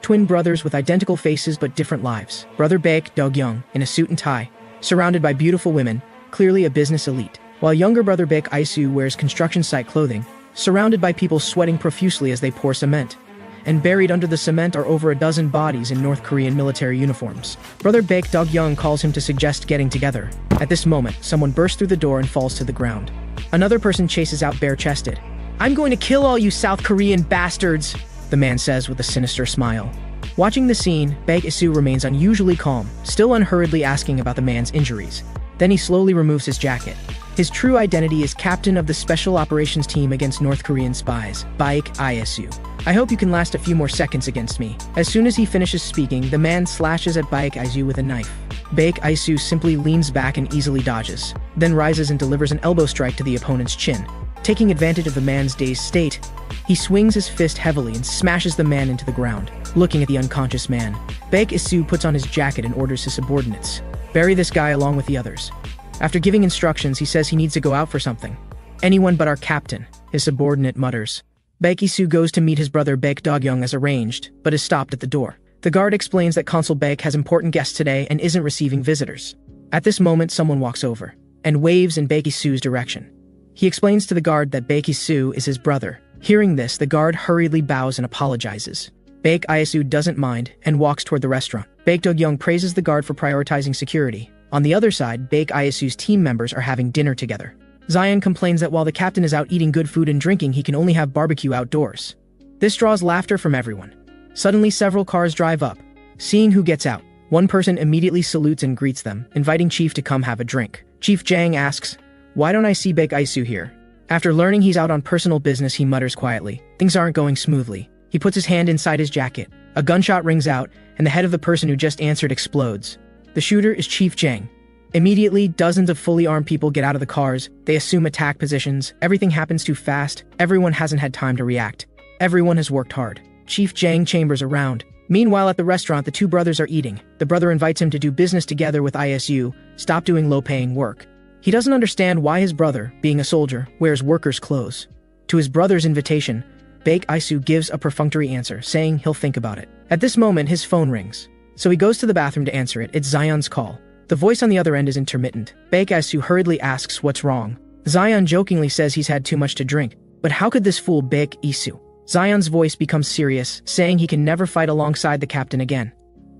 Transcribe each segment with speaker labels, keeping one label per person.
Speaker 1: Twin brothers with identical faces but different lives. Brother Baek Do-kyung, in a suit and tie, surrounded by beautiful women, clearly a business elite. While younger brother Baek Isu wears construction site clothing, surrounded by people sweating profusely as they pour cement. And buried under the cement are over a dozen bodies in North Korean military uniforms. Brother Baek Do-kyung calls him to suggest getting together. At this moment, someone bursts through the door and falls to the ground. Another person chases out bare-chested. "I'm going to kill all you South Korean bastards," the man says with a sinister smile. Watching the scene, Baek Isu remains unusually calm, still unhurriedly asking about the man's injuries. Then he slowly removes his jacket. His true identity is captain of the Special Operations Team against North Korean spies, Baek Isu. "I hope you can last a few more seconds against me." As soon as he finishes speaking, the man slashes at Baek Isu with a knife. Baek Isu simply leans back and easily dodges, then rises and delivers an elbow strike to the opponent's chin. Taking advantage of the man's dazed state, he swings his fist heavily and smashes the man into the ground. Looking at the unconscious man, Baek Isu puts on his jacket and orders his subordinates, "Bury this guy along with the others." After giving instructions, he says he needs to go out for something. "Anyone but our captain," his subordinate mutters. Baek Isu goes to meet his brother Baek Do-kyung as arranged, but is stopped at the door. The guard explains that Consul Baek has important guests today and isn't receiving visitors. At this moment, someone walks over and waves in Baek Isu's direction. He explains to the guard that Baek Isu is his brother. Hearing this, the guard hurriedly bows and apologizes. Baek Isu doesn't mind and walks toward the restaurant. Baek Do-kyung praises the guard for prioritizing security. On the other side, Baek Isu's team members are having dinner together. Zion complains that while the captain is out eating good food and drinking, he can only have barbecue outdoors. This draws laughter from everyone. Suddenly, several cars drive up. Seeing who gets out, one person immediately salutes and greets them, inviting Chief to come have a drink. Chief Jang asks, "Why don't I see Baek Isu here?" After learning he's out on personal business, he mutters quietly. Things aren't going smoothly. He puts his hand inside his jacket. A gunshot rings out, and the head of the person who just answered explodes. The shooter is Chief Jang. Immediately, dozens of fully armed people get out of the cars. They assume attack positions. Everything happens too fast. Everyone hasn't had time to react. Everyone has worked hard. Chief Jang chambers around. Meanwhile, at the restaurant, the two brothers are eating. The brother invites him to do business together with Isu, stop doing low-paying work. He doesn't understand why his brother, being a soldier, wears workers' clothes. To his brother's invitation, Baek Isu gives a perfunctory answer, saying he'll think about it. At this moment, his phone rings. So he goes to the bathroom to answer it. It's Zion's call. The voice on the other end is intermittent. Baek Isu hurriedly asks what's wrong. Zion jokingly says he's had too much to drink. But how could this fool Baek Isu? Zion's voice becomes serious, saying he can never fight alongside the captain again.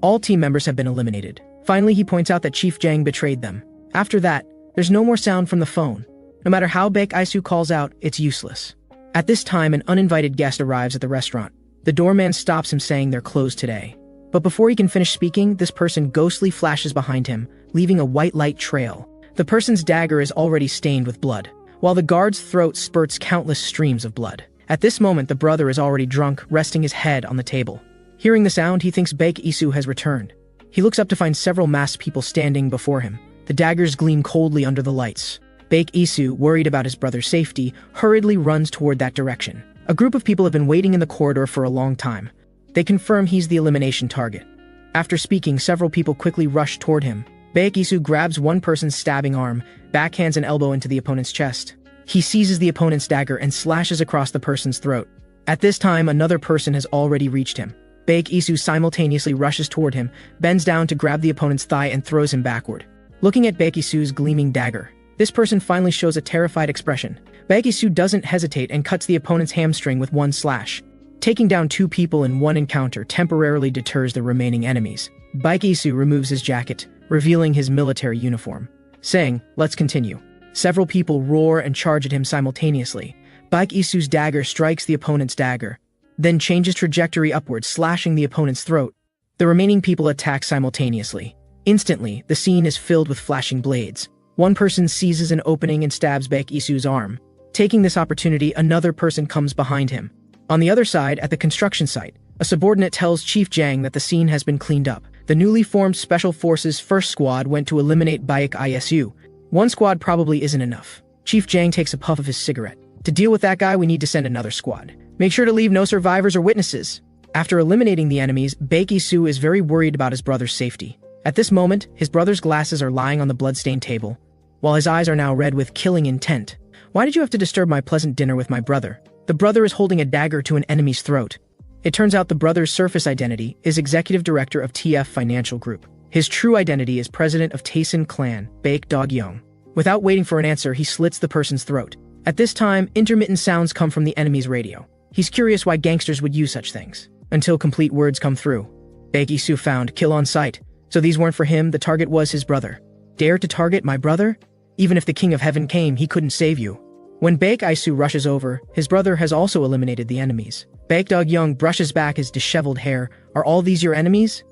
Speaker 1: All team members have been eliminated. Finally, he points out that Chief Jang betrayed them. After that, there's no more sound from the phone. No matter how Baek Isu calls out, it's useless. At this time, an uninvited guest arrives at the restaurant. The doorman stops him, saying they're closed today. But before he can finish speaking, this person ghostly flashes behind him, leaving a white light trail. The person's dagger is already stained with blood, while the guard's throat spurts countless streams of blood. At this moment, the brother is already drunk, resting his head on the table. Hearing the sound, he thinks Baek Isu has returned. He looks up to find several masked people standing before him. The daggers gleam coldly under the lights. Baek Isu, worried about his brother's safety, hurriedly runs toward that direction. A group of people have been waiting in the corridor for a long time. They confirm he's the elimination target. After speaking, several people quickly rush toward him. Baek Isu grabs one person's stabbing arm, backhands an elbow into the opponent's chest. He seizes the opponent's dagger and slashes across the person's throat. At this time, another person has already reached him. Baek Isu simultaneously rushes toward him, bends down to grab the opponent's thigh and throws him backward. Looking at Baek Isu's gleaming dagger, this person finally shows a terrified expression. Baek Isu doesn't hesitate and cuts the opponent's hamstring with one slash. Taking down two people in one encounter temporarily deters the remaining enemies. Baek Isu removes his jacket, revealing his military uniform, saying, "Let's continue." Several people roar and charge at him simultaneously. Baek Isu's dagger strikes the opponent's dagger, then changes trajectory upwards, slashing the opponent's throat. The remaining people attack simultaneously. Instantly, the scene is filled with flashing blades. One person seizes an opening and stabs Baek Isu's arm. Taking this opportunity, another person comes behind him. On the other side, at the construction site, a subordinate tells Chief Jang that the scene has been cleaned up. The newly formed Special Forces First Squad went to eliminate Baek Isu. One squad probably isn't enough. Chief Jang takes a puff of his cigarette. To deal with that guy, we need to send another squad. Make sure to leave no survivors or witnesses. After eliminating the enemies, Baek Isu is very worried about his brother's safety. At this moment, his brother's glasses are lying on the bloodstained table, while his eyes are now red with killing intent. "Why did you have to disturb my pleasant dinner with my brother?" The brother is holding a dagger to an enemy's throat. It turns out the brother's surface identity is executive director of TF Financial Group. His true identity is president of Taesin clan, Baek Dog-young. Without waiting for an answer, he slits the person's throat. At this time, intermittent sounds come from the enemy's radio. He's curious why gangsters would use such things. Until complete words come through. Baek Isu found kill on sight. So these weren't for him, the target was his brother. Dare to target my brother? Even if the King of Heaven came, he couldn't save you. When Baek Isu rushes over, his brother has also eliminated the enemies. Baek Dog-young brushes back his disheveled hair. Are all these your enemies?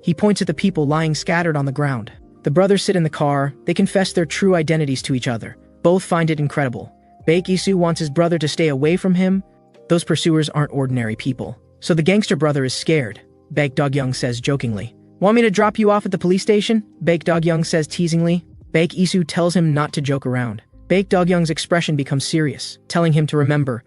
Speaker 1: He points at the people lying scattered on the ground. The brothers sit in the car. They confess their true identities to each other. Both find it incredible. Baek Isu wants his brother to stay away from him. Those pursuers aren't ordinary people. So the gangster brother is scared. Baek Dog-young says jokingly. Want me to drop you off at the police station? Baek Dog-young says teasingly. Baek Isu tells him not to joke around. Baek Dog-young's expression becomes serious, telling him to remember,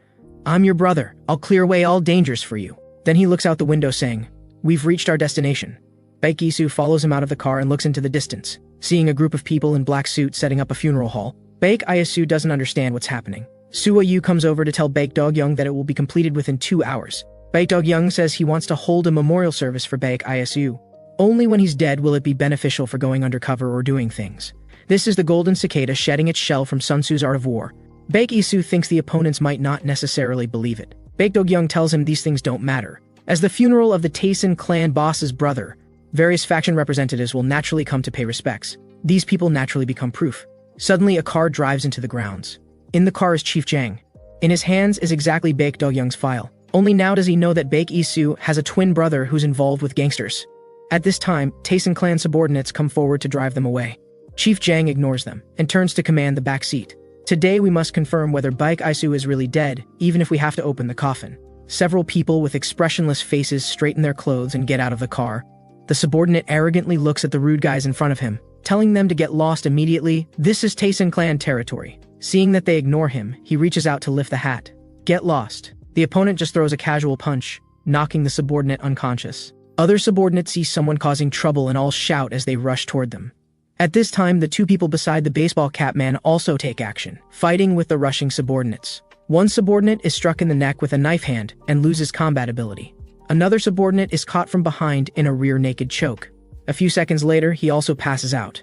Speaker 1: I'm your brother. I'll clear away all dangers for you. Then he looks out the window saying, we've reached our destination. Baek Isu follows him out of the car and looks into the distance, seeing a group of people in black suits setting up a funeral hall. Baek Isu doesn't understand what's happening. Sua Yu comes over to tell Baek Dog-young that it will be completed within 2 hours. Baek Dog-young says he wants to hold a memorial service for Baek Isu. Only when he's dead will it be beneficial for going undercover or doing things. This is the golden cicada shedding its shell from Sun Tzu's Art of War. Baek Isu thinks the opponents might not necessarily believe it. Baek Dog-young tells him these things don't matter. As the funeral of the Taesin clan boss's brother, various faction representatives will naturally come to pay respects. These people naturally become proof. Suddenly, a car drives into the grounds. In the car is Chief Jang. In his hands is exactly Baek Dog-young's file. Only now does he know that Baek Isu has a twin brother who's involved with gangsters. At this time, Taesin clan subordinates come forward to drive them away. Chief Jang ignores them and turns to command the back seat. Today we must confirm whether Baek Isu is really dead, even if we have to open the coffin. Several people with expressionless faces straighten their clothes and get out of the car. The subordinate arrogantly looks at the rude guys in front of him, telling them to get lost immediately. This is Taesin clan territory. Seeing that they ignore him, he reaches out to lift the hat. Get lost. The opponent just throws a casual punch, knocking the subordinate unconscious. Other subordinates see someone causing trouble and all shout as they rush toward them. At this time, the two people beside the baseball cap man also take action, fighting with the rushing subordinates. One subordinate is struck in the neck with a knife hand and loses combat ability. Another subordinate is caught from behind in a rear naked choke. A few seconds later, he also passes out.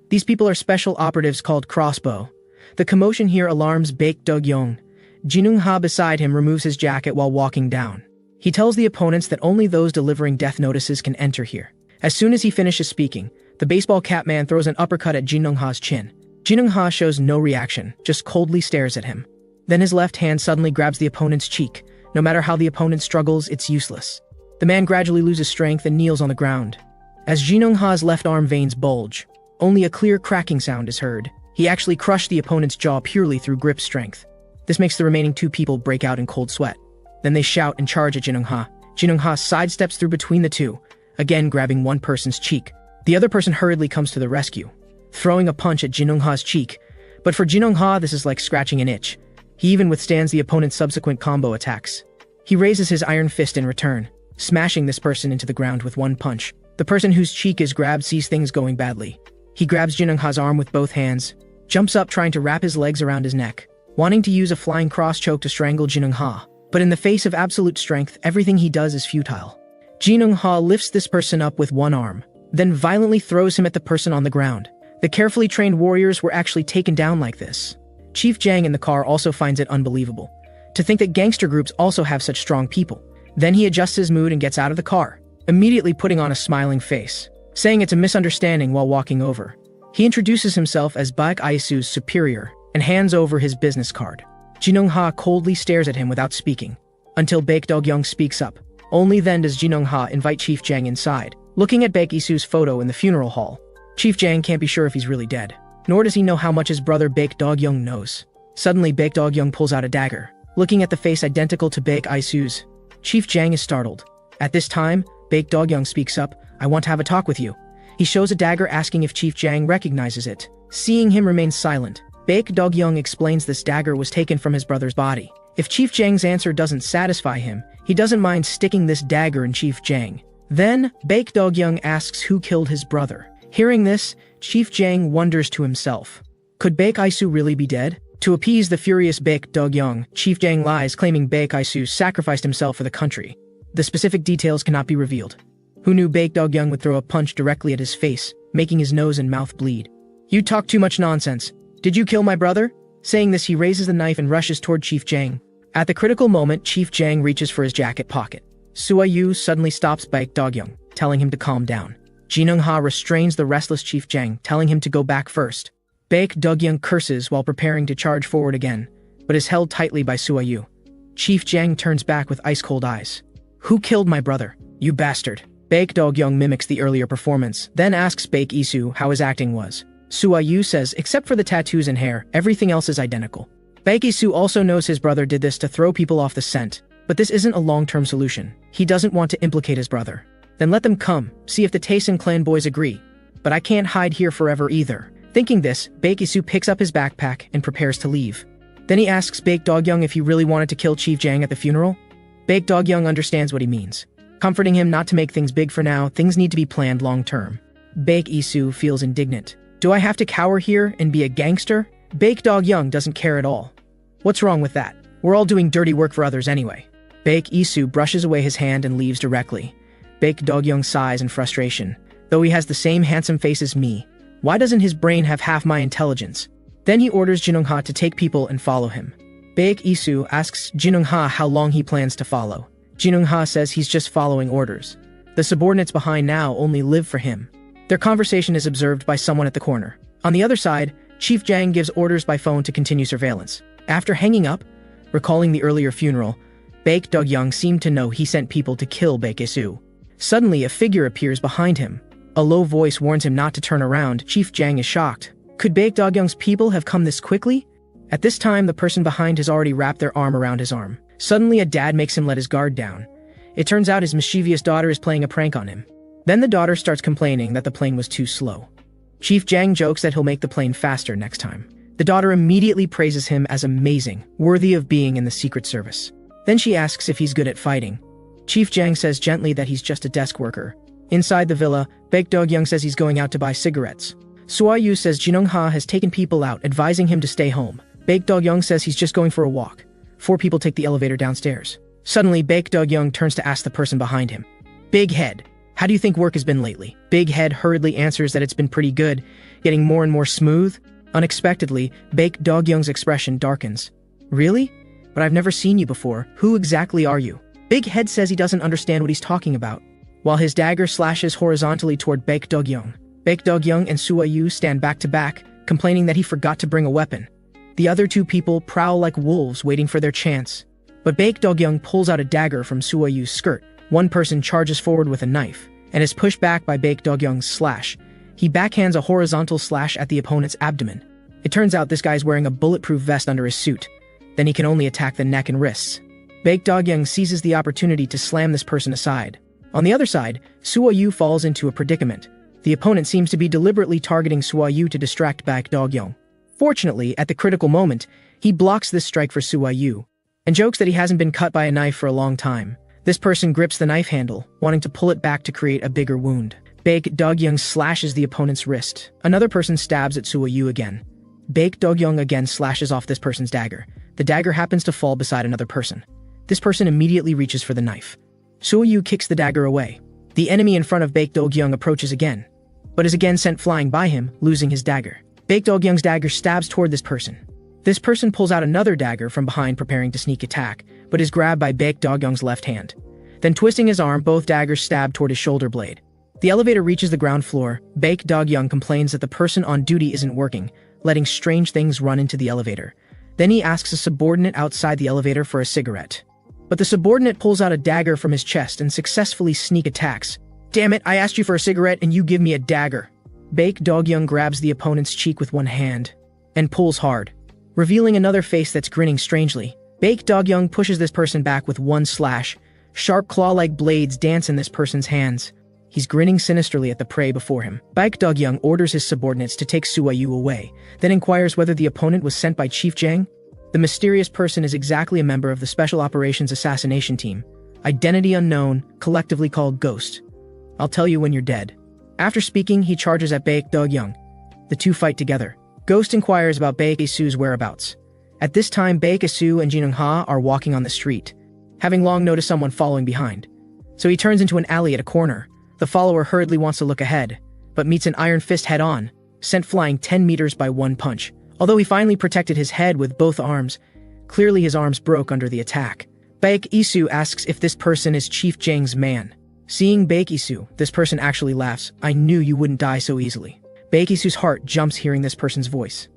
Speaker 1: These people are special operatives called Crossbow. The commotion here alarms Baek Dog-young. Jinung-ha beside him removes his jacket while walking down. He tells the opponents that only those delivering death notices can enter here. As soon as he finishes speaking, the baseball cap man throws an uppercut at Jinung-ha's chin. Jinung-ha shows no reaction, just coldly stares at him. Then his left hand suddenly grabs the opponent's cheek. No matter how the opponent struggles, it's useless. The man gradually loses strength and kneels on the ground. As Jinung-ha's left arm veins bulge, only a clear cracking sound is heard. He actually crushed the opponent's jaw purely through grip strength. This makes the remaining two people break out in cold sweat. Then they shout and charge at Jinung-ha. Jinung-ha sidesteps through between the two, again grabbing one person's cheek. The other person hurriedly comes to the rescue, throwing a punch at Jinung-ha's cheek. But for Jinung-ha, this is like scratching an itch. He even withstands the opponent's subsequent combo attacks. He raises his iron fist in return, smashing this person into the ground with one punch. The person whose cheek is grabbed sees things going badly. He grabs Jinung-ha's arm with both hands, jumps up trying to wrap his legs around his neck, wanting to use a flying cross choke to strangle Jinung-ha. But in the face of absolute strength, everything he does is futile. Jinung-ha lifts this person up with one arm, then violently throws him at the person on the ground. The carefully trained warriors were actually taken down like this. Chief Jang in the car also finds it unbelievable. To think that gangster groups also have such strong people. Then he adjusts his mood and gets out of the car, immediately putting on a smiling face, saying it's a misunderstanding while walking over. He introduces himself as Baek Isu's superior and hands over his business card. Jinung-ha coldly stares at him without speaking, until Baek Dog-young speaks up. Only then does Jinung-ha invite Chief Jang inside. Looking at Baek Isu's photo in the funeral hall, Chief Jang can't be sure if he's really dead, nor does he know how much his brother Baek Dog-young knows. Suddenly, Baek Dog-young pulls out a dagger, looking at the face identical to Baek Isu's. Chief Jang is startled. At this time, Baek Dog-young speaks up, I want to have a talk with you. He shows a dagger asking if Chief Jang recognizes it. Seeing him remain silent, Baek Dog-young explains this dagger was taken from his brother's body. If Chief Jang's answer doesn't satisfy him, he doesn't mind sticking this dagger in Chief Jang. Then, Baek Dog-young asks who killed his brother. Hearing this, Chief Jang wonders to himself, could Baek Isu really be dead? To appease the furious Baek Dog-young, Chief Jang lies, claiming Baek Isu sacrificed himself for the country. The specific details cannot be revealed. Who knew Baek Dog-young would throw a punch directly at his face, making his nose and mouth bleed? You talk too much nonsense. Did you kill my brother? Saying this, he raises the knife and rushes toward Chief Jang. At the critical moment, Chief Jang reaches for his jacket pocket. Sua Yu suddenly stops Baek Dog-young, telling him to calm down. Jinung-ha restrains the restless Chief Jang, telling him to go back first. Baek Dog-young curses while preparing to charge forward again, but is held tightly by Sua Yu. Chief Jang turns back with ice-cold eyes. Who killed my brother? You bastard. Baek Dog-young mimics the earlier performance, then asks Baek Isu how his acting was. Sua Yu says, except for the tattoos and hair, everything else is identical. Baek Isu also knows his brother did this to throw people off the scent, but this isn't a long-term solution. He doesn't want to implicate his brother. Then let them come, see if the Taisen clan boys agree. But I can't hide here forever either. Thinking this, Baek Isu picks up his backpack and prepares to leave. Then he asks Baek Dog-young if he really wanted to kill Chief Jang at the funeral. Baek Dog-young understands what he means, comforting him not to make things big for now. Things need to be planned long-term. Baek Isu feels indignant. Do I have to cower here and be a gangster? Baek Dog-young doesn't care at all. What's wrong with that? We're all doing dirty work for others anyway. Baek Isu brushes away his hand and leaves directly. Baek Dog-young sighs in frustration. Though he has the same handsome face as me, why doesn't his brain have half my intelligence? Then he orders Jinung-ha to take people and follow him. Baek Isu asks Jinung-ha how long he plans to follow. Jinung-ha says he's just following orders. The subordinates behind now only live for him. Their conversation is observed by someone at the corner. On the other side, Chief Jang gives orders by phone to continue surveillance. After hanging up, recalling the earlier funeral, Baek Dog-young seemed to know he sent people to kill Baek Isu. Suddenly, a figure appears behind him. A low voice warns him not to turn around. Chief Jang is shocked. Could Baek Dog-young's people have come this quickly? At this time, the person behind has already wrapped their arm around his arm. Suddenly, a dad makes him let his guard down. It turns out his mischievous daughter is playing a prank on him. Then the daughter starts complaining that the plane was too slow. Chief Jang jokes that he'll make the plane faster next time. The daughter immediately praises him as amazing, worthy of being in the Secret Service. Then she asks if he's good at fighting. Chief Jang says gently that he's just a desk worker. Inside the villa, Baek Dog-young says he's going out to buy cigarettes. Sua Yu says Jinung-ha has taken people out, advising him to stay home. Baek Dog-young says he's just going for a walk. 4 people take the elevator downstairs. Suddenly, Baek Dog-young turns to ask the person behind him. Big Head, how do you think work has been lately? Big Head hurriedly answers that it's been pretty good, getting more and more smooth. Unexpectedly, Baek Dog-young's expression darkens. Really? But I've never seen you before. Who exactly are you? Big Head says he doesn't understand what he's talking about, while his dagger slashes horizontally toward Baek Dog-young. Baek Dog-young and Sua Yu stand back to back, complaining that he forgot to bring a weapon. The other 2 people prowl like wolves waiting for their chance. But Baek Dog-young pulls out a dagger from Sua Yu's skirt. One person charges forward with a knife, and is pushed back by Baek Dog-young's slash. He backhands a horizontal slash at the opponent's abdomen. It turns out this guy's wearing a bulletproof vest under his suit. Then he can only attack the neck and wrists. Baek Dog-young seizes the opportunity to slam this person aside. On the other side, Sua Yu falls into a predicament. The opponent seems to be deliberately targeting Sua Yu to distract Baek Dog-young. Fortunately, at the critical moment, he blocks this strike for Sua Yu, and jokes that he hasn't been cut by a knife for a long time. This person grips the knife handle, wanting to pull it back to create a bigger wound. Baek Dog-young slashes the opponent's wrist. Another person stabs at Sua Yu again. Baek Dog-young again slashes off this person's dagger. The dagger happens to fall beside another person. This person immediately reaches for the knife. Sua Yu kicks the dagger away. The enemy in front of Baek Dog-young approaches again, but is again sent flying by him, losing his dagger. Baek Dog-young's dagger stabs toward this person. This person pulls out another dagger from behind, preparing to sneak attack, but is grabbed by Baek Dog-young's left hand. Then twisting his arm, both daggers stab toward his shoulder blade. The elevator reaches the ground floor. Baek Dog-young complains that the person on duty isn't working, letting strange things run into the elevator. Then he asks a subordinate outside the elevator for a cigarette. But the subordinate pulls out a dagger from his chest and successfully sneak attacks. Damn it, I asked you for a cigarette and you give me a dagger. Baek Dog-young grabs the opponent's cheek with one hand and pulls hard, revealing another face that's grinning strangely. Baek Dog-young pushes this person back with one slash. Sharp claw-like blades dance in this person's hands. He's grinning sinisterly at the prey before him. Baek Dog-young orders his subordinates to take Sua Yu away, then inquires whether the opponent was sent by Chief Jang. The mysterious person is exactly a member of the Special Operations Assassination Team, identity unknown, collectively called Ghost. I'll tell you when you're dead. After speaking, he charges at Baek Dog-young. The 2 fight together. Ghost inquires about Baek Isu's whereabouts. At this time, Baek Isu and Jinung-ha are walking on the street, having long noticed someone following behind. So he turns into an alley at a corner. The follower hurriedly wants to look ahead, but meets an iron fist head-on, sent flying 10 meters by one punch. Although he finally protected his head with both arms, clearly his arms broke under the attack. Baek Isu asks if this person is Chief Jang's man. Seeing Baek Isu, this person actually laughs. "I knew you wouldn't die so easily." Baek Isu's heart jumps hearing this person's voice.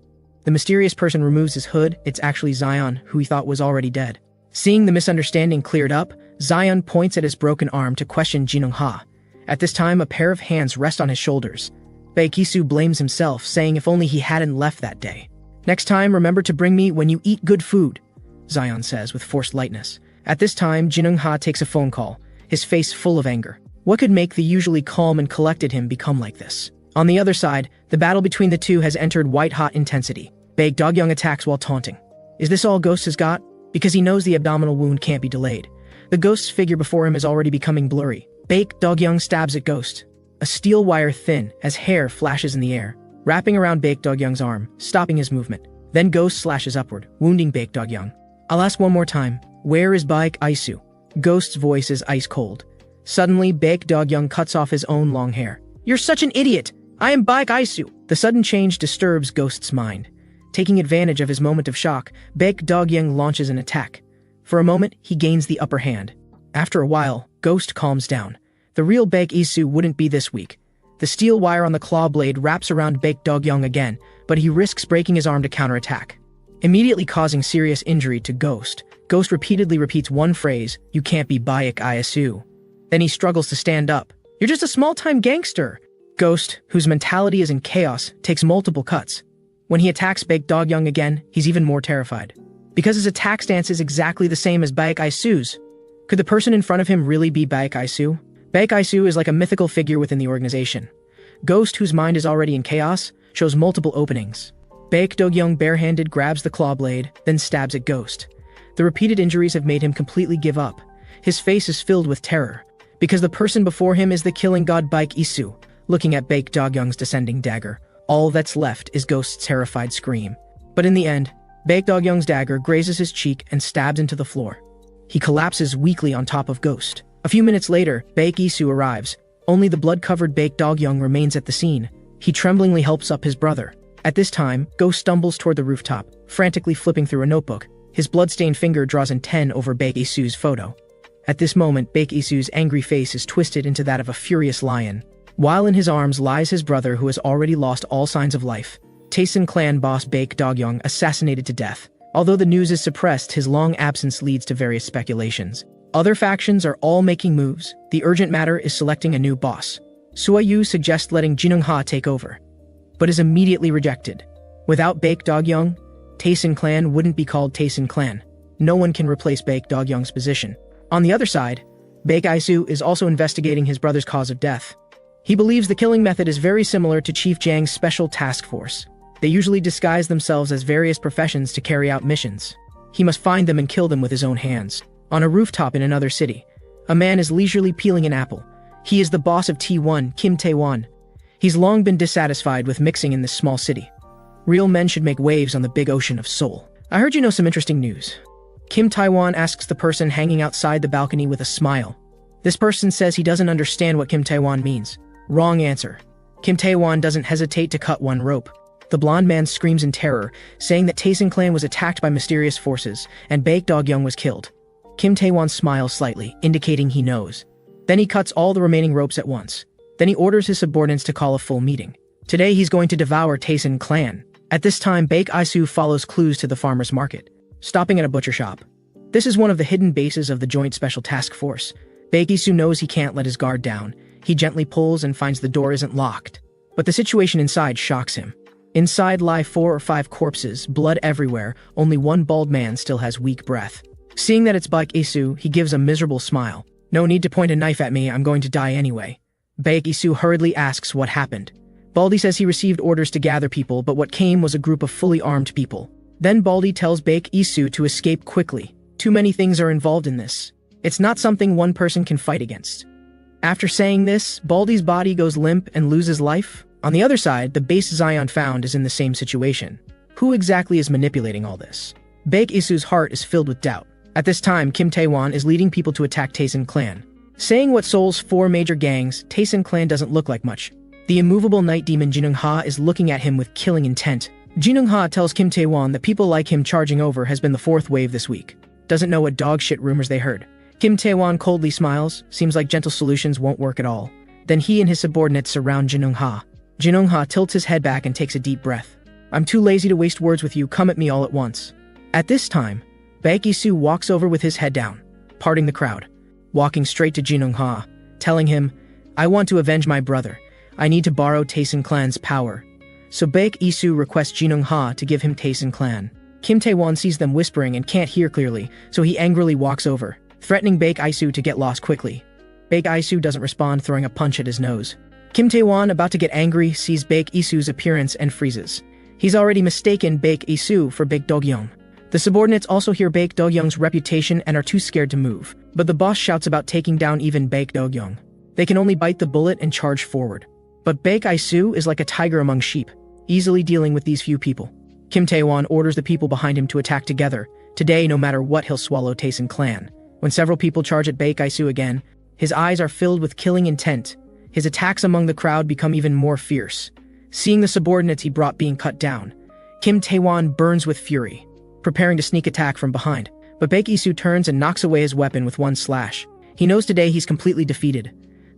Speaker 1: The mysterious person removes his hood. It's actually Zion, who he thought was already dead. Seeing the misunderstanding cleared up, Zion points at his broken arm to question Jinung Ha. At this time, a pair of hands rest on his shoulders. Baek Isu blames himself, saying if only he hadn't left that day. "Next time, remember to bring me when you eat good food," Zion says with forced lightness. At this time, Jinung Ha takes a phone call, his face full of anger. What could make the usually calm and collected him become like this? On the other side, the battle between the two has entered white-hot intensity. Baek Dogyoung attacks while taunting. Is this all Ghost has got? Because he knows the abdominal wound can't be delayed. The Ghost's figure before him is already becoming blurry. Baek Dogyoung stabs at Ghost. A steel wire thin as hair flashes in the air, wrapping around Baek Dogyoung's arm, stopping his movement. Then Ghost slashes upward, wounding Baek Dogyoung. "I'll ask one more time. Where is Baek Isu?" Ghost's voice is ice cold. Suddenly, Baek Dogyoung cuts off his own long hair. "You're such an idiot! I am Baek Isu!" The sudden change disturbs Ghost's mind. Taking advantage of his moment of shock, Baek Dogyoung launches an attack. For a moment, he gains the upper hand. After a while, Ghost calms down. The real Baek Isu wouldn't be this weak. The steel wire on the claw blade wraps around Baek Dogyoung again, but he risks breaking his arm to counterattack, immediately causing serious injury to Ghost. Ghost repeatedly repeats one phrase, "You can't be Baek Isu." Then he struggles to stand up. "You're just a small-time gangster." Ghost, whose mentality is in chaos, takes multiple cuts. When he attacks Baek Dogyoung again, he's even more terrified. Because his attack stance is exactly the same as Baek Isu's. Could the person in front of him really be Baek Isu? Baek Isu is like a mythical figure within the organization. Ghost, whose mind is already in chaos, shows multiple openings. Baek Dogyoung barehanded grabs the claw blade, then stabs at Ghost. The repeated injuries have made him completely give up. His face is filled with terror, because the person before him is the killing god Baek Isu. Looking at Baek Dogyoung's descending dagger, all that's left is Ghost's terrified scream. But in the end, Baek Dogyoung's dagger grazes his cheek and stabs into the floor. He collapses weakly on top of Ghost. A few minutes later, Baek Isu arrives. Only the blood-covered Baek Dogyoung remains at the scene. He tremblingly helps up his brother. At this time, Ghost stumbles toward the rooftop, frantically flipping through a notebook. His blood-stained finger draws in 10 over Baek Isu's photo. At this moment, Baek Isu's angry face is twisted into that of a furious lion. While in his arms lies his brother who has already lost all signs of life. Taesin clan boss Baek Dogyoung assassinated to death. Although the news is suppressed, his long absence leads to various speculations. Other factions are all making moves. The urgent matter is selecting a new boss. Suayu suggests letting Jinung Ha take over, but is immediately rejected. Without Baek Dogyoung, Taesin clan wouldn't be called Taesin clan. No one can replace Baek Dogyoung's position. On the other side, Baek Isu is also investigating his brother's cause of death. He believes the killing method is very similar to Chief Jang's special task force. They usually disguise themselves as various professions to carry out missions. He must find them and kill them with his own hands. On a rooftop in another city, a man is leisurely peeling an apple. He is the boss of T1, Kim Tae-won. He's long been dissatisfied with mixing in this small city. Real men should make waves on the big ocean of Seoul. "I heard you know some interesting news." Kim Tae-won asks the person hanging outside the balcony with a smile. This person says he doesn't understand what Kim Tae-won means. Wrong answer. Kim Tae-won doesn't hesitate to cut one rope. The blonde man screams in terror, saying that Taesin clan was attacked by mysterious forces, and Baek Dogyoung was killed. Kim Tae-won smiles slightly, indicating he knows. Then he cuts all the remaining ropes at once. Then he orders his subordinates to call a full meeting. Today he's going to devour Taesin clan. At this time, Baek Isu follows clues to the farmer's market, stopping at a butcher shop. This is one of the hidden bases of the Joint Special Task Force. Baek Isu knows he can't let his guard down. He gently pulls and finds the door isn't locked. But the situation inside shocks him. Inside lie 4 or 5 corpses, blood everywhere. Only one bald man still has weak breath. Seeing that it's Baek Isu, he gives a miserable smile. "No need to point a knife at me, I'm going to die anyway." Baek Isu hurriedly asks what happened. Baldy says he received orders to gather people, but what came was a group of fully armed people. Then Baldy tells Baek Isu to escape quickly. Too many things are involved in this. It's not something one person can fight against. After saying this, Baldy's body goes limp and loses life. On the other side, the base Zion found is in the same situation. Who exactly is manipulating all this? Baek Isu's heart is filled with doubt. At this time, Kim Tae-won is leading people to attack Taesin clan. Saying what Seoul's 4 major gangs, Taesin clan doesn't look like much. The immovable night demon Jinung-ha is looking at him with killing intent. Jinung-ha tells Kim Tae-won that people like him charging over has been the 4th wave this week. Doesn't know what dogshit rumors they heard. Kim Tae-won coldly smiles, seems like gentle solutions won't work at all. Then he and his subordinates surround Jinung-ha. Jinung-ha tilts his head back and takes a deep breath. I'm too lazy to waste words with you, come at me all at once. At this time, Baek Lee-soo walks over with his head down, parting the crowd, walking straight to Jinung-ha, telling him, I want to avenge my brother. I need to borrow Taesin clan's power. So Baek Lee-soo requests Jinung-ha to give him Taesin clan. Kim Tae-won sees them whispering and can't hear clearly, so he angrily walks over, threatening Baek Lee-soo to get lost quickly. Baek Lee-soo doesn't respond, throwing a punch at his nose. Kim Tae-won, about to get angry, sees Baek Lee-soo's appearance and freezes. He's already mistaken Baek Lee-soo for Baek Do-kyung. The subordinates also hear Baek Do-kyung's reputation and are too scared to move, but the boss shouts about taking down even Baek Do-kyung. They can only bite the bullet and charge forward. But Baek Lee-soo is like a tiger among sheep, easily dealing with these few people. Kim Tae-won orders the people behind him to attack together. Today, no matter what, he'll swallow Taesin clan. When several people charge at Baek Lee-soo again, his eyes are filled with killing intent. His attacks among the crowd become even more fierce. Seeing the subordinates he brought being cut down, Kim Tae-won burns with fury, preparing to sneak attack from behind. But Baek Lee-soo turns and knocks away his weapon with one slash. He knows today he's completely defeated.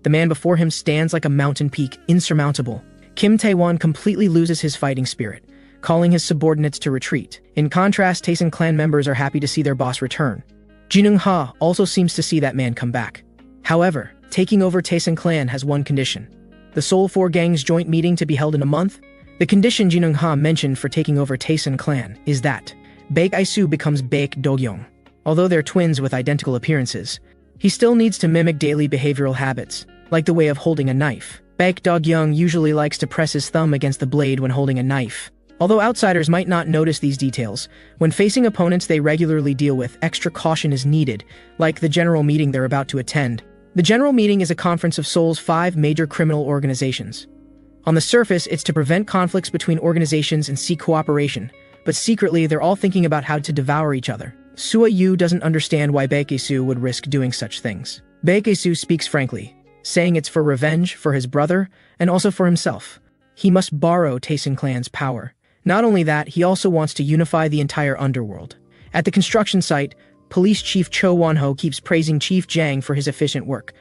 Speaker 1: The man before him stands like a mountain peak, insurmountable. Kim Tae-won completely loses his fighting spirit, calling his subordinates to retreat. In contrast, Taesin clan members are happy to see their boss return. Jinung-ha also seems to see that man come back. However, taking over Taesin clan has one condition. The Seoul 4 gangs joint meeting to be held in a month? The condition Jinung-ha mentioned for taking over Taesin clan is that Baek Lee-soo becomes Baek Do-kyung. Although they're twins with identical appearances, he still needs to mimic daily behavioral habits, like the way of holding a knife. Baek Do-kyung usually likes to press his thumb against the blade when holding a knife. Although outsiders might not notice these details, when facing opponents they regularly deal with, extra caution is needed, like the general meeting they're about to attend. The general meeting is a conference of Seoul's 5 major criminal organizations. On the surface, it's to prevent conflicts between organizations and seek cooperation, but secretly they're all thinking about how to devour each other. Sua Yu doesn't understand why Baek Lee-soo would risk doing such things. Baek Lee-soo speaks frankly, saying it's for revenge for his brother and also for himself. He must borrow Taesin clan's power. Not only that, he also wants to unify the entire underworld. At the construction site, Police Chief Cho Won-ho keeps praising Chief Jang for his efficient work.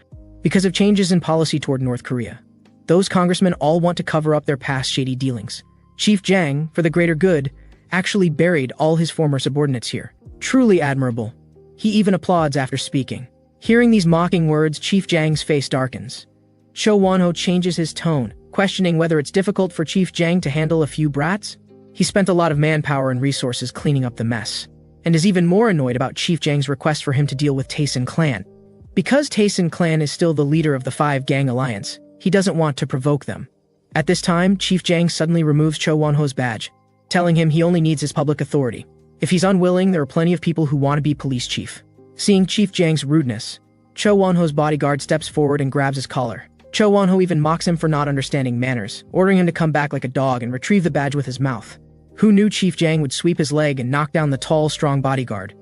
Speaker 1: Because of changes in policy toward North Korea, those congressmen all want to cover up their past shady dealings. Chief Jang, for the greater good, actually buried all his former subordinates here. Truly admirable. He even applauds after speaking. Hearing these mocking words, Chief Jang's face darkens. Cho Won-ho changes his tone, questioning whether it's difficult for Chief Jang to handle a few brats. He spent a lot of manpower and resources cleaning up the mess, and is even more annoyed about Chief Jang's request for him to deal with Taesin clan. Because Taesin clan is still the leader of the 5-gang alliance, he doesn't want to provoke them. At this time, Chief Jang suddenly removes Cho Won-ho's badge, telling him he only needs his public authority. If he's unwilling, there are plenty of people who want to be police chief. Seeing Chief Jang's rudeness, Cho Won-ho's bodyguard steps forward and grabs his collar. Cho Won-ho even mocks him for not understanding manners, ordering him to come back like a dog and retrieve the badge with his mouth. Who knew Chief Jang would sweep his leg and knock down the tall, strong bodyguard?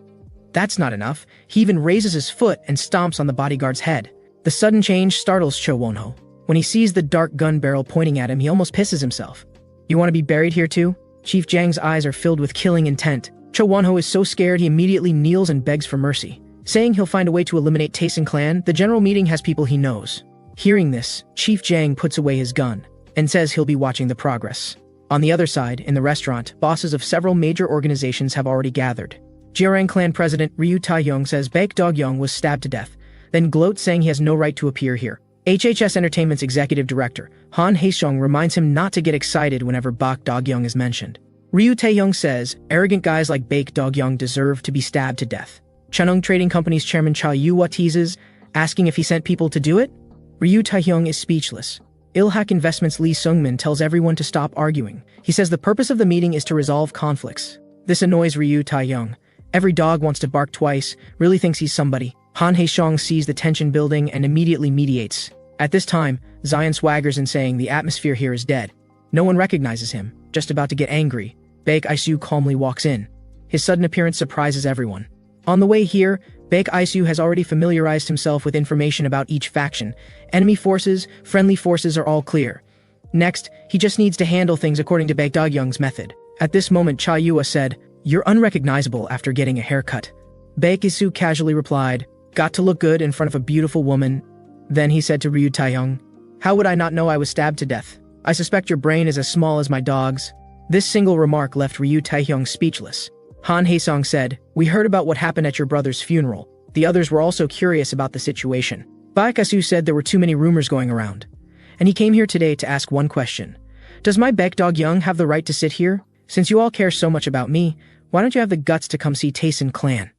Speaker 1: That's not enough. He even raises his foot and stomps on the bodyguard's head. The sudden change startles Cho Won-ho. When he sees the dark gun barrel pointing at him, he almost pisses himself. You want to be buried here too? Chief Jang's eyes are filled with killing intent. Cho Won-ho is so scared he immediately kneels and begs for mercy. Saying he'll find a way to eliminate Taesin clan, the general meeting has people he knows. Hearing this, Chief Jang puts away his gun and says he'll be watching the progress. On the other side, in the restaurant, bosses of several major organizations have already gathered. Jeorang clan president Ryu Tae-hyung says Baek Do-kyung was stabbed to death, then gloats saying he has no right to appear here. HHS Entertainment's executive director, Han Hae-sung, reminds him not to get excited whenever Baek Do-kyung is mentioned. Ryu Tae-hyung says arrogant guys like Baek Do-kyung deserve to be stabbed to death. Chanung Trading Company's chairman Cha Yu-hwa teases, asking if he sent people to do it? Ryu Tae-hyung is speechless. Ilhak Investments' Lee Sung-min tells everyone to stop arguing. He says the purpose of the meeting is to resolve conflicts. This annoys Ryu Tae-hyung. Every dog wants to bark twice, really thinks he's somebody. Han Hae-sung sees the tension building and immediately mediates. At this time, Zion swaggers in saying the atmosphere here is dead. No one recognizes him. Just about to get angry, Baek Lee-soo calmly walks in. His sudden appearance surprises everyone. On the way here, Baek Isu has already familiarized himself with information about each faction. Enemy forces, friendly forces are all clear. Next, he just needs to handle things according to Baek Dogyoung's method. At this moment, Cha Yua said, "You're unrecognizable after getting a haircut." Baek Isu casually replied, "Got to look good in front of a beautiful woman." Then he said to Ryu Taehyung, "How would I not know I was stabbed to death? I suspect your brain is as small as my dog's." This single remark left Ryu Taehyung speechless. Han Haesong said, "We heard about what happened at your brother's funeral. The others were also curious about the situation. Baek Isu said there were too many rumors going around. And he came here today to ask one question. Does my Baek Dogyoung have the right to sit here? Since you all care so much about me, why don't you have the guts to come see Taesin clan?"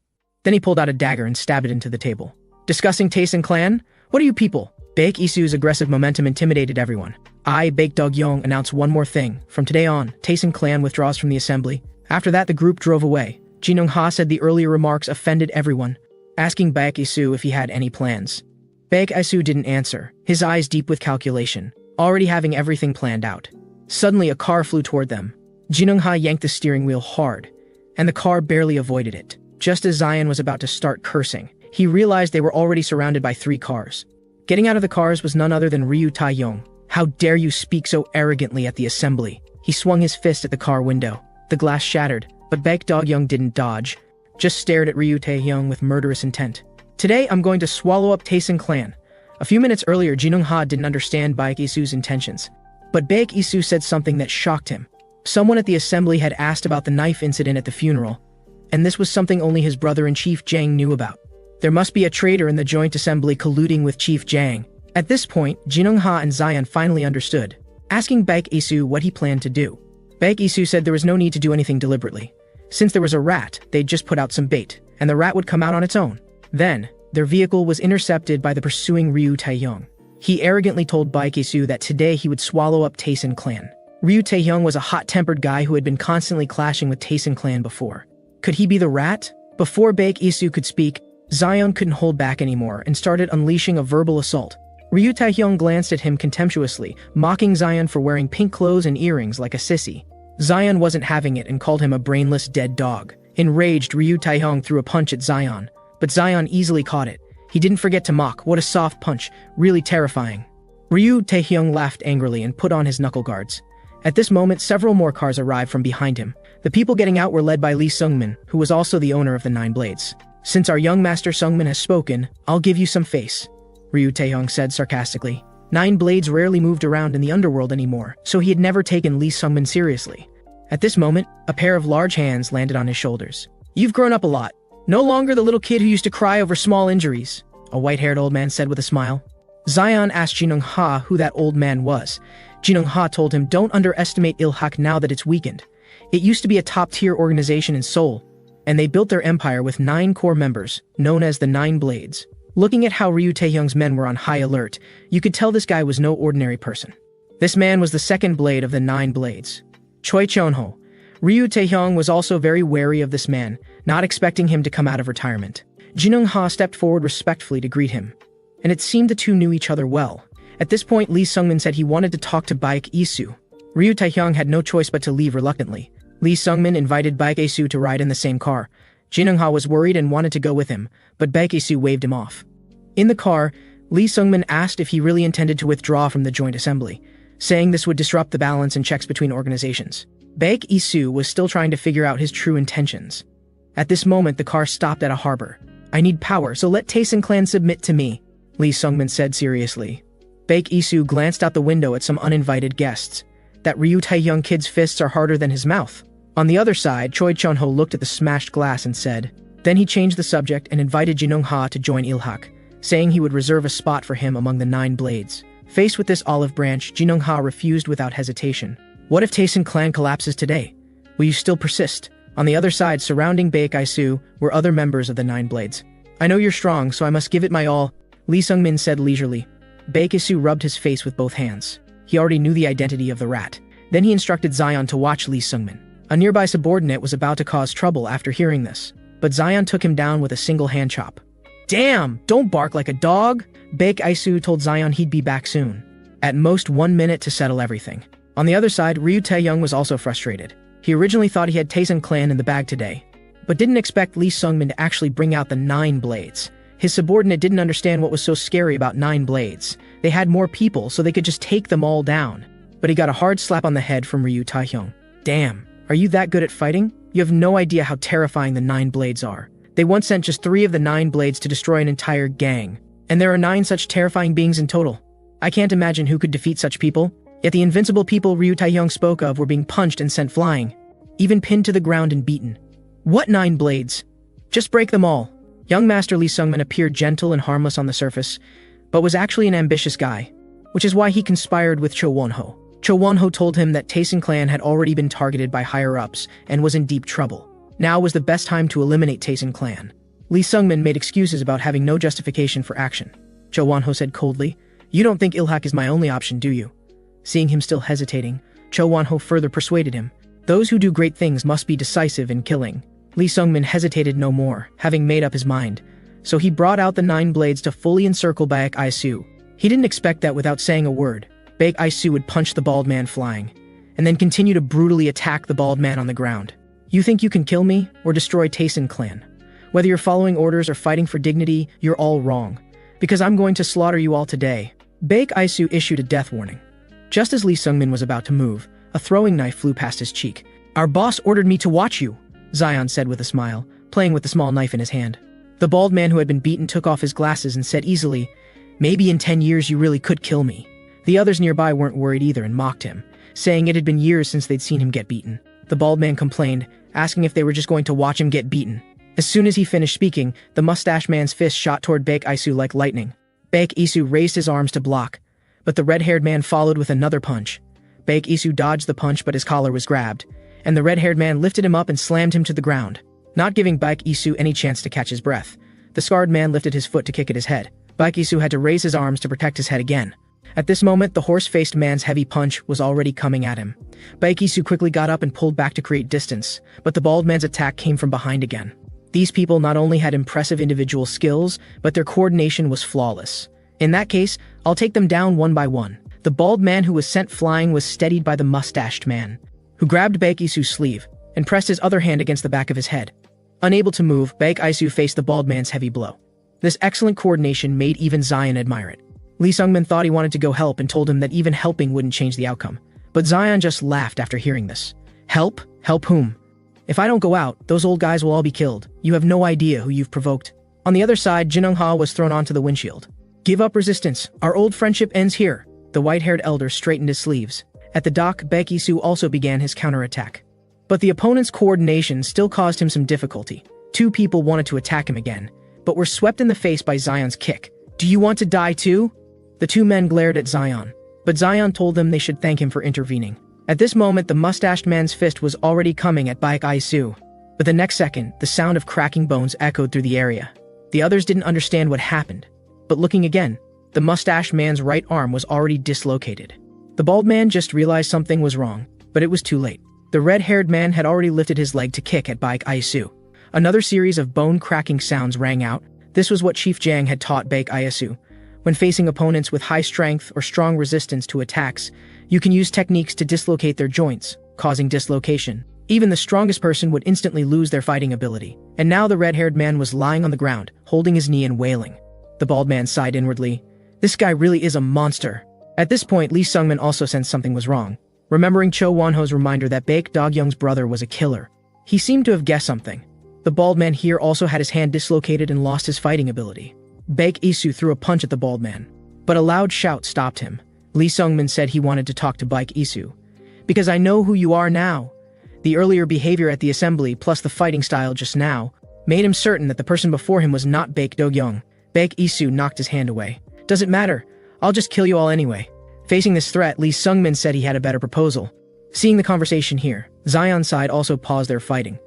Speaker 1: Then he pulled out a dagger and stabbed it into the table. "Discussing Taesin clan? What are you people?" Baek Isu's aggressive momentum intimidated everyone. I, Baek Dogyoung, announce one more thing. From today on, Taesin clan withdraws from the assembly. After that, the group drove away. Jinung Ha said the earlier remarks offended everyone, asking Baek Isu if he had any plans. Baek Isu didn't answer, his eyes deep with calculation, already having everything planned out. Suddenly, a car flew toward them. Jinung Ha yanked the steering wheel hard, and the car barely avoided it. Just as Zion was about to start cursing, he realized they were already surrounded by 3 cars. Getting out of the cars was none other than Ryu Taehyung. "How dare you speak so arrogantly at the assembly?" He swung his fist at the car window. The glass shattered, but Baek Dogyoung didn't dodge, just stared at Ryu Taehyung with murderous intent. "Today, I'm going to swallow up Taesin clan." A few minutes earlier, Jinung Ha didn't understand Baek Isu's intentions. But Baek Isu said something that shocked him. Someone at the assembly had asked about the knife incident at the funeral, and this was something only his brother-in-chief Jang knew about. There must be a traitor in the joint assembly colluding with Chief Jang. At this point, Jinung Ha and Zion finally understood, asking Baek Isu what he planned to do. Baek Isu said there was no need to do anything deliberately. Since there was a rat, they'd just put out some bait, and the rat would come out on its own. Then, their vehicle was intercepted by the pursuing Ryu Taehyung. He arrogantly told Baek Isu that today he would swallow up Taesin clan. Ryu Taehyung was a hot-tempered guy who had been constantly clashing with Taesin clan before. Could he be the rat? Before Baek Isu could speak, Zion couldn't hold back anymore and started unleashing a verbal assault. Ryu Taehyung glanced at him contemptuously, mocking Zion for wearing pink clothes and earrings like a sissy. Zion wasn't having it and called him a brainless dead dog. Enraged, Ryu Taehyung threw a punch at Zion, but Zion easily caught it. He didn't forget to mock. "What a soft punch, really terrifying." Ryu Taehyung laughed angrily and put on his knuckle guards. At this moment, several more cars arrived from behind him. The people getting out were led by Lee Sungmin, who was also the owner of the 9 Blades. "Since our young master Sungmin has spoken, I'll give you some face," Ryu Taehyung said sarcastically. 9 Blades rarely moved around in the underworld anymore, so he had never taken Lee Sungmin seriously. At this moment, a pair of large hands landed on his shoulders. "You've grown up a lot. No longer the little kid who used to cry over small injuries," a white-haired old man said with a smile. Zion asked Jinung Ha who that old man was. Jinung Ha told him, "Don't underestimate Ilhak now that it's weakened. It used to be a top-tier organization in Seoul, and they built their empire with 9 core members, known as the 9 Blades." Looking at how Ryu Taehyung's men were on high alert, you could tell this guy was no ordinary person. This man was the 2nd blade of the 9 Blades, Choi Chonho. Ryu Taehyung was also very wary of this man, not expecting him to come out of retirement. Jinung Ha stepped forward respectfully to greet him, and it seemed the two knew each other well. At this point, Lee Sungmin said he wanted to talk to Baek Isu. Ryu Taehyung had no choice but to leave reluctantly. Lee Sungmin invited Baek Isu to ride in the same car. Jinung Ha was worried and wanted to go with him, but Baek Isu waved him off. In the car, Lee Sungmin asked if he really intended to withdraw from the joint assembly, saying this would disrupt the balance and checks between organizations. Baek Isu was still trying to figure out his true intentions. At this moment, the car stopped at a harbor. "I need power, so let Taesin clan submit to me," Lee Sungmin said seriously. Baek Isu glanced out the window at some uninvited guests. That Ryu Taehyung kid's fists are harder than his mouth. On the other side, Choi Chonho looked at the smashed glass and said. Then he changed the subject and invited Jinung Ha to join Ilhak, saying he would reserve a spot for him among the 9 Blades. Faced with this olive branch, Jinung Ha refused without hesitation. "What if Taesin clan collapses today? Will you still persist?" On the other side, surrounding Baek Isu, were other members of the 9 Blades. "I know you're strong, so I must give it my all," Lee Sungmin said leisurely. Baek Isu rubbed his face with both hands. He already knew the identity of the rat. Then he instructed Zion to watch Lee Sungmin. A nearby subordinate was about to cause trouble after hearing this, but Zion took him down with a single hand chop. "Damn, don't bark like a dog!" Baek Isu told Zion he'd be back soon. At most 1 minute to settle everything. On the other side, Ryu Taehyung was also frustrated. He originally thought he had Taesin clan in the bag today, but didn't expect Lee Sungmin to actually bring out the 9 blades. His subordinate didn't understand what was so scary about 9 blades. They had more people, so they could just take them all down. But he got a hard slap on the head from Ryu Taehyung. Damn, are you that good at fighting? You have no idea how terrifying the 9 blades are. They once sent just 3 of the 9 blades to destroy an entire gang. And there are 9 such terrifying beings in total. I can't imagine who could defeat such people. Yet the invincible people Ryu Taehyung spoke of were being punched and sent flying, even pinned to the ground and beaten. What 9 blades? Just break them all. Young Master Lee Sungmin appeared gentle and harmless on the surface, but was actually an ambitious guy, which is why he conspired with Cho Won-ho. Cho Won-ho told him that Taesin clan had already been targeted by higher-ups and was in deep trouble. Now was the best time to eliminate Taesin clan. Lee Sungmin made excuses about having no justification for action. Cho Won-ho said coldly, "You don't think Ilhak is my only option, do you?" Seeing him still hesitating, Cho Won-ho further persuaded him. Those who do great things must be decisive in killing. Lee Sungmin hesitated no more, having made up his mind. So he brought out the 9 blades to fully encircle Baek Isu. He didn't expect that without saying a word, Baek Isu would punch the bald man flying, and then continue to brutally attack the bald man on the ground. You think you can kill me, or destroy Taesin clan? Whether you're following orders or fighting for dignity, you're all wrong. Because I'm going to slaughter you all today. Baek Isu issued a death warning. Just as Lee Sungmin was about to move, a throwing knife flew past his cheek. "Our boss ordered me to watch you," Zion said with a smile, playing with the small knife in his hand. The bald man who had been beaten took off his glasses and said easily, "Maybe in 10 years you really could kill me." The others nearby weren't worried either and mocked him, saying it had been years since they'd seen him get beaten. The bald man complained, asking if they were just going to watch him get beaten. As soon as he finished speaking, the mustache man's fist shot toward Baek Isu like lightning. Baek Isu raised his arms to block, but the red-haired man followed with another punch. Baek Isu dodged the punch, but his collar was grabbed, and the red-haired man lifted him up and slammed him to the ground. Not giving Baek Isu any chance to catch his breath, the scarred man lifted his foot to kick at his head. Baek Isu had to raise his arms to protect his head again. At this moment, the horse-faced man's heavy punch was already coming at him. Baek Isu quickly got up and pulled back to create distance, but the bald man's attack came from behind again. These people not only had impressive individual skills, but their coordination was flawless. In that case, I'll take them down one by one. The bald man who was sent flying was steadied by the mustached man, who grabbed Baek Isu's sleeve and pressed his other hand against the back of his head. Unable to move, Baek Isu faced the bald man's heavy blow. This excellent coordination made even Zion admire it. Lee Sungmin thought he wanted to go help and told him that even helping wouldn't change the outcome. But Zion just laughed after hearing this. Help? Help whom? If I don't go out, those old guys will all be killed. You have no idea who you've provoked. On the other side, Jin Eung-ha was thrown onto the windshield. Give up resistance. Our old friendship ends here. The white-haired elder straightened his sleeves. At the dock, Baek Isu also began his counterattack. But the opponent's coordination still caused him some difficulty. 2 people wanted to attack him again, but were swept in the face by Zion's kick. Do you want to die too? The 2 men glared at Zion, but Zion told them they should thank him for intervening. At this moment, the mustached man's fist was already coming at Baek Isu. But the next second, the sound of cracking bones echoed through the area. The others didn't understand what happened. But looking again, the mustached man's right arm was already dislocated. The bald man just realized something was wrong, but it was too late. The red-haired man had already lifted his leg to kick at Baek Isu. Another series of bone-cracking sounds rang out. This was what Chief Jiang had taught Baek Isu. When facing opponents with high strength or strong resistance to attacks, you can use techniques to dislocate their joints, causing dislocation. Even the strongest person would instantly lose their fighting ability. And now the red-haired man was lying on the ground, holding his knee and wailing. The bald man sighed inwardly. This guy really is a monster. At this point, Lee Sungmin also sensed something was wrong, remembering Cho Won-ho's reminder that Baek Dog-young's brother was a killer. He seemed to have guessed something. The bald man here also had his hand dislocated and lost his fighting ability. Baek Isu threw a punch at the bald man, but a loud shout stopped him. Lee Sungmin said he wanted to talk to Baek Isu. Because I know who you are now. The earlier behavior at the assembly plus the fighting style just now made him certain that the person before him was not Baek Dog-young. Baek Isu knocked his hand away. Doesn't matter. I'll just kill you all anyway. Facing this threat, Lee Sungmin said he had a better proposal. Seeing the conversation here, Zion's side also paused their fighting.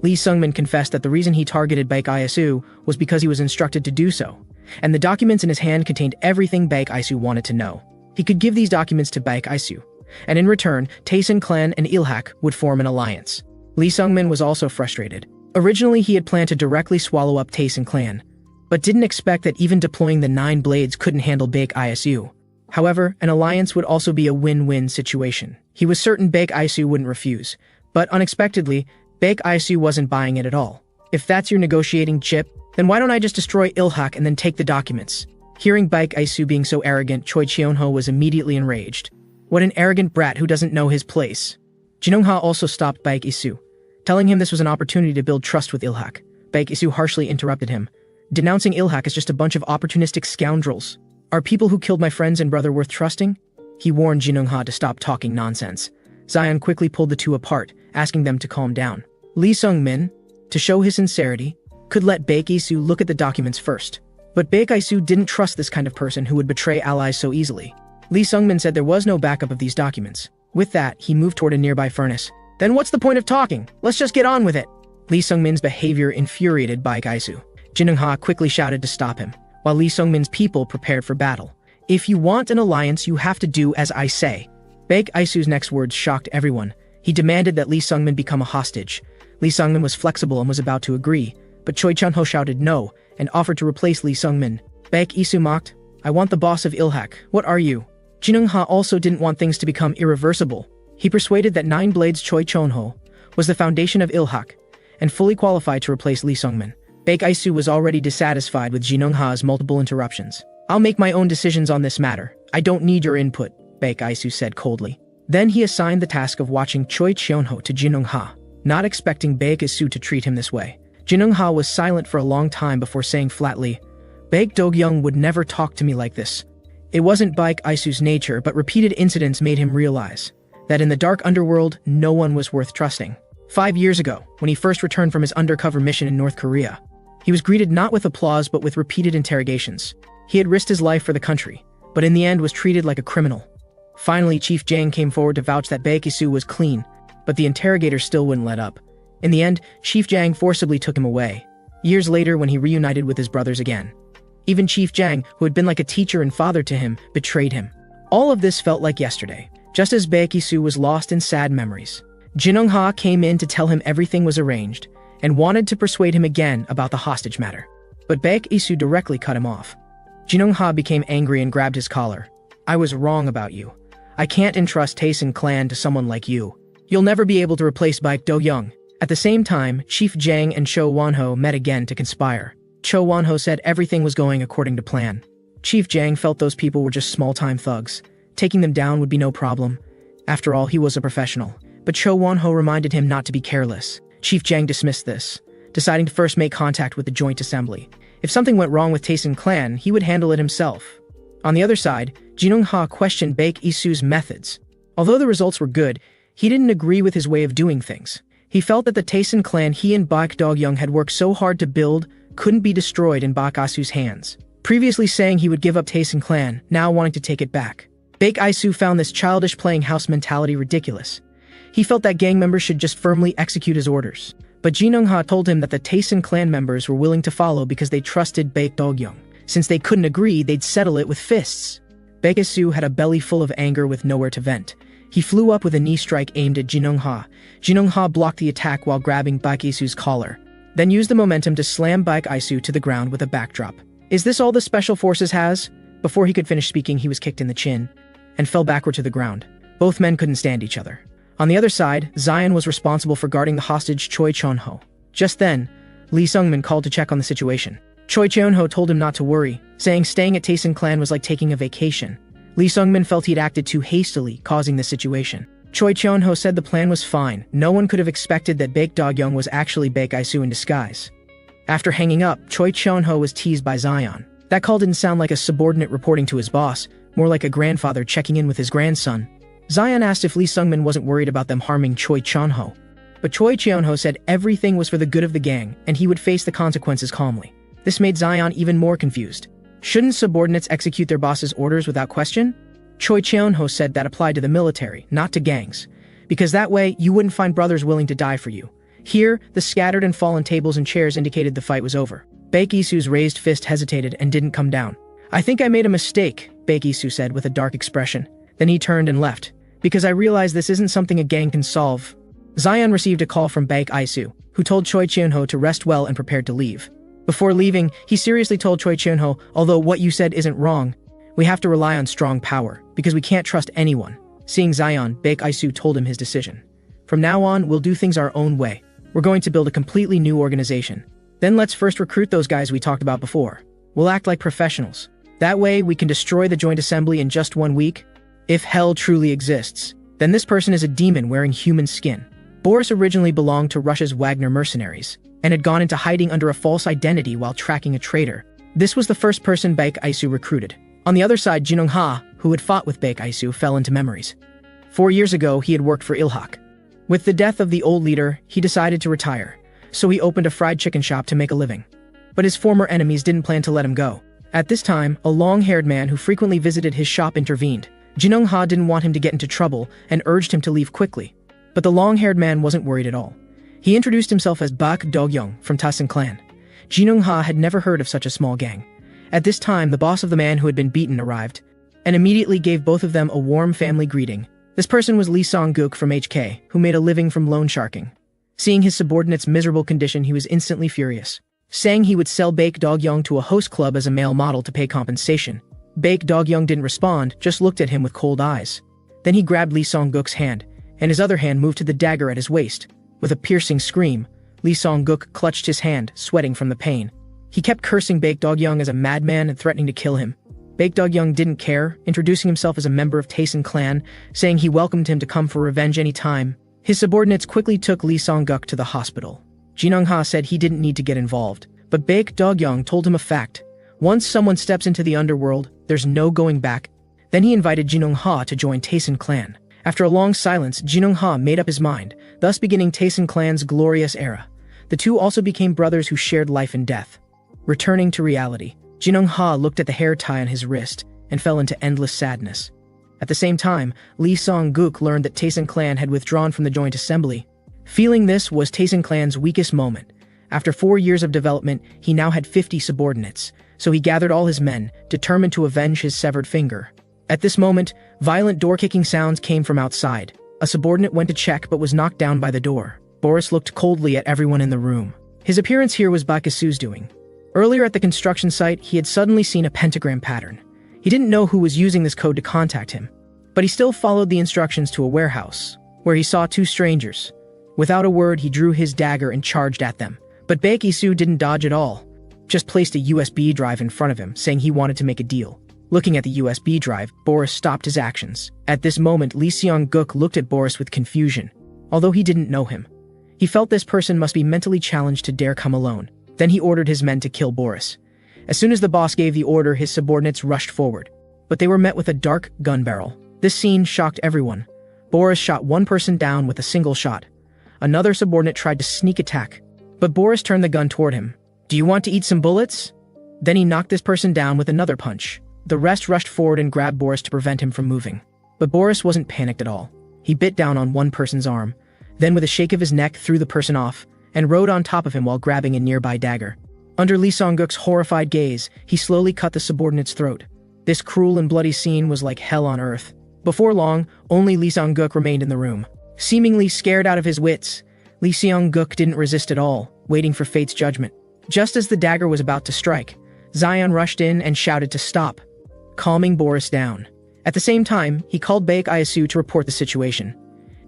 Speaker 1: Lee Sungmin confessed that the reason he targeted Baek Isu was because he was instructed to do so, and the documents in his hand contained everything Baek Isu wanted to know. He could give these documents to Baek Isu, and in return, Taesin clan and Ilhak would form an alliance. Lee Sungmin was also frustrated. Originally, he had planned to directly swallow up Taesin clan, but didn't expect that even deploying the 9 blades couldn't handle Baek Isu. However, an alliance would also be a win-win situation. He was certain Baek Isu wouldn't refuse, but unexpectedly, Baek Isu wasn't buying it at all. If that's your negotiating chip, then why don't I just destroy Ilhak and then take the documents? Hearing Baek Isu being so arrogant, Choi Cheonho was immediately enraged. What an arrogant brat who doesn't know his place. Jinungha also stopped Baek Isu, telling him this was an opportunity to build trust with Ilhak. Baek Isu harshly interrupted him, denouncing Ilhak as just a bunch of opportunistic scoundrels. Are people who killed my friends and brother worth trusting? He warned Jinungha to stop talking nonsense. Zion quickly pulled the two apart, asking them to calm down. Lee Sung-min, to show his sincerity, could let Baek Isu look at the documents first. But Baek Isu didn't trust this kind of person who would betray allies so easily. Lee Sung-min said there was no backup of these documents. With that, he moved toward a nearby furnace. Then what's the point of talking? Let's just get on with it. Lee Sung-min's behavior infuriated Baek Isu. Jinungha quickly shouted to stop him, while Lee Sung-min's people prepared for battle. If you want an alliance, you have to do as I say. Baek Isu's next words shocked everyone. He demanded that Lee Sung-min become a hostage. Lee Sung-min was flexible and was about to agree, but Choi Chun-ho shouted no and offered to replace Lee Sung-min. Baek Isu mocked, I want the boss of Ilhak. What are you? Jinungha also didn't want things to become irreversible. He persuaded that Nine Blades Choi Chon-ho was the foundation of Ilhak and fully qualified to replace Lee Sung-min. Baek Isu was already dissatisfied with Jinungha's multiple interruptions. I'll make my own decisions on this matter. I don't need your input, Baek Isu said coldly. Then he assigned the task of watching Choi Cheonho to Jinungha, not expecting Baek Isu to treat him this way. Jinungha was silent for a long time before saying flatly, Baek Do-kyung would never talk to me like this. It wasn't Baek Isu's nature, but repeated incidents made him realize that in the dark underworld, no one was worth trusting. 5 years ago, when he first returned from his undercover mission in North Korea, he was greeted not with applause but with repeated interrogations. He had risked his life for the country, but in the end was treated like a criminal. Finally, Chief Jang came forward to vouch that Baek Isu was clean, but the interrogator still wouldn't let up. In the end, Chief Jang forcibly took him away. Years later, when he reunited with his brothers again, even Chief Jang, who had been like a teacher and father to him, betrayed him. All of this felt like yesterday, just as Baek Isu was lost in sad memories. Jinungha came in to tell him everything was arranged, and wanted to persuade him again about the hostage matter. But Baek Isu directly cut him off. Jinungha became angry and grabbed his collar. I was wrong about you. I can't entrust Taesin clan to someone like you. You'll never be able to replace Baek Do-kyung. At the same time, Chief Jang and Cho Won-ho met again to conspire. Cho Won-ho said everything was going according to plan. Chief Jang felt those people were just small-time thugs. Taking them down would be no problem. After all, he was a professional. But Cho Won-ho reminded him not to be careless. Chief Jang dismissed this, deciding to first make contact with the Joint Assembly. If something went wrong with Taesin clan, he would handle it himself. On the other side, Jinungha questioned Baek Isu's methods. Although the results were good, he didn't agree with his way of doing things. He felt that the Taesin clan he and Baek Do-kyung had worked so hard to build couldn't be destroyed in Baek Isu's hands. Previously saying he would give up Taesin clan, now wanting to take it back. Baek Isu found this childish playing house mentality ridiculous. He felt that gang members should just firmly execute his orders. But Jinungha told him that the Taesin clan members were willing to follow because they trusted Baek Do-kyung. Since they couldn't agree, they'd settle it with fists. Baek Isu had a belly full of anger with nowhere to vent. He flew up with a knee strike aimed at Jinungha. Jinungha blocked the attack while grabbing Baek Isu's collar, then used the momentum to slam Baek Isu to the ground with a backdrop. Is this all the Special Forces has? Before he could finish speaking, he was kicked in the chin and fell backward to the ground. Both men couldn't stand each other. On the other side, Zion was responsible for guarding the hostage Choi Chon-ho. Just then, Lee Sung-min called to check on the situation. Choi Cheon-ho told him not to worry, saying staying at Taesin clan was like taking a vacation. Lee Sung-min felt he'd acted too hastily, causing the situation. Choi Cheon-ho said the plan was fine. No one could have expected that Baek Do-kyung was actually Baek Isu in disguise. After hanging up, Choi Cheon-ho was teased by Zion. That call didn't sound like a subordinate reporting to his boss, more like a grandfather checking in with his grandson. Zion asked if Lee Sung-min wasn't worried about them harming Choi Cheon-ho. But Choi Cheon-ho said everything was for the good of the gang, and he would face the consequences calmly. This made Zion even more confused. Shouldn't subordinates execute their boss's orders without question? Choi Cheon-ho said that applied to the military, not to gangs, because that way you wouldn't find brothers willing to die for you. Here, the scattered and fallen tables and chairs indicated the fight was over. Baek Isu's raised fist hesitated and didn't come down. I think I made a mistake, Baek Isu said with a dark expression. Then he turned and left, because I realized this isn't something a gang can solve. Zion received a call from Baek Isu, who told Choi Cheon-ho to rest well and prepared to leave. Before leaving, he seriously told Choi Cheon-ho, although what you said isn't wrong, we have to rely on strong power, because we can't trust anyone. Seeing Zion, Baek Isu told him his decision. From now on, we'll do things our own way. We're going to build a completely new organization. Then let's first recruit those guys we talked about before. We'll act like professionals. That way, we can destroy the joint assembly in just 1 week. If hell truly exists, then this person is a demon wearing human skin. Boris originally belonged to Russia's Wagner mercenaries, and had gone into hiding under a false identity while tracking a traitor. This was the first person Baek Isu recruited. On the other side, Jinung-ha, who had fought with Baek Isu, fell into memories. 4 years ago, he had worked for Ilhak. With the death of the old leader, he decided to retire, so he opened a fried chicken shop to make a living. But his former enemies didn't plan to let him go. At this time, a long-haired man who frequently visited his shop intervened. Jinung-ha didn't want him to get into trouble and urged him to leave quickly. But the long-haired man wasn't worried at all. He introduced himself as Bak Do-young from Taesin clan. Jinung-ha had never heard of such a small gang. At this time, the boss of the man who had been beaten arrived, and immediately gave both of them a warm family greeting. This person was Lee Song-guk from HK, who made a living from loan sharking. Seeing his subordinate's miserable condition, he was instantly furious, saying he would sell Baek Do-young to a host club as a male model to pay compensation. Baek Do-young didn't respond, just looked at him with cold eyes. Then he grabbed Lee Song-guk's hand, and his other hand moved to the dagger at his waist. With a piercing scream, Lee Song-guk clutched his hand, sweating from the pain. He kept cursing Baek Do-young as a madman and threatening to kill him. Baek Do-young didn't care, introducing himself as a member of Taesin clan, saying he welcomed him to come for revenge any time. His subordinates quickly took Lee Song-guk to the hospital. Jinung-ha said he didn't need to get involved, but Baek Do-young told him a fact. Once someone steps into the underworld, there's no going back. Then he invited Jinung-ha to join Taesin clan. After a long silence, Jinung-ha made up his mind, thus beginning Taesin clan's glorious era. The two also became brothers who shared life and death. Returning to reality, Jinung-ha looked at the hair tie on his wrist and fell into endless sadness. At the same time, Lee Song-guk learned that Taesin clan had withdrawn from the joint assembly. Feeling this was Taesin clan's weakest moment. After 4 years of development, he now had 50 subordinates, so he gathered all his men, determined to avenge his severed finger. At this moment, violent door-kicking sounds came from outside. A subordinate went to check but was knocked down by the door. Boris looked coldly at everyone in the room. His appearance here was Baek Isu's doing. Earlier at the construction site, he had suddenly seen a pentagram pattern. He didn't know who was using this code to contact him, but he still followed the instructions to a warehouse, where he saw 2 strangers. Without a word, he drew his dagger and charged at them. But Baek Isu didn't dodge at all, just placed a USB drive in front of him, saying he wanted to make a deal. Looking at the USB drive, Boris stopped his actions. At this moment, Lee Seong-guk looked at Boris with confusion. Although he didn't know him, he felt this person must be mentally challenged to dare come alone. Then he ordered his men to kill Boris. As soon as the boss gave the order, his subordinates rushed forward, but they were met with a dark gun barrel. This scene shocked everyone. Boris shot one person down with a single shot. Another subordinate tried to sneak attack, but Boris turned the gun toward him. "Do you want to eat some bullets?" Then he knocked this person down with another punch. The rest rushed forward and grabbed Boris to prevent him from moving. But Boris wasn't panicked at all. He bit down on one person's arm, then with a shake of his neck threw the person off, and rode on top of him while grabbing a nearby dagger. Under Lee Song-guk's horrified gaze, he slowly cut the subordinate's throat. This cruel and bloody scene was like hell on earth. Before long, only Lee Song-guk remained in the room. Seemingly scared out of his wits, Lee Seong-guk didn't resist at all, waiting for fate's judgment. Just as the dagger was about to strike, Zion rushed in and shouted to stop, calming Boris down. At the same time, he called Baek Isu to report the situation,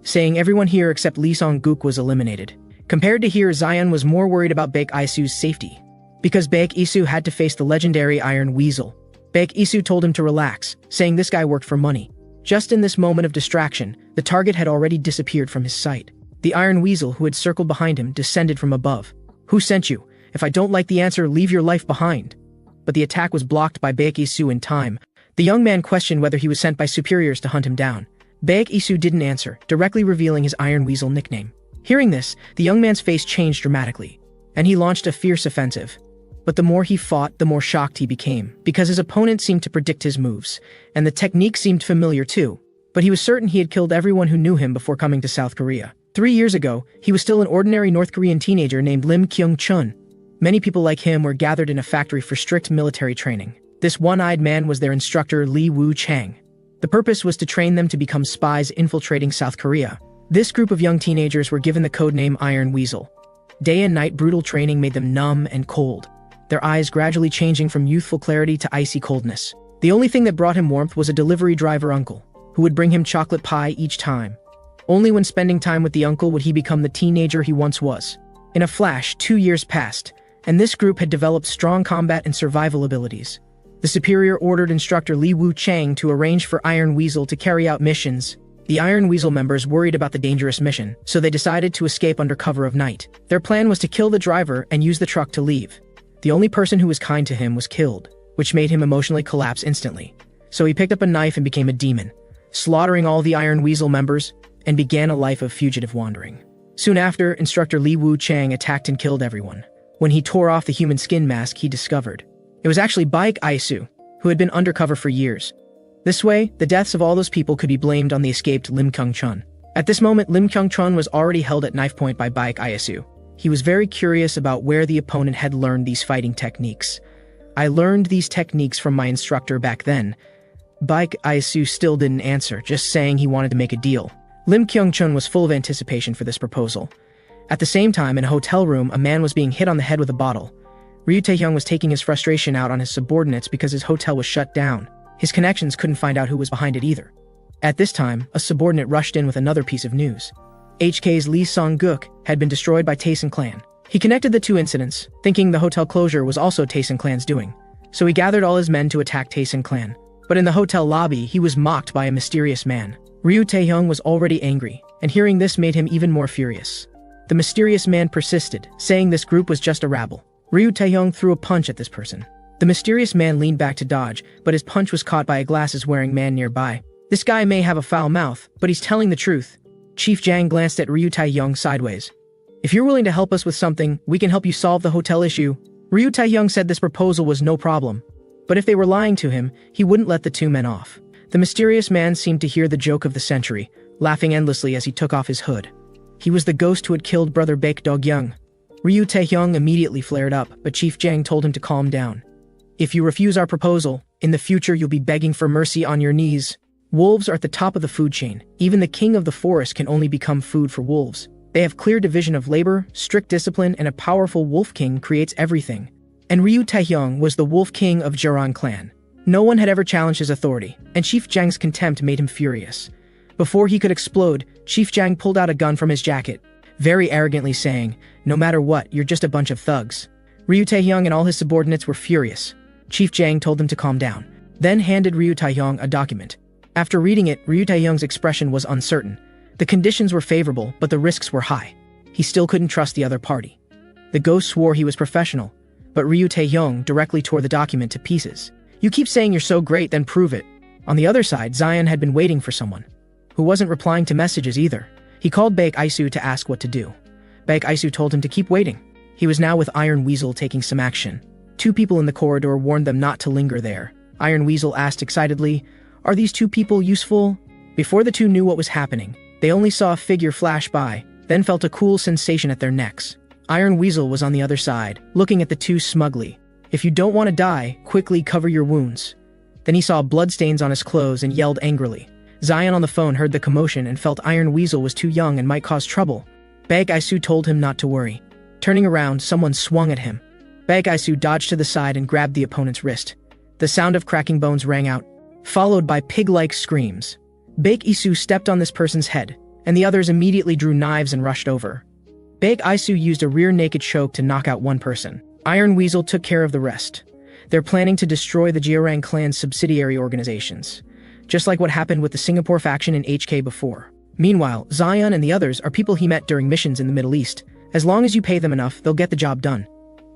Speaker 1: saying everyone here except Lee Song-guk was eliminated. Compared to here, Zion was more worried about Baek Isu's safety, because Baek Isu had to face the legendary Iron Weasel. Baek Isu told him to relax, saying this guy worked for money. Just in this moment of distraction, the target had already disappeared from his sight. The Iron Weasel, who had circled behind him, descended from above. "Who sent you? If I don't like the answer, leave your life behind." But the attack was blocked by Baek Isu in time. The young man questioned whether he was sent by superiors to hunt him down. Baek Isu didn't answer, directly revealing his Iron Weasel nickname. Hearing this, the young man's face changed dramatically, and he launched a fierce offensive. But the more he fought, the more shocked he became, because his opponent seemed to predict his moves, and the technique seemed familiar too. But he was certain he had killed everyone who knew him before coming to South Korea. 3 years ago, he was still an ordinary North Korean teenager named Lim Kyung-chun. Many people like him were gathered in a factory for strict military training. This one-eyed man was their instructor, Lee Woo-chang. The purpose was to train them to become spies infiltrating South Korea. This group of young teenagers were given the codename Iron Weasel. Day and night brutal training made them numb and cold, their eyes gradually changing from youthful clarity to icy coldness. The only thing that brought him warmth was a delivery driver uncle, who would bring him chocolate pie each time. Only when spending time with the uncle would he become the teenager he once was. In a flash, 2 years passed, and this group had developed strong combat and survival abilities. The superior ordered instructor Li Wu Chang to arrange for Iron Weasel to carry out missions. The Iron Weasel members worried about the dangerous mission, so they decided to escape under cover of night. Their plan was to kill the driver and use the truck to leave. The only person who was kind to him was killed, which made him emotionally collapse instantly. So he picked up a knife and became a demon, slaughtering all the Iron Weasel members, and began a life of fugitive wandering. Soon after, instructor Li Wu Chang attacked and killed everyone. When he tore off the human skin mask, he discovered it was actually Baek Aisu, who had been undercover for years. This way, the deaths of all those people could be blamed on the escaped Lim Kyung-chun. At this moment, Lim Kyung-chun was already held at knife point by Baek Aisu. He was very curious about where the opponent had learned these fighting techniques. I learned these techniques from my instructor back then. Baek Aisu still didn't answer, just saying he wanted to make a deal. Lim Kyung-chun was full of anticipation for this proposal. At the same time, in a hotel room, a man was being hit on the head with a bottle. Ryu Taehyung was taking his frustration out on his subordinates because his hotel was shut down. His connections couldn't find out who was behind it either. At this time, a subordinate rushed in with another piece of news. HK's Lee Song-guk had been destroyed by Taesun Clan. He connected the two incidents, thinking the hotel closure was also Taesun Clan's doing. So he gathered all his men to attack Taesun Clan. But in the hotel lobby, he was mocked by a mysterious man. Ryu Taehyung was already angry, and hearing this made him even more furious. The mysterious man persisted, saying this group was just a rabble. Ryu Taehyung threw a punch at this person. The mysterious man leaned back to dodge, but his punch was caught by a glasses-wearing man nearby. This guy may have a foul mouth, but he's telling the truth. Chief Jang glanced at Ryu Taehyung sideways. If you're willing to help us with something, we can help you solve the hotel issue. Ryu Taehyung said this proposal was no problem. But if they were lying to him, he wouldn't let the two men off. The mysterious man seemed to hear the joke of the century, laughing endlessly as he took off his hood. He was the ghost who had killed brother Baek Do-gyung. Ryu Taehyung immediately flared up, but Chief Jang told him to calm down. If you refuse our proposal, in the future you'll be begging for mercy on your knees. Wolves are at the top of the food chain. Even the king of the forest can only become food for wolves. They have clear division of labor, strict discipline, and a powerful wolf king creates everything. And Ryu Taehyung was the wolf king of Jiran clan. No one had ever challenged his authority, and Chief Jang's contempt made him furious. Before he could explode, Chief Jang pulled out a gun from his jacket, very arrogantly saying, "No matter what, you're just a bunch of thugs." Ryu Taehyung and all his subordinates were furious. Chief Jang told them to calm down, then handed Ryu Taehyung a document. After reading it, Ryu Taehyung's expression was uncertain. The conditions were favorable, but the risks were high. He still couldn't trust the other party. The ghost swore he was professional, but Ryu Taehyung directly tore the document to pieces. "You keep saying you're so great, then prove it." On the other side, Zion had been waiting for someone, who wasn't replying to messages either. He called Baek Aisu to ask what to do. Baek Aisu told him to keep waiting. He was now with Iron Weasel taking some action. Two people in the corridor warned them not to linger there. Iron Weasel asked excitedly, "Are these two people useful?" Before the two knew what was happening, they only saw a figure flash by, then felt a cool sensation at their necks. Iron Weasel was on the other side, looking at the two smugly. "If you don't want to die, quickly cover your wounds." Then he saw bloodstains on his clothes and yelled angrily. Zion on the phone heard the commotion and felt Iron Weasel was too young and might cause trouble. Baek Aisu told him not to worry. Turning around, someone swung at him. Baek Aisu dodged to the side and grabbed the opponent's wrist. The sound of cracking bones rang out, followed by pig-like screams. Baek Aisu stepped on this person's head, and the others immediately drew knives and rushed over. Baek Aisu used a rear naked choke to knock out one person. Iron Weasel took care of the rest. They're planning to destroy the Jiarang clan's subsidiary organizations, just like what happened with the Singapore faction in HK before. Meanwhile, Zion and the others are people he met during missions in the Middle East. As long as you pay them enough, they'll get the job done.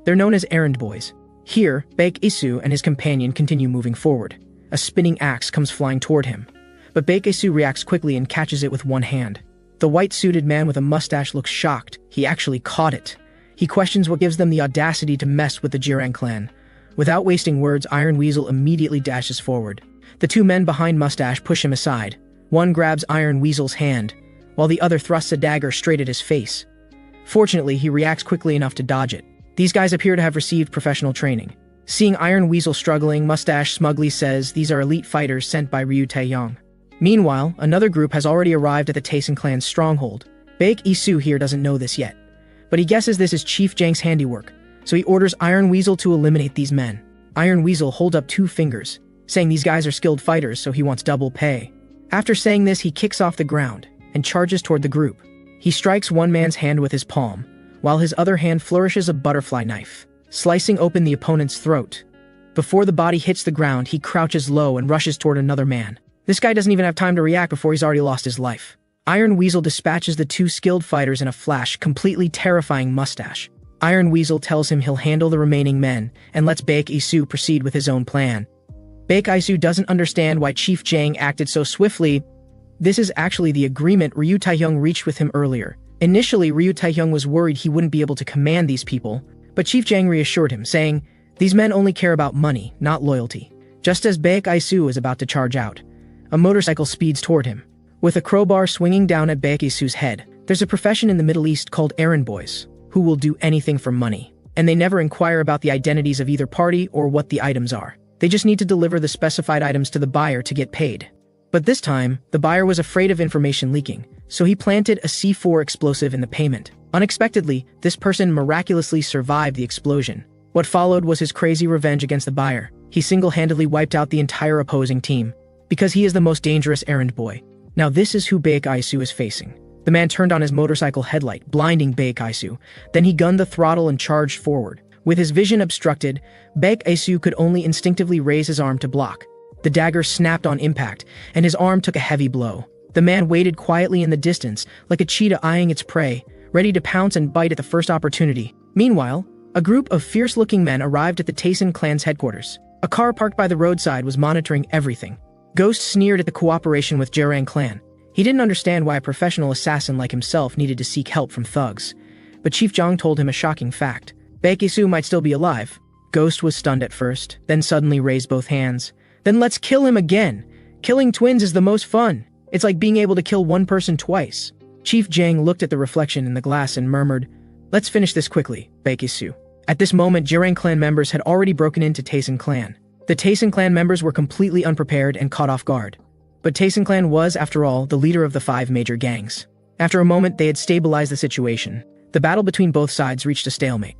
Speaker 1: They're known as errand boys. Here, Baek Aisu and his companion continue moving forward. A spinning axe comes flying toward him, but Baek Aisu reacts quickly and catches it with one hand. The white-suited man with a mustache looks shocked. He actually caught it. He questions what gives them the audacity to mess with the Jiarang clan. Without wasting words, Iron Weasel immediately dashes forward. The two men behind Mustache push him aside. One grabs Iron Weasel's hand, while the other thrusts a dagger straight at his face. Fortunately, he reacts quickly enough to dodge it. These guys appear to have received professional training. Seeing Iron Weasel struggling, Mustache smugly says these are elite fighters sent by Ryu Taehyung. Meanwhile, another group has already arrived at the Taesun clan's stronghold. Baek Aisu here doesn't know this yet, but he guesses this is Chief Jang's handiwork, so he orders Iron Weasel to eliminate these men. Iron Weasel holds up 2 fingers, saying these guys are skilled fighters, so he wants double pay. After saying this, he kicks off the ground, and charges toward the group. He strikes one man's hand with his palm, while his other hand flourishes a butterfly knife, slicing open the opponent's throat. Before the body hits the ground, he crouches low and rushes toward another man. This guy doesn't even have time to react before he's already lost his life. Iron Weasel dispatches the two skilled fighters in a flash, completely terrifying mustache. Iron Weasel tells him he'll handle the remaining men and lets Baek Isu proceed with his own plan. Baek Isu doesn't understand why Chief Jang acted so swiftly. This is actually the agreement Ryu Taehyung reached with him earlier. Initially, Ryu Taehyung was worried he wouldn't be able to command these people, but Chief Jang reassured him, saying, "These men only care about money, not loyalty." Just as Baek Isu is about to charge out, a motorcycle speeds toward him. With a crowbar swinging down at Baek Isu's head, there's a profession in the Middle East called errand boys, who will do anything for money, and they never inquire about the identities of either party or what the items are. They just need to deliver the specified items to the buyer to get paid. But this time, the buyer was afraid of information leaking, so he planted a C4 explosive in the payment. Unexpectedly, this person miraculously survived the explosion. What followed was his crazy revenge against the buyer. He single-handedly wiped out the entire opposing team, because he is the most dangerous errand boy. Now this is who Baek Isu is facing. The man turned on his motorcycle headlight, blinding Baek Isu. Then he gunned the throttle and charged forward. With his vision obstructed, Baek Isu could only instinctively raise his arm to block. The dagger snapped on impact, and his arm took a heavy blow. The man waited quietly in the distance, like a cheetah eyeing its prey, ready to pounce and bite at the first opportunity. Meanwhile, a group of fierce-looking men arrived at the Taesin clan's headquarters. A car parked by the roadside was monitoring everything. Ghost sneered at the cooperation with Jerang clan. He didn't understand why a professional assassin like himself needed to seek help from thugs. But Chief Jang told him a shocking fact. Baek Isu might still be alive. Ghost was stunned at first, then suddenly raised both hands. Then let's kill him again. Killing twins is the most fun. It's like being able to kill one person twice. Chief Jang looked at the reflection in the glass and murmured, "Let's finish this quickly, Baek Isu." At this moment, Jerang clan members had already broken into Taesin clan. The Taesin clan members were completely unprepared and caught off guard. But Taesin clan was, after all, the leader of the 5 major gangs. After a moment, they had stabilized the situation. The battle between both sides reached a stalemate.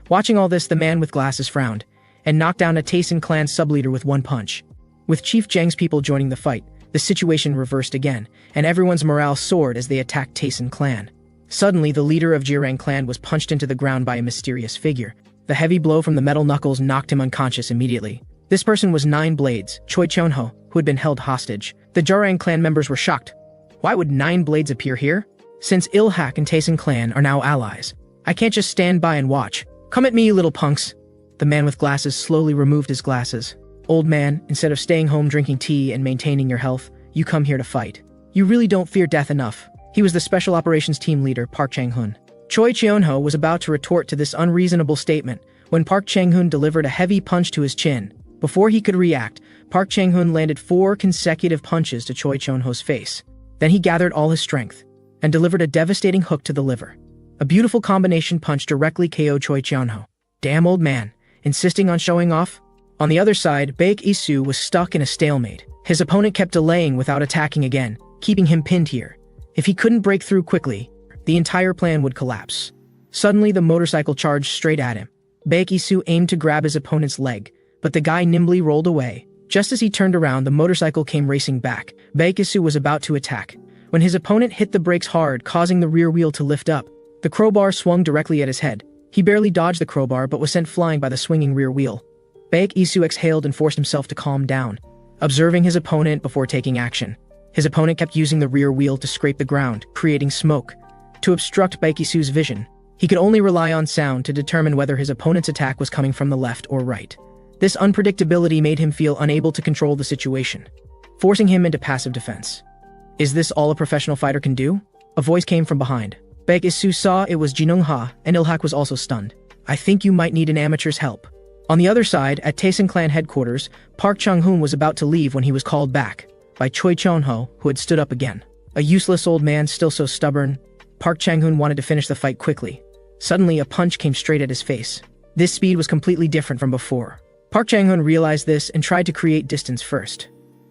Speaker 1: Watching all this, the man with glasses frowned, and knocked down a Taesin clan subleader with one punch. With Chief Jang's people joining the fight, the situation reversed again, and everyone's morale soared as they attacked Taesin clan. Suddenly, the leader of Jirang clan was punched into the ground by a mysterious figure. The heavy blow from the metal knuckles knocked him unconscious immediately. This person was Nine Blades, Choi Chonho, who had been held hostage. The Jarang clan members were shocked. Why would Nine Blades appear here? Since Ilhak and Taesin clan are now allies, I can't just stand by and watch. Come at me, you little punks. The man with glasses slowly removed his glasses. Old man, instead of staying home drinking tea and maintaining your health, you come here to fight. You really don't fear death enough. He was the Special Operations Team Leader, Park Chang-hun. Choi Cheon-ho was about to retort to this unreasonable statement when Park Chang-hun delivered a heavy punch to his chin. Before he could react, Park Chang-hun landed 4 consecutive punches to Choi Cheon-ho's face. Then he gathered all his strength and delivered a devastating hook to the liver. A beautiful combination punch directly KO'd Choi Cheon-ho. Damn old man, insisting on showing off? On the other side, Baek Isu was stuck in a stalemate. His opponent kept delaying without attacking again, keeping him pinned here. If he couldn't break through quickly, the entire plan would collapse. Suddenly, the motorcycle charged straight at him. Baek Isu aimed to grab his opponent's leg, but the guy nimbly rolled away. Just as he turned around, the motorcycle came racing back. Baek Isu was about to attack, when his opponent hit the brakes hard, causing the rear wheel to lift up. The crowbar swung directly at his head. He barely dodged the crowbar, but was sent flying by the swinging rear wheel. Baek Isu exhaled and forced himself to calm down, observing his opponent before taking action. His opponent kept using the rear wheel to scrape the ground, creating smoke. To obstruct Baek Isu's vision, he could only rely on sound to determine whether his opponent's attack was coming from the left or right. This unpredictability made him feel unable to control the situation, forcing him into passive defense. Is this all a professional fighter can do? A voice came from behind. Baek Isu saw it was Jinung Ha, and Ilhak was also stunned. I think you might need an amateur's help. On the other side, at Taesin clan headquarters, Park Chung-hoon was about to leave when he was called back by Choi Cheon-ho, who had stood up again. A useless old man still so stubborn, Park Chang-hoon wanted to finish the fight quickly. Suddenly, a punch came straight at his face. This speed was completely different from before. Park Chang-hoon realized this and tried to create distance first.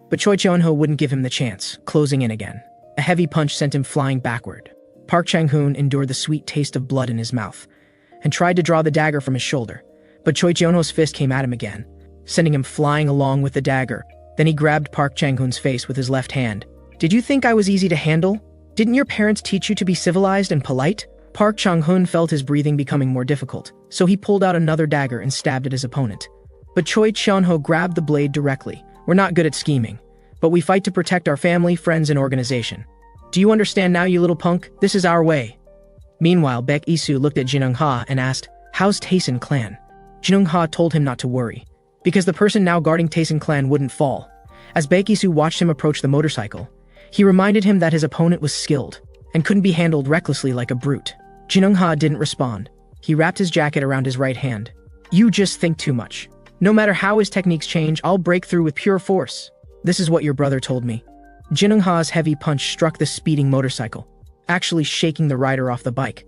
Speaker 1: But Choi Cheon-ho wouldn't give him the chance, closing in again. A heavy punch sent him flying backward. Park Chang-hoon endured the sweet taste of blood in his mouth and tried to draw the dagger from his shoulder. But Choi Cheon-ho's fist came at him again, sending him flying along with the dagger. Then he grabbed Park Chang-hoon's face with his left hand. Did you think I was easy to handle? Didn't your parents teach you to be civilized and polite? Park Chang-hun felt his breathing becoming more difficult, so he pulled out another dagger and stabbed at his opponent. But Choi Cheon-ho grabbed the blade directly. We're not good at scheming, but we fight to protect our family, friends, and organization. Do you understand now, you little punk? This is our way. Meanwhile, Baek Isu looked at Jin Eung-ha and asked, "How's Taesun clan?" Jin Eung-ha told him not to worry, because the person now guarding Taesun clan wouldn't fall. As Baek Isu watched him approach the motorcycle, he reminded him that his opponent was skilled and couldn't be handled recklessly like a brute. Jin Eung-ha didn't respond. He wrapped his jacket around his right hand. You just think too much. No matter how his techniques change, I'll break through with pure force. This is what your brother told me. Jin Eung-ha's heavy punch struck the speeding motorcycle, actually shaking the rider off the bike.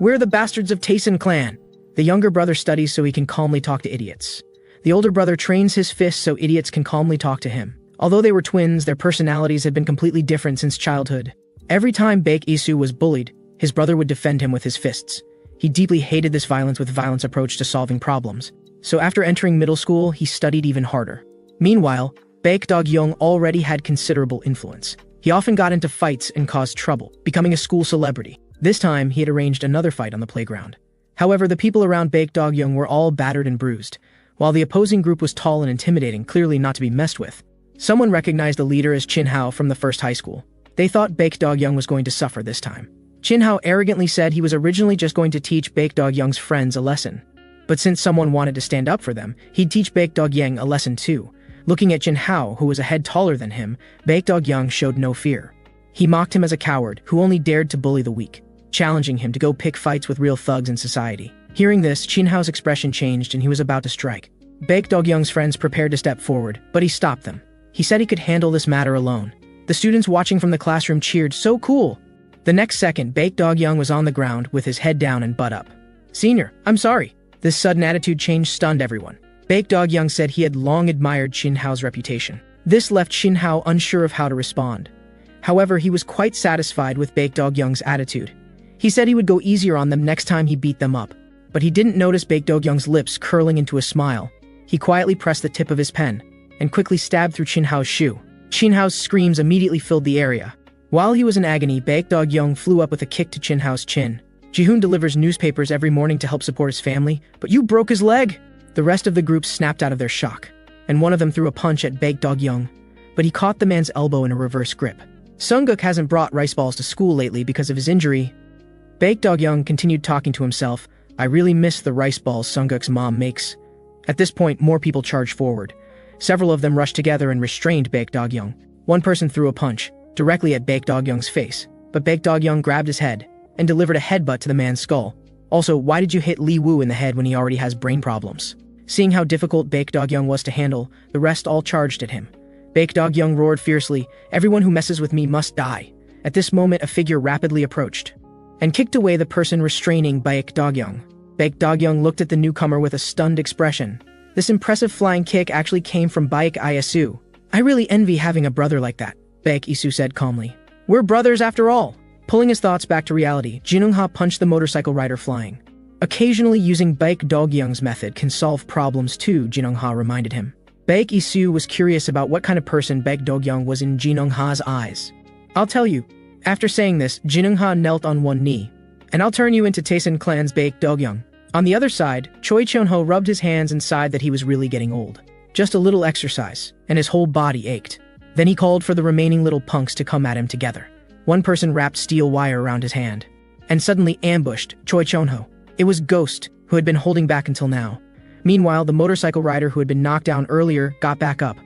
Speaker 1: We're the bastards of Taesun clan. The younger brother studies so he can calmly talk to idiots. The older brother trains his fists so idiots can calmly talk to him. Although they were twins, their personalities had been completely different since childhood. Every time Baek Isu was bullied, his brother would defend him with his fists. He deeply hated this violence approach to solving problems. So after entering middle school, he studied even harder. Meanwhile, Baek Dog-young already had considerable influence. He often got into fights and caused trouble, becoming a school celebrity. This time, he had arranged another fight on the playground. However, the people around Baek Dog-young were all battered and bruised, while the opposing group was tall and intimidating, clearly not to be messed with. Someone recognized the leader as Chin Hao from the first high school. They thought Baek Dog-young was going to suffer this time. Chin Hao arrogantly said he was originally just going to teach Baek Dog-young's friends a lesson. But since someone wanted to stand up for them, he'd teach Baek Dog-young a lesson too. Looking at Chin Hao, who was a head taller than him, Baek Dog-young showed no fear. He mocked him as a coward who only dared to bully the weak, challenging him to go pick fights with real thugs in society. Hearing this, Chin Hao's expression changed and he was about to strike. Baek Dog-young's friends prepared to step forward, but he stopped them. He said he could handle this matter alone. The students watching from the classroom cheered, "So cool!" The next second, Baek Dog-young was on the ground with his head down and butt up. "Senior, I'm sorry." This sudden attitude change stunned everyone. Baek Dog-young said he had long admired Chin Hao's reputation. This left Chin Hao unsure of how to respond. However, he was quite satisfied with Baek Dog-young's attitude. He said he would go easier on them next time he beat them up. But he didn't notice Baek Dog-young's lips curling into a smile. He quietly pressed the tip of his pen and quickly stabbed through Chin Hao's shoe. Chin Hao's screams immediately filled the area. While he was in agony, Baek Dog-young flew up with a kick to Chin Hao's chin. Ji-hoon delivers newspapers every morning to help support his family, but you broke his leg! The rest of the group snapped out of their shock, and one of them threw a punch at Baek Dog-young, but he caught the man's elbow in a reverse grip. Sunguk hasn't brought rice balls to school lately because of his injury. Baek Dog-young continued talking to himself. I really miss the rice balls Sunguk's mom makes. At this point, more people charged forward. Several of them rushed together and restrained Baek Dog-young. One person threw a punch directly at Baek Dog-young's face, but Baek Dog-young grabbed his head and delivered a headbutt to the man's skull. Also, why did you hit Lee Woo in the head when he already has brain problems? Seeing how difficult Baek Dog-young was to handle, the rest all charged at him. Baek Dog-young roared fiercely, everyone who messes with me must die. At this moment, a figure rapidly approached and kicked away the person restraining Baek Dog-young. Baek Dog-young looked at the newcomer with a stunned expression. This impressive flying kick actually came from Baek Isu. I really envy having a brother like that, Baek Isu said calmly. We're brothers after all. Pulling his thoughts back to reality, Jin Eung-ha punched the motorcycle rider flying. Occasionally using Baek Dog-young's method can solve problems too, Jin Eung-ha reminded him. Baek Isu was curious about what kind of person Baek Dog-young was in Jin Eung-ha's eyes. I'll tell you. After saying this, Jin Eung-ha knelt on one knee. And I'll turn you into Taesun clan's Baek Dog-young. On the other side, Choi Cheon-ho rubbed his hands and sighed that he was really getting old. Just a little exercise, and his whole body ached. Then he called for the remaining little punks to come at him together. One person wrapped steel wire around his hand, and suddenly ambushed Choi Cheon-ho. It was Ghost, who had been holding back until now. Meanwhile, the motorcycle rider who had been knocked down earlier got back up.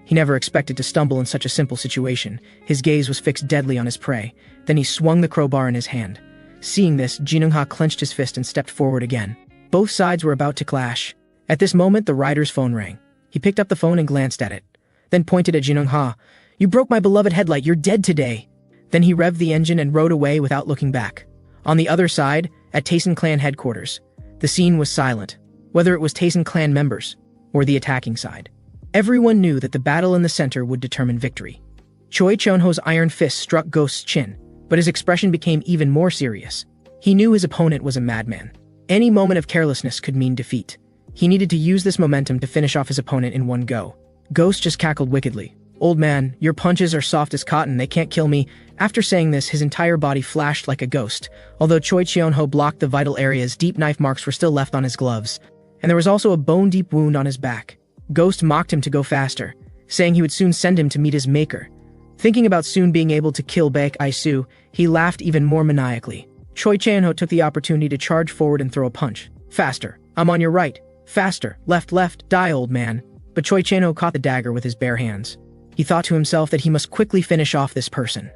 Speaker 1: He never expected to stumble in such a simple situation. His gaze was fixed deadly on his prey. Then he swung the crowbar in his hand. Seeing this, Jin Eung-ha clenched his fist and stepped forward again. Both sides were about to clash. At this moment, the rider's phone rang. He picked up the phone and glanced at it, then pointed at Jin Eung-ha. You broke my beloved headlight, you're dead today. Then he revved the engine and rode away without looking back. On the other side, at Taesun clan headquarters, the scene was silent, whether it was Taesun clan members or the attacking side. Everyone knew that the battle in the center would determine victory. Choi Cheon-ho's iron fist struck Ghost's chin, but his expression became even more serious. He knew his opponent was a madman. Any moment of carelessness could mean defeat. He needed to use this momentum to finish off his opponent in one go. Ghost just cackled wickedly. "Old man, your punches are soft as cotton, they can't kill me." After saying this, his entire body flashed like a ghost. Although Choi Cheon-ho blocked the vital areas, deep knife marks were still left on his gloves. And there was also a bone-deep wound on his back. Ghost mocked him to go faster, saying he would soon send him to meet his maker. Thinking about soon being able to kill Baek Isu, he laughed even more maniacally. Choi Cheon-ho took the opportunity to charge forward and throw a punch. "Faster. I'm on your right. Faster. Left, left. Die, old man." But Choi Cheon-ho caught the dagger with his bare hands. He thought to himself that he must quickly finish off this person.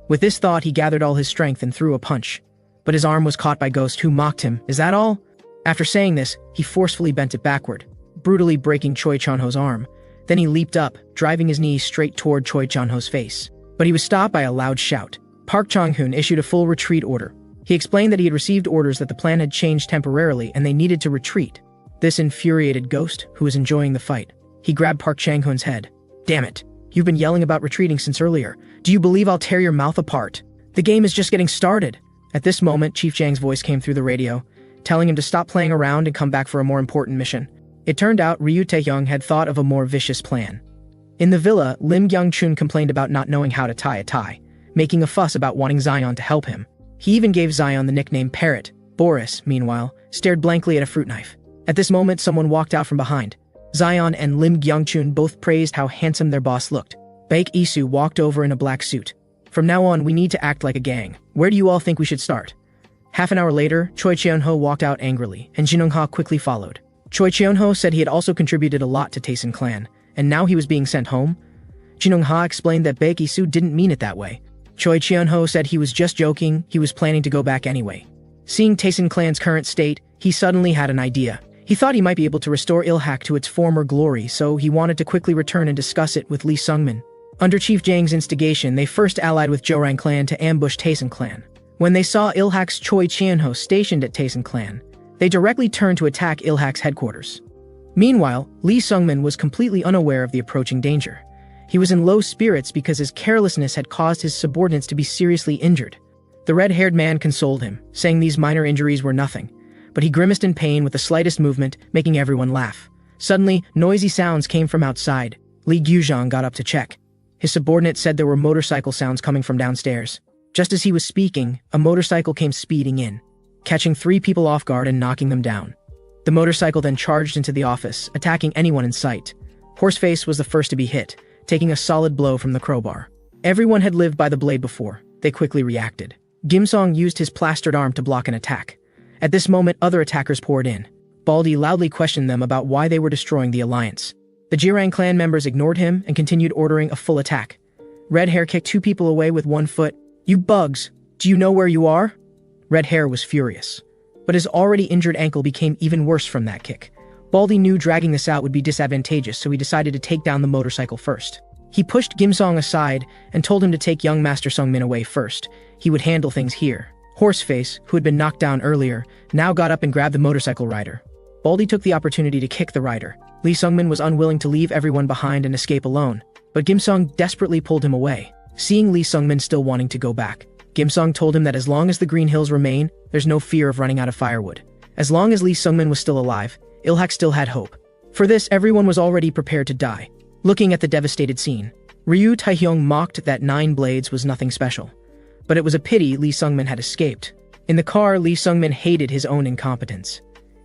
Speaker 1: With this thought, he gathered all his strength and threw a punch. But his arm was caught by Ghost, who mocked him. "Is that all?" After saying this, he forcefully bent it backward, brutally breaking Choi Cheon-ho's arm. Then he leaped up, driving his knee straight toward Choi Cheon-ho's face. But he was stopped by a loud shout. Park Chang-hoon issued a full retreat order. He explained that he had received orders that the plan had changed temporarily and they needed to retreat. This infuriated Ghost, who was enjoying the fight. He grabbed Park Chang-hoon's head. "Damn it. You've been yelling about retreating since earlier. Do you believe I'll tear your mouth apart? The game is just getting started." At this moment, Chief Jang's voice came through the radio, telling him to stop playing around and come back for a more important mission. It turned out Ryu Taehyung had thought of a more vicious plan. In the villa, Lim Kyung-chun complained about not knowing how to tie a tie, making a fuss about wanting Zion to help him. He even gave Zion the nickname Parrot. Boris, meanwhile, stared blankly at a fruit knife. At this moment, someone walked out from behind. Zion and Lim Kyung-chun both praised how handsome their boss looked. Baek Isu walked over in a black suit. "From now on, we need to act like a gang. Where do you all think we should start?" Half an hour later, Choi Cheon-ho walked out angrily, and Jin Young-ha quickly followed. Choi Cheon-ho said he had also contributed a lot to Taesin clan, and now he was being sent home. Jin Young-ha explained that Baek Isu didn't mean it that way. Choi Cheon-ho said he was just joking, he was planning to go back anyway. Seeing Taesin clan's current state, he suddenly had an idea. He thought he might be able to restore Ilhak to its former glory, so he wanted to quickly return and discuss it with Lee Sungmin. Under Chief Jang's instigation, they first allied with Jorang clan to ambush Taesin clan. When they saw Ilhak's Choi Cheon-ho stationed at Taesin clan, they directly turned to attack Ilhak's headquarters. Meanwhile, Lee Sungmin was completely unaware of the approaching danger. He was in low spirits because his carelessness had caused his subordinates to be seriously injured. The red-haired man consoled him, saying these minor injuries were nothing, but he grimaced in pain with the slightest movement, making everyone laugh. Suddenly, noisy sounds came from outside. Lee Gyuzhang got up to check. His subordinate said there were motorcycle sounds coming from downstairs. Just as he was speaking, a motorcycle came speeding in, catching 3 people off guard and knocking them down. The motorcycle then charged into the office, attacking anyone in sight. Horseface was the first to be hit, taking a solid blow from the crowbar. Everyone had lived by the blade before. They quickly reacted. Gimsong used his plastered arm to block an attack. At this moment, other attackers poured in. Baldy loudly questioned them about why they were destroying the alliance. The Jirang clan members ignored him and continued ordering a full attack. Red Hair kicked 2 people away with 1 foot. "You bugs! Do you know where you are?" Red Hair was furious. But his already injured ankle became even worse from that kick. Baldy knew dragging this out would be disadvantageous, so he decided to take down the motorcycle first. He pushed Gimsong aside and told him to take young Master Sungmin away first. He would handle things here. Horseface, who had been knocked down earlier, now got up and grabbed the motorcycle rider. Baldy took the opportunity to kick the rider. Lee Sungmin was unwilling to leave everyone behind and escape alone, but Gimsong desperately pulled him away. Seeing Lee Sungmin still wanting to go back, Gimsong told him that as long as the Green Hills remain, there's no fear of running out of firewood. As long as Lee Sungmin was still alive, Ilhak still had hope. For this, everyone was already prepared to die. Looking at the devastated scene, Ryu Taehyung mocked that 9 blades was nothing special. But it was a pity Lee Sungmin had escaped. In the car, Lee Sungmin hated his own incompetence.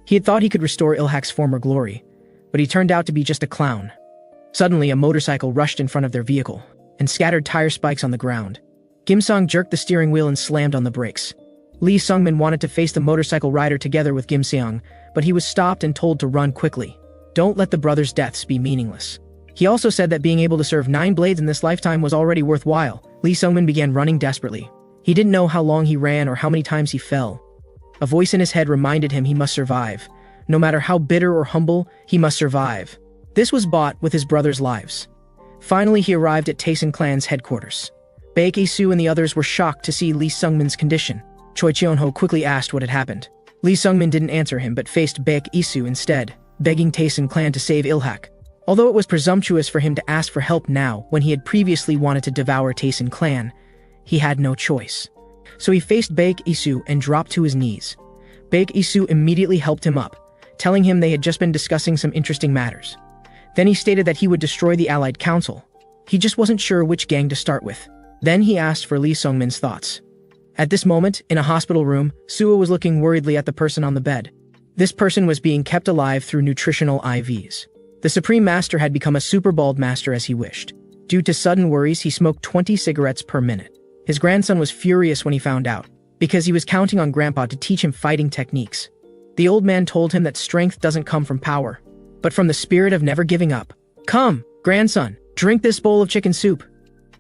Speaker 1: He had thought he could restore Ilhak's former glory, but he turned out to be just a clown. Suddenly, a motorcycle rushed in front of their vehicle and scattered tire spikes on the ground. Gimsong jerked the steering wheel and slammed on the brakes. Lee Sungmin wanted to face the motorcycle rider together with Kim Seong, but he was stopped and told to run quickly. Don't let the brothers' deaths be meaningless. He also said that being able to serve 9 blades in this lifetime was already worthwhile. Lee Sungmin began running desperately. He didn't know how long he ran or how many times he fell. A voice in his head reminded him he must survive. No matter how bitter or humble, he must survive. This was bought with his brothers' lives. Finally, he arrived at Taesin clan's headquarters. Baek Isu and the others were shocked to see Lee Sungmin's condition. Choi Cheon-ho quickly asked what had happened. Lee Sungmin didn't answer him but faced Baek Isu instead, begging Taesin clan to save Ilhak. Although it was presumptuous for him to ask for help now when he had previously wanted to devour Taesin clan, he had no choice. So he faced Baek Isu and dropped to his knees. Baek Isu immediately helped him up, telling him they had just been discussing some interesting matters. Then he stated that he would destroy the Allied Council. He just wasn't sure which gang to start with. Then he asked for Lee Sungmin's thoughts. At this moment, in a hospital room, Suo was looking worriedly at the person on the bed. This person was being kept alive through nutritional IVs. The Supreme Master had become a super bald master as he wished. Due to sudden worries, he smoked 20 cigarettes per minute. His grandson was furious when he found out, because he was counting on Grandpa to teach him fighting techniques. The old man told him that strength doesn't come from power, but from the spirit of never giving up. Come, grandson, drink this bowl of chicken soup.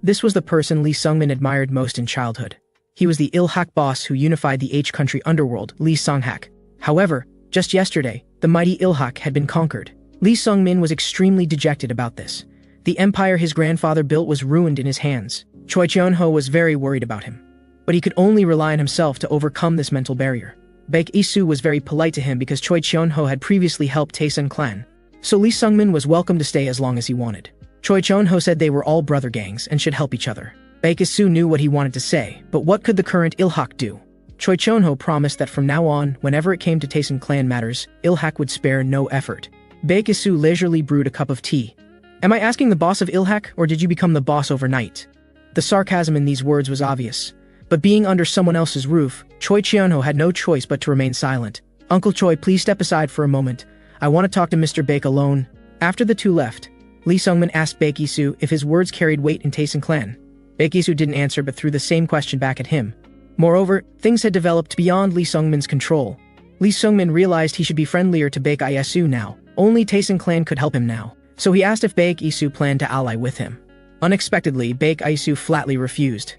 Speaker 1: This was the person Lee Sungmin admired most in childhood. He was the Ilhak boss who unified the H-country underworld, Lee Songhak. However, just yesterday, the mighty Ilhak had been conquered. Lee Sungmin was extremely dejected about this. The empire his grandfather built was ruined in his hands. Choi Cheon-ho was very worried about him. But he could only rely on himself to overcome this mental barrier. Baek Isu was very polite to him because Choi Cheon-ho had previously helped Taesun clan. So Lee Sungmin was welcome to stay as long as he wanted. Choi Cheon-ho said they were all brother gangs and should help each other. Baek Isu knew what he wanted to say, but what could the current Ilhak do? Choi Cheon-ho promised that from now on, whenever it came to Taesun clan matters, Ilhak would spare no effort. Baek Isu leisurely brewed a cup of tea. Am I asking the boss of Ilhak, or did you become the boss overnight? The sarcasm in these words was obvious. But being under someone else's roof, Choi Cheon-ho had no choice but to remain silent. Uncle Choi, please step aside for a moment. I want to talk to Mr. Baek alone. After the two left, Lee Sungmin asked Baek Isu if his words carried weight in Taesun clan. Baek Isu didn't answer but threw the same question back at him. Moreover, things had developed beyond Lee Sungmin's control. Lee Sungmin realized he should be friendlier to Baek Isu now. Only Taesun clan could help him now. So he asked if Baek Isu planned to ally with him. Unexpectedly, Baek Isu flatly refused.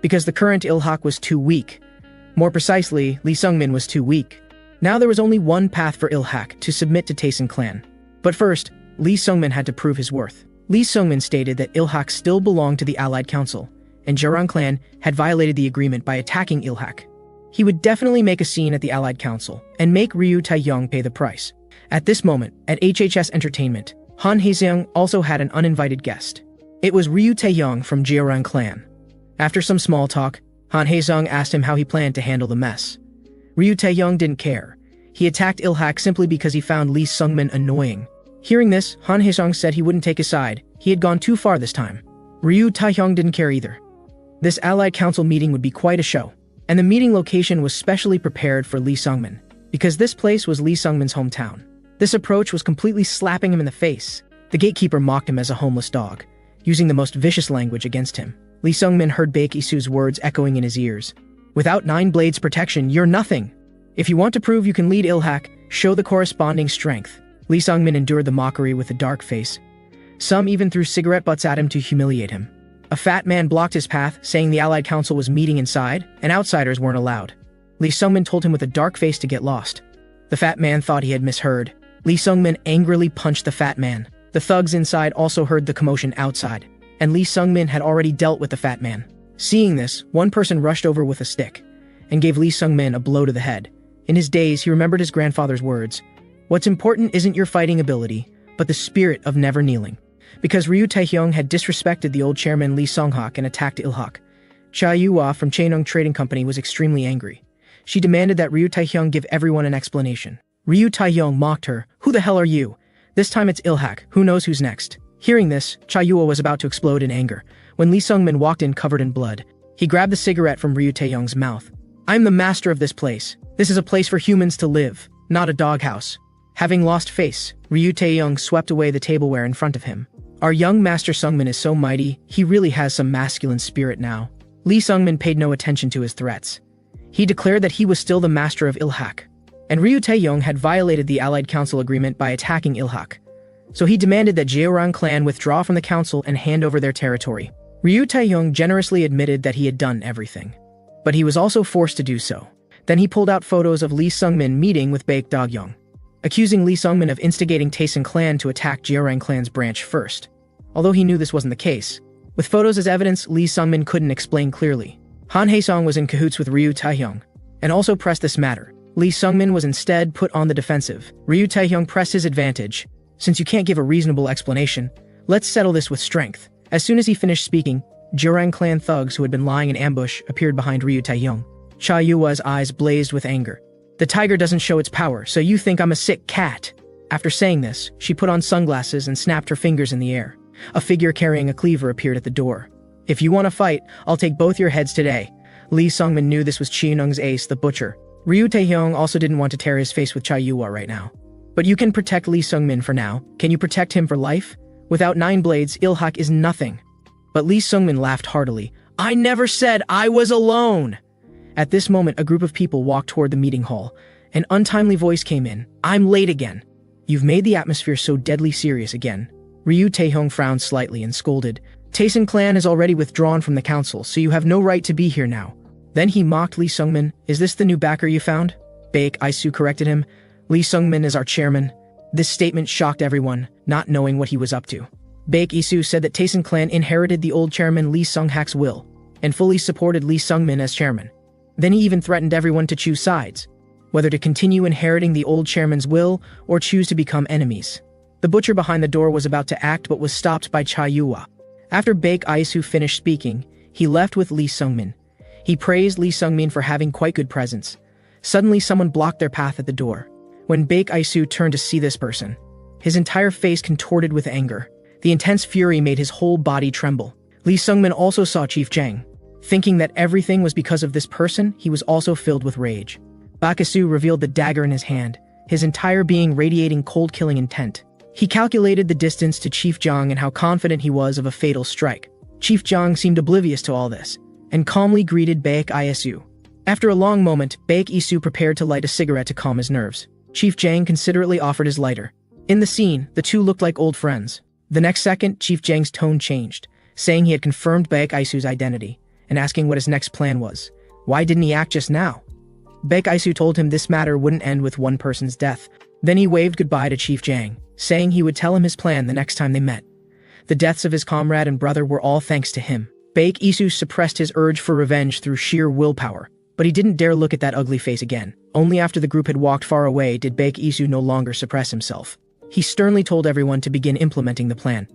Speaker 1: Because the current Ilhak was too weak. More precisely, Lee Sungmin was too weak. Now there was only one path for Ilhak, to submit to Taesun clan. But first, Lee Sungmin had to prove his worth. Lee Sungmin stated that Ilhak still belonged to the Allied Council, and Jerang clan had violated the agreement by attacking Ilhak. He would definitely make a scene at the Allied Council, and make Ryu Taeyong pay the price. At this moment, at HHS Entertainment, Han Haeseung also had an uninvited guest. It was Ryu Taeyong from Jerang clan. After some small talk, Han Haeseung asked him how he planned to handle the mess. Ryu Taeyong didn't care. He attacked Ilhak simply because he found Lee Sungmin annoying. Hearing this, Han Haeseung said he wouldn't take his side. He had gone too far this time. Ryu Taeyong didn't care either. This Allied Council meeting would be quite a show. And the meeting location was specially prepared for Lee Sungmin, because this place was Lee Sungmin's hometown. This approach was completely slapping him in the face. The gatekeeper mocked him as a homeless dog, using the most vicious language against him. Lee Sungmin heard Baek Isu's words echoing in his ears. Without 9 blades protection, you're nothing. If you want to prove you can lead Ilhak, show the corresponding strength. Lee Sungmin endured the mockery with a dark face. Some even threw cigarette butts at him to humiliate him. A fat man blocked his path, saying the Allied Council was meeting inside, and outsiders weren't allowed. Lee Sungmin told him with a dark face to get lost. The fat man thought he had misheard. Lee Sungmin angrily punched the fat man. The thugs inside also heard the commotion outside, and Lee Sungmin had already dealt with the fat man. Seeing this, one person rushed over with a stick, and gave Lee Sungmin a blow to the head. In his daze, he remembered his grandfather's words. What's important isn't your fighting ability, but the spirit of never kneeling. Because Ryu Taehyung had disrespected the old chairman Lee Songhak and attacked Ilhak. Cha Yua from Chaenung Trading Company was extremely angry. She demanded that Ryu Taehyung give everyone an explanation. Ryu Taehyung mocked her. Who the hell are you? This time it's Ilhak, who knows who's next? Hearing this, Cha Yua was about to explode in anger, when Lee Sungmin walked in covered in blood. He grabbed the cigarette from Ryu Taehyung's mouth. I'm the master of this place. This is a place for humans to live, not a doghouse. Having lost face, Ryu Taehyung swept away the tableware in front of him. Our young master Sungmin is so mighty, he really has some masculine spirit now. Lee Sungmin paid no attention to his threats. He declared that he was still the master of Ilhak. And Ryu Taeyong had violated the Allied Council agreement by attacking Ilhak. So he demanded that Jeorang clan withdraw from the council and hand over their territory. Ryu Taeyong generously admitted that he had done everything. But he was also forced to do so. Then he pulled out photos of Lee Sungmin meeting with Baek Dogyong, accusing Lee Sungmin of instigating Taesun clan to attack Jeorang clan's branch first. Although he knew this wasn't the case. With photos as evidence, Lee Sungmin couldn't explain clearly. Han Haesong was in cahoots with Ryu Taehyung, and also pressed this matter. Lee Sungmin was instead put on the defensive. Ryu Taehyung pressed his advantage. Since you can't give a reasonable explanation, let's settle this with strength. As soon as he finished speaking, Jeorang clan thugs who had been lying in ambush appeared behind Ryu Taehyung. Cha Yua's eyes blazed with anger. The tiger doesn't show its power, so you think I'm a sick cat. After saying this, she put on sunglasses and snapped her fingers in the air. A figure carrying a cleaver appeared at the door. "If you want to fight, I'll take both your heads today." Lee Sungmin knew this was Chinung's ace, the butcher. Ryu Taehyung also didn't want to tear his face with Chai Yua right now. "But you can protect Lee Sungmin for now. Can you protect him for life? Without 9 blades, Ilhak is nothing." But Lee Sungmin laughed heartily. "I never said I was alone!" At this moment, a group of people walked toward the meeting hall. An untimely voice came in. "I'm late again." "You've made the atmosphere so deadly serious again." Ryu Taehyung frowned slightly and scolded. "Taesin clan has already withdrawn from the council, so you have no right to be here now." Then he mocked Lee Sungmin. "Is this the new backer you found?" Baek Isu corrected him. "Lee Sungmin is our chairman." This statement shocked everyone, not knowing what he was up to. Baek Isu said that Taesin clan inherited the old chairman Lee Sunghak's will, and fully supported Lee Sungmin as chairman. Then he even threatened everyone to choose sides, whether to continue inheriting the old chairman's will or choose to become enemies. The butcher behind the door was about to act but was stopped by Chai Yua. After Baek Isu finished speaking, he left with Lee Sungmin. He praised Lee Sungmin for having quite good presence. Suddenly someone blocked their path at the door. When Baek Isu turned to see this person, his entire face contorted with anger. The intense fury made his whole body tremble. Lee Sungmin also saw Chief Jang. Thinking that everything was because of this person, he was also filled with rage. Baek Isu revealed the dagger in his hand, his entire being radiating cold-killing intent. He calculated the distance to Chief Jang and how confident he was of a fatal strike. Chief Jang seemed oblivious to all this, and calmly greeted Baek Isu. After a long moment, Baek Isu prepared to light a cigarette to calm his nerves. Chief Jang considerately offered his lighter. In the scene, the two looked like old friends. The next second, Chief Jang's tone changed, saying he had confirmed Baek Isu's identity, and asking what his next plan was. Why didn't he act just now? Baek Isu told him this matter wouldn't end with one person's death. Then he waved goodbye to Chief Jang, saying he would tell him his plan the next time they met. The deaths of his comrade and brother were all thanks to him. Baek Isu suppressed his urge for revenge through sheer willpower, but he didn't dare look at that ugly face again. Only after the group had walked far away did Baek Isu no longer suppress himself. He sternly told everyone to begin implementing the plan.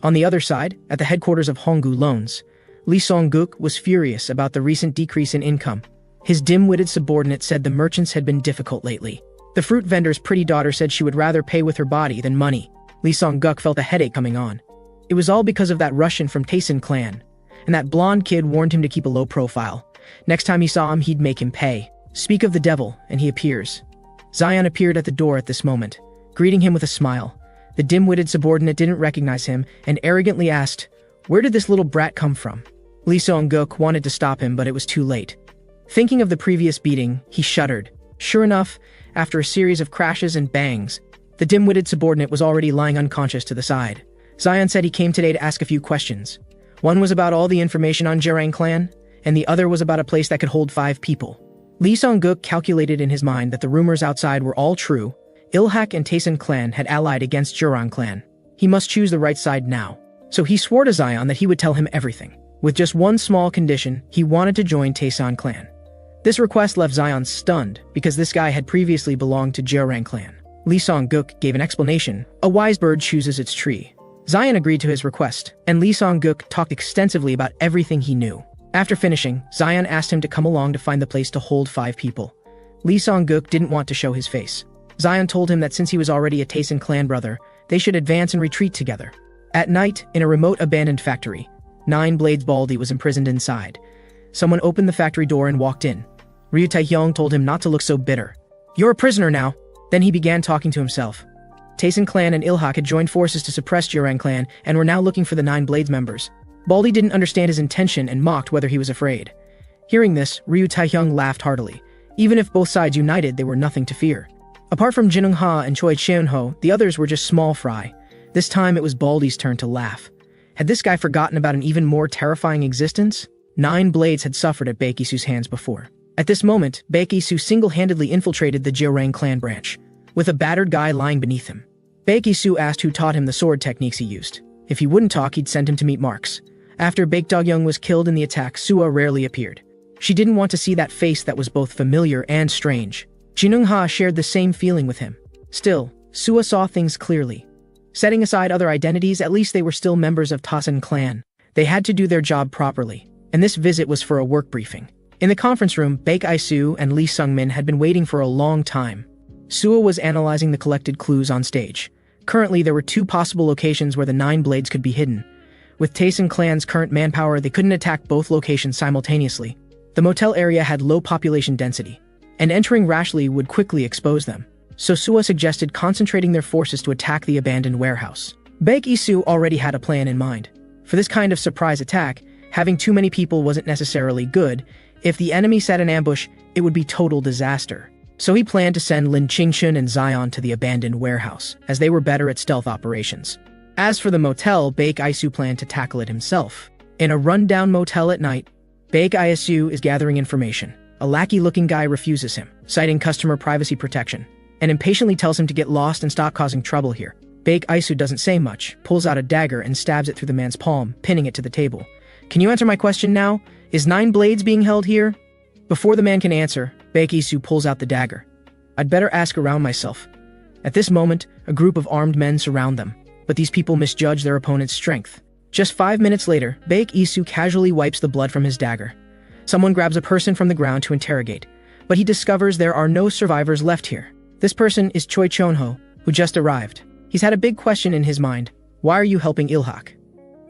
Speaker 1: On the other side, at the headquarters of Honggu Loans, Lee Song-guk was furious about the recent decrease in income. His dim-witted subordinate said the merchants had been difficult lately. The fruit vendor's pretty daughter said she would rather pay with her body than money. Lee Song-guk felt a headache coming on. It was all because of that Russian from Taesin clan, and that blonde kid warned him to keep a low profile. Next time he saw him, he'd make him pay. Speak of the devil, and he appears. Zion appeared at the door at this moment, greeting him with a smile. The dim-witted subordinate didn't recognize him and arrogantly asked, "Where did this little brat come from?" Lee Song-guk wanted to stop him, but it was too late. Thinking of the previous beating, he shuddered. Sure enough, after a series of crashes and bangs, the dim-witted subordinate was already lying unconscious to the side. Zion said he came today to ask a few questions. One was about all the information on Jurang clan, and the other was about a place that could hold 5 people. Lee Song-guk calculated in his mind that the rumors outside were all true. Ilhak and Taesin clan had allied against Jurang clan. He must choose the right side now. So he swore to Zion that he would tell him everything. With just one small condition, he wanted to join Taesin clan. This request left Zion stunned, because this guy had previously belonged to Jurang clan. Lee Song-guk gave an explanation. A wise bird chooses its tree. Zion agreed to his request, and Lee Song-guk talked extensively about everything he knew. After finishing, Zion asked him to come along to find the place to hold 5 people. Lee Song-guk didn't want to show his face. Zion told him that since he was already a Taesin clan brother, they should advance and retreat together. At night, in a remote abandoned factory, 9 Blades Baldy was imprisoned inside. Someone opened the factory door and walked in. Ryu Taehyung told him not to look so bitter. "You're a prisoner now." Then he began talking to himself. Taesin clan and Ilhak had joined forces to suppress Jurang clan and were now looking for the 9 Blades members. Baldy didn't understand his intention and mocked whether he was afraid. Hearing this, Ryu Taehyung laughed heartily. Even if both sides united, they were nothing to fear. Apart from Jinung Ha and Choi Cheon-ho, the others were just small fry. This time it was Baldy's turn to laugh. Had this guy forgotten about an even more terrifying existence? 9 Blades had suffered at Baek Isu's hands before. At this moment, Baek Isu single-handedly infiltrated the Jurang clan branch, with a battered guy lying beneath him. Baek Isu asked who taught him the sword techniques he used. If he wouldn't talk, he'd send him to meet Marks. After Baek Dog-young was killed in the attack, Sua rarely appeared. She didn't want to see that face that was both familiar and strange. Jinung Ha shared the same feeling with him. Still, Sua saw things clearly. Setting aside other identities, at least they were still members of Taesin clan. They had to do their job properly, and this visit was for a work briefing. In the conference room, Baek Isu and Lee Sungmin had been waiting for a long time. Sua was analyzing the collected clues on stage. Currently, there were two possible locations where the 9 blades could be hidden. With Tayson clan's current manpower, they couldn't attack both locations simultaneously. The motel area had low population density, and entering rashly would quickly expose them. So Suwa suggested concentrating their forces to attack the abandoned warehouse. Baek Isu already had a plan in mind. For this kind of surprise attack, having too many people wasn't necessarily good. If the enemy set an ambush, it would be total disaster. So he planned to send Lin Qingshun and Zion to the abandoned warehouse, as they were better at stealth operations. As for the motel, Baek Isu planned to tackle it himself. In a rundown motel at night, Baek Isu is gathering information. A lackey-looking guy refuses him, citing customer privacy protection, and impatiently tells him to get lost and stop causing trouble here. Baek Isu doesn't say much, pulls out a dagger and stabs it through the man's palm, pinning it to the table. "Can you answer my question now? Is 9 blades being held here?" Before the man can answer, Baek Isu pulls out the dagger. "I'd better ask around myself." At this moment, a group of armed men surround them, but these people misjudge their opponent's strength. Just 5 minutes later, Baek Isu casually wipes the blood from his dagger. Someone grabs a person from the ground to interrogate, but he discovers there are no survivors left here. This person is Choi Chonho, who just arrived. He's had a big question in his mind: why are you helping Ilhak?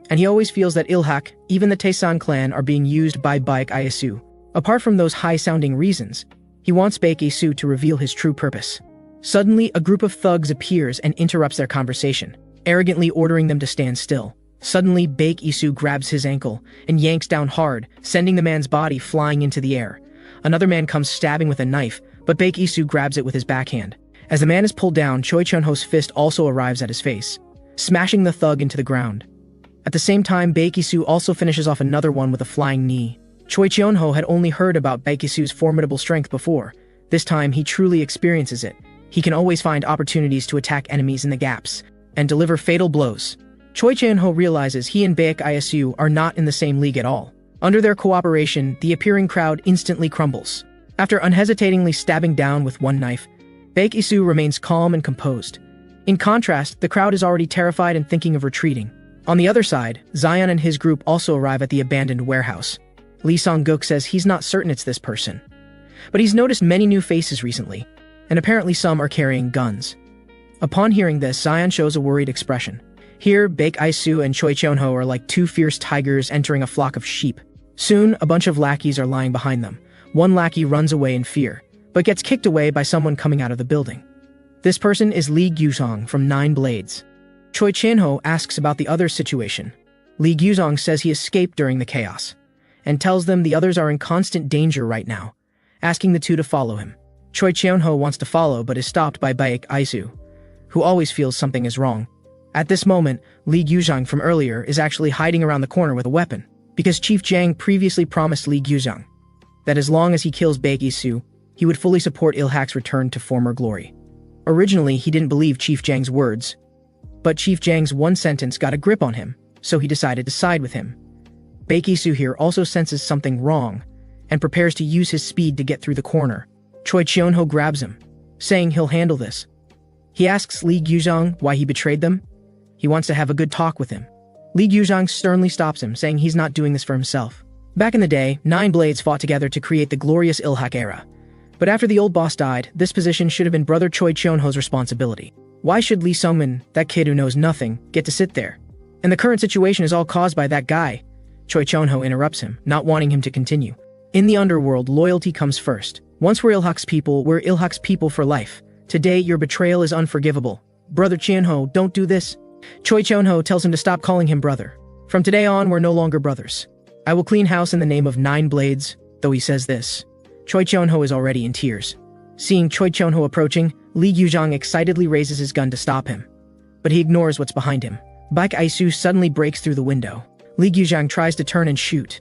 Speaker 1: And he always feels that Ilhak, even the Taesan clan, are being used by Baek Isu. Apart from those high-sounding reasons, he wants Baek Isu to reveal his true purpose. Suddenly, a group of thugs appears and interrupts their conversation, arrogantly ordering them to stand still. Suddenly, Baek Isu grabs his ankle and yanks down hard, sending the man's body flying into the air. Another man comes stabbing with a knife, but Baek Isu grabs it with his backhand. As the man is pulled down, Choi Chunho's fist also arrives at his face, smashing the thug into the ground. At the same time, Baek Isu also finishes off another one with a flying knee. Choi Chunho had only heard about Baek Isu's formidable strength before. This time, he truly experiences it. He can always find opportunities to attack enemies in the gaps and deliver fatal blows. Choi Chunho realizes he and Baek Isu are not in the same league at all. Under their cooperation, the appearing crowd instantly crumbles. After unhesitatingly stabbing down with one knife, Baek Isu remains calm and composed. In contrast, the crowd is already terrified and thinking of retreating. On the other side, Zion and his group also arrive at the abandoned warehouse. Lee Song-guk says he's not certain it's this person, but he's noticed many new faces recently, and apparently some are carrying guns. Upon hearing this, Zion shows a worried expression. Here, Baek Isu and Choi Chunho are like two fierce tigers entering a flock of sheep. Soon, a bunch of lackeys are lying behind them. One lackey runs away in fear, but gets kicked away by someone coming out of the building. This person is Lee Gyuzong from 9 Blades. Choi Chunho asks about the other's situation. Lee Gyuzong says he escaped during the chaos, and tells them the others are in constant danger right now, asking the two to follow him. Choi Chunho wants to follow but is stopped by Baek Isu, who always feels something is wrong. At this moment, Lee Gyuzong from earlier is actually hiding around the corner with a weapon, because Chief Jang previously promised Lee Gyuzong that as long as he kills Baek Isu, he would fully support Ilhak's return to former glory. Originally, he didn't believe Chief Jang's words, but Chief Jang's one sentence got a grip on him, so he decided to side with him. Baek Isu here also senses something wrong, and prepares to use his speed to get through the corner. Choi Chunho grabs him, saying he'll handle this. He asks Lee Gyuzong why he betrayed them. He wants to have a good talk with him. Lee Gyuzong sternly stops him, saying he's not doing this for himself. Back in the day, 9 Blades fought together to create the glorious Ilhak era. But after the old boss died, this position should have been brother Choi Chunho's responsibility. Why should Lee Sungmin, that kid who knows nothing, get to sit there? And the current situation is all caused by that guy. Choi Chunho interrupts him, not wanting him to continue. In the underworld, loyalty comes first. Once we're Ilhak's people for life. Today, your betrayal is unforgivable. Brother Chunho, don't do this. Choi Chunho tells him to stop calling him brother. From today on, we're no longer brothers. I will clean house in the name of 9 Blades. Though he says this, Choi Chunho is already in tears. Seeing Choi Chunho approaching, Lee Gyuzong excitedly raises his gun to stop him, but he ignores what's behind him. Baek Isu suddenly breaks through the window. Lee Gyuzong tries to turn and shoot,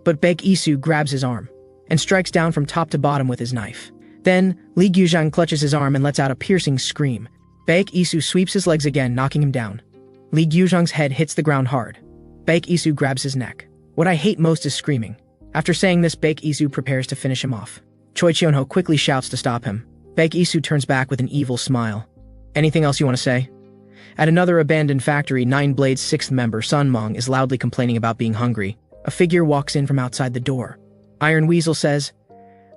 Speaker 1: but Baek Isu grabs his arm and strikes down from top to bottom with his knife. Then, Lee Gyuzong clutches his arm and lets out a piercing scream. Baek Isu sweeps his legs again, knocking him down. Lee Gyuzong's head hits the ground hard. Baek Isu grabs his neck. What I hate most is screaming. After saying this, Baek Isu prepares to finish him off. Choi Chunho quickly shouts to stop him. Baek Isu turns back with an evil smile. Anything else you want to say? At another abandoned factory, 9 Blades' 6th member, Sun Mong, is loudly complaining about being hungry. A figure walks in from outside the door. Iron Weasel says,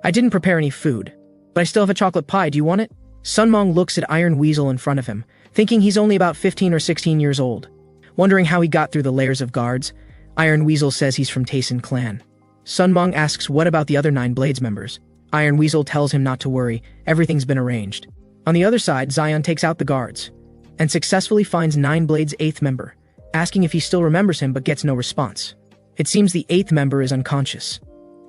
Speaker 1: I didn't prepare any food, but I still have a chocolate pie, do you want it? Sun Mong looks at Iron Weasel in front of him, thinking he's only about 15 or 16 years old. Wondering how he got through the layers of guards, Iron Weasel says he's from Tayson clan. Sunbong asks what about the other 9 Blades members. Iron Weasel tells him not to worry, everything's been arranged. On the other side, Zion takes out the guards and successfully finds 9 Blades' 8th member, asking if he still remembers him but gets no response. It seems the 8th member is unconscious.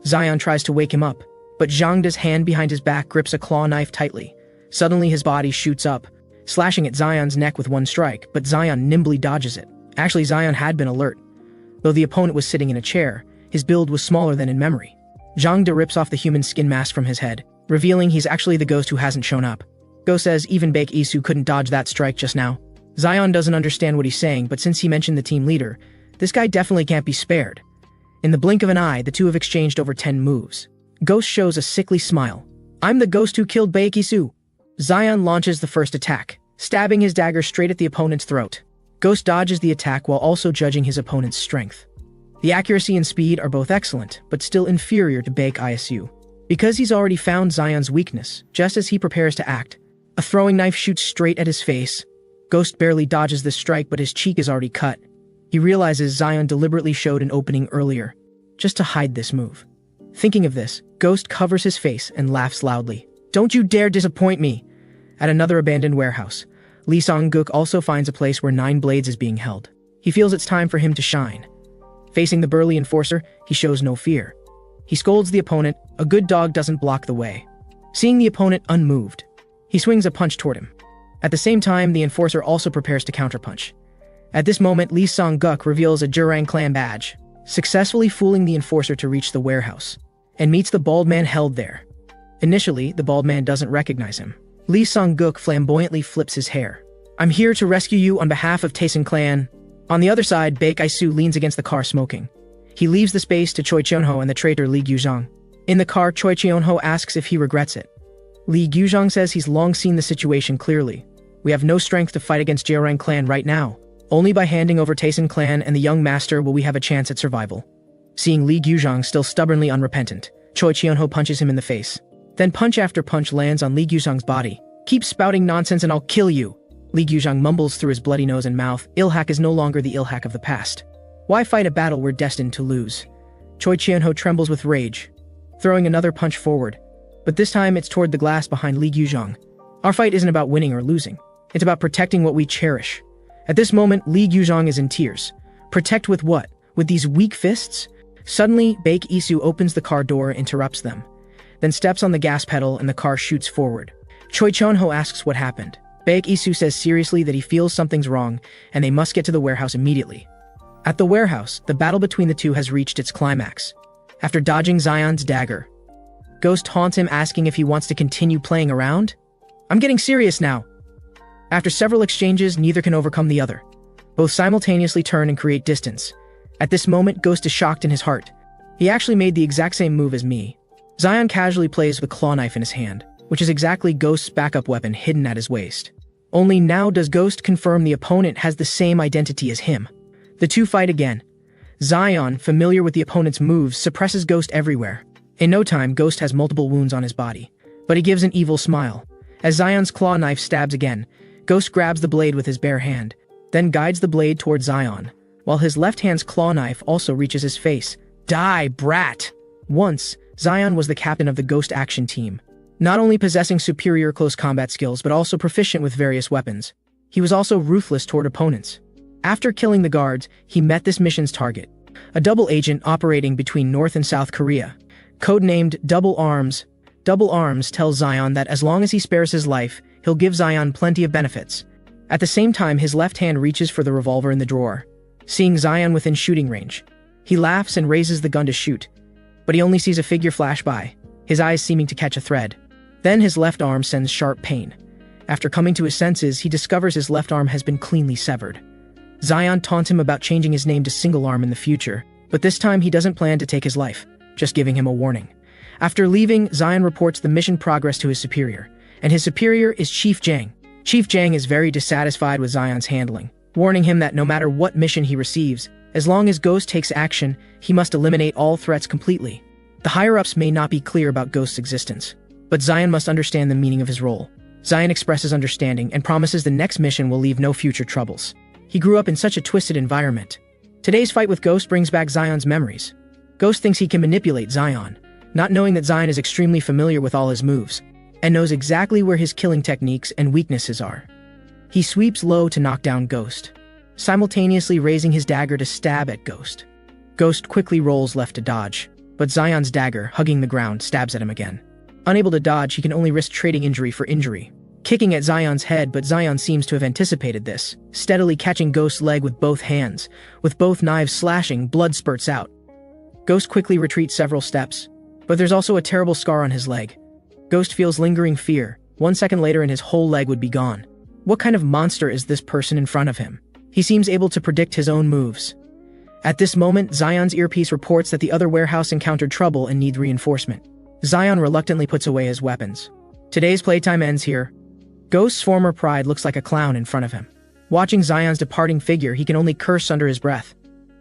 Speaker 1: Zion tries to wake him up, but Zhangda's hand behind his back grips a claw knife tightly. Suddenly his body shoots up, slashing at Zion's neck with one strike, but Zion nimbly dodges it. Actually, Zion had been alert. Though the opponent was sitting in a chair, his build was smaller than in memory. Zhangda rips off the human skin mask from his head, revealing he's actually the ghost who hasn't shown up. Ghost says even Baek Isu couldn't dodge that strike just now. Zion doesn't understand what he's saying, but since he mentioned the team leader, this guy definitely can't be spared. In the blink of an eye, the two have exchanged over 10 moves. Ghost shows a sickly smile. I'm the ghost who killed Baek Isu. Zion launches the first attack, stabbing his dagger straight at the opponent's throat. Ghost dodges the attack while also judging his opponent's strength. The accuracy and speed are both excellent, but still inferior to Baek Isu. Because he's already found Zion's weakness, just as he prepares to act, a throwing knife shoots straight at his face. Ghost barely dodges the strike, but his cheek is already cut. He realizes Zion deliberately showed an opening earlier, just to hide this move. Thinking of this, Ghost covers his face and laughs loudly. Don't you dare disappoint me! At another abandoned warehouse, Lee Song-guk also finds a place where 9 Blades is being held. He feels it's time for him to shine. Facing the burly enforcer, he shows no fear. He scolds the opponent. A good dog doesn't block the way. Seeing the opponent unmoved, he swings a punch toward him. At the same time, the enforcer also prepares to counterpunch. At this moment, Lee Song-guk reveals a Jurang clan badge, successfully fooling the enforcer to reach the warehouse, and meets the bald man held there. Initially, the bald man doesn't recognize him. Lee Song-guk flamboyantly flips his hair. I'm here to rescue you on behalf of Tayson clan. On the other side, Baek Isu leans against the car smoking. He leaves the space to Choi Cheon-ho and the traitor Lee Gyuzhang. In the car, Choi Cheon-ho asks if he regrets it. Lee Gyuzhang says he's long seen the situation clearly. We have no strength to fight against Jurang clan right now. Only by handing over Tayson clan and the young master will we have a chance at survival. Seeing Lee Gyuzhang still stubbornly unrepentant, Choi Cheon-ho punches him in the face. Then punch after punch lands on Lee Gyuzhang's body. Keep spouting nonsense and I'll kill you. Lee Gyuzhang mumbles through his bloody nose and mouth. Ilhak is no longer the Ilhak of the past. Why fight a battle we're destined to lose? Choi Cheon-ho trembles with rage, throwing another punch forward. But this time it's toward the glass behind Lee Gyuzhang. Our fight isn't about winning or losing. It's about protecting what we cherish. At this moment, Lee Gyuzhang is in tears. Protect with what? With these weak fists? Suddenly, Baek Isu opens the car door and interrupts them, then steps on the gas pedal and the car shoots forward. Choi Cheon-ho asks what happened. Baek Isu says seriously that he feels something's wrong and they must get to the warehouse immediately. At the warehouse, the battle between the two has reached its climax. After dodging Zion's dagger, Ghost taunts him asking if he wants to continue playing around. I'm getting serious now. After several exchanges, neither can overcome the other. Both simultaneously turn and create distance. At this moment, Ghost is shocked in his heart. He actually made the exact same move as me. Zion casually plays with a claw knife in his hand, which is exactly Ghost's backup weapon hidden at his waist. Only now does Ghost confirm the opponent has the same identity as him. The two fight again. Zion, familiar with the opponent's moves, suppresses Ghost everywhere. In no time, Ghost has multiple wounds on his body, but he gives an evil smile. As Zion's claw knife stabs again, Ghost grabs the blade with his bare hand, then guides the blade toward Zion, while his left hand's claw knife also reaches his face. Die, brat! Once, Zion was the captain of the Ghost action team, not only possessing superior close combat skills but also proficient with various weapons. He was also ruthless toward opponents. After killing the guards, he met this mission's target, a double agent operating between North and South Korea, codenamed Double Arms. Double Arms tells Zion that as long as he spares his life, he'll give Zion plenty of benefits. At the same time, his left hand reaches for the revolver in the drawer. Seeing Zion within shooting range, he laughs and raises the gun to shoot, but he only sees a figure flash by, his eyes seeming to catch a thread. Then his left arm sends sharp pain. After coming to his senses, he discovers his left arm has been cleanly severed. Zion taunts him about changing his name to Single Arm in the future, but this time he doesn't plan to take his life, just giving him a warning. After leaving, Zion reports the mission progress to his superior, and his superior is Chief Jang. Chief Jang is very dissatisfied with Zion's handling, warning him that no matter what mission he receives, as long as Ghost takes action, he must eliminate all threats completely. The higher-ups may not be clear about Ghost's existence, but Zion must understand the meaning of his role. Zion expresses understanding and promises the next mission will leave no future troubles. He grew up in such a twisted environment. Today's fight with Ghost brings back Zion's memories. Ghost thinks he can manipulate Zion, not knowing that Zion is extremely familiar with all his moves, and knows exactly where his killing techniques and weaknesses are. He sweeps low to knock down Ghost, simultaneously raising his dagger to stab at Ghost. Ghost quickly rolls left to dodge, but Zion's dagger, hugging the ground, stabs at him again. Unable to dodge, he can only risk trading injury for injury, kicking at Zion's head, but Zion seems to have anticipated this, steadily catching Ghost's leg with both hands. With both knives slashing, blood spurts out. Ghost quickly retreats several steps, but there's also a terrible scar on his leg. Ghost feels lingering fear. 1 second later and his whole leg would be gone. What kind of monster is this person in front of him? He seems able to predict his own moves. At this moment, Zion's earpiece reports that the other warehouse encountered trouble and needs reinforcement. Zion reluctantly puts away his weapons. Today's playtime ends here. Ghost's former pride looks like a clown in front of him. Watching Zion's departing figure, he can only curse under his breath.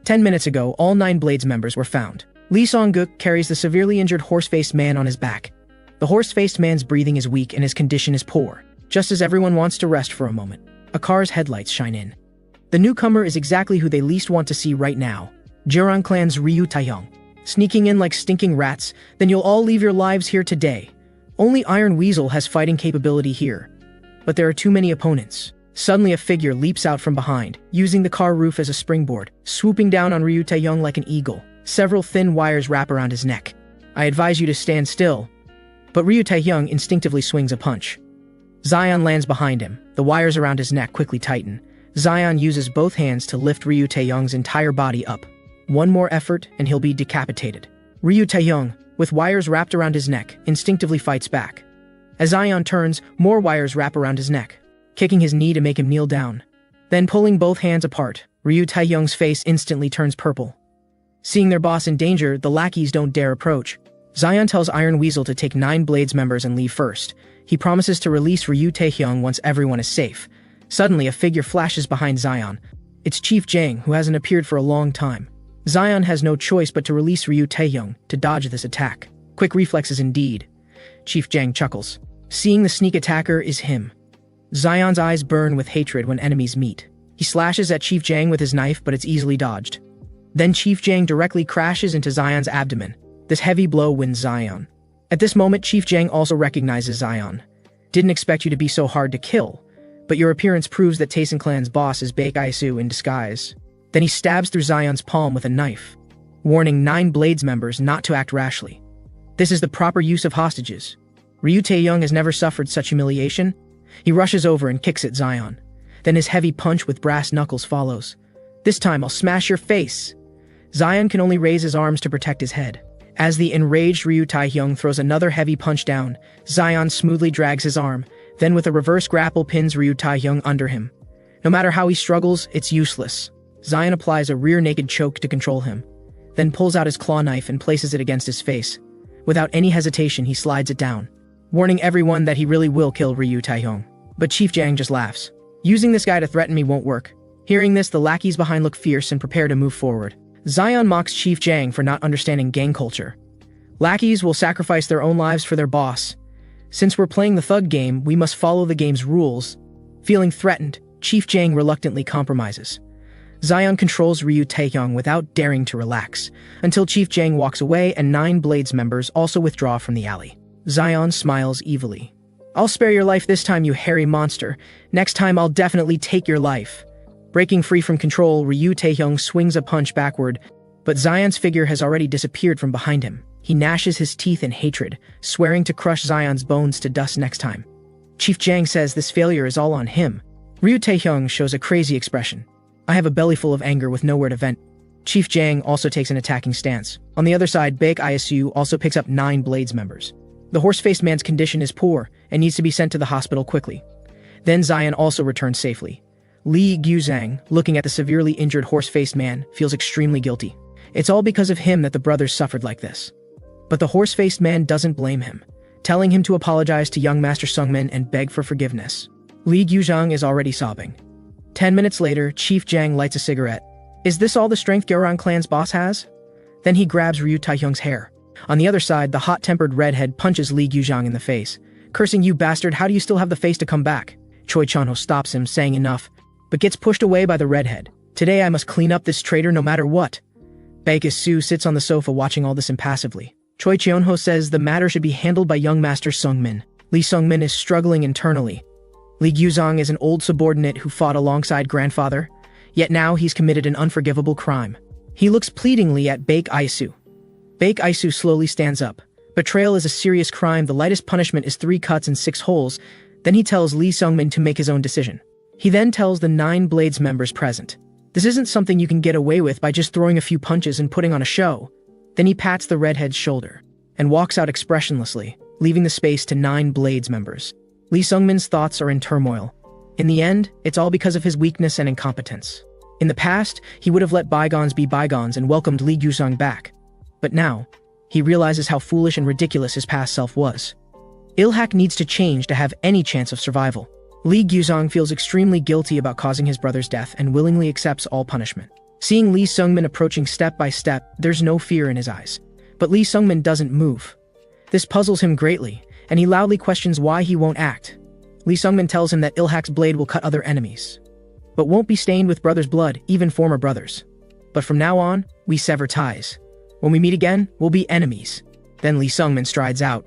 Speaker 1: 10 minutes ago, all 9 Blades members were found. Lee Song-guk carries the severely injured horse-faced man on his back. The horse-faced man's breathing is weak and his condition is poor. Just as everyone wants to rest for a moment, a car's headlights shine in. The newcomer is exactly who they least want to see right now. Jiran clan's Ryu Taehyung. Sneaking in like stinking rats, then you'll all leave your lives here today. Only Iron Weasel has fighting capability here. But there are too many opponents. Suddenly a figure leaps out from behind, using the car roof as a springboard, swooping down on Ryu Taehyung like an eagle. Several thin wires wrap around his neck. I advise you to stand still. But Ryu Taehyung instinctively swings a punch. Zion lands behind him. The wires around his neck quickly tighten. Zion uses both hands to lift Ryu Taehyung's entire body up. One more effort and he'll be decapitated. Ryu Taehyung, with wires wrapped around his neck, instinctively fights back. As Zion turns, more wires wrap around his neck, kicking his knee to make him kneel down. Then pulling both hands apart, Ryu Taehyung's face instantly turns purple. Seeing their boss in danger, the lackeys don't dare approach. Zion tells Iron Weasel to take 9 Blades members and leave first. He promises to release Ryu Taehyung once everyone is safe. Suddenly, a figure flashes behind Zion. It's Chief Jang, who hasn't appeared for a long time. Zion has no choice but to release Ryu Taehyung to dodge this attack. Quick reflexes indeed. Chief Jang chuckles. Seeing the sneak attacker is him. Zion's eyes burn with hatred when enemies meet. He slashes at Chief Jang with his knife, but it's easily dodged. Then Chief Jang directly crashes into Zion's abdomen. This heavy blow wins Zion. At this moment, Chief Jang also recognizes Zion. Didn't expect you to be so hard to kill, but your appearance proves that Taesin Clan's boss is Baek Isu in disguise. Then he stabs through Zion's palm with a knife, warning 9 Blades members not to act rashly. This is the proper use of hostages. Ryu Taehyung has never suffered such humiliation. He rushes over and kicks at Zion. Then his heavy punch with brass knuckles follows. This time I'll smash your face. Zion can only raise his arms to protect his head. As the enraged Ryu Taehyung throws another heavy punch down, Zion smoothly drags his arm, then with a reverse grapple pins Ryu Taehyung under him. No matter how he struggles, it's useless. Zion applies a rear-naked choke to control him, then pulls out his claw knife and places it against his face. Without any hesitation, he slides it down, warning everyone that he really will kill Ryu Taehyung. But Chief Jang just laughs. Using this guy to threaten me won't work. Hearing this, the lackeys behind look fierce and prepare to move forward. Zion mocks Chief Jang for not understanding gang culture. Lackeys will sacrifice their own lives for their boss. Since we're playing the thug game, we must follow the game's rules. Feeling threatened, Chief Jang reluctantly compromises. Zion controls Ryu Taehyung without daring to relax, until Chief Jang walks away and 9 Blades members also withdraw from the alley. Zion smiles evilly. I'll spare your life this time, you hairy monster. Next time I'll definitely take your life. Breaking free from control, Ryu Taehyung swings a punch backward, but Zion's figure has already disappeared from behind him. He gnashes his teeth in hatred, swearing to crush Zion's bones to dust next time. Chief Jang says this failure is all on him. Ryu Taehyung shows a crazy expression. I have a belly full of anger with nowhere to vent. Chief Jang also takes an attacking stance. On the other side, Baek Isu also picks up 9 Blades members. The horse-faced man's condition is poor and needs to be sent to the hospital quickly. Then Zion also returns safely. Lee Gyuzhang, looking at the severely injured horse-faced man, feels extremely guilty. It's all because of him that the brothers suffered like this. But the horse-faced man doesn't blame him, telling him to apologize to young Master Sungmin and beg for forgiveness. Lee Gyuzhang is already sobbing. 10 minutes later, Chief Jang lights a cigarette. Is this all the strength Gyoran clan's boss has? Then he grabs Ryu Taehyung's hair. On the other side, the hot-tempered redhead punches Lee Gyuzhang in the face, cursing, "You bastard, how do you still have the face to come back?" Choi Chun-ho stops him, saying enough, but gets pushed away by the redhead. "Today I must clean up this traitor no matter what." Baek Is-soo sits on the sofa watching all this impassively. Choi Chun-ho says the matter should be handled by young Master Sung-min. Lee Sung-min is struggling internally. Lee Gyuzong is an old subordinate who fought alongside grandfather, yet now he's committed an unforgivable crime. He looks pleadingly at Baek Is-soo. Baek Is-soo slowly stands up. Betrayal is a serious crime. The lightest punishment is 3 cuts and 6 holes. Then he tells Lee Sung-min to make his own decision. He then tells the 9 Blades members present, "This isn't something you can get away with by just throwing a few punches and putting on a show." Then he pats the redhead's shoulder and walks out expressionlessly, leaving the space to 9 Blades members. Lee Sung-min's thoughts are in turmoil. In the end, it's all because of his weakness and incompetence. In the past, he would have let bygones be bygones and welcomed Lee Gyuzong back. But now, he realizes how foolish and ridiculous his past self was. Il-hak needs to change to have any chance of survival. Lee Gyuzong feels extremely guilty about causing his brother's death and willingly accepts all punishment. Seeing Lee Sung-min approaching step by step, there's no fear in his eyes. But Lee Sung-min doesn't move. This puzzles him greatly, and he loudly questions why he won't act. Lee Sung-min tells him that Il-hak's blade will cut other enemies, but won't be stained with brothers' blood, even former brothers. But from now on, we sever ties. When we meet again, we'll be enemies. Then Lee Sung-min strides out.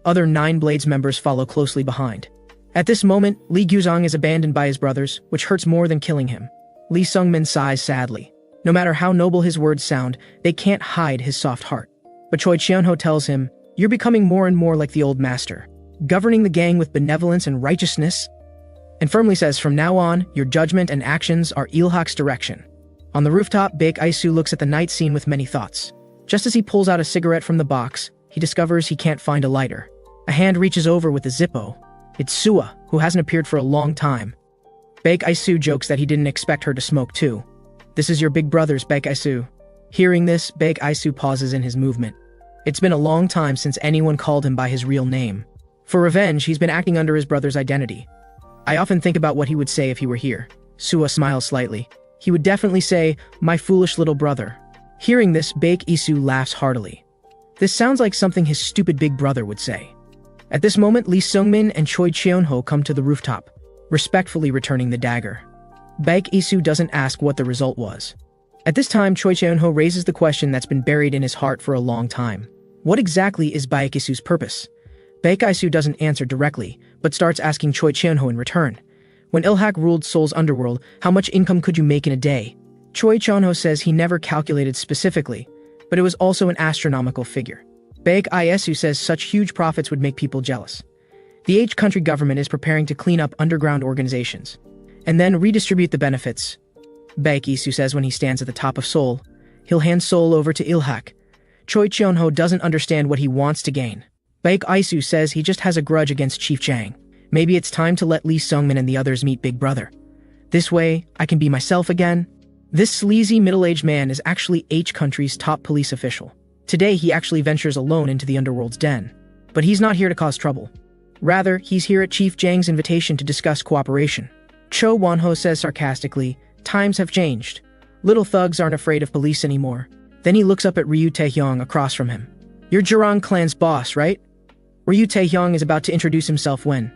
Speaker 1: Other 9 Blades members follow closely behind. At this moment, Lee Gyuzong is abandoned by his brothers, which hurts more than killing him. Lee Sung-min sighs sadly. No matter how noble his words sound, they can't hide his soft heart. But Choi Chun-ho tells him, "You're becoming more and more like the old master, governing the gang with benevolence and righteousness," and firmly says, "From now on, your judgment and actions are Il-hak's direction." On the rooftop, Baek Is-soo looks at the night scene with many thoughts. Just as he pulls out a cigarette from the box, he discovers he can't find a lighter. A hand reaches over with a Zippo. It's Sua, who hasn't appeared for a long time. Baek Is-soo jokes that he didn't expect her to smoke too. "This is your big brother's, Baek Is-soo." Hearing this, Baek Is-soo pauses in his movement. It's been a long time since anyone called him by his real name. For revenge, he's been acting under his brother's identity. "I often think about what he would say if he were here." Sua smiles slightly. "He would definitely say, 'My foolish little brother.'" Hearing this, Baek Is-soo laughs heartily. This sounds like something his stupid big brother would say. At this moment, Lee Sung-min and Choi Chun-ho come to the rooftop, respectfully returning the dagger. Baek Is-soo doesn't ask what the result was. At this time, Choi Chun-ho raises the question that's been buried in his heart for a long time. What exactly is Baek Is-soo's purpose? Baek Is-soo doesn't answer directly, but starts asking Choi Chun-ho in return. When Il-hak ruled Seoul's underworld, how much income could you make in a day? Choi Chun-ho says he never calculated specifically, but it was also an astronomical figure. Baek Is-soo says such huge profits would make people jealous. The H-country government is preparing to clean up underground organizations, and then redistribute the benefits. Baek Is-soo says when he stands at the top of Seoul, he'll hand Seoul over to Il-hak. Choi Chun-ho doesn't understand what he wants to gain. Baek Is-soo says he just has a grudge against Chief Jang. Maybe it's time to let Lee Sung-min and the others meet Big Brother. This way, I can be myself again. This sleazy middle-aged man is actually H-country's top police official. Today, he actually ventures alone into the Underworld's den. But he's not here to cause trouble. Rather, he's here at Chief Jang's invitation to discuss cooperation. Cho Won-ho says sarcastically, "Times have changed. Little thugs aren't afraid of police anymore." Then he looks up at Ryu Taehyung across from him. "You're Jurong clan's boss, right?" Ryu Taehyung is about to introduce himself when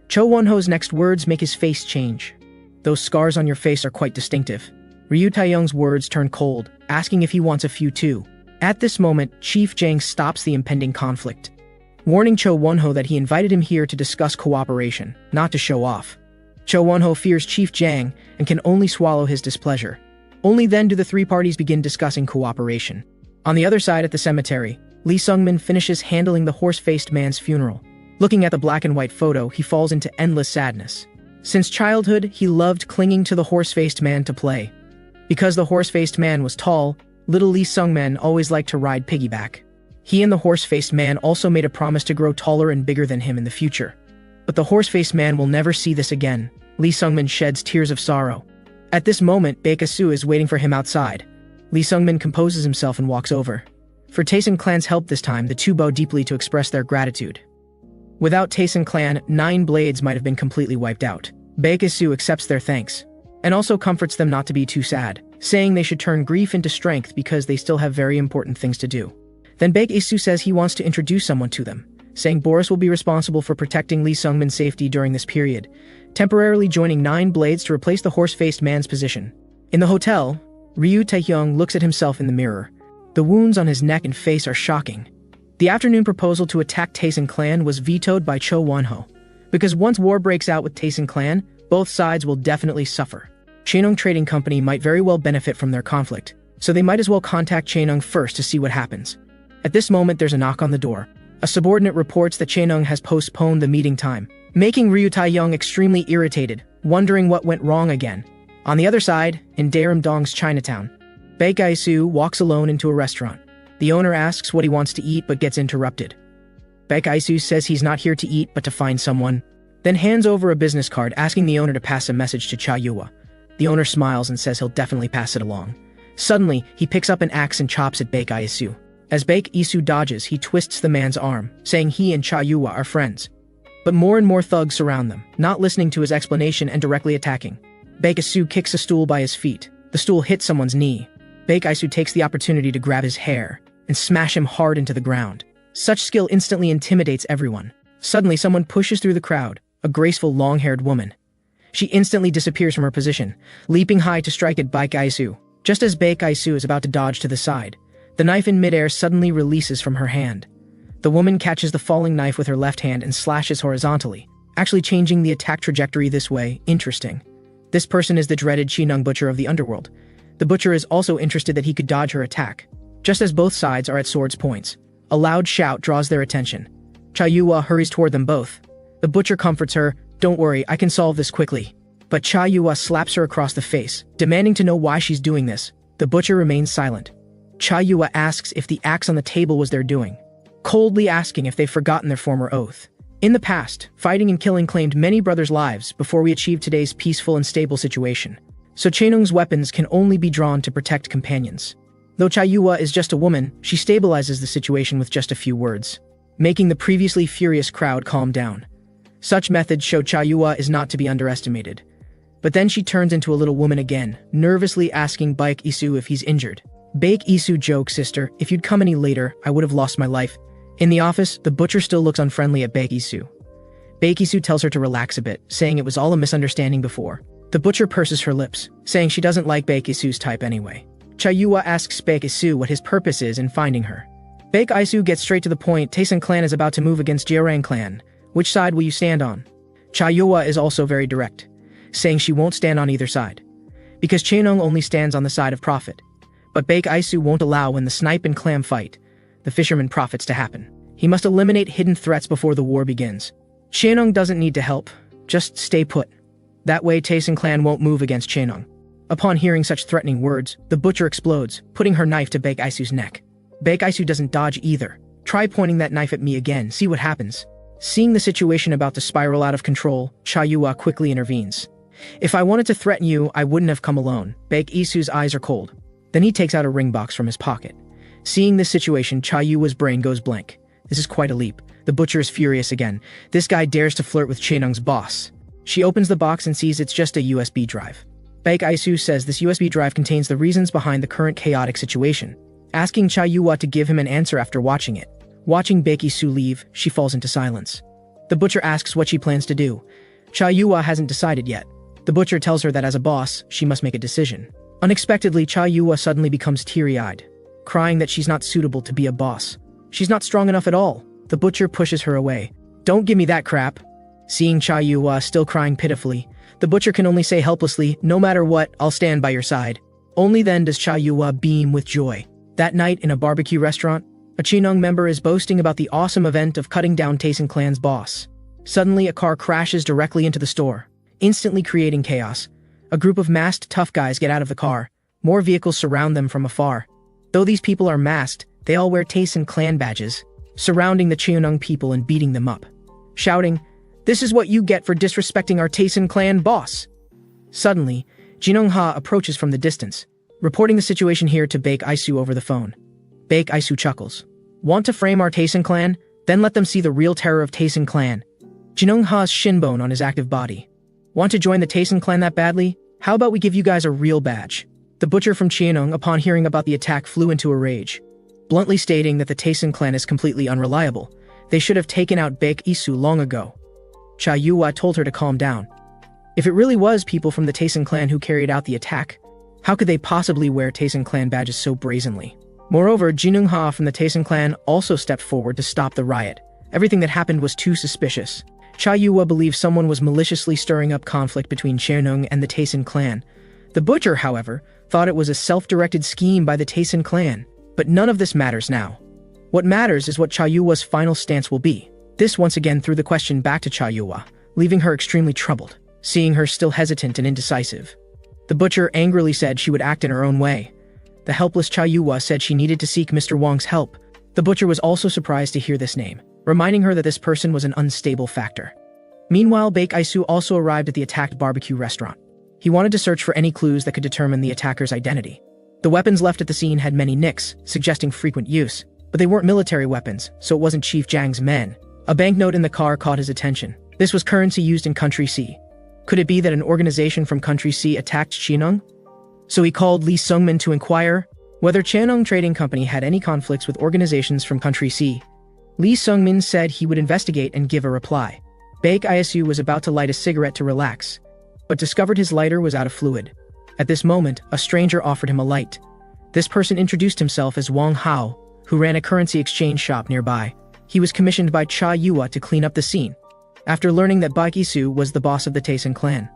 Speaker 1: Cho Won-ho's next words make his face change. "Those scars on your face are quite distinctive." Ryu Taehyung's words turn cold, asking if he wants a few too. At this moment, Chief Jang stops the impending conflict, warning Cho Won-ho that he invited him here to discuss cooperation, not to show off. Cho Won-ho fears Chief Jang and can only swallow his displeasure. Only then do the 3 parties begin discussing cooperation. On the other side at the cemetery, Lee Sung-min finishes handling the horse-faced man's funeral. Looking at the black and white photo, he falls into endless sadness. Since childhood, he loved clinging to the horse-faced man to play. Because the horse-faced man was tall, little Lee Sung-min always liked to ride piggyback. He and the horse-faced man also made a promise to grow taller and bigger than him in the future. But the horse-faced man will never see this again. Lee Sung-min sheds tears of sorrow. At this moment, Baek Is-soo is waiting for him outside. Lee Sung-min composes himself and walks over. For Taesun clan's help this time, the two bow deeply to express their gratitude. Without Taesun clan, 9 blades might have been completely wiped out. Baek Is-soo accepts their thanks, and also comforts them not to be too sad, saying they should turn grief into strength because they still have very important things to do. Then Baek Is-soo says he wants to introduce someone to them, saying Boris will be responsible for protecting Lee Sungmin's safety during this period, temporarily joining Nine Blades to replace the horse-faced man's position. In the hotel, Ryu Taehyung looks at himself in the mirror. The wounds on his neck and face are shocking. The afternoon proposal to attack Taesin clan was vetoed by Cho Won-ho. Because once war breaks out with Taesin clan, both sides will definitely suffer. Chaenung Trading Company might very well benefit from their conflict, so they might as well contact Chaenung first to see what happens. At this moment, there's a knock on the door. A subordinate reports that Chaenung has postponed the meeting time, making Ryu Taehyung extremely irritated, wondering what went wrong again. On the other side, in Daerim-dong's Chinatown, Baek Aisu walks alone into a restaurant. The owner asks what he wants to eat but gets interrupted. Baek Aisu says he's not here to eat but to find someone, then hands over a business card asking the owner to pass a message to Cha Yua. The owner smiles and says he'll definitely pass it along. Suddenly, he picks up an axe and chops at Baek Aisu. As Baek Aisu dodges, he twists the man's arm, saying he and Cha Yua are friends. But more and more thugs surround them, not listening to his explanation and directly attacking. Baek Aisu kicks a stool by his feet. The stool hits someone's knee. Baek Aisu takes the opportunity to grab his hair and smash him hard into the ground. Such skill instantly intimidates everyone. Suddenly, someone pushes through the crowd, a graceful long-haired woman. She instantly disappears from her position, leaping high to strike at Baek Aisu. Just as Baek Aisu is about to dodge to the side, the knife in midair suddenly releases from her hand. The woman catches the falling knife with her left hand and slashes horizontally, actually changing the attack trajectory this way. Interesting. This person is the dreaded Chaenung Butcher of the Underworld. The Butcher is also interested that he could dodge her attack. Just as both sides are at swords' points, a loud shout draws their attention. Cha Yua hurries toward them both. The Butcher comforts her, "Don't worry, I can solve this quickly." But Cha Yua slaps her across the face, demanding to know why she's doing this. The Butcher remains silent. Cha Yua asks if the axe on the table was their doing, coldly asking if they've forgotten their former oath. In the past, fighting and killing claimed many brothers' lives before we achieved today's peaceful and stable situation. So Chaenung's weapons can only be drawn to protect companions. Though Cha Yua is just a woman, she stabilizes the situation with just a few words, making the previously furious crowd calm down. Such methods show Cha Yua is not to be underestimated. But then she turns into a little woman again, nervously asking Baek Aisu if he's injured. Baek Aisu jokes, "Sister, if you'd come any later, I would have lost my life." In the office, the Butcher still looks unfriendly at Baek Aisu. Baek Aisu tells her to relax a bit, saying it was all a misunderstanding before. The Butcher purses her lips, saying she doesn't like Baek Aisu's type anyway. Cha Yua asks Baek Aisu what his purpose is in finding her. Baek Aisu gets straight to the point. Taesin clan is about to move against Jeorang clan. Which side will you stand on? Cha Yua is also very direct, saying she won't stand on either side, because Chaenung only stands on the side of profit. But Baek Aisu won't allow when the snipe and clam fight, the fisherman profits to happen. He must eliminate hidden threats before the war begins. Chaenung doesn't need to help, just stay put. That way Taesin clan won't move against Chaenung. Upon hearing such threatening words, the Butcher explodes, putting her knife to Baek Aisu's neck. Baek Aisu doesn't dodge either. "Try pointing that knife at me again, see what happens." Seeing the situation about to spiral out of control, Cha Yua quickly intervenes. "If I wanted to threaten you, I wouldn't have come alone." Baek Aisu's eyes are cold. Then he takes out a ring box from his pocket. Seeing this situation, Cha Yua's brain goes blank. This is quite a leap. The Butcher is furious again. This guy dares to flirt with Chaenung's boss. She opens the box and sees it's just a USB drive. Baek Aisu says this USB drive contains the reasons behind the current chaotic situation, asking Cha Yua to give him an answer after watching it. Watching Baek Aisu leave, she falls into silence. The Butcher asks what she plans to do. Cha Yua hasn't decided yet. The Butcher tells her that as a boss, she must make a decision. Unexpectedly, Cha Yua suddenly becomes teary-eyed, crying that she's not suitable to be a boss. She's not strong enough at all. The Butcher pushes her away. "Don't give me that crap." Seeing Cha Yua still crying pitifully, the Butcher can only say helplessly, "No matter what, I'll stand by your side." Only then does Cha Yua beam with joy. That night in a barbecue restaurant, a Chaenung member is boasting about the awesome event of cutting down Taesin clan's boss. Suddenly, a car crashes directly into the store, instantly creating chaos. A group of masked tough guys get out of the car. More vehicles surround them from afar. Though these people are masked, they all wear Taesin clan badges, surrounding the Chaenung people and beating them up, shouting, "This is what you get for disrespecting our Taesin clan boss." Suddenly, Jinung Ha approaches from the distance, reporting the situation here to Baek Aisu over the phone. Baek Aisu chuckles. "Want to frame our Taesin clan? Then let them see the real terror of Taesin clan." Jinung Ha's shinbone on his active body. "Want to join the Taesin clan that badly? How about we give you guys a real badge?" The Butcher from Chaenung, upon hearing about the attack, flew into a rage, bluntly stating that the Taesin clan is completely unreliable, They should have taken out Baek Isu long ago. Cha Yua told her to calm down. If it really was people from the Taesin clan who carried out the attack, how could they possibly wear Taesin clan badges so brazenly? Moreover, Jinung Ha from the Taesin clan also stepped forward to stop the riot. Everything that happened was too suspicious. Cha Yua believed someone was maliciously stirring up conflict between Cheonung and the Taesin clan. The butcher, however, thought it was a self-directed scheme by the Taesin clan. But none of this matters now. What matters is what Cha Yua's final stance will be. This once again threw the question back to Cha Yua, leaving her extremely troubled, seeing her still hesitant and indecisive. The butcher angrily said she would act in her own way. The helpless Cha Yua said she needed to seek Mr. Wang's help. The butcher was also surprised to hear this name, reminding her that this person was an unstable factor. Meanwhile, Baek Isu also arrived at the attacked barbecue restaurant. He wanted to search for any clues that could determine the attacker's identity. The weapons left at the scene had many nicks, suggesting frequent use, but they weren't military weapons, so it wasn't Chief Jiang's men. A banknote in the car caught his attention. This was currency used in Country C. Could it be that an organization from Country C attacked Cheonung? So he called Lee Sungmin to inquire whether Cheonung Trading Company had any conflicts with organizations from Country C. Lee Sungmin said he would investigate and give a reply. Baek Isu was about to light a cigarette to relax, but discovered his lighter was out of fluid. At this moment, a stranger offered him a light. This person introduced himself as Wang Hao, who ran a currency exchange shop nearby. He was commissioned by Cha Yua to clean up the scene. After learning that Baek Isu was the boss of the Taesin clan,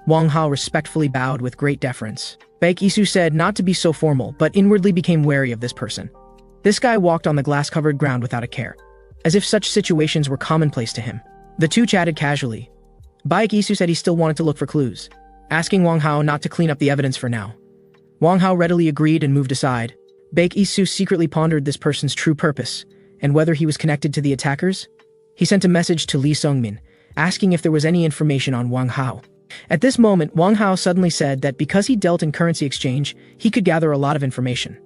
Speaker 1: Wang Hao respectfully bowed with great deference. Baek Isu said not to be so formal, but inwardly became wary of this person. This guy walked on the glass-covered ground without a care, as if such situations were commonplace to him. The two chatted casually. Baek Isu said he still wanted to look for clues, asking Wang Hao not to clean up the evidence for now. Wang Hao readily agreed and moved aside. Baek Isu secretly pondered this person's true purpose, and whether he was connected to the attackers. He sent a message to Lee Sungmin, asking if there was any information on Wang Hao. At this moment, Wang Hao suddenly said that because he dealt in currency exchange, he could gather a lot of information.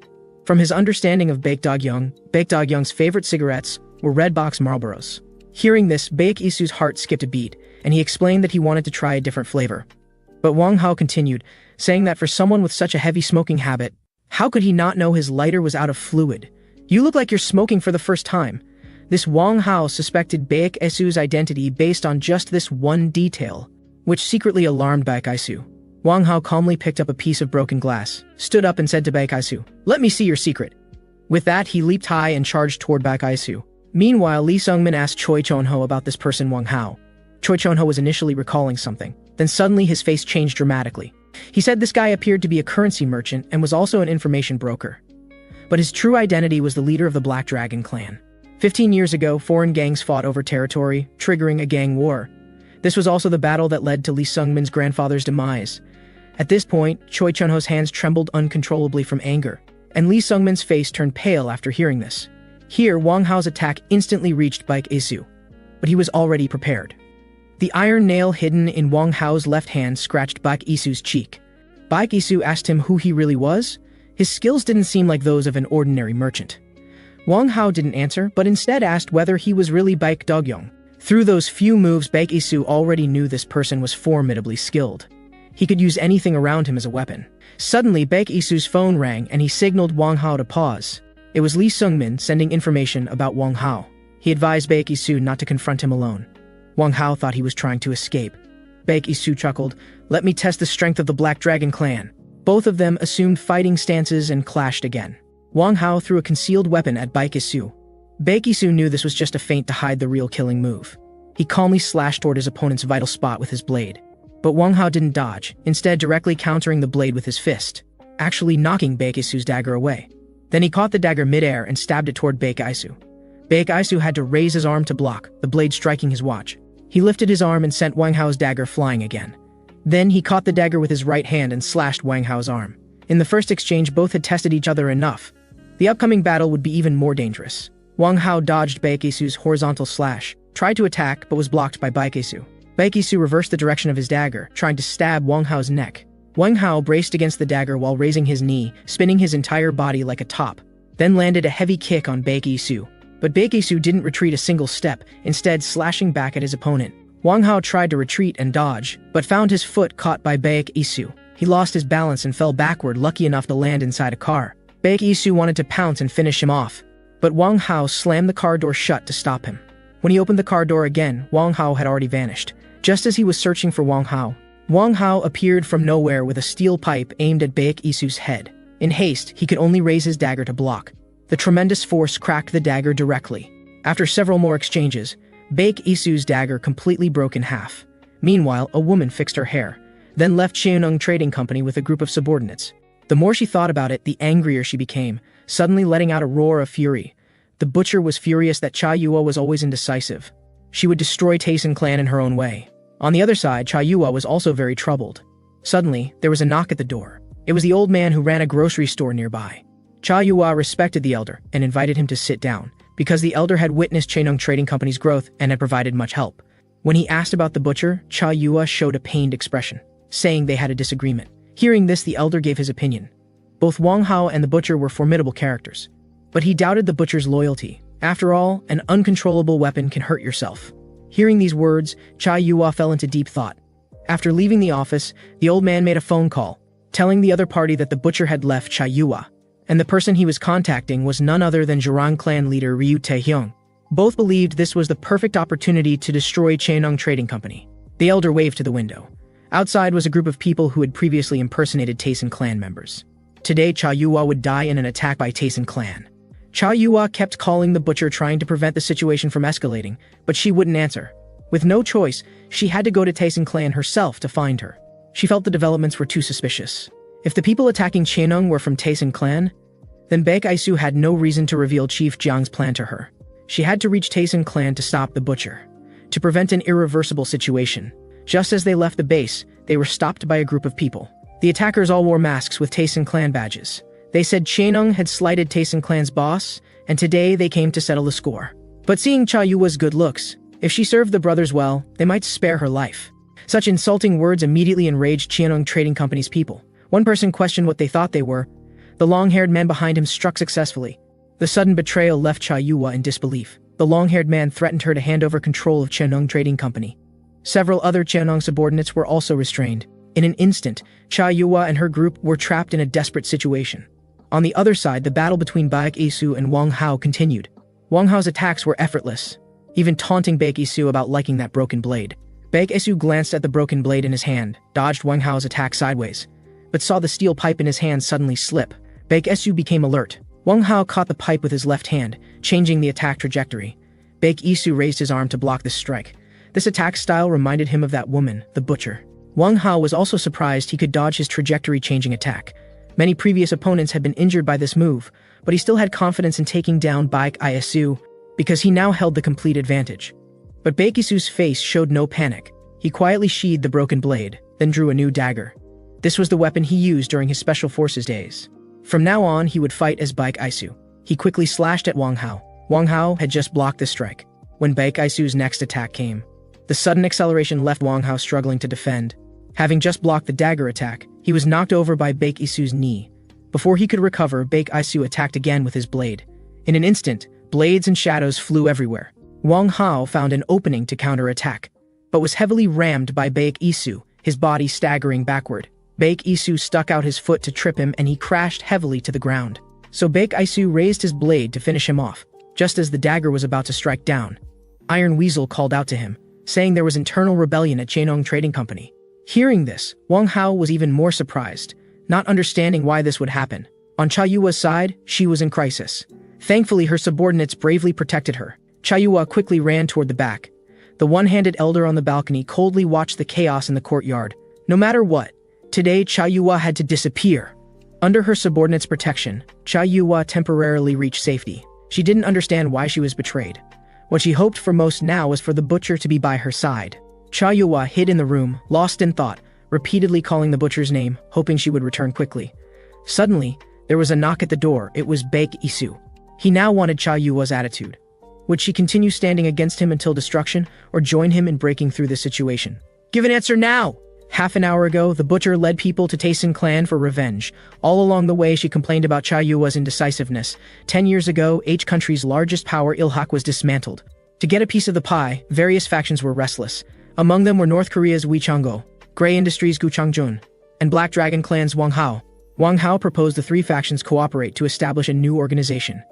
Speaker 1: From his understanding of Baek Dog-young's favorite cigarettes were red box Marlboros. Hearing this, Baek Isu's heart skipped a beat, and he explained that he wanted to try a different flavor. But Wang Hao continued, saying that for someone with such a heavy smoking habit, how could he not know his lighter was out of fluid? You look like you're smoking for the first time. This Wang Hao suspected Baek Isu's identity based on just this one detail, which secretly alarmed Baek Isu. Wang Hao calmly picked up a piece of broken glass, stood up and said to Baek Isu, "Let me see your secret." With that, he leaped high and charged toward Baek Isu. Meanwhile, Lee Sungmin asked Choi Chon-ho about this person Wang Hao. Choi Chon-ho was initially recalling something, then suddenly his face changed dramatically. He said this guy appeared to be a currency merchant and was also an information broker. But his true identity was the leader of the Black Dragon clan. 15 years ago, foreign gangs fought over territory, triggering a gang war. This was also the battle that led to Lee Sungmin's grandfather's demise. At this point, Choi Chon-ho's hands trembled uncontrollably from anger, and Lee Sungmin's face turned pale after hearing this. Here, Wang Hao's attack instantly reached Baek Isu, but he was already prepared. The iron nail hidden in Wang Hao's left hand scratched Baek Isu's cheek. Baek Isu asked him who he really was. His skills didn't seem like those of an ordinary merchant. Wang Hao didn't answer, but instead asked whether he was really Baek Dog-young. Through those few moves, Baek Isu already knew this person was formidably skilled. He could use anything around him as a weapon. Suddenly, Baek Isu's phone rang and he signaled Wang Hao to pause. It was Lee Sungmin sending information about Wang Hao. He advised Baek Isu not to confront him alone. Wang Hao thought he was trying to escape. Baek Isu chuckled, "Let me test the strength of the Black Dragon clan." Both of them assumed fighting stances and clashed again. Wang Hao threw a concealed weapon at Baek Isu. Baek Isu knew this was just a feint to hide the real killing move. He calmly slashed toward his opponent's vital spot with his blade. But Wang Hao didn't dodge, instead directly countering the blade with his fist, actually knocking Baek Isu's dagger away. Then he caught the dagger midair and stabbed it toward Baek Isu. Baek Isu had to raise his arm to block, the blade striking his watch. He lifted his arm and sent Wang Hao's dagger flying again. Then he caught the dagger with his right hand and slashed Wang Hao's arm. In the first exchange, both had tested each other enough. The upcoming battle would be even more dangerous. Wang Hao dodged Baek Isu's horizontal slash, tried to attack, but was blocked by Baek Isu. Baek Isu reversed the direction of his dagger, trying to stab Wang Hao's neck. Wang Hao braced against the dagger while raising his knee, spinning his entire body like a top, then landed a heavy kick on Baek Isu. But Baek Isu didn't retreat a single step, instead slashing back at his opponent. Wang Hao tried to retreat and dodge, but found his foot caught by Baek Isu. He lost his balance and fell backward, lucky enough to land inside a car. Baek Isu wanted to pounce and finish him off, but Wang Hao slammed the car door shut to stop him. When he opened the car door again, Wang Hao had already vanished. Just as he was searching for Wang Hao appeared from nowhere with a steel pipe aimed at Baek Isu's head. In haste, he could only raise his dagger to block. The tremendous force cracked the dagger directly. After several more exchanges, Baek Isu's dagger completely broke in half. Meanwhile, a woman fixed her hair, then left Cheonung Trading Company with a group of subordinates. The more she thought about it, the angrier she became, suddenly letting out a roar of fury. The butcher was furious that Cha Yua was always indecisive. She would destroy Taisen clan in her own way. On the other side, Cha Yua was also very troubled. Suddenly, there was a knock at the door. It was the old man who ran a grocery store nearby. Cha Yua respected the elder and invited him to sit down, because the elder had witnessed Cheonung Trading Company's growth and had provided much help. When he asked about the butcher, Cha Yua showed a pained expression, saying they had a disagreement. Hearing this, the elder gave his opinion. Both Wang Hao and the butcher were formidable characters. But he doubted the butcher's loyalty. After all, an uncontrollable weapon can hurt yourself. Hearing these words, Cha Yua fell into deep thought. After leaving the office, the old man made a phone call, telling the other party that the butcher had left Cha Yua, and the person he was contacting was none other than Zhurong clan leader Ryu Taehyung. Both believed this was the perfect opportunity to destroy Cheonung Trading Company. The elder waved to the window. Outside was a group of people who had previously impersonated Taisen clan members. Today, Cha Yua would die in an attack by Taisen clan. Cha Yua kept calling the butcher, trying to prevent the situation from escalating, but she wouldn't answer. With no choice, she had to go to Taisen clan herself to find her. She felt the developments were too suspicious. If the people attacking Cheonung were from Taisen clan, then Baek Isu had no reason to reveal Chief Jiang's plan to her. She had to reach Taisen clan to stop the butcher, to prevent an irreversible situation. Just as they left the base, they were stopped by a group of people. The attackers all wore masks with Taisen clan badges. They said Cheonung had slighted Taisen clan's boss, and today they came to settle the score. But seeing Cha Yua's good looks, if she served the brothers well, they might spare her life. Such insulting words immediately enraged Cheonung Trading Company's people. One person questioned what they thought they were. The long-haired man behind him struck successfully. The sudden betrayal left Cha Yua in disbelief. The long-haired man threatened her to hand over control of Cheonung Trading Company. Several other Cheonung subordinates were also restrained. In an instant, Cha Yua and her group were trapped in a desperate situation. On the other side, the battle between Baek Isu and Wang Hao continued. Wang Hao's attacks were effortless, even taunting Baek Isu about liking that broken blade. Baek Isu glanced at the broken blade in his hand, dodged Wang Hao's attack sideways, but saw the steel pipe in his hand suddenly slip. Baek Isu became alert. Wang Hao caught the pipe with his left hand, changing the attack trajectory. Baek Isu raised his arm to block the strike. This attack style reminded him of that woman, the butcher. Wang Hao was also surprised he could dodge his trajectory-changing attack. Many previous opponents had been injured by this move, but he still had confidence in taking down Baek Isu because he now held the complete advantage. But Baek Isu's face showed no panic. He quietly sheathed the broken blade, then drew a new dagger. This was the weapon he used during his Special Forces days. From now on, he would fight as Baek Isu. He quickly slashed at Wang Hao. Wang Hao had just blocked the strike when Baek Isu's next attack came. The sudden acceleration left Wang Hao struggling to defend. Having just blocked the dagger attack, he was knocked over by Baek Isu's knee. Before he could recover, Baek Isu attacked again with his blade. In an instant, blades and shadows flew everywhere. Wang Hao found an opening to counterattack, but was heavily rammed by Baek Isu, his body staggering backward. Baek Isu stuck out his foot to trip him and he crashed heavily to the ground. So Baek Isu raised his blade to finish him off. Just as the dagger was about to strike down, Iron Weasel called out to him, saying there was internal rebellion at Cheonung Trading Company. Hearing this, Wang Hao was even more surprised, not understanding why this would happen. On Cha Yua's side, she was in crisis. Thankfully, her subordinates bravely protected her. Cha Yua quickly ran toward the back. The one-handed elder on the balcony coldly watched the chaos in the courtyard. No matter what, today Cha Yua had to disappear. Under her subordinates' protection, Cha Yua temporarily reached safety. She didn't understand why she was betrayed. What she hoped for most now was for the butcher to be by her side. Cha Yua hid in the room, lost in thought, repeatedly calling the butcher's name, hoping she would return quickly. Suddenly, there was a knock at the door. It was Baek Isu. He now wanted Cha Yua's attitude. Would she continue standing against him until destruction, or join him in breaking through the situation? Give an answer now! Half an hour ago, the butcher led people to Taisen clan for revenge. All along the way, she complained about Cha Yua's indecisiveness. 10 years ago, H country's largest power, Ilhak, was dismantled. To get a piece of the pie, various factions were restless. Among them were North Korea's Wee Changgo, Grey Industries' Gu Changjun, and Black Dragon clan's Wang Hao. Wang Hao proposed the three factions cooperate to establish a new organization.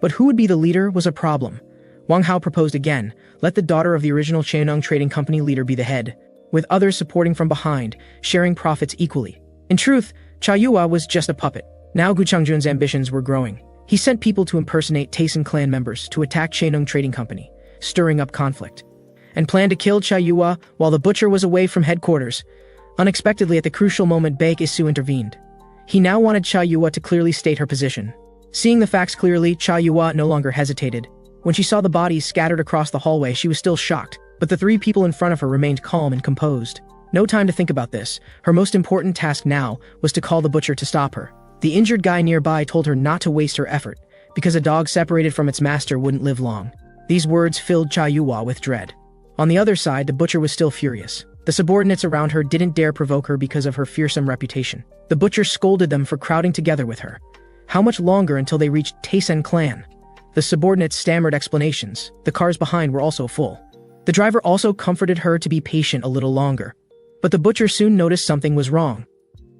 Speaker 1: But who would be the leader was a problem. Wang Hao proposed again, let the daughter of the original Chainong Trading Company leader be the head, with others supporting from behind, sharing profits equally. In truth, Cha Yua was just a puppet. Now Gu Changjun's ambitions were growing. He sent people to impersonate Tayson clan members to attack Chainong Trading Company, stirring up conflict, and planned to kill Cha Yua while the butcher was away from headquarters. Unexpectedly, at the crucial moment, Baek Isu intervened. He now wanted Cha Yua to clearly state her position. Seeing the facts clearly, Cha Yua no longer hesitated. When she saw the bodies scattered across the hallway, she was still shocked, but the three people in front of her remained calm and composed. No time to think about this. Her most important task now was to call the butcher to stop her. The injured guy nearby told her not to waste her effort, because a dog separated from its master wouldn't live long. These words filled Cha Yua with dread. On the other side, the butcher was still furious. The subordinates around her didn't dare provoke her because of her fearsome reputation. The butcher scolded them for crowding together with her. How much longer until they reached Tayson clan? The subordinates stammered explanations. The cars behind were also full. The driver also comforted her to be patient a little longer. But the butcher soon noticed something was wrong.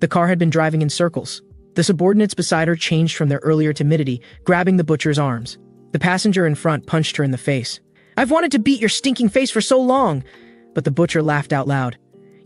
Speaker 1: The car had been driving in circles. The subordinates beside her changed from their earlier timidity, grabbing the butcher's arms. The passenger in front punched her in the face. "I've wanted to beat your stinking face for so long!" But the butcher laughed out loud.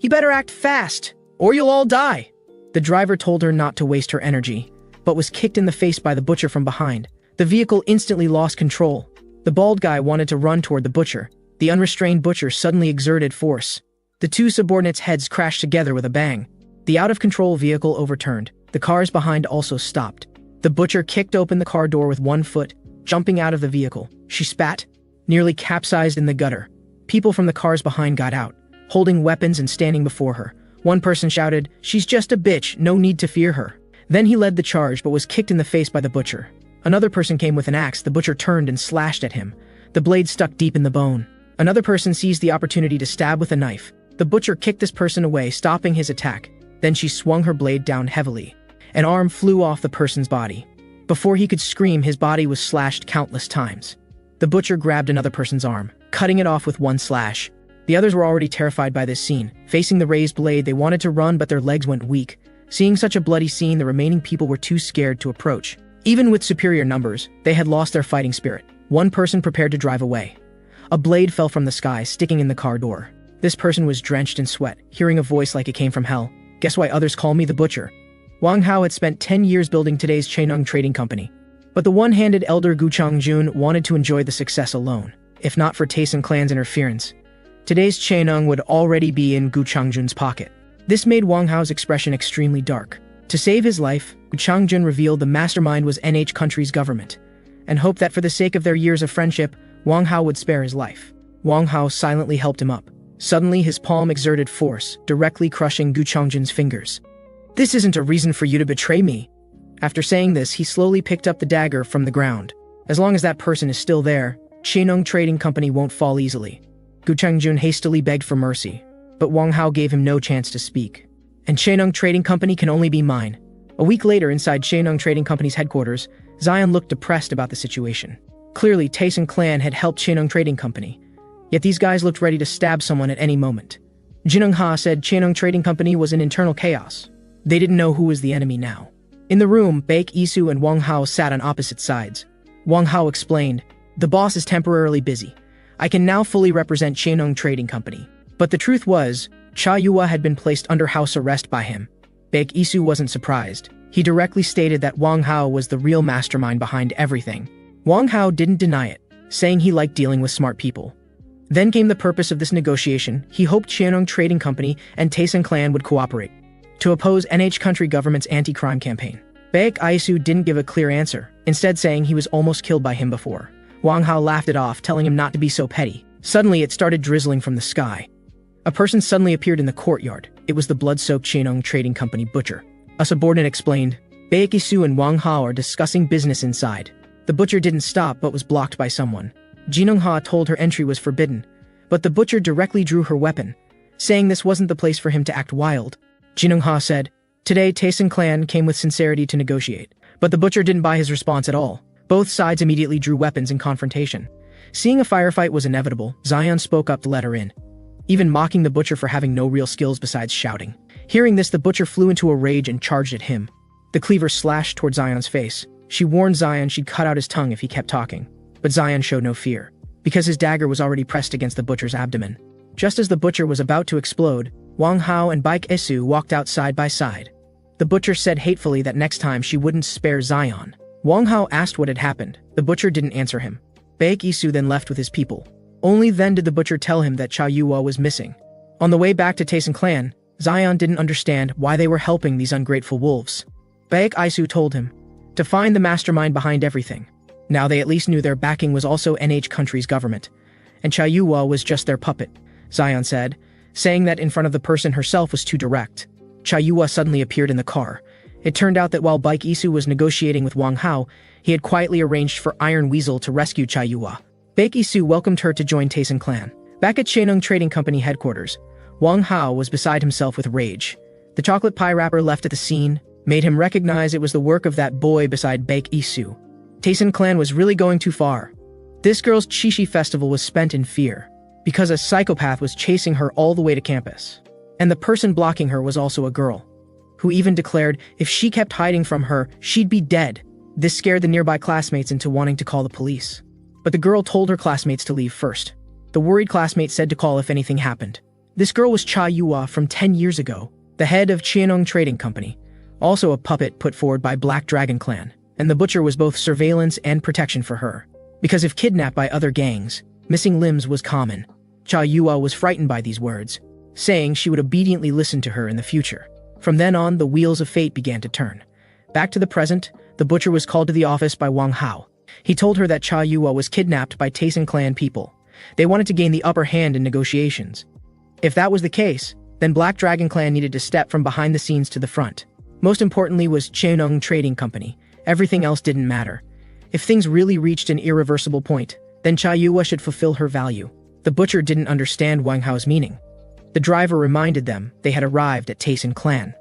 Speaker 1: "You better act fast, or you'll all die!" The driver told her not to waste her energy, but was kicked in the face by the butcher from behind. The vehicle instantly lost control. The bald guy wanted to run toward the butcher. The unrestrained butcher suddenly exerted force. The two subordinates' heads crashed together with a bang. The out-of-control vehicle overturned. The cars behind also stopped. The butcher kicked open the car door with one foot, jumping out of the vehicle. She spat, nearly capsized in the gutter. People from the cars behind got out, holding weapons and standing before her. One person shouted, "She's just a bitch, no need to fear her." Then he led the charge but was kicked in the face by the butcher. Another person came with an axe. The butcher turned and slashed at him. The blade stuck deep in the bone. Another person seized the opportunity to stab with a knife. The butcher kicked this person away, stopping his attack. Then she swung her blade down heavily. An arm flew off the person's body. Before he could scream, his body was slashed countless times. The butcher grabbed another person's arm, cutting it off with one slash. The others were already terrified by this scene. Facing the raised blade, they wanted to run, but their legs went weak. Seeing such a bloody scene, the remaining people were too scared to approach. Even with superior numbers, they had lost their fighting spirit. One person prepared to drive away. A blade fell from the sky, sticking in the car door. This person was drenched in sweat, hearing a voice like it came from hell. "Guess why others call me the butcher?" Wang Hao had spent 10 years building today's Chainong Trading Company. But the one-handed elder Gu Changjun wanted to enjoy the success alone. If not for Tayson clan's interference, today's Chainong would already be in Gu Changjun's pocket. This made Wang Hao's expression extremely dark. To save his life, Gu Changjun revealed the mastermind was NH country's government, and hoped that for the sake of their years of friendship, Wang Hao would spare his life. Wang Hao silently helped him up. Suddenly, his palm exerted force, directly crushing Gu Changjun's fingers. "This isn't a reason for you to betray me." After saying this, he slowly picked up the dagger from the ground. As long as that person is still there, Chainong Trading Company won't fall easily. Gu Changjun hastily begged for mercy, but Wang Hao gave him no chance to speak. "And Chainong Trading Company can only be mine." A week later, inside Chainong Trading Company's headquarters, Zion looked depressed about the situation. Clearly, Tayson clan had helped Chainong Trading Company, yet these guys looked ready to stab someone at any moment. Jinung Ha said Chainong Trading Company was in internal chaos. They didn't know who was the enemy now. In the room, Baek Isu and Wang Hao sat on opposite sides. Wang Hao explained, "The boss is temporarily busy. I can now fully represent Chainong Trading Company." But the truth was, Cha Yua had been placed under house arrest by him. Baek Isu wasn't surprised. He directly stated that Wang Hao was the real mastermind behind everything. Wang Hao didn't deny it, saying he liked dealing with smart people. Then came the purpose of this negotiation. He hoped Chainong Trading Company and Tayson clan would cooperate to oppose NH country government's anti-crime campaign. Baek Isu didn't give a clear answer, instead saying he was almost killed by him before. Wang Hao laughed it off, telling him not to be so petty. Suddenly, it started drizzling from the sky. A person suddenly appeared in the courtyard. It was the blood-soaked Chainong Trading Company butcher. A subordinate explained, "Baek Isu and Wang Hao are discussing business inside." The butcher didn't stop but was blocked by someone. Jinung Ha told her entry was forbidden, but the butcher directly drew her weapon, saying this wasn't the place for him to act wild. Jinung Ha said, "Today, Tayson clan came with sincerity to negotiate." But the butcher didn't buy his response at all. Both sides immediately drew weapons in confrontation. Seeing a firefight was inevitable, Zion spoke up to let her in, even mocking the butcher for having no real skills besides shouting. Hearing this, the butcher flew into a rage and charged at him. The cleaver slashed toward Zion's face. She warned Zion she'd cut out his tongue if he kept talking, but Zion showed no fear. because his dagger was already pressed against the butcher's abdomen. Just as the butcher was about to explode, Wang Hao and Baek Isu walked out side by side. The butcher said hatefully that next time she wouldn't spare Zion. Wang Hao asked what had happened. The butcher didn't answer him. Baek Isu then left with his people. Only then did the butcher tell him that Cha Yua was missing. On the way back to Taisen clan, Zion didn't understand why they were helping these ungrateful wolves. Baek Isu told him to find the mastermind behind everything. Now they at least knew their backing was also NH country's government, and Cha Yua was just their puppet, Zion said, saying that in front of the person herself was too direct. Cha Yua suddenly appeared in the car. It turned out that while Baek Isu was negotiating with Wang Hao, he had quietly arranged for Iron Weasel to rescue Cha Yua. Baek Isu welcomed her to join Taisen clan. Back at Shenong Trading Company headquarters, Wang Hao was beside himself with rage. The chocolate pie wrapper left at the scene made him recognize it was the work of that boy beside Baek Isu. Taisen clan was really going too far. This girl's Chishi festival was spent in fear, because a psychopath was chasing her all the way to campus. And the person blocking her was also a girl, who even declared if she kept hiding from her, she'd be dead. This scared the nearby classmates into wanting to call the police. But the girl told her classmates to leave first. The worried classmates said to call if anything happened. This girl was Cha Yua from 10 years ago, the head of Shenong Trading Company, also a puppet put forward by Black Dragon Clan, and the butcher was both surveillance and protection for her. Because if kidnapped by other gangs, missing limbs was common. Cha Yua was frightened by these words, saying she would obediently listen to her in the future. From then on, the wheels of fate began to turn. Back to the present, the butcher was called to the office by Wang Hao. He told her that Cha Yua was kidnapped by Taisen clan people. They wanted to gain the upper hand in negotiations. If that was the case, then Black Dragon Clan needed to step from behind the scenes to the front. Most importantly was Shenong Trading Company. Everything else didn't matter. If things really reached an irreversible point, then Cha Yua should fulfill her value. The butcher didn't understand Wang Hao's meaning. The driver reminded them they had arrived at Taisen clan.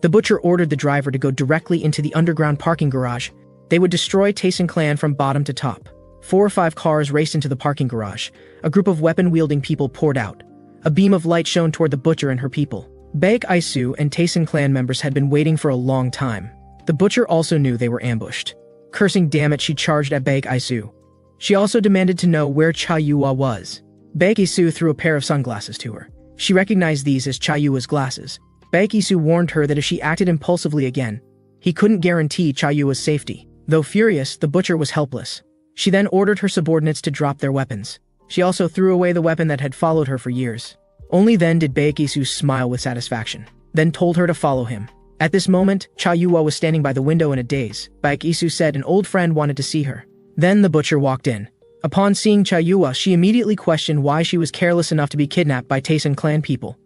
Speaker 1: The butcher ordered the driver to go directly into the underground parking garage. They would destroy Taisen clan from bottom to top. 4 or 5 cars raced into the parking garage. A group of weapon-wielding people poured out. A beam of light shone toward the butcher and her people. Baek Isu and Taisen clan members had been waiting for a long time. The butcher also knew they were ambushed. Cursing damn it, she charged at Baek Isu. She also demanded to know where Cha Yua was. Baek Isu threw a pair of sunglasses to her. She recognized these as Cha Yua's glasses. Baek Isu warned her that if she acted impulsively again, he couldn't guarantee Cha Yua's safety. Though furious, the butcher was helpless. She then ordered her subordinates to drop their weapons. She also threw away the weapon that had followed her for years. Only then did Baek Isu smile with satisfaction, then told her to follow him. At this moment, Cha Yua was standing by the window in a daze. Baek Isu said an old friend wanted to see her. Then the butcher walked in. Upon seeing Cha Yua, she immediately questioned why she was careless enough to be kidnapped by Taisen clan people.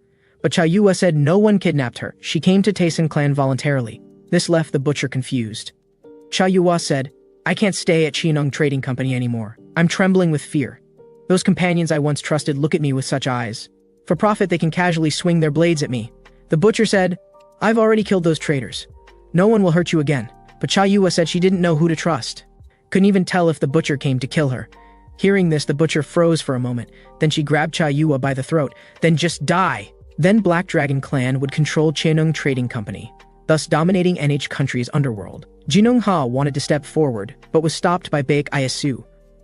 Speaker 1: But Cha Yua said no one kidnapped her. She came to Taisen clan voluntarily. This left the butcher confused. Cha Yua said, "I can't stay at Shenong Trading Company anymore. I'm trembling with fear. Those companions I once trusted look at me with such eyes. For profit, they can casually swing their blades at me." The butcher said, "I've already killed those traitors. No one will hurt you again." But Cha Yua said she didn't know who to trust. Couldn't even tell if the butcher came to kill her. Hearing this, the butcher froze for a moment. Then she grabbed Cha Yua by the throat. "Then just die." Then Black Dragon Clan would control Shenong Trading Company, thus dominating NH country's underworld. Jinong Ha wanted to step forward, but was stopped by Baek Isu.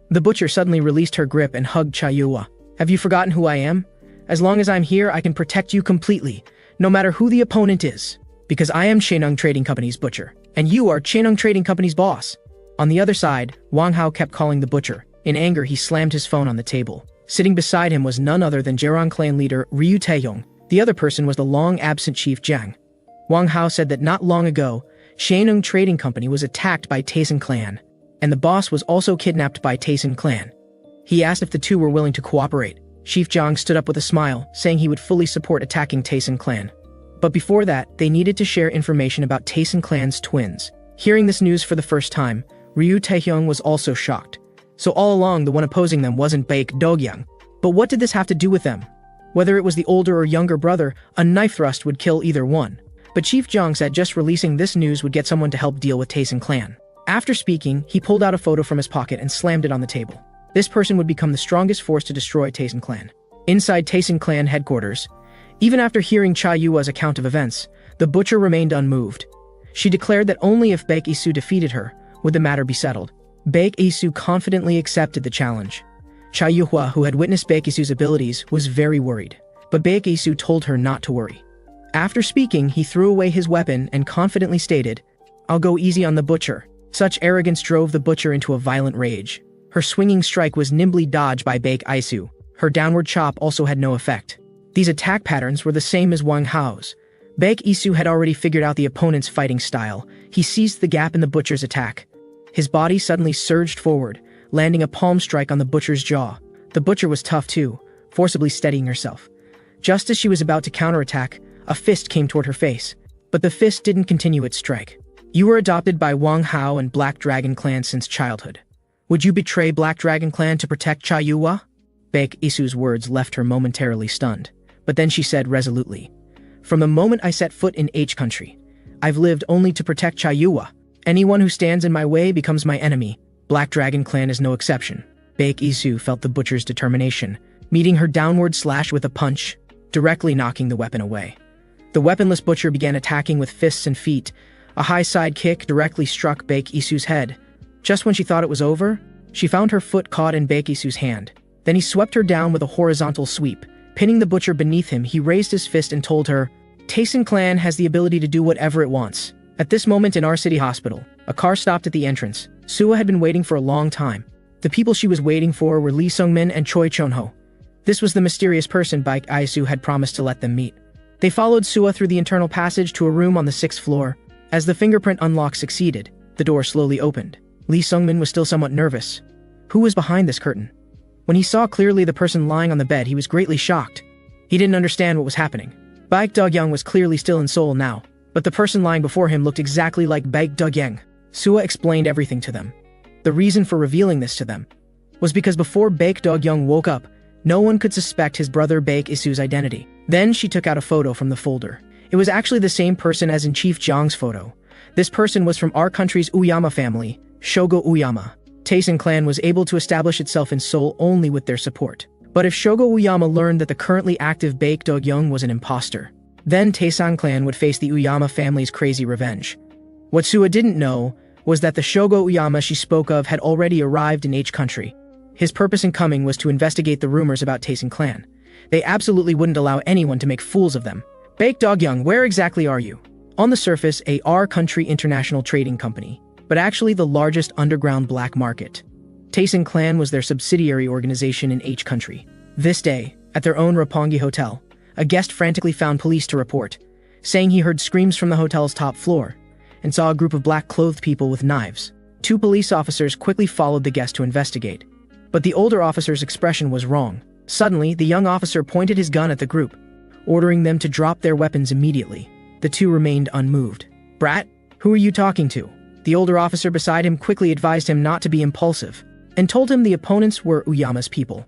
Speaker 1: The butcher suddenly released her grip and hugged Cha Yua. "Have you forgotten who I am? As long as I'm here, I can protect you completely, no matter who the opponent is. Because I am Shenong Trading Company's butcher, and you are Shenong Trading Company's boss." On the other side, Wang Hao kept calling the butcher. In anger, he slammed his phone on the table. Sitting beside him was none other than Jerong clan leader Ryu Taeyong. The other person was the long-absent Chief Jiang. Wang Hao said that not long ago, Shenong Trading Company was attacked by Taisen clan, and the boss was also kidnapped by Taisen clan. He asked if the two were willing to cooperate. Chief Jiang stood up with a smile, saying he would fully support attacking Taisen clan. But before that, they needed to share information about Taisen clan's twins. Hearing this news for the first time, Ryu Taehyung was also shocked. So all along, the one opposing them wasn't Baek Dogyang. But what did this have to do with them? Whether it was the older or younger brother, a knife thrust would kill either one. But Chief Jiang said just releasing this news would get someone to help deal with Taisen clan. After speaking, he pulled out a photo from his pocket and slammed it on the table. This person would become the strongest force to destroy Taisen clan. Inside Taisen clan headquarters, even after hearing Cha Yua's account of events, the butcher remained unmoved. She declared that only if Baek Isu defeated her would the matter be settled. Baek Isu confidently accepted the challenge. Cha Yuhua, who had witnessed Baek Isu's abilities, was very worried. But Baek Isu told her not to worry. After speaking, he threw away his weapon and confidently stated, "I'll go easy on the butcher." Such arrogance drove the butcher into a violent rage. Her swinging strike was nimbly dodged by Baek Isu. Her downward chop also had no effect. These attack patterns were the same as Wang Hao's. Baek Isu had already figured out the opponent's fighting style. He seized the gap in the butcher's attack. His body suddenly surged forward, landing a palm strike on the butcher's jaw. The butcher was tough too, forcibly steadying herself. Just as she was about to counterattack, a fist came toward her face. But the fist didn't continue its strike. "You were adopted by Wang Hao and Black Dragon Clan since childhood. Would you betray Black Dragon Clan to protect Cha Yuhua?" Baek Isu's words left her momentarily stunned. But then she said resolutely, "From the moment I set foot in H country, I've lived only to protect Cha Yuhua. Anyone who stands in my way becomes my enemy. Black Dragon Clan is no exception." Baek Isu felt the butcher's determination, meeting her downward slash with a punch, directly knocking the weapon away. The weaponless butcher began attacking with fists and feet. A high side kick directly struck Baek Isu's head. Just when she thought it was over, she found her foot caught in Baek Isu's hand. Then he swept her down with a horizontal sweep. Pinning the butcher beneath him, he raised his fist and told her, "Taisen Clan has the ability to do whatever it wants." At this moment in our city hospital, a car stopped at the entrance. Sua had been waiting for a long time. The people she was waiting for were Lee Sungmin and Choi Chonho. This was the mysterious person Baek Isu had promised to let them meet. They followed Sua through the internal passage to a room on the 6th floor. As the fingerprint unlock succeeded, the door slowly opened. Lee Sungmin was still somewhat nervous. Who was behind this curtain? When he saw clearly the person lying on the bed, he was greatly shocked. He didn't understand what was happening. Baek Dogyang was clearly still in Seoul now, but the person lying before him looked exactly like Baek Dogyang. Sua explained everything to them. The reason for revealing this to them was because before Baek Dogyang woke up, no one could suspect his brother Baek Isu's identity. Then she took out a photo from the folder. It was actually the same person as in Chief Jiang's photo. This person was from our country's Uyama family, Shogo Uyama. Taisen Clan was able to establish itself in Seoul only with their support. But if Shogo Uyama learned that the currently active Baek Dogyang was an imposter, then Taisen Clan would face the Uyama family's crazy revenge. What Sua didn't know was that the Shogo Uyama she spoke of had already arrived in H country. His purpose in coming was to investigate the rumors about Taisen Clan. They absolutely wouldn't allow anyone to make fools of them. Baek Dogyang, where exactly are you? On the surface, a R country international trading company, but actually the largest underground black market. Taisen Clan was their subsidiary organization in H country. This day, at their own Roppongi hotel, a guest frantically found police to report, saying he heard screams from the hotel's top floor and saw a group of black-clothed people with knives. 2 police officers quickly followed the guest to investigate. But the older officer's expression was wrong. Suddenly, the young officer pointed his gun at the group, ordering them to drop their weapons immediately. The 2 remained unmoved. "Brat, who are you talking to?" The older officer beside him quickly advised him not to be impulsive, and told him the opponents were Uyama's people.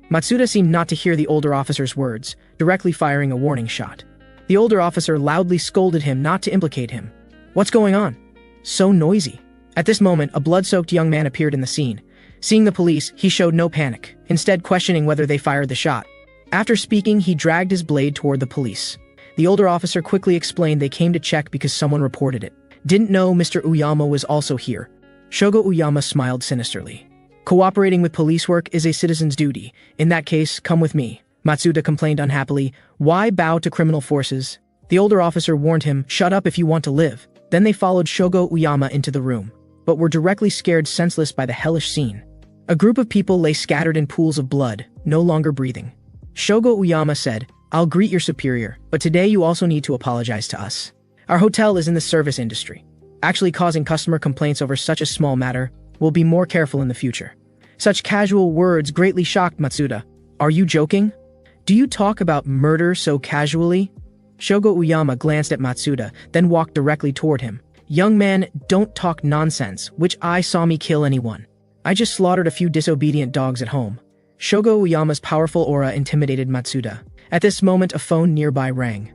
Speaker 1: Matsuda seemed not to hear the older officer's words, directly firing a warning shot. The older officer loudly scolded him not to implicate him. "What's going on? So noisy." At this moment, a blood-soaked young man appeared in the scene. Seeing the police, he showed no panic, instead questioning whether they fired the shot. After speaking, he dragged his blade toward the police. The older officer quickly explained they came to check because someone reported it. Didn't know Mr. Uyama was also here. Shogo Uyama smiled sinisterly. "Cooperating with police work is a citizen's duty. In that case, come with me." Matsuda complained unhappily. "Why bow to criminal forces?" The older officer warned him, "Shut up if you want to live." Then they followed Shogo Uyama into the room, but were directly scared senseless by the hellish scene. A group of people lay scattered in pools of blood, no longer breathing. Shogo Uyama said, "I'll greet your superior, but today you also need to apologize to us. Our hotel is in the service industry. Actually causing customer complaints over such a small matter. We'll be more careful in the future." Such casual words greatly shocked Matsuda. "Are you joking? Do you talk about murder so casually?" Shogo Uyama glanced at Matsuda, then walked directly toward him. "Young man, don't talk nonsense. Which eye saw me kill anyone? I just slaughtered a few disobedient dogs at home." Shogo Uyama's powerful aura intimidated Matsuda. At this moment, a phone nearby rang.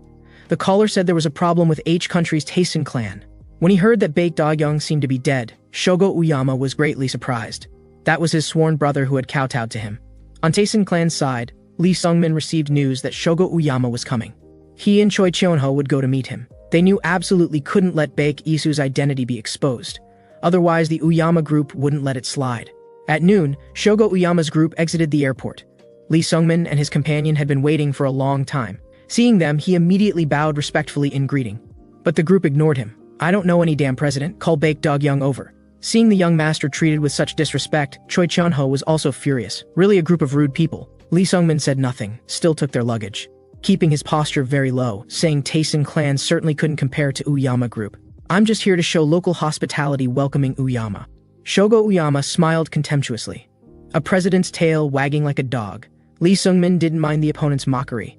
Speaker 1: The caller said there was a problem with H country's Taisen Clan. When he heard that Baek Dogyang seemed to be dead, Shogo Uyama was greatly surprised. That was his sworn brother who had kowtowed to him. On Taisen Clan's side, Lee Sungmin received news that Shogo Uyama was coming. He and Choi Cheonho would go to meet him. They knew absolutely couldn't let Baek Isu's identity be exposed. Otherwise, the Uyama group wouldn't let it slide. At noon, Shogo Uyama's group exited the airport. Lee Sungmin and his companion had been waiting for a long time. Seeing them, he immediately bowed respectfully in greeting. But the group ignored him. "I don't know any damn president, call Baek Dog-young over." Seeing the young master treated with such disrespect, Choi Chun-ho was also furious. Really a group of rude people. Lee Sungmin said nothing, still took their luggage, keeping his posture very low, saying Taisen clan certainly couldn't compare to Uyama group. "I'm just here to show local hospitality welcoming Uyama." Shogo Uyama smiled contemptuously. A president's tail wagging like a dog. Lee Sungmin didn't mind the opponent's mockery.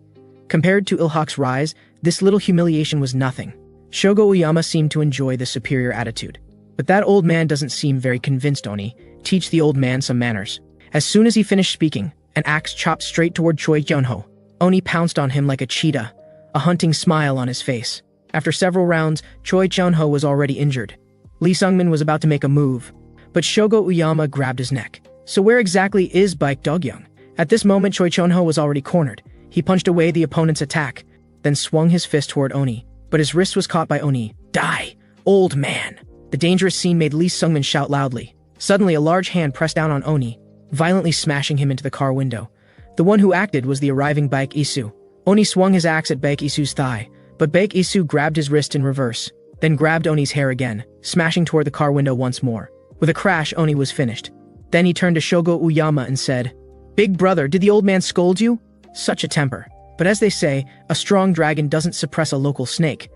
Speaker 1: Compared to Ilhak's rise, this little humiliation was nothing. Shogo Uyama seemed to enjoy the superior attitude. "But that old man doesn't seem very convinced, Oni. Teach the old man some manners." As soon as he finished speaking, an axe chopped straight toward Choi Chun-ho. Oni pounced on him like a cheetah, a hunting smile on his face. After several rounds, Choi Chun-ho was already injured. Lee Sungmin was about to make a move, but Shogo Uyama grabbed his neck. So where exactly is Baek Dog-young? At this moment, Choi Chun-ho was already cornered. He punched away the opponent's attack, then swung his fist toward Oni, but his wrist was caught by Oni. "Die, old man!" The dangerous scene made Lee Sungmin shout loudly. Suddenly, a large hand pressed down on Oni, violently smashing him into the car window. The one who acted was the arriving Baek Isu. Oni swung his axe at Baek Isu's thigh, but Baek Isu grabbed his wrist in reverse, then grabbed Oni's hair again, smashing toward the car window once more. With a crash, Oni was finished. Then he turned to Shogo Uyama and said, "Big brother, did the old man scold you?" Such a temper. But as they say, a strong dragon doesn't suppress a local snake.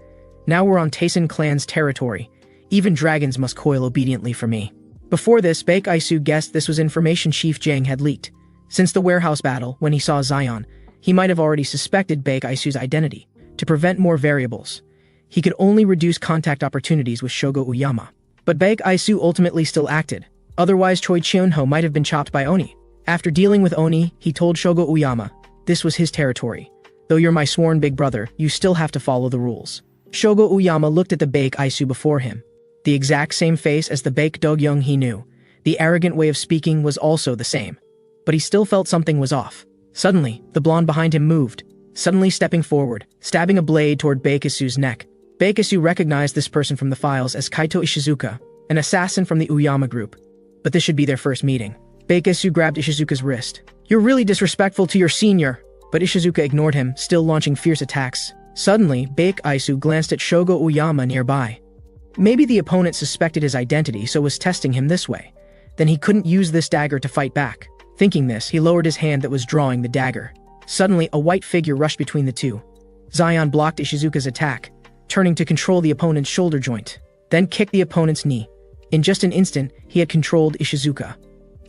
Speaker 1: Now we're on Taisen clan's territory. Even dragons must coil obediently for me. Before this, Baek Isu guessed this was information Chief Jang had leaked. Since the warehouse battle, when he saw Zion, he might have already suspected Baek Isu's identity. To prevent more variables, he could only reduce contact opportunities with Shogo Uyama. But Baek Isu ultimately still acted. Otherwise, Choi Chun-ho might have been chopped by Oni. After dealing with Oni, he told Shogo Uyama, "This was his territory. Though you're my sworn big brother, you still have to follow the rules." Shogo Uyama looked at the Baek Isu before him. The exact same face as the Baek Dog-young he knew. The arrogant way of speaking was also the same. But he still felt something was off. Suddenly, the blonde behind him moved, suddenly stepping forward, stabbing a blade toward Baek Isu's neck. Baek Isu recognized this person from the files as Kaito Ishizuka, an assassin from the Uyama group. But this should be their first meeting. Baek Isu grabbed Ishizuka's wrist. "You're really disrespectful to your senior." But Ishizuka ignored him, still launching fierce attacks. Suddenly, Baek Isu glanced at Shogo Uyama nearby. Maybe the opponent suspected his identity, so was testing him this way. Then he couldn't use this dagger to fight back. Thinking this, he lowered his hand that was drawing the dagger. Suddenly, a white figure rushed between the two. Zion blocked Ishizuka's attack, turning to control the opponent's shoulder joint, then kicked the opponent's knee. In just an instant, he had controlled Ishizuka.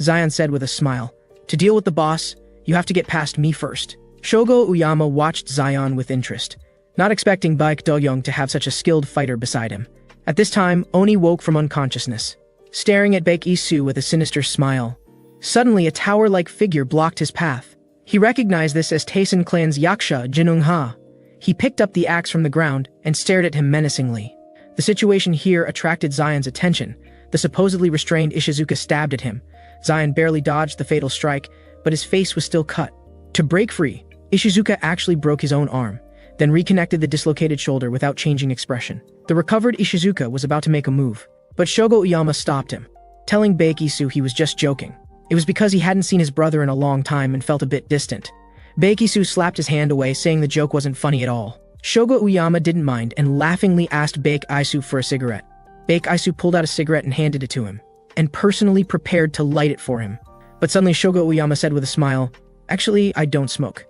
Speaker 1: Zion said with a smile, "To deal with the boss, you have to get past me first." Shogo Uyama watched Zion with interest, not expecting Baek Dog-young to have such a skilled fighter beside him. At this time, Oni woke from unconsciousness, staring at Baek Isu with a sinister smile. Suddenly, a tower-like figure blocked his path. He recognized this as Taisen clan's Yaksha Jinung-ha. He picked up the axe from the ground and stared at him menacingly. The situation here attracted Zion's attention. The supposedly restrained Ishizuka stabbed at him. Zion barely dodged the fatal strike, but his face was still cut. To break free, Ishizuka actually broke his own arm, then reconnected the dislocated shoulder without changing expression. The recovered Ishizuka was about to make a move, but Shogo Uyama stopped him, telling Baek Isu he was just joking. It was because he hadn't seen his brother in a long time and felt a bit distant. Baek Isu slapped his hand away, saying the joke wasn't funny at all. Shogo Uyama didn't mind and laughingly asked Baek Isu for a cigarette. Baek Isu pulled out a cigarette and handed it to him, and personally prepared to light it for him. But suddenly Shogo Uyama said with a smile, "Actually, I don't smoke."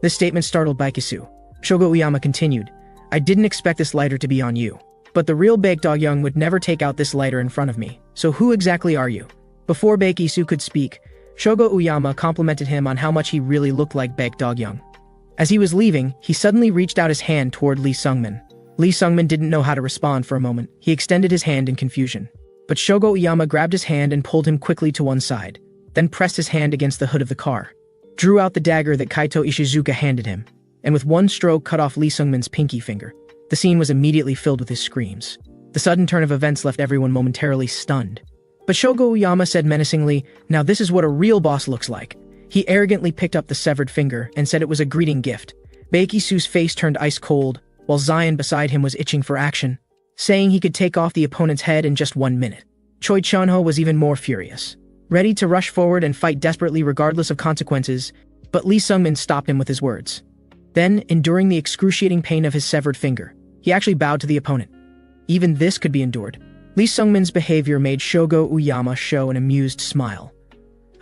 Speaker 1: This statement startled Baek Isu. Shogo Uyama continued, "I didn't expect this lighter to be on you. But the real Baek Dog-young would never take out this lighter in front of me. So who exactly are you?" Before Baek Isu could speak, Shogo Uyama complimented him on how much he really looked like Baek Dog-young. As he was leaving, he suddenly reached out his hand toward Lee Sungmin. Lee Sungmin didn't know how to respond for a moment. He extended his hand in confusion. But Shogo Uyama grabbed his hand and pulled him quickly to one side, then pressed his hand against the hood of the car, drew out the dagger that Kaito Ishizuka handed him, and with one stroke cut off Lee Sungmin's pinky finger. The scene was immediately filled with his screams. The sudden turn of events left everyone momentarily stunned. But Shogo Uyama said menacingly, "Now this is what a real boss looks like." He arrogantly picked up the severed finger and said it was a greeting gift. Baek Isu's face turned ice cold, while Zion beside him was itching for action, saying he could take off the opponent's head in just 1 minute. Choi Chun-ho was even more furious. ready to rush forward and fight desperately regardless of consequences, but Lee Sung-min stopped him with his words. Then, enduring the excruciating pain of his severed finger, he actually bowed to the opponent. Even this could be endured. Lee Sung-min's behavior made Shogo Uyama show an amused smile.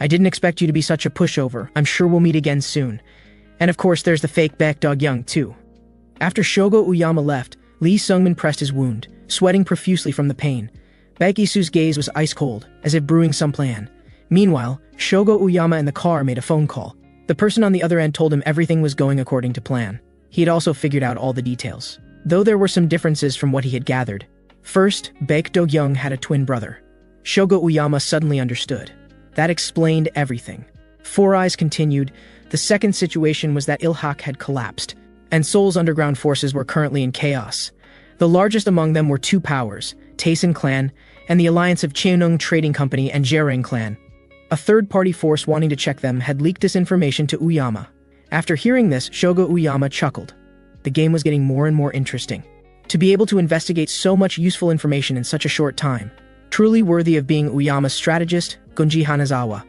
Speaker 1: I didn't expect you to be such a pushover. I'm sure we'll meet again soon. And of course there's the fake Baek Dog-young too. After Shogo Uyama left, Lee Sung-min pressed his wound, sweating profusely from the pain. Baek Isu's gaze was ice cold, as if brewing some plan. Meanwhile, Shogo Uyama in the car made a phone call. The person on the other end told him everything was going according to plan. He had also figured out all the details, though there were some differences from what he had gathered. First, Baek Do-young had a twin brother. Shogo Uyama suddenly understood. That explained everything. Four Eyes continued. The second situation was that Ilhak had collapsed, and Seoul's underground forces were currently in chaos. The largest among them were two powers, Taesin Clan, and the alliance of Cheonung Trading Company and Jereng Clan. A third-party force wanting to check them had leaked this information to Uyama. After hearing this, Shogo Uyama chuckled. The game was getting more and more interesting. To be able to investigate so much useful information in such a short time, truly worthy of being Uyama's strategist, Gunji Hanazawa.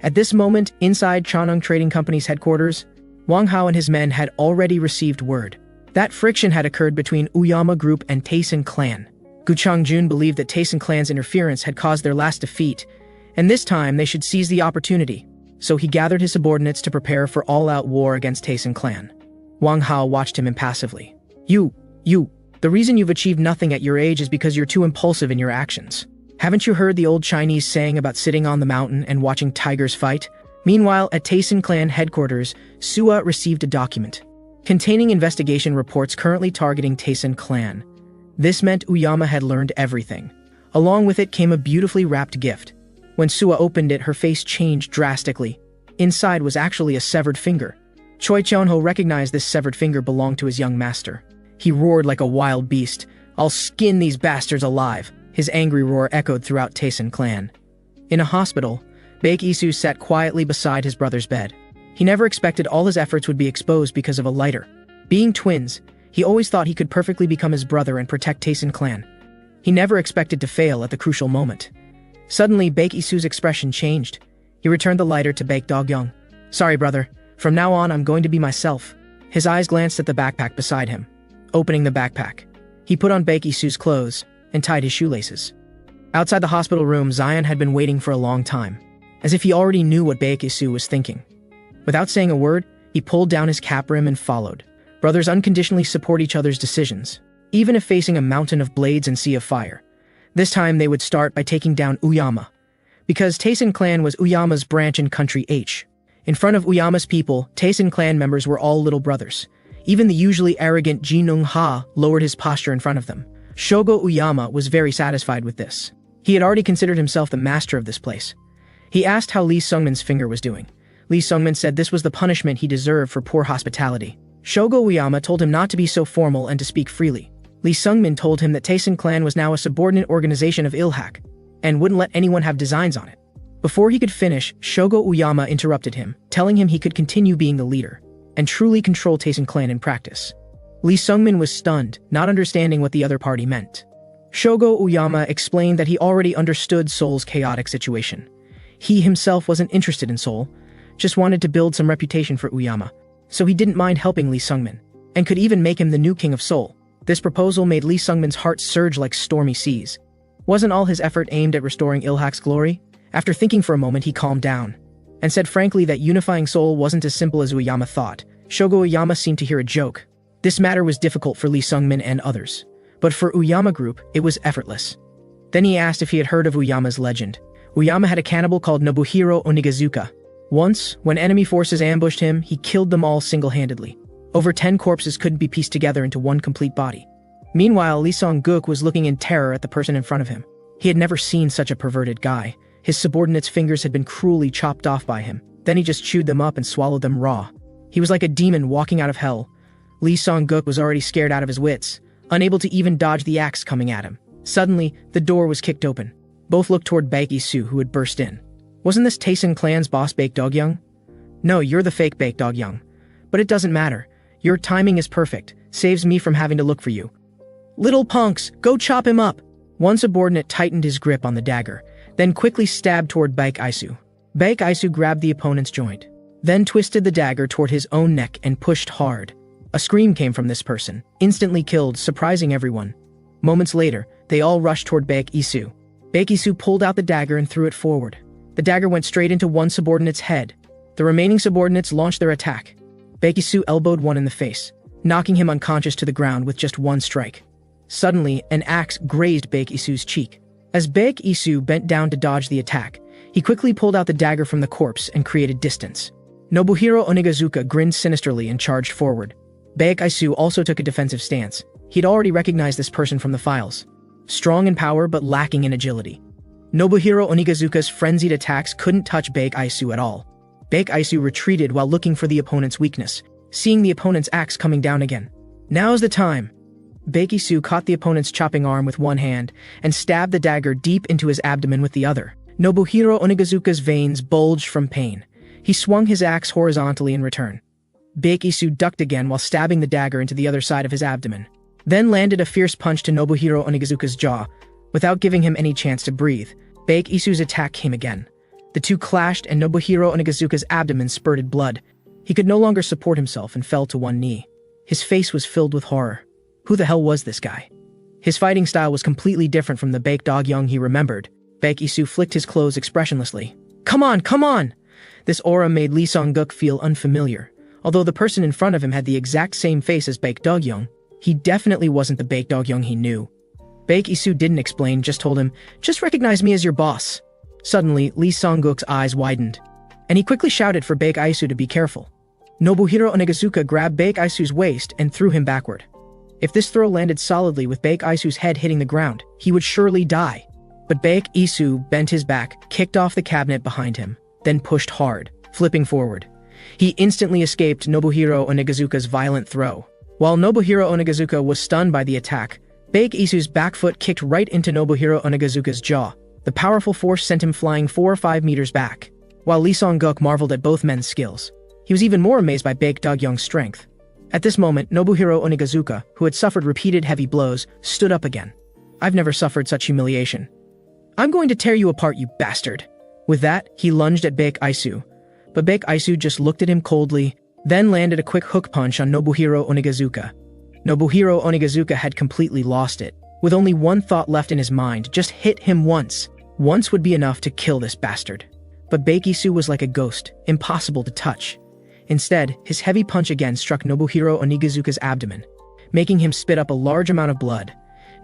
Speaker 1: At this moment, inside Cheonung Trading Company's headquarters, Wang Hao and his men had already received word. That friction had occurred between Uyama Group and Taesin Clan. Gu Changjun believed that Taesin Clan's interference had caused their last defeat, and this time they should seize the opportunity. So he gathered his subordinates to prepare for all-out war against Taesin Clan. Wang Hao watched him impassively. You, the reason you've achieved nothing at your age is because you're too impulsive in your actions. Haven't you heard the old Chinese saying about sitting on the mountain and watching tigers fight? Meanwhile, at Taesin Clan headquarters, Sua received a document containing investigation reports currently targeting Taesin Clan. This meant Uyama had learned everything. Along with it came a beautifully wrapped gift. When Sua opened it, her face changed drastically. Inside was actually a severed finger. Choi Cheon-ho recognized this severed finger belonged to his young master. He roared like a wild beast. I'll skin these bastards alive. His angry roar echoed throughout Taesin Clan. In a hospital, Baek Isu sat quietly beside his brother's bed. He never expected all his efforts would be exposed because of a lighter. Being twins, he always thought he could perfectly become his brother and protect Taesin Clan. He never expected to fail at the crucial moment. Suddenly, Baek Isu's expression changed. He returned the lighter to Baek Dog-young. Sorry, brother. From now on, I'm going to be myself. His eyes glanced at the backpack beside him. Opening the backpack, he put on Baek Isu's clothes and tied his shoelaces. Outside the hospital room, Zion had been waiting for a long time, as if he already knew what Baek Isu was thinking. Without saying a word, he pulled down his cap rim and followed. Brothers unconditionally support each other's decisions, even if facing a mountain of blades and sea of fire. This time they would start by taking down Uyama, because Taesin Clan was Uyama's branch in Country H. In front of Uyama's people, Taesin Clan members were all little brothers. Even the usually arrogant Ji Nung-ha lowered his posture in front of them. Shogo Uyama was very satisfied with this. He had already considered himself the master of this place. He asked how Lee Sung-min's finger was doing. Lee Sung-min said this was the punishment he deserved for poor hospitality. Shogo Uyama told him not to be so formal and to speak freely. Lee Sung-min told him that Taesin Clan was now a subordinate organization of Ilhak, and wouldn't let anyone have designs on it. Before he could finish, Shogo Uyama interrupted him, telling him he could continue being the leader and truly control Taesin Clan in practice. Lee Sung-min was stunned, not understanding what the other party meant. Shogo Uyama explained that he already understood Seoul's chaotic situation. He himself wasn't interested in Seoul, just wanted to build some reputation for Uyama, so he didn't mind helping Lee Sung-min, and could even make him the new king of Seoul. This proposal made Lee Sung-min's heart surge like stormy seas. Wasn't all his effort aimed at restoring Ilhak's glory? After thinking for a moment, he calmed down, and said frankly that unifying Seoul wasn't as simple as Uyama thought. Shogo Uyama seemed to hear a joke. This matter was difficult for Lee Sung-min and others, but for Uyama Group, it was effortless. Then he asked if he had heard of Uyama's legend. Uyama had a cannibal called Nobuhiro Onigazuka. Once, when enemy forces ambushed him, he killed them all single-handedly. Over 10 corpses couldn't be pieced together into one complete body. Meanwhile, Lee Sung-guk was looking in terror at the person in front of him. He had never seen such a perverted guy. His subordinates' fingers had been cruelly chopped off by him. Then he just chewed them up and swallowed them raw. He was like a demon walking out of hell. Lee Sung-guk was already scared out of his wits, unable to even dodge the axe coming at him. Suddenly, the door was kicked open. Both looked toward Baek Isu, who had burst in. Wasn't this Taesin Clan's boss Baek Dog-young? No, you're the fake Baek Dog-young. But it doesn't matter. Your timing is perfect. Saves me from having to look for you. Little punks, go chop him up! One subordinate tightened his grip on the dagger. then quickly stabbed toward Baek Isu. Baek Isu grabbed the opponent's joint, then twisted the dagger toward his own neck and pushed hard. A scream came from this person, instantly killed, surprising everyone. Moments later, they all rushed toward Baek Isu. Baek Isu pulled out the dagger and threw it forward. The dagger went straight into one subordinate's head. The remaining subordinates launched their attack. Baek Isu elbowed one in the face, knocking him unconscious to the ground with just one strike. Suddenly, an axe grazed Baek Isu's cheek. As Baek Isu bent down to dodge the attack, he quickly pulled out the dagger from the corpse and created distance. Nobuhiro Onigazuka grinned sinisterly and charged forward. Baek Isu also took a defensive stance. He'd already recognized this person from the files. Strong in power but lacking in agility. Nobuhiro Onigazuka's frenzied attacks couldn't touch Baek Isu at all. Baek Isu retreated while looking for the opponent's weakness, seeing the opponent's axe coming down again. Now's the time. Baek Isu caught the opponent's chopping arm with one hand and stabbed the dagger deep into his abdomen with the other. Nobuhiro Onigazuka's veins bulged from pain. He swung his axe horizontally in return. Baek Isu ducked again while stabbing the dagger into the other side of his abdomen, then landed a fierce punch to Nobuhiro Onigazuka's jaw. Without giving him any chance to breathe, Baek Isu's attack came again. The two clashed and Nobuhiro Onigazuka's abdomen spurted blood. He could no longer support himself and fell to one knee. His face was filled with horror. Who the hell was this guy? His fighting style was completely different from the Baek Dog-young he remembered. Baek Isu flicked his clothes expressionlessly. Come on, come on! This aura made Lee Song-guk feel unfamiliar. Although the person in front of him had the exact same face as Baek Dog-young, he definitely wasn't the Baek Dog-young he knew. Baek Isu didn't explain, just told him, "Just recognize me as your boss." Suddenly, Lee Song-guk's eyes widened, and he quickly shouted for Baek Isu to be careful. Nobuhiro Onigazuka grabbed Baek Isu's waist and threw him backward. If this throw landed solidly with Baek Isu's head hitting the ground, he would surely die. But Baek Isu bent his back, kicked off the cabinet behind him, then pushed hard, flipping forward. He instantly escaped Nobuhiro Onigazuka's violent throw. While Nobuhiro Onigazuka was stunned by the attack, Baek Isu's back foot kicked right into Nobuhiro Onigazuka's jaw. The powerful force sent him flying 4 or 5 meters back. While Lee Song-guk marveled at both men's skills, he was even more amazed by Baek Dog-young's strength. At this moment, Nobuhiro Onigazuka, who had suffered repeated heavy blows, stood up again. "I've never suffered such humiliation. I'm going to tear you apart, you bastard." With that, he lunged at Baek Isu. But Baek Isu just looked at him coldly, then landed a quick hook punch on Nobuhiro Onigazuka. Nobuhiro Onigazuka had completely lost it. With only one thought left in his mind, just hit him once. Once would be enough to kill this bastard. But Baek Isu was like a ghost, impossible to touch. Instead, his heavy punch again struck Nobuhiro Onigazuka's abdomen, making him spit up a large amount of blood.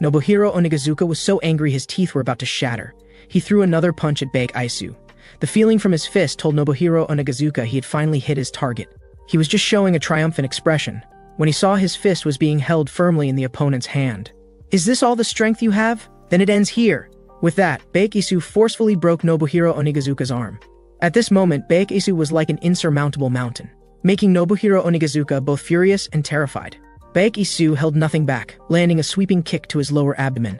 Speaker 1: Nobuhiro Onigazuka was so angry his teeth were about to shatter. He threw another punch at Baek Isu. The feeling from his fist told Nobuhiro Onigazuka he had finally hit his target. He was just showing a triumphant expression when he saw his fist was being held firmly in the opponent's hand. "Is this all the strength you have? Then it ends here." With that, Baek Isu forcefully broke Nobuhiro Onigazuka's arm. At this moment, Baek Isu was like an insurmountable mountain, making Nobuhiro Onigazuka both furious and terrified. Baek Isu held nothing back, landing a sweeping kick to his lower abdomen.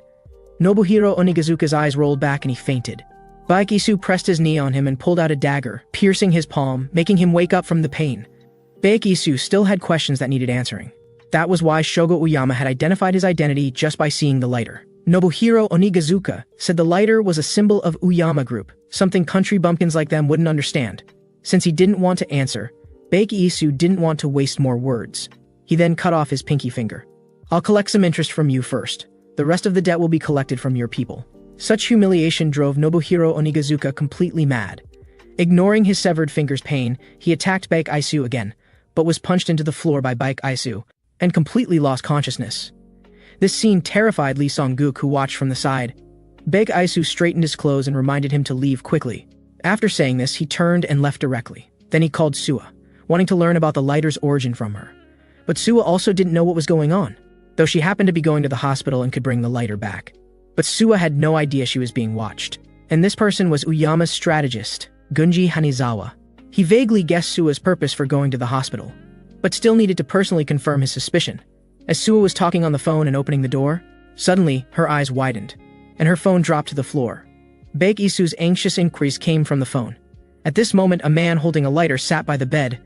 Speaker 1: Nobuhiro Onigazuka's eyes rolled back and he fainted. Baek Isu pressed his knee on him and pulled out a dagger, piercing his palm, making him wake up from the pain. Baek Isu still had questions that needed answering. That was why Shogo Uyama had identified his identity just by seeing the lighter. Nobuhiro Onigazuka said the lighter was a symbol of Uyama Group, something country bumpkins like them wouldn't understand. Since he didn't want to answer, Baek Isu didn't want to waste more words. He then cut off his pinky finger. "I'll collect some interest from you first. The rest of the debt will be collected from your people." Such humiliation drove Nobuhiro Onigazuka completely mad. Ignoring his severed finger's pain, he attacked Baek Isu again, but was punched into the floor by Baek Isu, and completely lost consciousness. This scene terrified Lee Song-guk, who watched from the side. Baek Isu straightened his clothes and reminded him to leave quickly. After saying this, he turned and left directly. Then he called Suwa, wanting to learn about the lighter's origin from her. But Suwa also didn't know what was going on, though she happened to be going to the hospital and could bring the lighter back. But Suwa had no idea she was being watched. And this person was Uyama's strategist, Gunji Hanizawa. He vaguely guessed Suwa's purpose for going to the hospital, but still needed to personally confirm his suspicion. As Suwa was talking on the phone and opening the door, suddenly her eyes widened, and her phone dropped to the floor. Baek Isu's anxious inquiries came from the phone. At this moment, a man holding a lighter sat by the bed.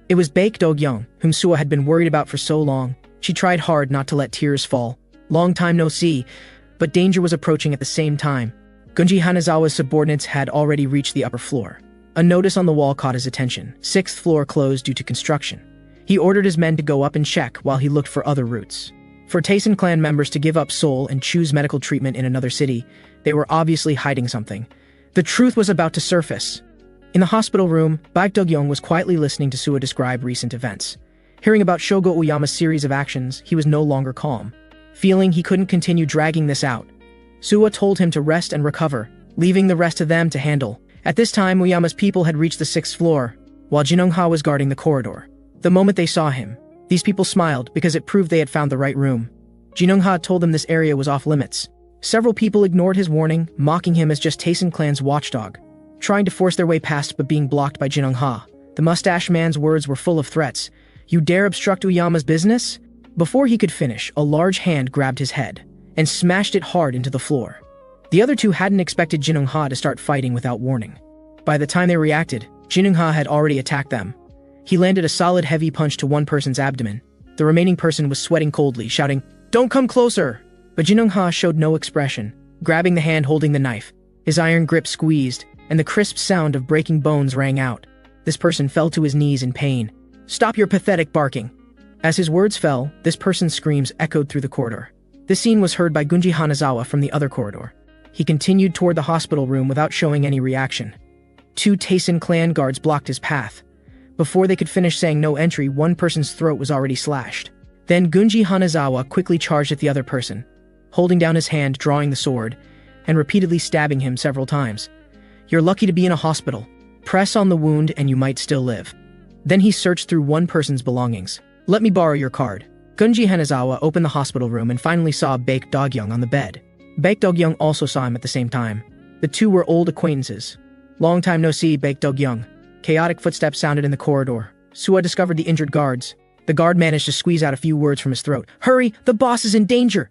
Speaker 1: It was Baek Dog-young, whom Suwa had been worried about for so long. She tried hard not to let tears fall. Long time no see, but danger was approaching at the same time. Gunji Hanazawa's subordinates had already reached the upper floor. A notice on the wall caught his attention. 6th floor closed due to construction. He ordered his men to go up and check while he looked for other routes. For Taisen clan members to give up soul and choose medical treatment in another city, they were obviously hiding something. The truth was about to surface. In the hospital room, Baek Dog-young was quietly listening to Suwa describe recent events. Hearing about Shogo Uyama's series of actions, he was no longer calm. Feeling he couldn't continue dragging this out, Suwa told him to rest and recover, leaving the rest to them to handle. At this time, Uyama's people had reached the 6th floor, while Jinung-ha was guarding the corridor. The moment they saw him, these people smiled because it proved they had found the right room. Jinung-ha told them this area was off limits. Several people ignored his warning, mocking him as just Taisen clan's watchdog, trying to force their way past but being blocked by Jinung-ha. The mustache man's words were full of threats. "You dare obstruct Uyama's business?" Before he could finish, a large hand grabbed his head and smashed it hard into the floor. The other two hadn't expected Jinung-ha to start fighting without warning. By the time they reacted, Jinung-ha had already attacked them. He landed a solid heavy punch to one person's abdomen. The remaining person was sweating coldly, shouting, "Don't come closer!" But Jinung-ha showed no expression, grabbing the hand holding the knife. His iron grip squeezed, and the crisp sound of breaking bones rang out. This person fell to his knees in pain. "Stop your pathetic barking!" As his words fell, this person's screams echoed through the corridor. This scene was heard by Gunji Hanazawa from the other corridor. He continued toward the hospital room without showing any reaction. 2 Taisen clan guards blocked his path. Before they could finish saying no entry, one person's throat was already slashed. Then Gunji Hanazawa quickly charged at the other person, holding down his hand, drawing the sword, and repeatedly stabbing him several times. "You're lucky to be in a hospital. Press on the wound and you might still live." Then he searched through one person's belongings. "Let me borrow your card." Gunji Hanazawa opened the hospital room and finally saw Baek Dog-young on the bed. Baek Dog-young also saw him at the same time. The two were old acquaintances. "Long time no see, Baek Dog-young." Chaotic footsteps sounded in the corridor. Suwa discovered the injured guards. The guard managed to squeeze out a few words from his throat. "Hurry! The boss is in danger!"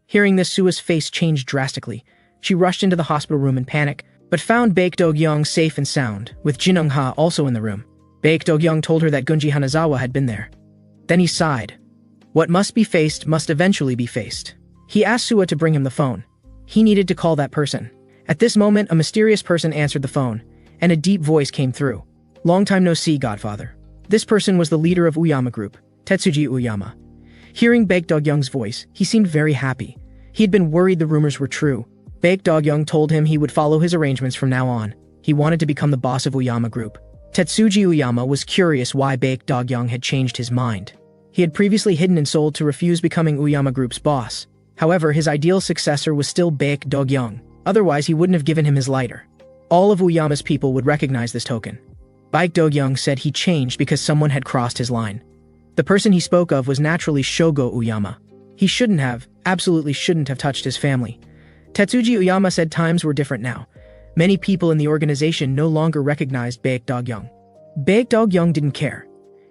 Speaker 1: Hearing this, Suwa's face changed drastically. She rushed into the hospital room in panic, but found Baek Dog-young safe and sound, with Jinung-ha also in the room. Baek Dog-young told her that Gunji Hanazawa had been there. Then he sighed. What must be faced must eventually be faced. He asked Suwa to bring him the phone. He needed to call that person. At this moment, a mysterious person answered the phone, and a deep voice came through. "Long time no see, Godfather." This person was the leader of Uyama Group, Tetsuji Uyama. Hearing Baek Dog-young's voice, he seemed very happy. He had been worried the rumors were true. Baek Dog-young told him he would follow his arrangements from now on. He wanted to become the boss of Uyama Group. Tetsuji Uyama was curious why Baek Dog-young had changed his mind. He had previously hidden and sold to refuse becoming Uyama Group's boss. However, his ideal successor was still Baek Dog-young. Otherwise, he wouldn't have given him his lighter. All of Uyama's people would recognize this token. Baek Dog-young said he changed because someone had crossed his line. The person he spoke of was naturally Shogo Uyama. He shouldn't have, absolutely shouldn't have touched his family. Tetsuji Uyama said times were different now. Many people in the organization no longer recognized Baek Dog-young. Baek Dog-young didn't care.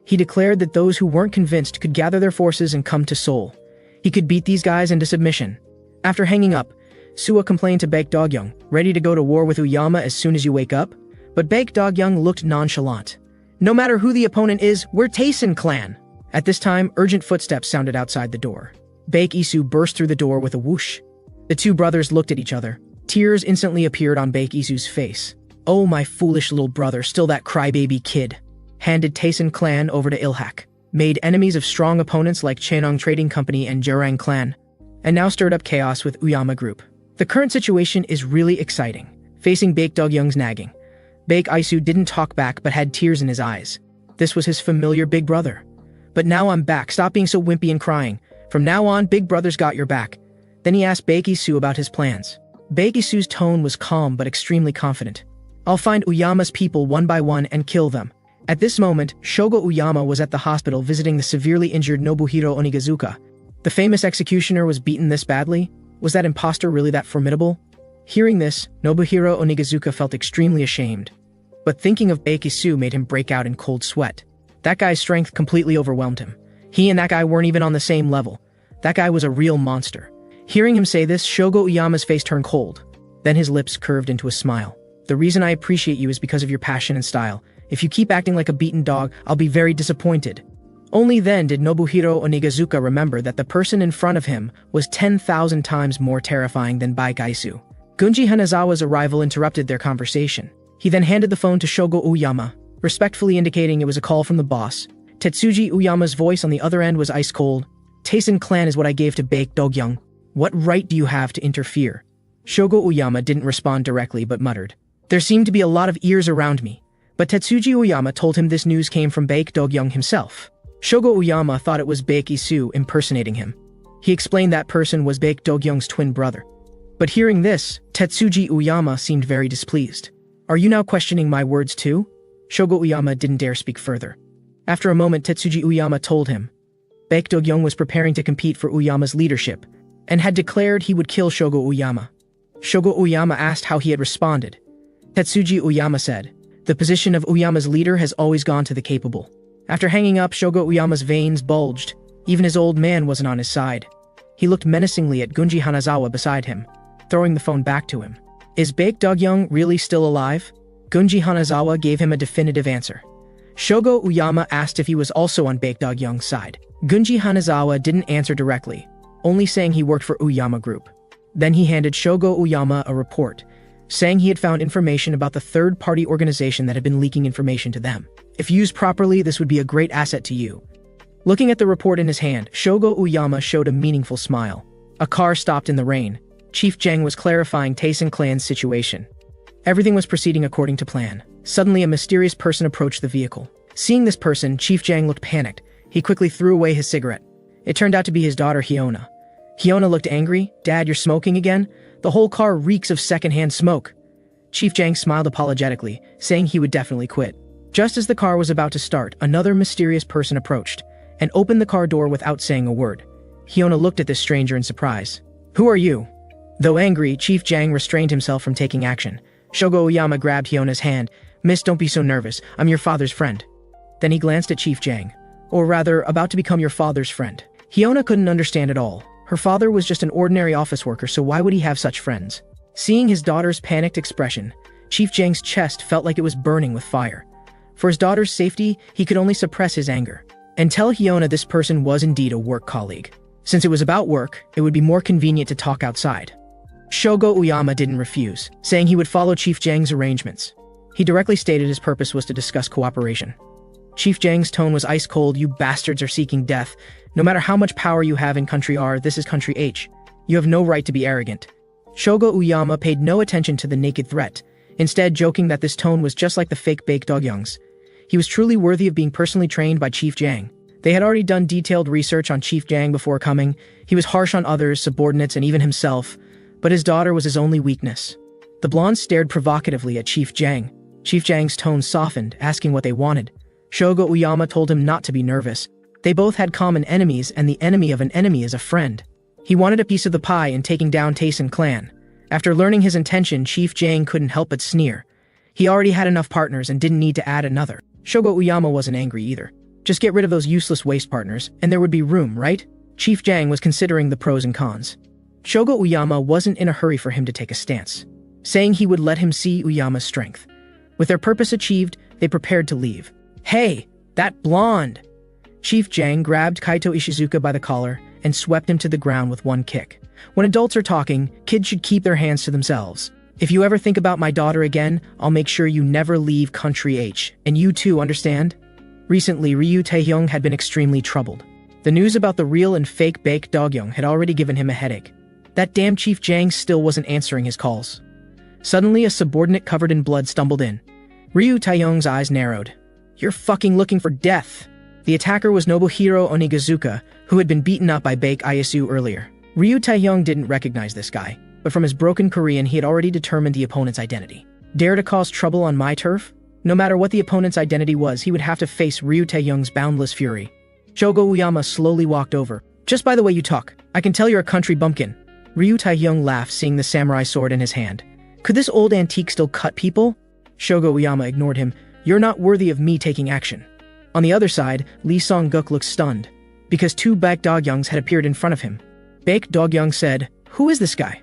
Speaker 1: He declared that those who weren't convinced could gather their forces and come to Seoul. He could beat these guys into submission. After hanging up, Suwa complained to Baek Dog-young, "Ready to go to war with Uyama as soon as you wake up?" But Baek Dog-young looked nonchalant. "No matter who the opponent is, we're Taisen clan." At this time, urgent footsteps sounded outside the door. Baek Isu burst through the door with a whoosh. The two brothers looked at each other. Tears instantly appeared on Baek Isu's face. "Oh, my foolish little brother, still that crybaby kid." Handed Taisen clan over to Ilhak. Made enemies of strong opponents like Chanong Trading Company and Jerang clan. And now stirred up chaos with Uyama Group. The current situation is really exciting. Facing Baek Dog-young's nagging, Baek Isu didn't talk back but had tears in his eyes. This was his familiar big brother. "But now I'm back, stop being so wimpy and crying. From now on, big brother's got your back." Then he asked Baek Isu about his plans. Baek Isu's tone was calm but extremely confident. "I'll find Uyama's people one by one and kill them." At this moment, Shogo Uyama was at the hospital visiting the severely injured Nobuhiro Onigazuka. The famous executioner was beaten this badly? Was that imposter really that formidable? Hearing this, Nobuhiro Onigazuka felt extremely ashamed. But thinking of Baek Isu made him break out in cold sweat. That guy's strength completely overwhelmed him. He and that guy weren't even on the same level. That guy was a real monster. Hearing him say this, Shogo Uyama's face turned cold. Then his lips curved into a smile. "The reason I appreciate you is because of your passion and style. If you keep acting like a beaten dog, I'll be very disappointed." Only then did Nobuhiro Onigazuka remember that the person in front of him was 10,000 times more terrifying than Baek Isu. Gunji Hanazawa's arrival interrupted their conversation. He then handed the phone to Shogo Uyama, respectfully indicating it was a call from the boss. Tetsuji Uyama's voice on the other end was ice cold. Taisen clan is what I gave to Baek Dogyung. What right do you have to interfere? Shogo Uyama didn't respond directly but muttered. There seemed to be a lot of ears around me, but Tetsuji Uyama told him this news came from Baek Dogyung himself. Shogo Uyama thought it was Baek Isu impersonating him. He explained that person was Baek Dogyung's twin brother. But hearing this, Tetsuji Uyama seemed very displeased. Are you now questioning my words too? Shogo Uyama didn't dare speak further. After a moment, Tetsuji Uyama told him. Baek Dogyung was preparing to compete for Uyama's leadership, and had declared he would kill Shogo Uyama. Shogo Uyama asked how he had responded. Tetsuji Uyama said, the position of Uyama's leader has always gone to the capable. After hanging up, Shogo Uyama's veins bulged. Even his old man wasn't on his side. He looked menacingly at Gunji Hanazawa beside him, throwing the phone back to him. Is Baek Dogyung really still alive? Gunji Hanazawa gave him a definitive answer. Shogo Uyama asked if he was also on Baek Dogyung's side. Gunji Hanazawa didn't answer directly, only saying he worked for Uyama Group. Then he handed Shogo Uyama a report, saying he had found information about the third-party organization that had been leaking information to them. If used properly, this would be a great asset to you. Looking at the report in his hand, Shogo Uyama showed a meaningful smile. A car stopped in the rain. Chief Jang was clarifying Taisen clan's situation. Everything was proceeding according to plan. Suddenly, a mysterious person approached the vehicle. Seeing this person, Chief Jang looked panicked. He quickly threw away his cigarette. It turned out to be his daughter, Hyona. Hyona looked angry. Dad, you're smoking again? The whole car reeks of secondhand smoke. Chief Jang smiled apologetically, saying he would definitely quit. Just as the car was about to start, another mysterious person approached and opened the car door without saying a word. Hyona looked at this stranger in surprise. Who are you? Though angry, Chief Jang restrained himself from taking action. Shogo Uyama grabbed Hyona's hand. Miss, don't be so nervous. I'm your father's friend. Then he glanced at Chief Jang. Or rather, about to become your father's friend. Hyona couldn't understand at all. Her father was just an ordinary office worker, so why would he have such friends? Seeing his daughter's panicked expression, Chief Jang's chest felt like it was burning with fire. For his daughter's safety, he could only suppress his anger and tell Hyona this person was indeed a work colleague. Since it was about work, it would be more convenient to talk outside. Shogo Uyama didn't refuse, saying he would follow Chief Jang's arrangements. He directly stated his purpose was to discuss cooperation. Chief Jang's tone was ice cold. You bastards are seeking death. No matter how much power you have in Country R, this is Country H. You have no right to be arrogant. Shogo Uyama paid no attention to the naked threat, instead joking that this tone was just like the fake Baek Dogyung's. He was truly worthy of being personally trained by Chief Jang. They had already done detailed research on Chief Jang before coming. He was harsh on others, subordinates, and even himself, but his daughter was his only weakness. The blonde stared provocatively at Chief Jang. Chief Jang's tone softened, asking what they wanted. Shogo Uyama told him not to be nervous. They both had common enemies, and the enemy of an enemy is a friend. He wanted a piece of the pie in taking down Taisen clan. After learning his intention, Chief Jang couldn't help but sneer. He already had enough partners and didn't need to add another. Shogo Uyama wasn't angry either. Just get rid of those useless waste partners, and there would be room, right? Chief Jang was considering the pros and cons. Shogo Uyama wasn't in a hurry for him to take a stance, saying he would let him see Uyama's strength. With their purpose achieved, they prepared to leave. Hey, that blonde! Chief Jang grabbed Kaito Ishizuka by the collar and swept him to the ground with one kick. When adults are talking, kids should keep their hands to themselves. If you ever think about my daughter again, I'll make sure you never leave Country H. And you too, understand? Recently, Ryu Taehyung had been extremely troubled. The news about the real and fake Baek Dogyung had already given him a headache. That damn Chief Jang still wasn't answering his calls. Suddenly, a subordinate covered in blood stumbled in. Ryu Taehyung's eyes narrowed. You're fucking looking for death. The attacker was Nobuhiro Onigazuka, who had been beaten up by Baek Isu earlier. Ryu Taehyung didn't recognize this guy, but from his broken Korean he had already determined the opponent's identity. Dare to cause trouble on my turf? No matter what the opponent's identity was, he would have to face Ryu Taehyung's boundless fury. Shogo Uyama slowly walked over. Just by the way you talk, I can tell you're a country bumpkin. Ryu Taehyung laughed, seeing the samurai sword in his hand. Could this old antique still cut people? Shogo Uyama ignored him. You're not worthy of me taking action. On the other side, Lee Song-guk looked stunned, because two Baek Dogyungs had appeared in front of him. Baek Dogyung said, Who is this guy?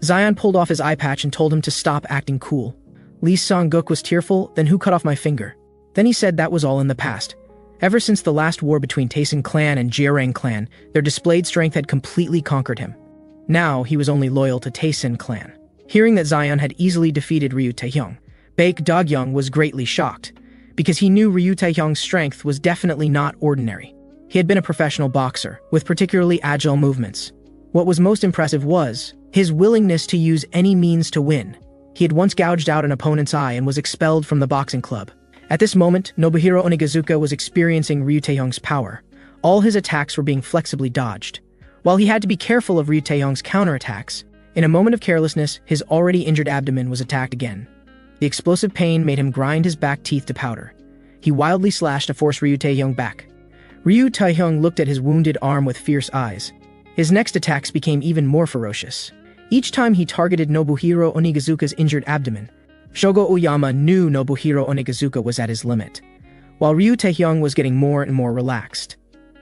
Speaker 1: Zion pulled off his eye patch and told him to stop acting cool. Lee Song-guk was tearful. Then who cut off my finger? Then he said that was all in the past. Ever since the last war between Taisen clan and Jiarang clan, their displayed strength had completely conquered him. Now he was only loyal to Taisen clan. Hearing that Zion had easily defeated Ryu Taehyung, Baek Dogyoung was greatly shocked, because he knew Ryu Taehyung's strength was definitely not ordinary. He had been a professional boxer, with particularly agile movements. What was most impressive was his willingness to use any means to win. He had once gouged out an opponent's eye and was expelled from the boxing club. At this moment, Nobuhiro Onigazuka was experiencing Ryu Taehyung's power. All his attacks were being flexibly dodged. While he had to be careful of Ryu Taehyung's counterattacks, in a moment of carelessness, his already injured abdomen was attacked again. The explosive pain made him grind his back teeth to powder. He wildly slashed to force Ryu Taehyung back. Ryu Taehyung looked at his wounded arm with fierce eyes. His next attacks became even more ferocious. Each time he targeted Nobuhiro Onigazuka's injured abdomen, Shogo Uyama knew Nobuhiro Onigazuka was at his limit, while Ryu Taehyung was getting more and more relaxed.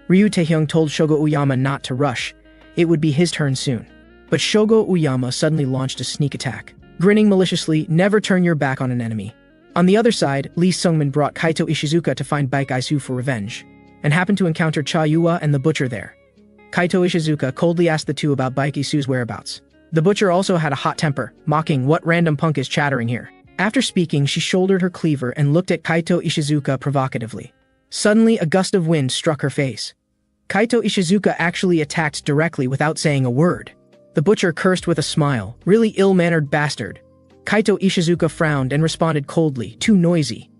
Speaker 1: Ryu Taehyung told Shogo Uyama not to rush. It would be his turn soon. But Shogo Uyama suddenly launched a sneak attack. Grinning maliciously, never turn your back on an enemy. On the other side, Lee Sungmin brought Kaito Ishizuka to find Baek Aisu for revenge, and happened to encounter Cha Yua and the Butcher there. Kaito Ishizuka coldly asked the two about Baek Isu's whereabouts. The Butcher also had a hot temper, mocking, "What random punk is chattering here?" After speaking, she shouldered her cleaver and looked at Kaito Ishizuka provocatively. Suddenly, a gust of wind struck her face. Kaito Ishizuka actually attacked directly without saying a word. The Butcher cursed with a smile, "Really ill-mannered bastard." Kaito Ishizuka frowned and responded coldly, "Too noisy."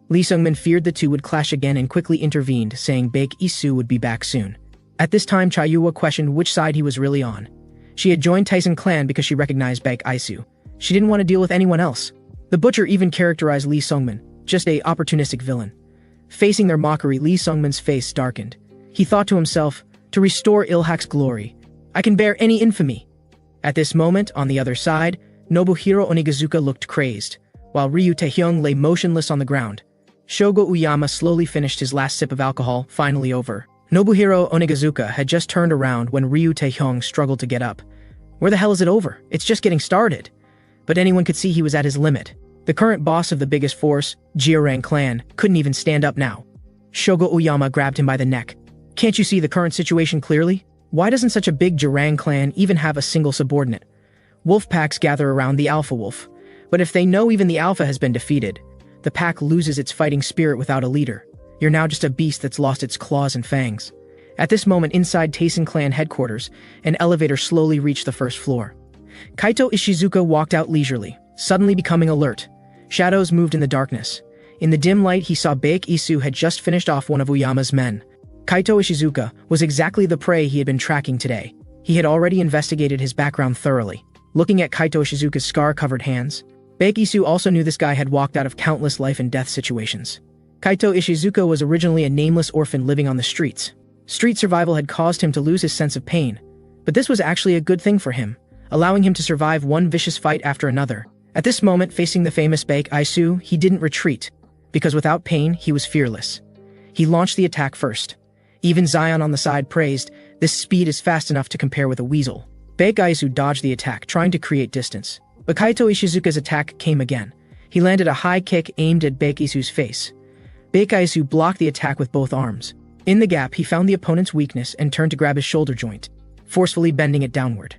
Speaker 1: Lee Sungmin feared the two would clash again and quickly intervened, saying Baek Isu would be back soon. At this time, Cha Yua questioned which side he was really on. She had joined Tyson clan because she recognized Baek Isu. She didn't want to deal with anyone else. The Butcher even characterized Lee Sungmin, just a opportunistic villain. Facing their mockery, Lee Sungmin's face darkened. He thought to himself, "To restore Ilhak's glory, I can bear any infamy." At this moment, on the other side, Nobuhiro Onigazuka looked crazed, while Ryu Taehyung lay motionless on the ground. Shogo Uyama slowly finished his last sip of alcohol, finally over. Nobuhiro Onigazuka had just turned around when Ryu Taehyung struggled to get up. Where the hell is it over? It's just getting started. But anyone could see he was at his limit. The current boss of the biggest force, Jiarang clan, couldn't even stand up now. Shogo Uyama grabbed him by the neck. "Can't you see the current situation clearly? Why doesn't such a big Jiarang clan even have a single subordinate? Wolf packs gather around the alpha wolf, but if they know even the alpha has been defeated, the pack loses its fighting spirit without a leader. You're now just a beast that's lost its claws and fangs." At this moment, inside Taisen clan headquarters, an elevator slowly reached the first floor. Kaito Ishizuka walked out leisurely, suddenly becoming alert. Shadows moved in the darkness. In the dim light, he saw Baek Isu had just finished off one of Uyama's men. Kaito Ishizuka was exactly the prey he had been tracking today. He had already investigated his background thoroughly. Looking at Kaito Ishizuka's scar-covered hands, Baek Isu also knew this guy had walked out of countless life-and-death situations. Kaito Ishizuka was originally a nameless orphan living on the streets. Street survival had caused him to lose his sense of pain, but this was actually a good thing for him, allowing him to survive one vicious fight after another. At this moment, facing the famous Baek Isu, he didn't retreat, because without pain, he was fearless. He launched the attack first. Even Zion on the side praised, "This speed is fast enough to compare with a weasel." Baek Isu dodged the attack, trying to create distance. But Kaito Ishizuka's attack came again. He landed a high kick aimed at Baek Isu's face. Baek Isu blocked the attack with both arms. In the gap, he found the opponent's weakness and turned to grab his shoulder joint, forcefully bending it downward.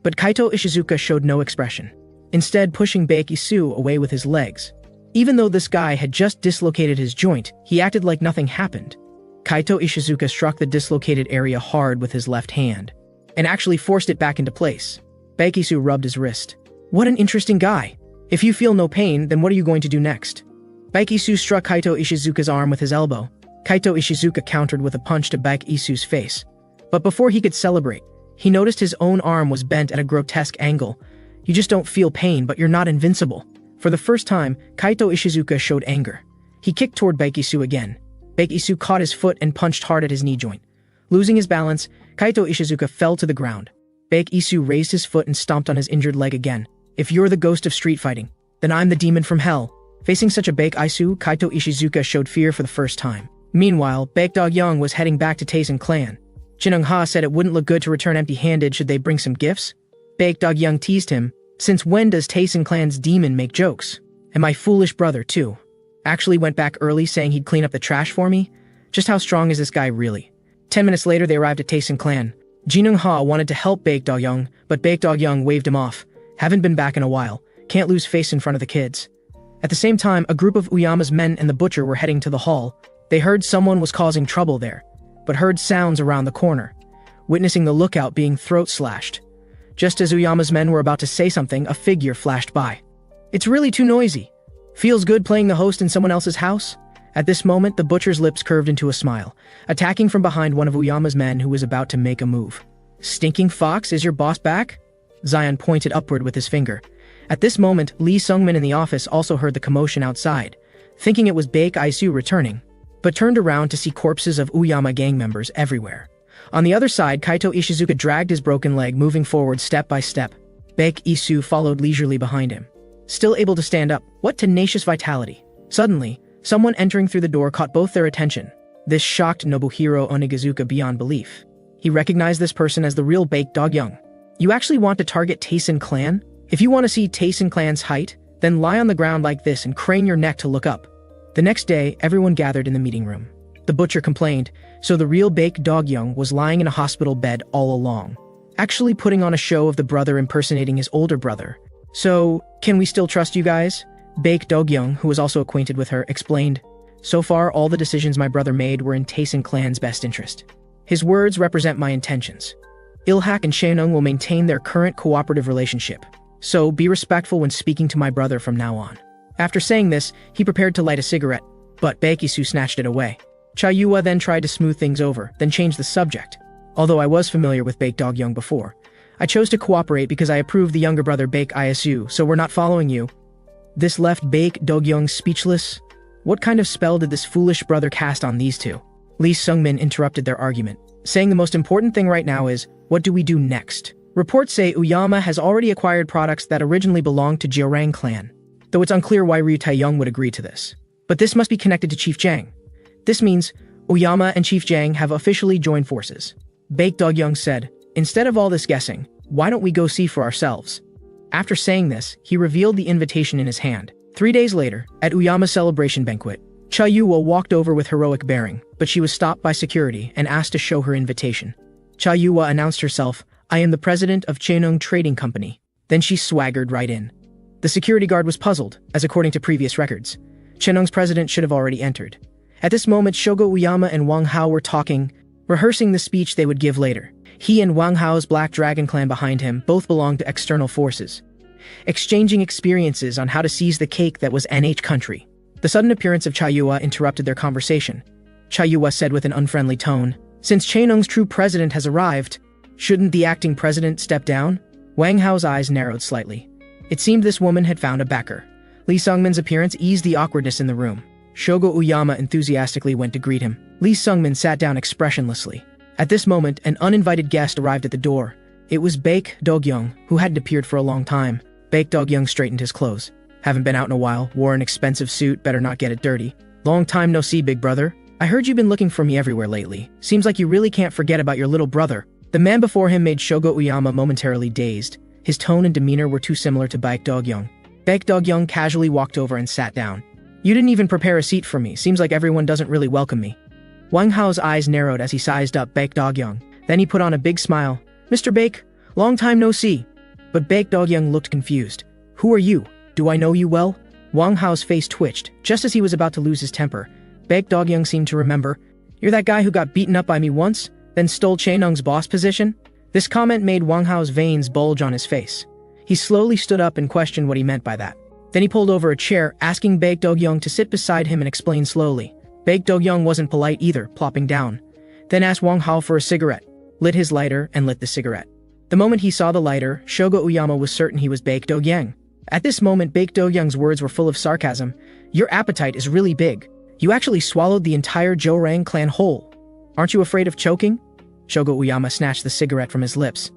Speaker 1: But Kaito Ishizuka showed no expression, instead pushing Baek Isu away with his legs. Even though this guy had just dislocated his joint, he acted like nothing happened. Kaito Ishizuka struck the dislocated area hard with his left hand, and actually forced it back into place. Baek Isu rubbed his wrist. "What an interesting guy. If you feel no pain, then what are you going to do next?" Baek Isu struck Kaito Ishizuka's arm with his elbow. Kaito Ishizuka countered with a punch to Baek Isu's face. But before he could celebrate, he noticed his own arm was bent at a grotesque angle. "You just don't feel pain, but you're not invincible." For the first time, Kaito Ishizuka showed anger. He kicked toward Baek Isu again. Baek Isu caught his foot and punched hard at his knee joint. Losing his balance, Kaito Ishizuka fell to the ground. Baek Isu raised his foot and stomped on his injured leg again. "If you're the ghost of street fighting, then I'm the demon from hell." Facing such a Baek Isu, Kaito Ishizuka showed fear for the first time. Meanwhile, Baek Dogyoung was heading back to Taisen clan. Jinung Ha said it wouldn't look good to return empty-handed should they bring some gifts. Baek Dogyoung teased him, "Since when does Taisen clan's demon make jokes? And my foolish brother, too. Actually went back early saying he'd clean up the trash for me? Just how strong is this guy really?" 10 minutes later, they arrived at Taisen clan. Jinung Ha wanted to help Baek Dogyoung, but Baek Dogyoung waved him off. Haven't been back in a while. Can't lose face in front of the kids. At the same time, a group of Uyama's men and the butcher were heading to the hall. They heard someone was causing trouble there, but heard sounds around the corner, witnessing the lookout being throat slashed. Just as Uyama's men were about to say something, a figure flashed by. It's really too noisy. Feels good playing the host in someone else's house? At this moment, the butcher's lips curved into a smile, attacking from behind one of Uyama's men who was about to make a move. Stinking fox, is your boss back? Zion pointed upward with his finger. At this moment, Lee Sungmin in the office also heard the commotion outside, thinking it was Baek Isu returning, but turned around to see corpses of Uyama gang members everywhere. On the other side, Kaito Ishizuka dragged his broken leg, moving forward step by step. Baek Isu followed leisurely behind him. Still able to stand up. What tenacious vitality. Suddenly, someone entering through the door caught both their attention. This shocked Nobuhiro Onigazuka beyond belief. He recognized this person as the real Baek Dogyoung. You actually want to target Taisen clan? If you want to see Taisen clan's height, then lie on the ground like this and crane your neck to look up. The next day, everyone gathered in the meeting room. The butcher complained, so the real Baek Dogyoung was lying in a hospital bed all along, actually putting on a show of the brother impersonating his older brother. So, can we still trust you guys? Baek Dogyoung, who was also acquainted with her, explained, so far all the decisions my brother made were in Taisen clan's best interest. His words represent my intentions. Ilhak and Shenung will maintain their current cooperative relationship. So, be respectful when speaking to my brother from now on. After saying this, he prepared to light a cigarette, but Baek Isu snatched it away. Chayua then tried to smooth things over, then changed the subject. Although I was familiar with Baek Dogyoung before, I chose to cooperate because I approved the younger brother Baek Isu, so we're not following you. This left Baek Dogyoung speechless. What kind of spell did this foolish brother cast on these two? Lee Sungmin interrupted their argument, saying the most important thing right now is, what do we do next? Reports say Uyama has already acquired products that originally belonged to Jiurang clan, though it's unclear why Ryu Taeyong would agree to this. But this must be connected to Chief Jang. This means Uyama and Chief Jang have officially joined forces. Baek Dogyoung said, instead of all this guessing, why don't we go see for ourselves? After saying this, he revealed the invitation in his hand. 3 days later, at Uyama's celebration banquet, Chayua walked over with heroic bearing, but she was stopped by security and asked to show her invitation. Chayua announced herself, I am the president of Chenung Trading Company. Then she swaggered right in. The security guard was puzzled, as according to previous records, Chenung's president should have already entered. At this moment, Shogo Uyama and Wang Hao were talking, rehearsing the speech they would give later. He and Wang Hao's Black Dragon clan behind him both belonged to external forces, exchanging experiences on how to seize the cake that was NH country. The sudden appearance of Chayua interrupted their conversation. Chayua said with an unfriendly tone, since Chenung's true president has arrived, shouldn't the acting president step down? Wang Hao's eyes narrowed slightly. It seemed this woman had found a backer. Lee Sungmin's appearance eased the awkwardness in the room. Shogo Uyama enthusiastically went to greet him. Lee Sungmin sat down expressionlessly. At this moment, an uninvited guest arrived at the door. It was Baek Dogyoung, who hadn't appeared for a long time. Baek Dogyoung straightened his clothes. Haven't been out in a while, wore an expensive suit, better not get it dirty. Long time no see, big brother. I heard you've been looking for me everywhere lately. Seems like you really can't forget about your little brother. The man before him made Shogo Uyama momentarily dazed. His tone and demeanor were too similar to Baek Dogyoung. Baek Dogyoung casually walked over and sat down. You didn't even prepare a seat for me. Seems like everyone doesn't really welcome me. Wang Hao's eyes narrowed as he sized up Baek Dogyoung. Then he put on a big smile. Mr. Baek, long time no see. But Baek Dogyoung looked confused. Who are you? Do I know you well? Wang Hao's face twitched, just as he was about to lose his temper. Baek Dogyoung seemed to remember. You're that guy who got beaten up by me once, then stole Chenung's boss position? This comment made Wang Hao's veins bulge on his face. He slowly stood up and questioned what he meant by that. Then he pulled over a chair, asking Baek Dogyoung to sit beside him and explain slowly. Baek Dogyoung wasn't polite either, plopping down. Then asked Wang Hao for a cigarette, lit his lighter, and lit the cigarette. The moment he saw the lighter, Shogo Uyama was certain he was Baek Dogyoung. At this moment, Baek Dogyoung's words were full of sarcasm. Your appetite is really big. You actually swallowed the entire Jiurang clan whole. Aren't you afraid of choking? Shogo Uyama snatched the cigarette from his lips.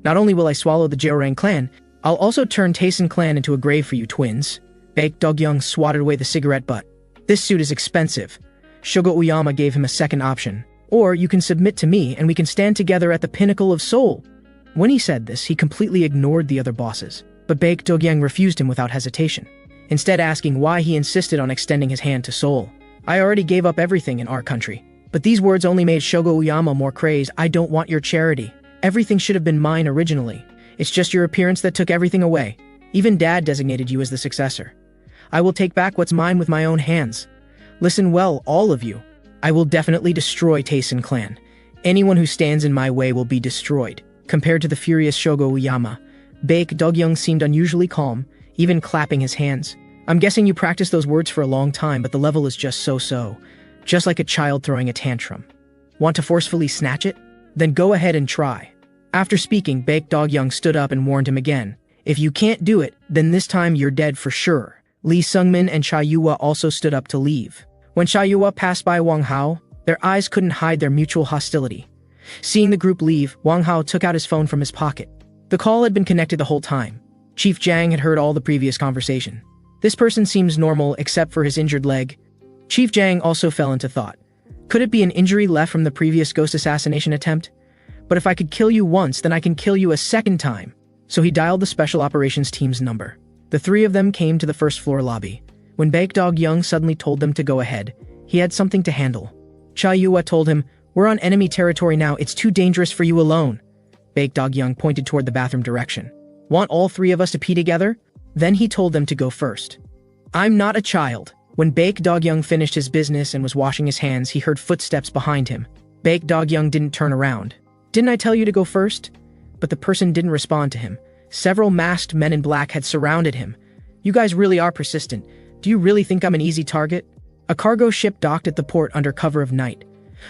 Speaker 1: Not only will I swallow the Jiurang clan, I'll also turn Taisen clan into a grave for you twins. Baek Dogyoung swatted away the cigarette butt. This suit is expensive. Shogo Uyama gave him a second option. Or you can submit to me and we can stand together at the pinnacle of Seoul. When he said this, he completely ignored the other bosses. But Baek Dogyoung refused him without hesitation, instead asking why he insisted on extending his hand to Seoul. I already gave up everything in our country. But these words only made Shogo Uyama more crazed. I don't want your charity. Everything should have been mine originally. It's just your appearance that took everything away. Even Dad designated you as the successor. I will take back what's mine with my own hands. Listen well, all of you. I will definitely destroy Taisen clan. Anyone who stands in my way will be destroyed. Compared to the furious Shogo Uyama, Baek Dogyoung seemed unusually calm, even clapping his hands. I'm guessing you practiced those words for a long time, but the level is just so-so. Just like a child throwing a tantrum. Want to forcefully snatch it? Then go ahead and try. After speaking, Baek Dogyoung stood up and warned him again. If you can't do it, then this time you're dead for sure. Lee Sungmin and Cha Yua also stood up to leave. When Cha Yua passed by Wang Hao, their eyes couldn't hide their mutual hostility. Seeing the group leave, Wang Hao took out his phone from his pocket. The call had been connected the whole time. Chief Jiang had heard all the previous conversation. This person seems normal except for his injured leg. Chief Jiang also fell into thought. Could it be an injury left from the previous ghost assassination attempt? But if I could kill you once, then I can kill you a second time. So he dialed the special operations team's number. The three of them came to the first floor lobby. When Baek Dogyoung suddenly told them to go ahead, he had something to handle. Cha Yua told him, "We're on enemy territory now, it's too dangerous for you alone." Baek Dogyoung pointed toward the bathroom direction. "Want all three of us to pee together?" Then he told them to go first. "I'm not a child." When Baek Dogyoung finished his business and was washing his hands, he heard footsteps behind him. Baek Dogyoung didn't turn around. "Didn't I tell you to go first?" But the person didn't respond to him. Several masked men in black had surrounded him. "You guys really are persistent. Do you really think I'm an easy target?" A cargo ship docked at the port under cover of night.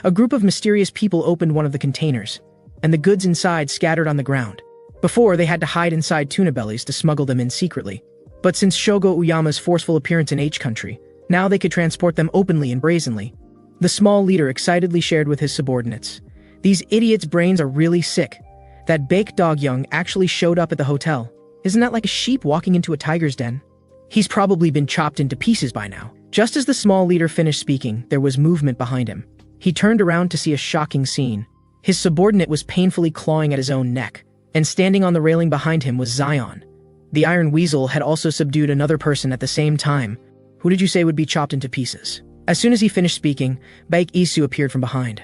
Speaker 1: A group of mysterious people opened one of the containers, and the goods inside scattered on the ground. Before, they had to hide inside tuna bellies to smuggle them in secretly. But since Shogo Uyama's forceful appearance in H country, now they could transport them openly and brazenly. The small leader excitedly shared with his subordinates. "These idiots' brains are really sick. That Baek Dogyoung actually showed up at the hotel. Isn't that like a sheep walking into a tiger's den? He's probably been chopped into pieces by now." Just as the small leader finished speaking, there was movement behind him. He turned around to see a shocking scene. His subordinate was painfully clawing at his own neck, and standing on the railing behind him was Zion. The Iron Weasel had also subdued another person at the same time. "Who did you say would be chopped into pieces?" As soon as he finished speaking, Baek Isu appeared from behind.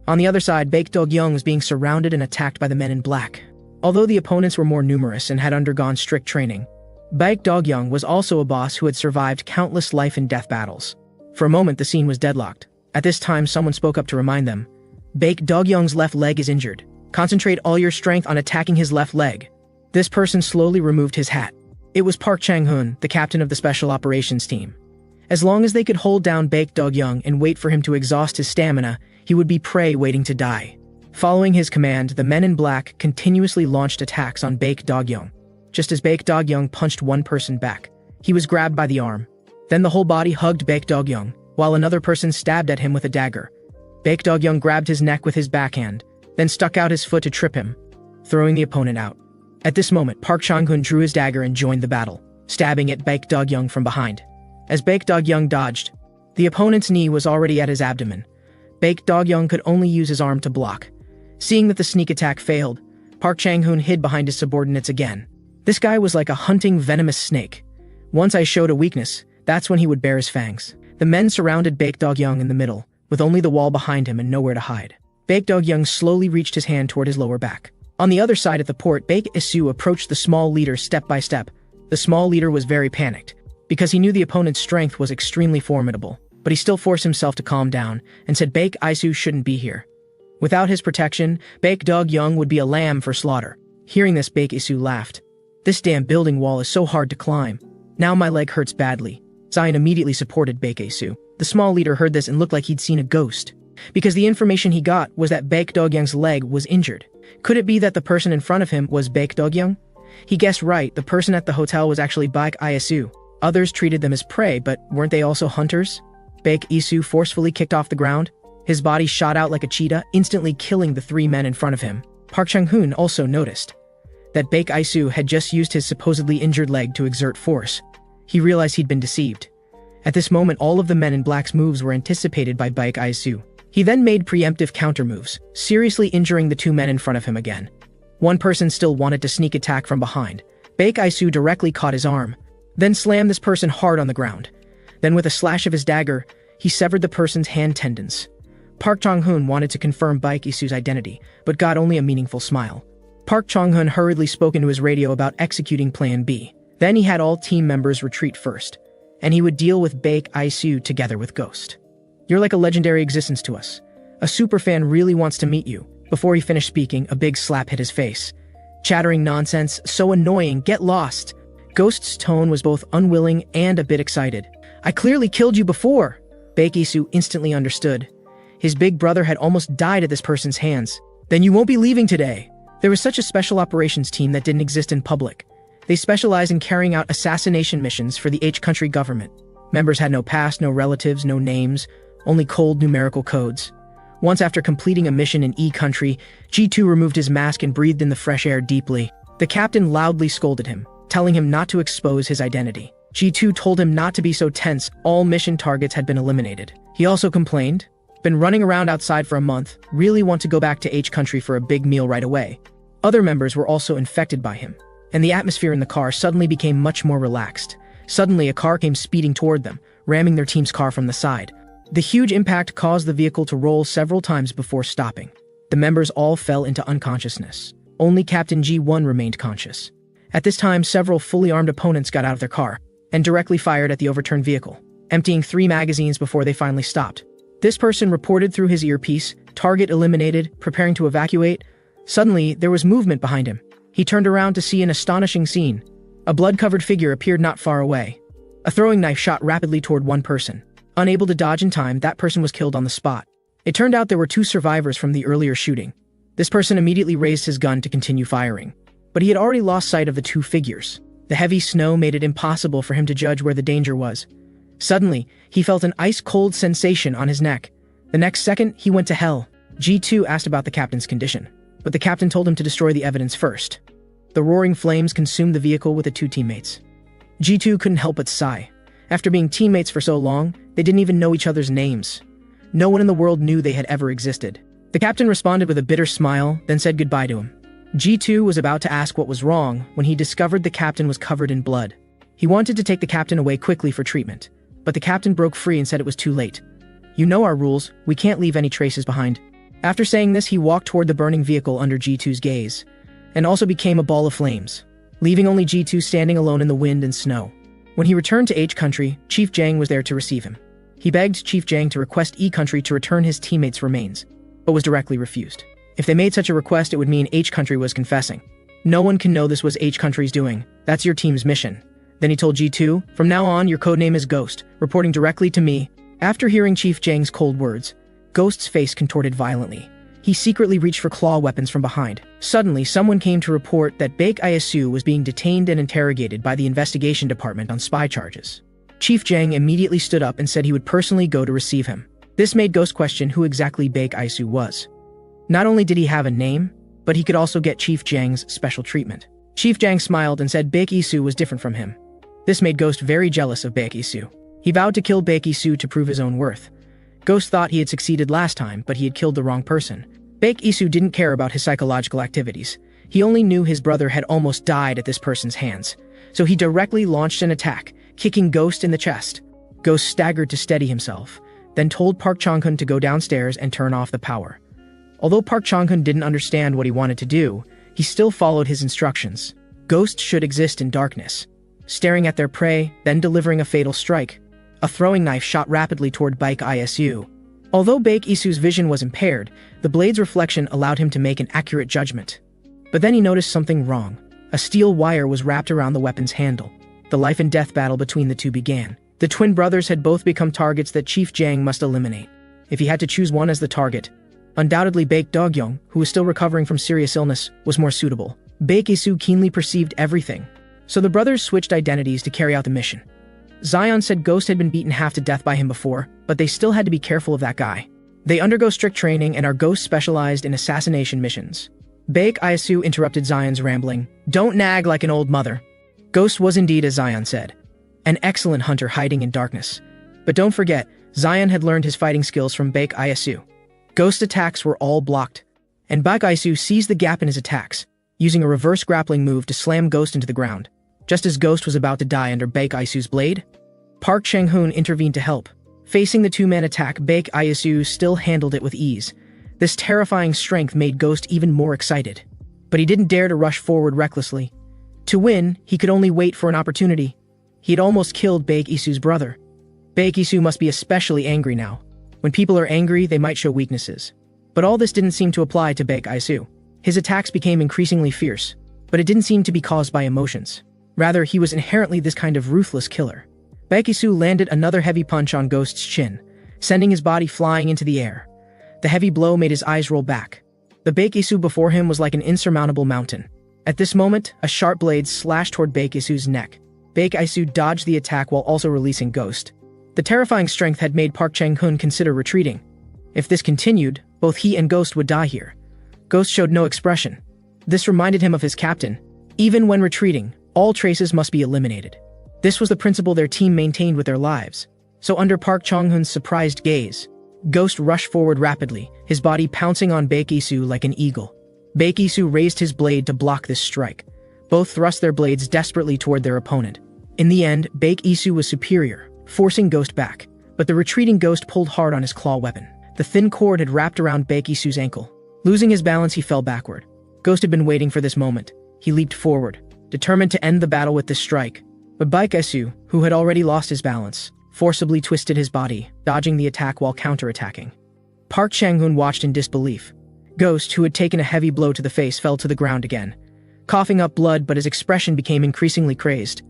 Speaker 1: On the other side, Baek Dogyoung was being surrounded and attacked by the men in black. Although the opponents were more numerous and had undergone strict training, Baek Dogyoung was also a boss who had survived countless life and death battles. For a moment, the scene was deadlocked. At this time, someone spoke up to remind them. "Baek Dogyoung's left leg is injured. Concentrate all your strength on attacking his left leg." This person slowly removed his hat. It was Park Chang-hoon, the captain of the special operations team. As long as they could hold down Baek Dogyoung and wait for him to exhaust his stamina, he would be prey waiting to die. Following his command, the men in black continuously launched attacks on Baek Dogyoung. Just as Baek Dogyoung punched one person back, he was grabbed by the arm. Then the whole body hugged Baek Dogyoung, while another person stabbed at him with a dagger. Baek Dogyoung grabbed his neck with his backhand, then stuck out his foot to trip him, throwing the opponent out. At this moment, Park Chang-hoon drew his dagger and joined the battle, stabbing at Baek Dogyoung from behind. As Baek Dogyoung dodged, the opponent's knee was already at his abdomen. Baek Dogyoung could only use his arm to block. Seeing that the sneak attack failed, Park Chang-hoon hid behind his subordinates again. This guy was like a hunting venomous snake. Once I showed a weakness, that's when he would bare his fangs. The men surrounded Baek Dogyoung in the middle, with only the wall behind him and nowhere to hide. Baek Dogyoung slowly reached his hand toward his lower back. On the other side at the port, Baek Isu approached the small leader step by step. The small leader was very panicked, because he knew the opponent's strength was extremely formidable. But he still forced himself to calm down, and said Baek Isu shouldn't be here. Without his protection, Baek Dogyoung would be a lamb for slaughter. Hearing this, Baek Isu laughed. "This damn building wall is so hard to climb. Now my leg hurts badly." Zion immediately supported Baek Isu. The small leader heard this and looked like he'd seen a ghost, because the information he got was that Baek Dogyoung's leg was injured. Could it be that the person in front of him was Baek Dogyoung? He guessed right, the person at the hotel was actually Baek Isu. Others treated them as prey, but weren't they also hunters? Baek Isu forcefully kicked off the ground. His body shot out like a cheetah, instantly killing the three men in front of him. Park Chang-hoon also noticed that Baek Isu had just used his supposedly injured leg to exert force. He realized he'd been deceived. At this moment, all of the men in black's moves were anticipated by Baek Isu. He then made preemptive counter-moves, seriously injuring the two men in front of him again. One person still wanted to sneak attack from behind. Baek Isu directly caught his arm, then slammed this person hard on the ground. Then with a slash of his dagger, he severed the person's hand tendons. Park Chang-hoon wanted to confirm Baek Isu's identity, but got only a meaningful smile. Park Chang-hun hurriedly spoke into his radio about executing Plan B. Then he had all team members retreat first, and he would deal with Baek Isu together with Ghost. You're like a legendary existence to us. A superfan really wants to meet you. Before he finished speaking, a big slap hit his face. Chattering nonsense, so annoying, get lost. Ghost's tone was both unwilling and a bit excited. I clearly killed you before. Baek Isu instantly understood. His big brother had almost died at this person's hands. Then you won't be leaving today. There was such a special operations team that didn't exist in public. They specialize in carrying out assassination missions for the H country government. Members had no past, no relatives, no names, only cold numerical codes. Once after completing a mission in E country, G2 removed his mask and breathed in the fresh air deeply. The captain loudly scolded him, telling him not to expose his identity. G2 told him not to be so tense, all mission targets had been eliminated. He also complained, been running around outside for a month, really want to go back to H country for a big meal right away. Other members were also infected by him, and the atmosphere in the car suddenly became much more relaxed. Suddenly, a car came speeding toward them, ramming their team's car from the side. The huge impact caused the vehicle to roll several times before stopping. The members all fell into unconsciousness. Only Captain G1 remained conscious. At this time, several fully armed opponents got out of their car and directly fired at the overturned vehicle, emptying 3 magazines before they finally stopped. This person reported through his earpiece, target eliminated, preparing to evacuate. Suddenly, there was movement behind him. He turned around to see an astonishing scene. A blood-covered figure appeared not far away. A throwing knife shot rapidly toward one person. Unable to dodge in time, that person was killed on the spot. It turned out there were 2 survivors from the earlier shooting. This person immediately raised his gun to continue firing, but he had already lost sight of the 2 figures. The heavy snow made it impossible for him to judge where the danger was. Suddenly, he felt an ice-cold sensation on his neck. The next second, he went to hell. G2 asked about the captain's condition, but the captain told him to destroy the evidence first. The roaring flames consumed the vehicle with the 2 teammates. G2 couldn't help but sigh. After being teammates for so long, they didn't even know each other's names. No one in the world knew they had ever existed. The captain responded with a bitter smile, then said goodbye to him. G2 was about to ask what was wrong when he discovered the captain was covered in blood. He wanted to take the captain away quickly for treatment, but the captain broke free and said it was too late. You know our rules, we can't leave any traces behind. After saying this, he walked toward the burning vehicle under G2's gaze, and also became a ball of flames, leaving only G2 standing alone in the wind and snow. When he returned to H country, Chief Jang was there to receive him. He begged Chief Jang to request E country to return his teammates' remains, but was directly refused. If they made such a request, it would mean H country was confessing. No one can know this was H country's doing. That's your team's mission. Then he told G2, from now on, your codename is Ghost, reporting directly to me. After hearing Chief Jang's cold words, Ghost's face contorted violently. He secretly reached for claw weapons from behind. Suddenly, someone came to report that Baek Isu was being detained and interrogated by the investigation department on spy charges. Chief Jang immediately stood up and said he would personally go to receive him. This made Ghost question who exactly Baek Isu was. Not only did he have a name, but he could also get Chief Jang's special treatment. Chief Jang smiled and said Baek Isu was different from him. This made Ghost very jealous of Baek Isu. He vowed to kill Baek Isu to prove his own worth. Ghost thought he had succeeded last time, but he had killed the wrong person. Baek Isu didn't care about his psychological activities. He only knew his brother had almost died at this person's hands. So he directly launched an attack, kicking Ghost in the chest. Ghost staggered to steady himself, then told Park Chang-hun to go downstairs and turn off the power. Although Park Chang-hun didn't understand what he wanted to do, he still followed his instructions. Ghosts should exist in darkness, staring at their prey, then delivering a fatal strike. A throwing knife shot rapidly toward Baek Isu. Although Baek Isu's vision was impaired, the blade's reflection allowed him to make an accurate judgment. But then he noticed something wrong. A steel wire was wrapped around the weapon's handle. The life and death battle between the 2 began. The twin brothers had both become targets that Chief Jang must eliminate. If he had to choose one as the target, undoubtedly Baek Dogyong, who was still recovering from serious illness, was more suitable. Baek Isu keenly perceived everything, so the brothers switched identities to carry out the mission. Zion said Ghost had been beaten half to death by him before, but they still had to be careful of that guy. They undergo strict training and are Ghost specialized in assassination missions. Baek Isu interrupted Zion's rambling. Don't nag like an old mother. Ghost was indeed, as Zion said, an excellent hunter hiding in darkness. But don't forget, Zion had learned his fighting skills from Baek Isu. Ghost attacks were all blocked, and Baek Isu seized the gap in his attacks, using a reverse grappling move to slam Ghost into the ground. Just as Ghost was about to die under Baek Isu's blade, Park Chang-hun intervened to help. Facing the 2-man attack, Baek Isu still handled it with ease. This terrifying strength made Ghost even more excited. but he didn't dare to rush forward recklessly. To win, he could only wait for an opportunity. He had almost killed Baek Isu's brother. Baek Isu must be especially angry now. When people are angry, they might show weaknesses. But all this didn't seem to apply to Baek Isu. His attacks became increasingly fierce, but it didn't seem to be caused by emotions. Rather, he was inherently this kind of ruthless killer. Baek Isu landed another heavy punch on Ghost's chin, sending his body flying into the air. The heavy blow made his eyes roll back. The Baek Isu before him was like an insurmountable mountain. At this moment, a sharp blade slashed toward Baek Isu's neck. Baek Isu dodged the attack while also releasing Ghost. The terrifying strength had made Park Chang-hun consider retreating. If this continued, both he and Ghost would die here. Ghost showed no expression. This reminded him of his captain. Even when retreating, all traces must be eliminated. This was the principle their team maintained with their lives. So under Park Chang-hun's surprised gaze, Ghost rushed forward rapidly, his body pouncing on Baek Isu like an eagle. Baek Isu raised his blade to block this strike. Both thrust their blades desperately toward their opponent. In the end, Baek Isu was superior, forcing Ghost back. But the retreating Ghost pulled hard on his claw weapon. The thin cord had wrapped around Baek Isu's ankle. Losing his balance, he fell backward. Ghost had been waiting for this moment. He leaped forward, determined to end the battle with this strike. But Baek Isu, who had already lost his balance, forcibly twisted his body, dodging the attack while counterattacking. Park Chang-hun watched in disbelief. Ghost, who had taken a heavy blow to the face, fell to the ground again, coughing up blood, but his expression became increasingly crazed.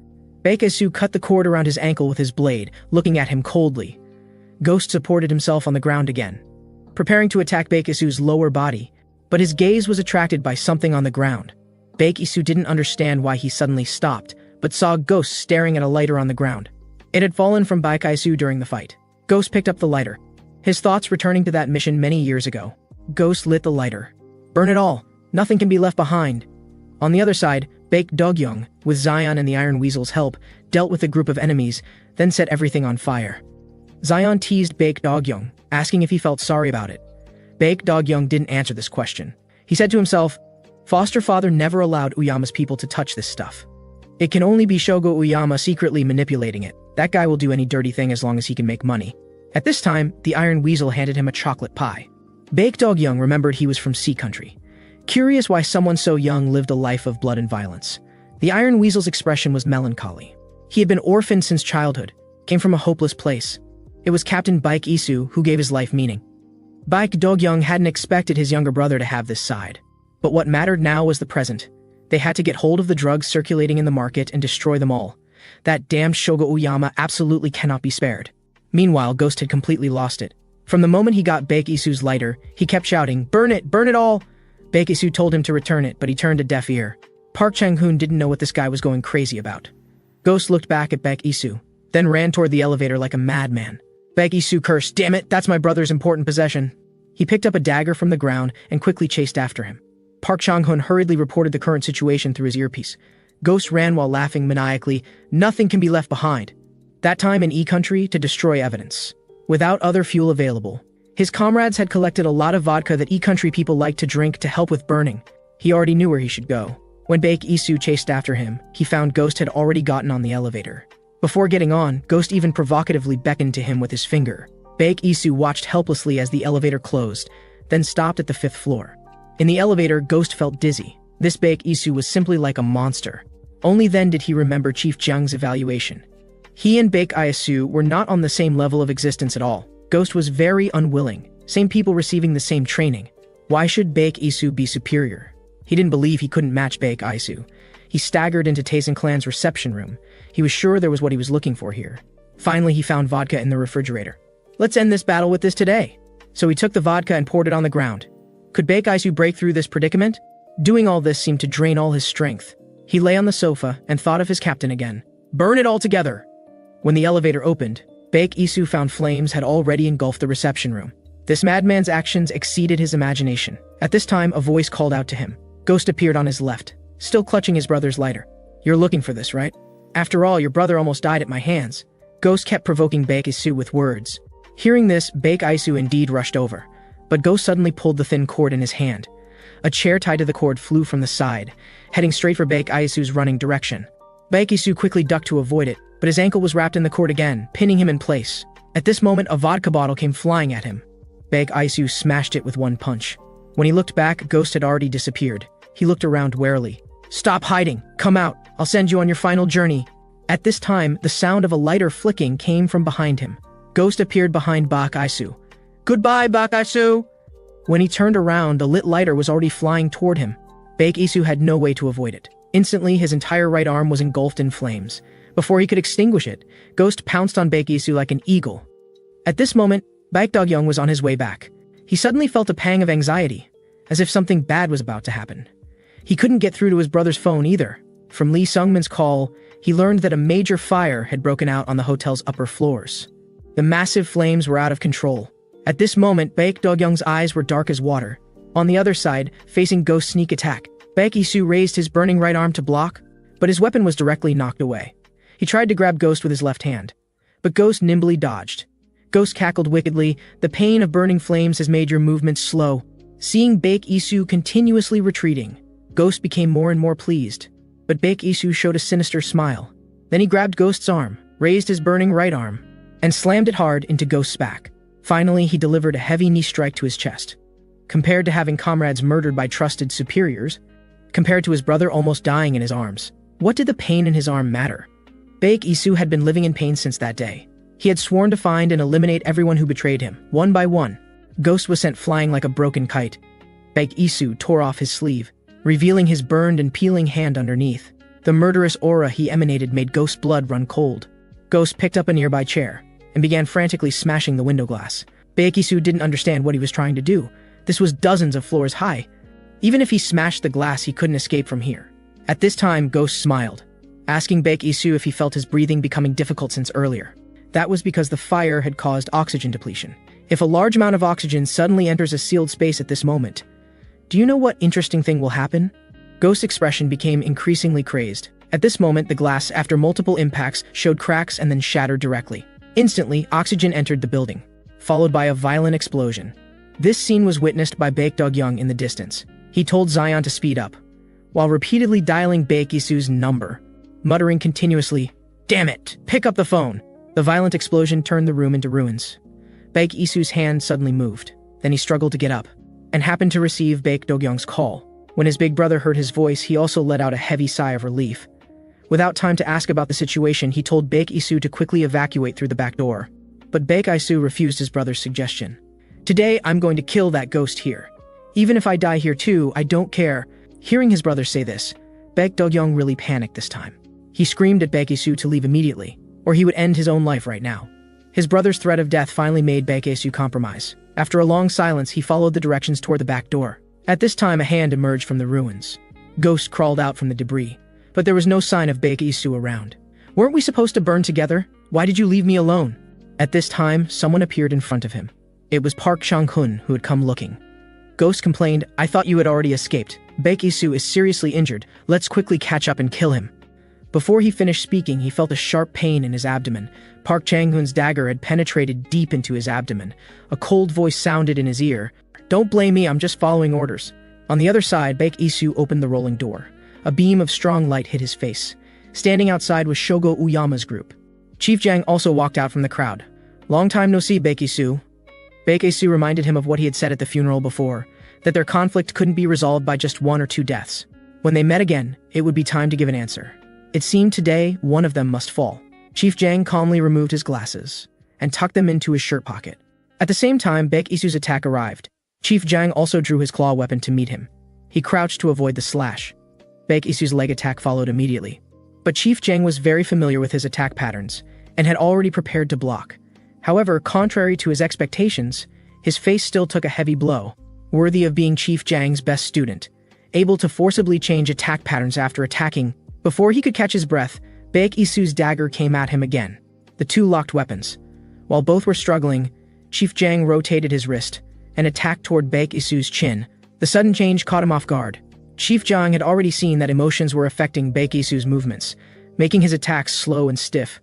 Speaker 1: Baek Isu cut the cord around his ankle with his blade, looking at him coldly. Ghost supported himself on the ground again, preparing to attack Baek Isu's lower body, but his gaze was attracted by something on the ground. Baek Isu didn't understand why he suddenly stopped, but saw Ghost staring at a lighter on the ground. It had fallen from Baek Isu during the fight. Ghost picked up the lighter, his thoughts returning to that mission many years ago. Ghost lit the lighter. Burn it all. Nothing can be left behind. On the other side, Baek Dogyung, with Zion and the Iron Weasel's help, dealt with a group of enemies, then set everything on fire. Zion teased Baek Dogyung, asking if he felt sorry about it. Baek Dogyung didn't answer this question. He said to himself, foster father never allowed Uyama's people to touch this stuff. It can only be Shogo Uyama secretly manipulating it. That guy will do any dirty thing as long as he can make money. At this time, the Iron Weasel handed him a chocolate pie. Baek Dogyung remembered he was from Sea Country, curious why someone so young lived a life of blood and violence. The Iron Weasel's expression was melancholy. He had been orphaned since childhood, came from a hopeless place. It was Captain Baek Isu who gave his life meaning. Baek Dogyung hadn't expected his younger brother to have this side. But what mattered now was the present. They had to get hold of the drugs circulating in the market and destroy them all. That damned Shogo Uyama absolutely cannot be spared. Meanwhile, Ghost had completely lost it. From the moment he got Baek Isu's lighter, he kept shouting, burn it all! Baek Isu told him to return it, but he turned a deaf ear. Park Chang-hun didn't know what this guy was going crazy about. Ghost looked back at Baek Isu, then ran toward the elevator like a madman. Baek Isu cursed, damn it, that's my brother's important possession. He picked up a dagger from the ground and quickly chased after him. Park Chang-hun hurriedly reported the current situation through his earpiece. Ghost ran while laughing maniacally, nothing can be left behind. That time in E-Country to destroy evidence. Without other fuel available, his comrades had collected a lot of vodka that E-Country people liked to drink to help with burning. He already knew where he should go. When Baek Isu chased after him, he found Ghost had already gotten on the elevator. Before getting on, Ghost even provocatively beckoned to him with his finger. Baek Isu watched helplessly as the elevator closed, then stopped at the 5th floor. In the elevator, Ghost felt dizzy. This Baek Isu was simply like a monster. Only then did he remember Chief Jiang's evaluation. He and Baek Isu were not on the same level of existence at all. Ghost was very unwilling. Same people receiving the same training. Why should Baek Isu be superior? He didn't believe he couldn't match Baek Isu. He staggered into Taisen Clan's reception room. He was sure there was what he was looking for here. Finally, he found vodka in the refrigerator. Let's end this battle with this today. So he took the vodka and poured it on the ground. Could Baek Isu break through this predicament? Doing all this seemed to drain all his strength. He lay on the sofa and thought of his captain again. Burn it all together! When the elevator opened, Baek Isu found flames had already engulfed the reception room. This madman's actions exceeded his imagination. At this time, a voice called out to him. Ghost appeared on his left, still clutching his brother's lighter. You're looking for this, right? After all, your brother almost died at my hands. Ghost kept provoking Baek Isu with words. Hearing this, Baek Isu indeed rushed over, but Ghost suddenly pulled the thin cord in his hand. A chair tied to the cord flew from the side, heading straight for Baek Isu's running direction. Baek Isu quickly ducked to avoid it, but his ankle was wrapped in the cord again, pinning him in place. At this moment, a vodka bottle came flying at him. Baek Isu smashed it with one punch. When he looked back, Ghost had already disappeared. He looked around warily. "Stop hiding! Come out! I'll send you on your final journey!" At this time, the sound of a lighter flicking came from behind him. Ghost appeared behind Bak Isu. "Goodbye, Bak Isu!" When he turned around, the lit lighter was already flying toward him. Bak Isu had no way to avoid it. Instantly, his entire right arm was engulfed in flames. Before he could extinguish it, Ghost pounced on Bak Isu like an eagle. At this moment, Baek Dog-young was on his way back. He suddenly felt a pang of anxiety, as if something bad was about to happen. He couldn't get through to his brother's phone either. From Lee Sungmin's call, he learned that a major fire had broken out on the hotel's upper floors. The massive flames were out of control. At this moment, Baek Dog-young's eyes were dark as water. On the other side, facing Ghost's sneak attack, Baek Isu raised his burning right arm to block, but his weapon was directly knocked away. He tried to grab Ghost with his left hand, but Ghost nimbly dodged. Ghost cackled wickedly. "The pain of burning flames has made your movements slow." Seeing Baek Isu continuously retreating, Ghost became more and more pleased. But Baek Isu showed a sinister smile. Then he grabbed Ghost's arm, raised his burning right arm, and slammed it hard into Ghost's back. Finally, he delivered a heavy knee strike to his chest. Compared to having comrades murdered by trusted superiors, compared to his brother almost dying in his arms, what did the pain in his arm matter? Baek Isu had been living in pain since that day. He had sworn to find and eliminate everyone who betrayed him, one by one. Ghost was sent flying like a broken kite. Baek Isu tore off his sleeve, revealing his burned and peeling hand underneath. The murderous aura he emanated made Ghost's blood run cold. Ghost picked up a nearby chair and began frantically smashing the window glass. Baek Isu didn't understand what he was trying to do. This was dozens of floors high. Even if he smashed the glass, he couldn't escape from here. At this time, Ghost smiled, asking Baek Isu if he felt his breathing becoming difficult since earlier. That was because the fire had caused oxygen depletion. If a large amount of oxygen suddenly enters a sealed space at this moment, do you know what interesting thing will happen? Ghost's expression became increasingly crazed. At this moment, the glass, after multiple impacts, showed cracks and then shattered directly. Instantly, oxygen entered the building, followed by a violent explosion. This scene was witnessed by Baek Dog-young in the distance. He told Zion to speed up, while repeatedly dialing Baek Isu's number, muttering continuously, "Damn it, pick up the phone!" The violent explosion turned the room into ruins. Baek Isu's hand suddenly moved. Then he struggled to get up, and happened to receive Baek Dog-young's call. When his big brother heard his voice, he also let out a heavy sigh of relief. Without time to ask about the situation, he told Baek Isu to quickly evacuate through the back door. But Baek Isu refused his brother's suggestion. "Today, I'm going to kill that ghost here. Even if I die here too, I don't care." Hearing his brother say this, Baek Dog-young really panicked this time. He screamed at Baek Isu to leave immediately, or he would end his own life right now. His brother's threat of death finally made Baek Isu compromise. After a long silence, he followed the directions toward the back door. At this time, a hand emerged from the ruins. Ghost crawled out from the debris, but there was no sign of Baek Isu around. "Weren't we supposed to burn together? Why did you leave me alone?" At this time, someone appeared in front of him. It was Park Chang-hun who had come looking. Ghost complained, "I thought you had already escaped. Baek Isu is seriously injured. Let's quickly catch up and kill him." Before he finished speaking, he felt a sharp pain in his abdomen. Park Chang-hun's dagger had penetrated deep into his abdomen. A cold voice sounded in his ear. "Don't blame me, I'm just following orders." On the other side, Baek Isu opened the rolling door. A beam of strong light hit his face. Standing outside was Shogo Uyama's group. Chief Jang also walked out from the crowd. "Long time no see, Baek Isu." Baek Isu reminded him of what he had said at the funeral before, that their conflict couldn't be resolved by just one or two deaths. When they met again, it would be time to give an answer. It seemed today one of them must fall. Chief Jang calmly removed his glasses and tucked them into his shirt pocket. At the same time, Baek Isu's attack arrived. Chief Jang also drew his claw weapon to meet him. He crouched to avoid the slash. Baek Isu's leg attack followed immediately. But Chief Jang was very familiar with his attack patterns and had already prepared to block. However, contrary to his expectations, his face still took a heavy blow, worthy of being Chief Jang's best student, able to forcibly change attack patterns after attacking. Before he could catch his breath, Baek Isu's dagger came at him again. The two locked weapons. While both were struggling, Chief Jang rotated his wrist and attacked toward Baek Isu's chin. The sudden change caught him off guard. Chief Jang had already seen that emotions were affecting Baek Isu's movements, making his attacks slow and stiff.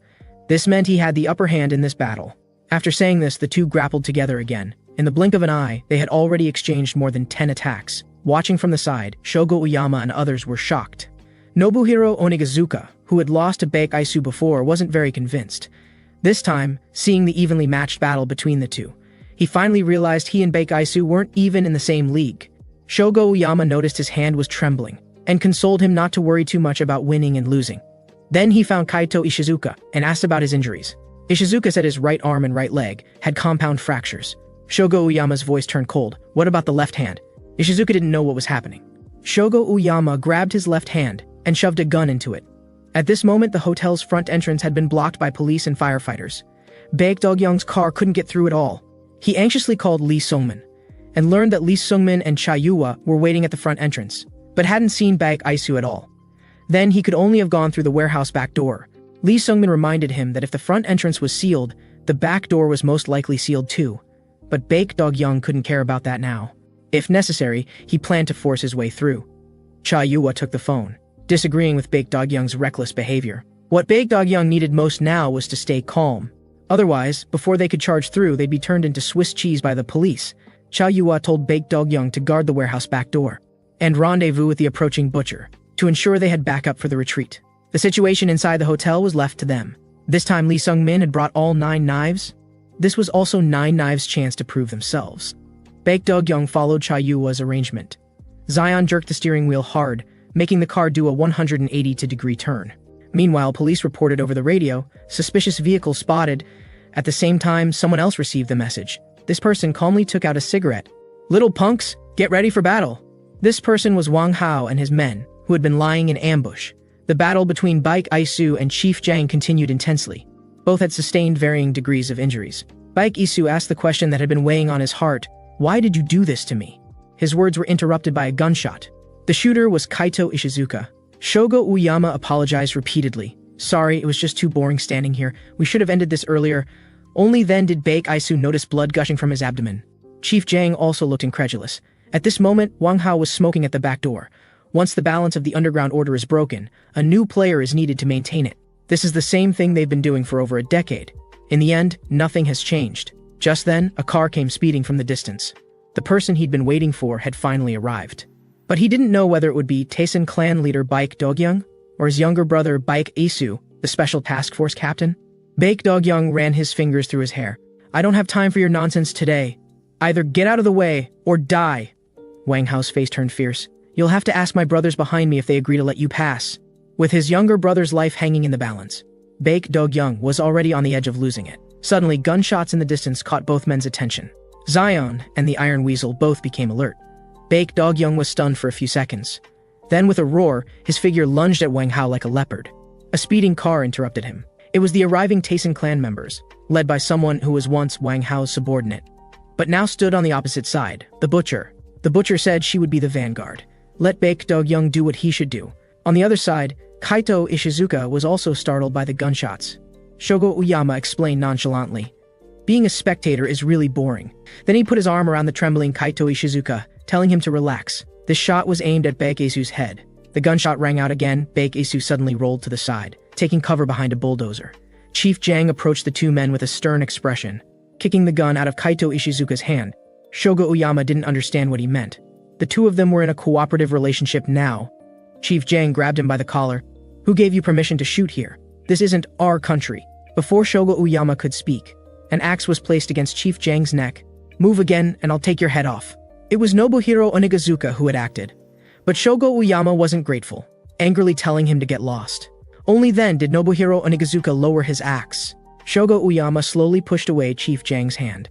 Speaker 1: This meant he had the upper hand in this battle. After saying this, the two grappled together again. In the blink of an eye, they had already exchanged more than 10 attacks. Watching from the side, Shogo Uyama and others were shocked. Nobuhiro Onigazuka, who had lost to Baek Isu before, wasn't very convinced. This time, seeing the evenly matched battle between the two, he finally realized he and Baek Isu weren't even in the same league. Shogo Uyama noticed his hand was trembling and consoled him not to worry too much about winning and losing. Then he found Kaito Ishizuka and asked about his injuries. Ishizuka said his right arm and right leg had compound fractures. Shogo Uyama's voice turned cold. What about the left hand? Ishizuka didn't know what was happening. Shogo Uyama grabbed his left hand and shoved a gun into it. At this moment, the hotel's front entrance had been blocked by police and firefighters. Baek Dog-young's car couldn't get through at all. He anxiously called Lee Sungmin and learned that Lee Sungmin and Cha Yua were waiting at the front entrance, but hadn't seen Baek Isu at all. Then he could only have gone through the warehouse back door. Lee Sungmin reminded him that if the front entrance was sealed, the back door was most likely sealed too. But Baek Dog-young couldn't care about that now. If necessary, he planned to force his way through. Cha Yua took the phone, disagreeing with Baek Dog-young's reckless behavior. What Baek Dog-young needed most now was to stay calm. Otherwise, before they could charge through, they'd be turned into Swiss cheese by the police. Cha Yua told Baek Dog-young to guard the warehouse back door and rendezvous with the approaching butcher to ensure they had backup for the retreat. The situation inside the hotel was left to them. This time Lee Sung-min had brought all 9 knives. This was also 9 knives' chance to prove themselves. Baek Dog-young followed Cha Yua's arrangement. Zion jerked the steering wheel hard, making the car do a 180-degree turn. Meanwhile, police reported over the radio, suspicious vehicle spotted. At the same time, someone else received the message. This person calmly took out a cigarette. Little punks, get ready for battle. This person was Wang Hao and his men, who had been lying in ambush. The battle between Baek Isu and Chief Jang continued intensely. Both had sustained varying degrees of injuries. Baek Isu asked the question that had been weighing on his heart. Why did you do this to me? His words were interrupted by a gunshot. The shooter was Kaito Ishizuka. Shogo Uyama apologized repeatedly. Sorry, it was just too boring standing here. We should have ended this earlier. Only then did Baek Isu notice blood gushing from his abdomen. Chief Jang also looked incredulous. At this moment, Wang Hao was smoking at the back door. Once the balance of the underground order is broken, a new player is needed to maintain it. This is the same thing they've been doing for over a decade. In the end, nothing has changed. Just then, a car came speeding from the distance. The person he'd been waiting for had finally arrived. But he didn't know whether it would be Taesin clan leader Baek Dog-young or his younger brother Baek Isu, the special task force captain. Baek Dog-young ran his fingers through his hair. I don't have time for your nonsense today. Either get out of the way or die. Wang Hao's face turned fierce. You'll have to ask my brothers behind me if they agree to let you pass. With his younger brother's life hanging in the balance, Baek Dog-young was already on the edge of losing it. Suddenly, gunshots in the distance caught both men's attention. Zion and the Iron Weasel both became alert. Baek Dog-young was stunned for a few seconds. Then, with a roar, his figure lunged at Wang Hao like a leopard. A speeding car interrupted him. It was the arriving Taesin clan members, led by someone who was once Wang Hao's subordinate, but now stood on the opposite side, the butcher. The butcher said she would be the vanguard. Let Baek Dog-young do what he should do. On the other side, Kaito Ishizuka was also startled by the gunshots. Shogo Uyama explained nonchalantly. Being a spectator is really boring. Then he put his arm around the trembling Kaito Ishizuka, telling him to relax. This shot was aimed at Baek Isu's head. The gunshot rang out again. Baek Isu suddenly rolled to the side, taking cover behind a bulldozer. Chief Jang approached the two men with a stern expression, kicking the gun out of Kaito Ishizuka's hand. Shogo Uyama didn't understand what he meant. The two of them were in a cooperative relationship now. Chief Jang grabbed him by the collar. Who gave you permission to shoot here? This isn't our country. Before Shogo Uyama could speak, an axe was placed against Chief Jang's neck. Move again and I'll take your head off. It was Nobuhiro Onigazuka who had acted. But Shogo Uyama wasn't grateful, angrily telling him to get lost. Only then did Nobuhiro Onigazuka lower his axe. Shogo Uyama slowly pushed away Chief Jang's hand.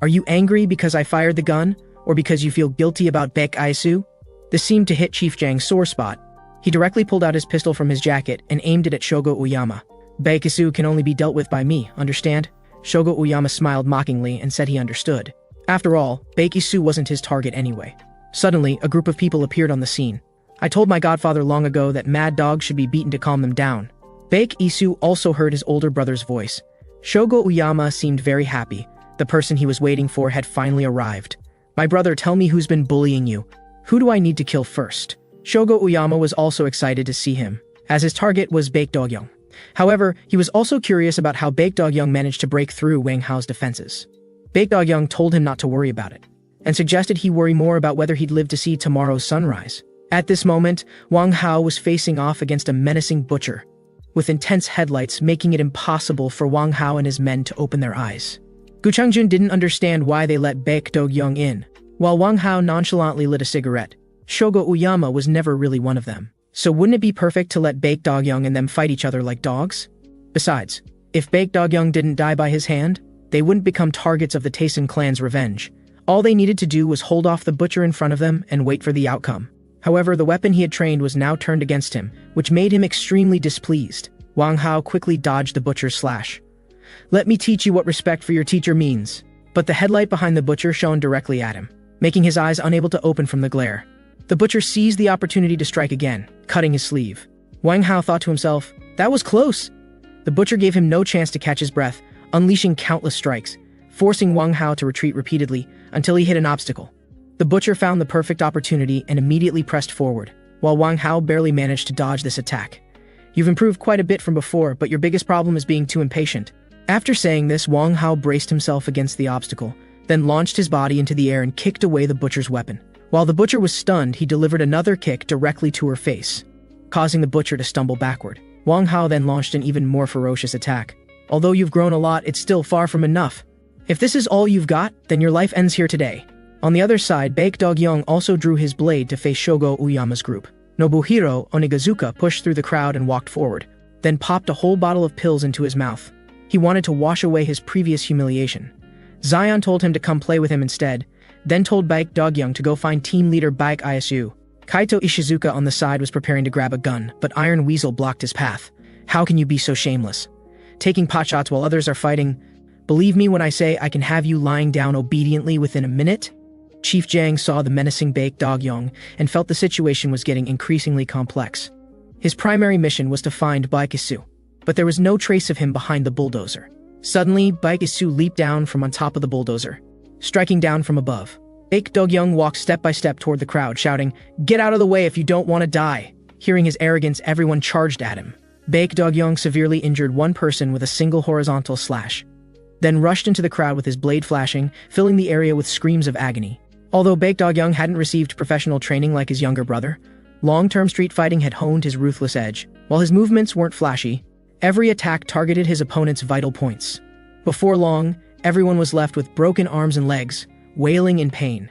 Speaker 1: Are you angry because I fired the gun, or because you feel guilty about Baek Isu? This seemed to hit Chief Jang's sore spot. He directly pulled out his pistol from his jacket and aimed it at Shogo Uyama. Baek Isu can only be dealt with by me, understand? Shogo Uyama smiled mockingly and said he understood. After all, Baek Isu wasn't his target anyway. Suddenly, a group of people appeared on the scene. I told my godfather long ago that mad dogs should be beaten to calm them down. Baek Isu also heard his older brother's voice. Shogo Uyama seemed very happy. The person he was waiting for had finally arrived. My brother, tell me who's been bullying you. Who do I need to kill first? Shogo Uyama was also excited to see him, as his target was Baek Dog-young. However, he was also curious about how Baek Dog-young managed to break through Wang Hao's defenses. Baek Dog-young told him not to worry about it, and suggested he worry more about whether he'd live to see tomorrow's sunrise. At this moment, Wang Hao was facing off against a menacing butcher, with intense headlights making it impossible for Wang Hao and his men to open their eyes. Gu Changjun didn't understand why they let Baek Dog-young in. while Wang Hao nonchalantly lit a cigarette. Shogo Uyama was never really one of them. So wouldn't it be perfect to let Baek Dogyoung and them fight each other like dogs? Besides, if Baek Dogyoung didn't die by his hand, they wouldn't become targets of the Taesun clan's revenge. All they needed to do was hold off the butcher in front of them and wait for the outcome. However, the weapon he had trained was now turned against him, which made him extremely displeased. Wang Hao quickly dodged the butcher's slash. "Let me teach you what respect for your teacher means." But the headlight behind the butcher shone directly at him, making his eyes unable to open from the glare. The butcher seized the opportunity to strike again, cutting his sleeve. Wang Hao thought to himself, "That was close." The butcher gave him no chance to catch his breath, unleashing countless strikes, forcing Wang Hao to retreat repeatedly until he hit an obstacle. The butcher found the perfect opportunity and immediately pressed forward, while Wang Hao barely managed to dodge this attack. "You've improved quite a bit from before, but your biggest problem is being too impatient." After saying this, Wang Hao braced himself against the obstacle, then launched his body into the air and kicked away the butcher's weapon. While the butcher was stunned, he delivered another kick directly to her face, causing the butcher to stumble backward. Wang Hao then launched an even more ferocious attack. "Although you've grown a lot, it's still far from enough. If this is all you've got, then your life ends here today." On the other side, Baek Dogyoung also drew his blade to face Shogo Uyama's group. Nobuhiro Onigazuka pushed through the crowd and walked forward, then popped a whole bottle of pills into his mouth. He wanted to wash away his previous humiliation. Zion told him to come play with him instead, then told Baek Dogyoung to go find team leader Baek Isu. Kaito Ishizuka on the side was preparing to grab a gun, but Iron Weasel blocked his path. "How can you be so shameless? Taking potshots while others are fighting? Believe me when I say I can have you lying down obediently within a minute?" Chief Jang saw the menacing Baek Dogyoung and felt the situation was getting increasingly complex. His primary mission was to find Baek Isu, but there was no trace of him behind the bulldozer. Suddenly, Baek Isu leaped down from on top of the bulldozer, striking down from above. Baek Dogyoung walked step by step toward the crowd, shouting, "Get out of the way if you don't want to die." Hearing his arrogance, everyone charged at him. Baek Dogyoung severely injured one person with a single horizontal slash, then rushed into the crowd with his blade flashing, filling the area with screams of agony. Although Baek Dogyoung hadn't received professional training like his younger brother, long-term street fighting had honed his ruthless edge. While his movements weren't flashy, every attack targeted his opponent's vital points. Before long, everyone was left with broken arms and legs, wailing in pain.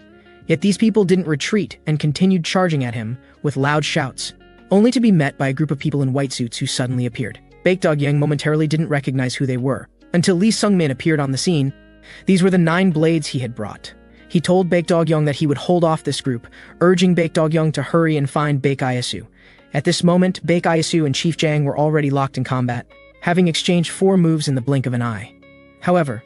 Speaker 1: Yet these people didn't retreat and continued charging at him with loud shouts, only to be met by a group of people in white suits who suddenly appeared. Baek Dogyoung momentarily didn't recognize who they were, until Lee Sungmin appeared on the scene. These were the 9 blades he had brought. He told Baek Dogyoung that he would hold off this group, urging Baek Dogyoung to hurry and find Baek Isu. At this moment, Baek Isu and Chief Jang were already locked in combat, having exchanged 4 moves in the blink of an eye. However,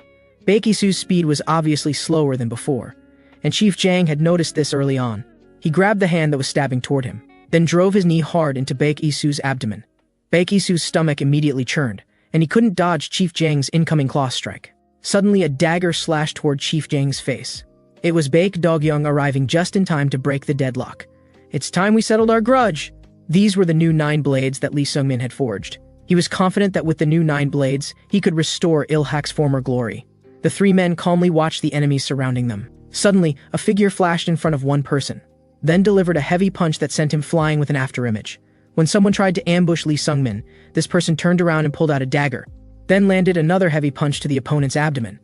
Speaker 1: Baek Isu's speed was obviously slower than before, and Chief Jang had noticed this early on. He grabbed the hand that was stabbing toward him, then drove his knee hard into Baek Isu's abdomen. Baek Isu's stomach immediately churned, and he couldn't dodge Chief Jang's incoming claw strike. Suddenly, a dagger slashed toward Chief Jang's face. It was Baek Dogyoung arriving just in time to break the deadlock. "It's time we settled our grudge." These were the new 9 blades that Lee Sungmin had forged. He was confident that with the new 9 blades, he could restore Ilhak's former glory. The 3 men calmly watched the enemies surrounding them. Suddenly, a figure flashed in front of one person, then delivered a heavy punch that sent him flying with an afterimage. When someone tried to ambush Lee Sungmin, this person turned around and pulled out a dagger, then landed another heavy punch to the opponent's abdomen.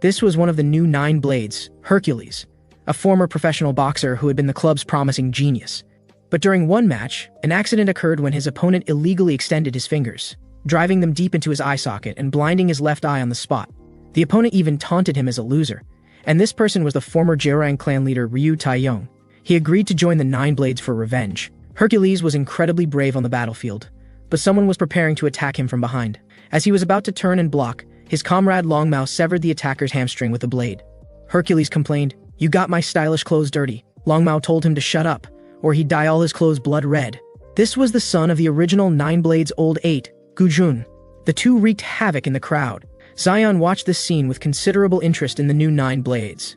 Speaker 1: This was one of the new 9 blades, Hercules, a former professional boxer who had been the club's promising genius. But during one match, an accident occurred when his opponent illegally extended his fingers, driving them deep into his eye socket and blinding his left eye on the spot. The opponent even taunted him as a loser, and this person was the former Jerang clan leader Ryu Taeyong. He agreed to join the 9 blades for revenge. Hercules was incredibly brave on the battlefield, but someone was preparing to attack him from behind. As he was about to turn and block, his comrade Longmao severed the attacker's hamstring with a blade. Hercules complained, "You got my stylish clothes dirty." Longmao told him to shut up, or he'd dye all his clothes blood red. This was the son of the original 9 Blades Old 8, Gujun. The two wreaked havoc in the crowd. Zion watched this scene with considerable interest in the new 9 Blades.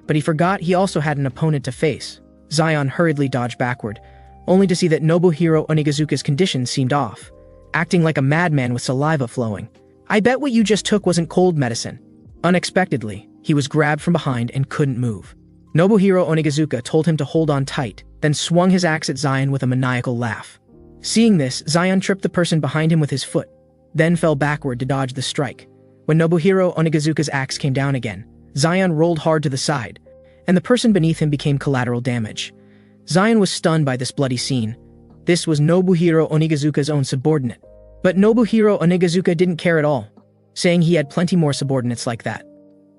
Speaker 1: But he forgot he also had an opponent to face. Zion hurriedly dodged backward, only to see that Nobuhiro Onigazuka's condition seemed off, acting like a madman with saliva flowing. "I bet what you just took wasn't cold medicine." Unexpectedly, he was grabbed from behind and couldn't move. Nobuhiro Onigazuka told him to hold on tight, then swung his axe at Zion with a maniacal laugh. Seeing this, Zion tripped the person behind him with his foot, then fell backward to dodge the strike. When Nobuhiro Onigazuka's axe came down again, Zion rolled hard to the side, and the person beneath him became collateral damage. Zion was stunned by this bloody scene. This was Nobuhiro Onigazuka's own subordinate. But Nobuhiro Onigazuka didn't care at all, saying he had plenty more subordinates like that.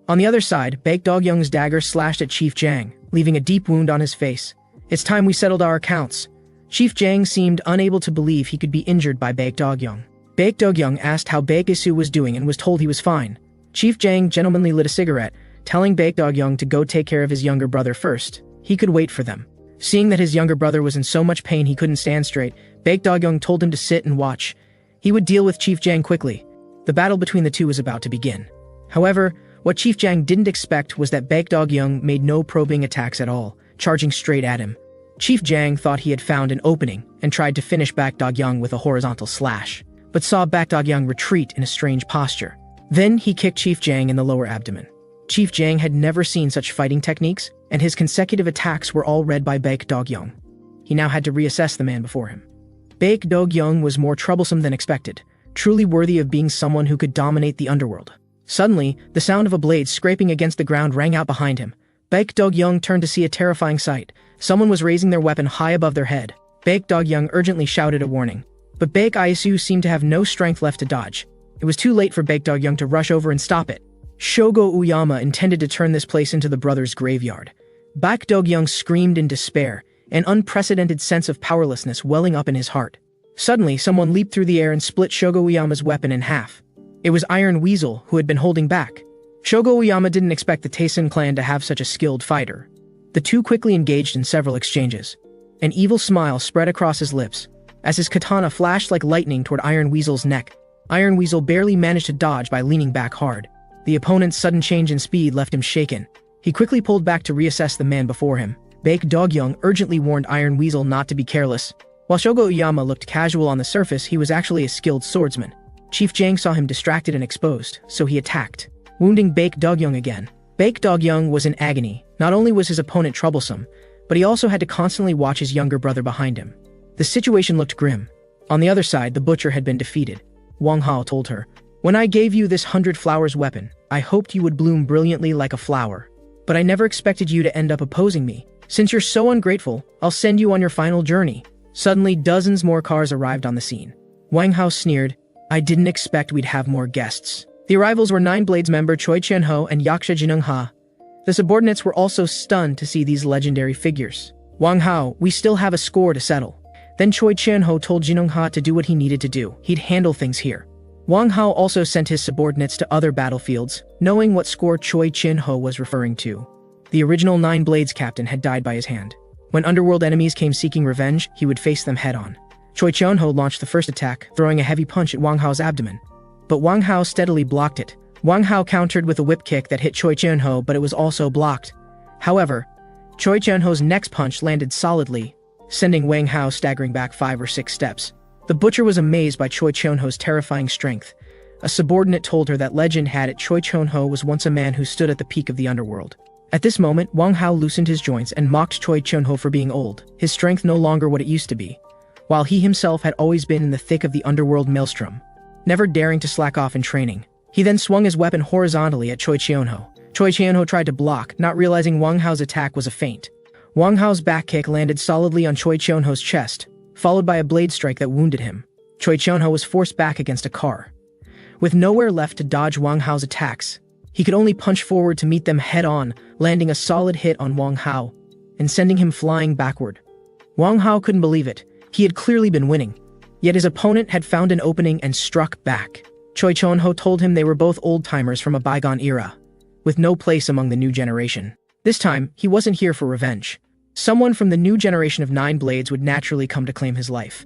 Speaker 1: On the other side, Baek Dog-young's dagger slashed at Chief Jang, leaving a deep wound on his face. It's time we settled our accounts. Chief Jang seemed unable to believe he could be injured by Baek Dog-young. Baek Dog-young asked how Baek Isu was doing and was told he was fine. Chief Jang gentlemanly lit a cigarette, telling Baek Dog-young to go take care of his younger brother first. He could wait for them. Seeing that his younger brother was in so much pain he couldn't stand straight, Baek Dog-young told him to sit and watch. He would deal with Chief Jang quickly. The battle between the two was about to begin. However, what Chief Jang didn't expect was that Baek Dog-young made no probing attacks at all, charging straight at him. Chief Jang thought he had found an opening and tried to finish Baek Dog-young with a horizontal slash, but saw Baek Dog-young retreat in a strange posture. Then he kicked Chief Jang in the lower abdomen. Chief Jang had never seen such fighting techniques, and his consecutive attacks were all read by Baek Dog-young. He now had to reassess the man before him. Baek Dog-young was more troublesome than expected, truly worthy of being someone who could dominate the underworld. Suddenly, the sound of a blade scraping against the ground rang out behind him. Baek Dog-young turned to see a terrifying sight. Someone was raising their weapon high above their head. Baek Dog-young urgently shouted a warning. But Baek Isu seemed to have no strength left to dodge. It was too late for Baek Dog-young to rush over and stop it. Shogo Uyama intended to turn this place into the brothers' graveyard. Baek Dog-young screamed in despair, an unprecedented sense of powerlessness welling up in his heart. Suddenly, someone leaped through the air and split Shogo Uyama's weapon in half. It was Iron Weasel, who had been holding back. Shogo Uyama didn't expect the Taisen clan to have such a skilled fighter. The two quickly engaged in several exchanges. An evil smile spread across his lips, as his katana flashed like lightning toward Iron Weasel's neck. Iron Weasel barely managed to dodge by leaning back hard. The opponent's sudden change in speed left him shaken. He quickly pulled back to reassess the man before him. Baek Dog-young urgently warned Iron Weasel not to be careless. While Shogo Uyama looked casual on the surface, he was actually a skilled swordsman. Chief Jang saw him distracted and exposed, so he attacked, wounding Baek Dog-young again. Baek Dog-young was in agony. Not only was his opponent troublesome, but he also had to constantly watch his younger brother behind him. The situation looked grim. On the other side, the butcher had been defeated. Wang Hao told her, "When I gave you this 100 flowers weapon, I hoped you would bloom brilliantly like a flower. But I never expected you to end up opposing me. Since you're so ungrateful, I'll send you on your final journey." Suddenly, dozens more cars arrived on the scene. Wang Hao sneered, "I didn't expect we'd have more guests." The arrivals were Nine Blades member Choi Chien-ho and Yaksha Jinung-ha. The subordinates were also stunned to see these legendary figures. "Wang Hao, we still have a score to settle." Then Choi Chien-ho told Jinung-ha to do what he needed to do. He'd handle things here. Wang Hao also sent his subordinates to other battlefields, knowing what score Choi Chien-ho was referring to. The original Nine Blades captain had died by his hand. When Underworld enemies came seeking revenge, he would face them head-on. Choi Chien-ho launched the first attack, throwing a heavy punch at Wang Hao's abdomen. But Wang Hao steadily blocked it. Wang Hao countered with a whip kick that hit Choi Chien-ho, but it was also blocked. However, Choi Chien-ho's next punch landed solidly, sending Wang Hao staggering back 5 or 6 steps. The butcher was amazed by Choi Chien-ho's terrifying strength. A subordinate told her that legend had it Choi Chien-ho was once a man who stood at the peak of the underworld. At this moment, Wang Hao loosened his joints and mocked Choi Chien-ho for being old, his strength no longer what it used to be, while he himself had always been in the thick of the underworld maelstrom, never daring to slack off in training. He then swung his weapon horizontally at Choi Chien-ho. Choi Chien-ho tried to block, not realizing Wang Hao's attack was a feint. Wang Hao's back kick landed solidly on Choi Chien-ho's chest, followed by a blade strike that wounded him. Choi Chien-ho was forced back against a car. With nowhere left to dodge Wang Hao's attacks, he could only punch forward to meet them head-on, landing a solid hit on Wang Hao, and sending him flying backward. Wang Hao couldn't believe it. He had clearly been winning. Yet his opponent had found an opening and struck back. Choi Chien-ho told him they were both old-timers from a bygone era, with no place among the new generation. This time, he wasn't here for revenge. Someone from the new generation of Nine Blades would naturally come to claim his life.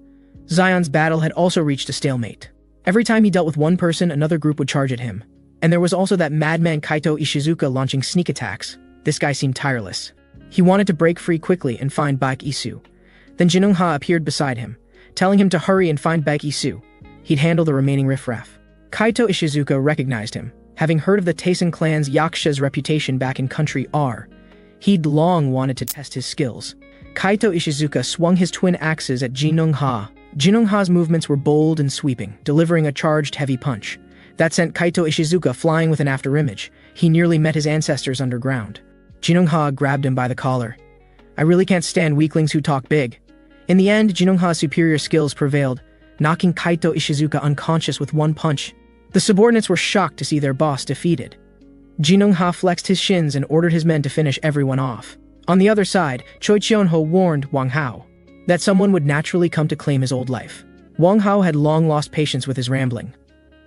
Speaker 1: Zion's battle had also reached a stalemate. Every time he dealt with one person, another group would charge at him. And there was also that madman Kaito Ishizuka launching sneak attacks. This guy seemed tireless. He wanted to break free quickly and find Baek Isu. Then Jinung-ha appeared beside him, telling him to hurry and find Baek Isu. He'd handle the remaining riffraff. Kaito Ishizuka recognized him, having heard of the Taisen clan's Yaksha's reputation back in Country R. He'd long wanted to test his skills. Kaito Ishizuka swung his twin axes at Jinung-ha. Jinung-ha's movements were bold and sweeping, delivering a charged heavy punch. That sent Kaito Ishizuka flying with an afterimage. He nearly met his ancestors underground. Jinungha grabbed him by the collar. I really can't stand weaklings who talk big. In the end, Jinungha's superior skills prevailed, knocking Kaito Ishizuka unconscious with one punch. The subordinates were shocked to see their boss defeated. Jinungha flexed his shins and ordered his men to finish everyone off. On the other side, Choi Cheonho warned Wang Hao that someone would naturally come to claim his old life. Wang Hao had long lost patience with his rambling.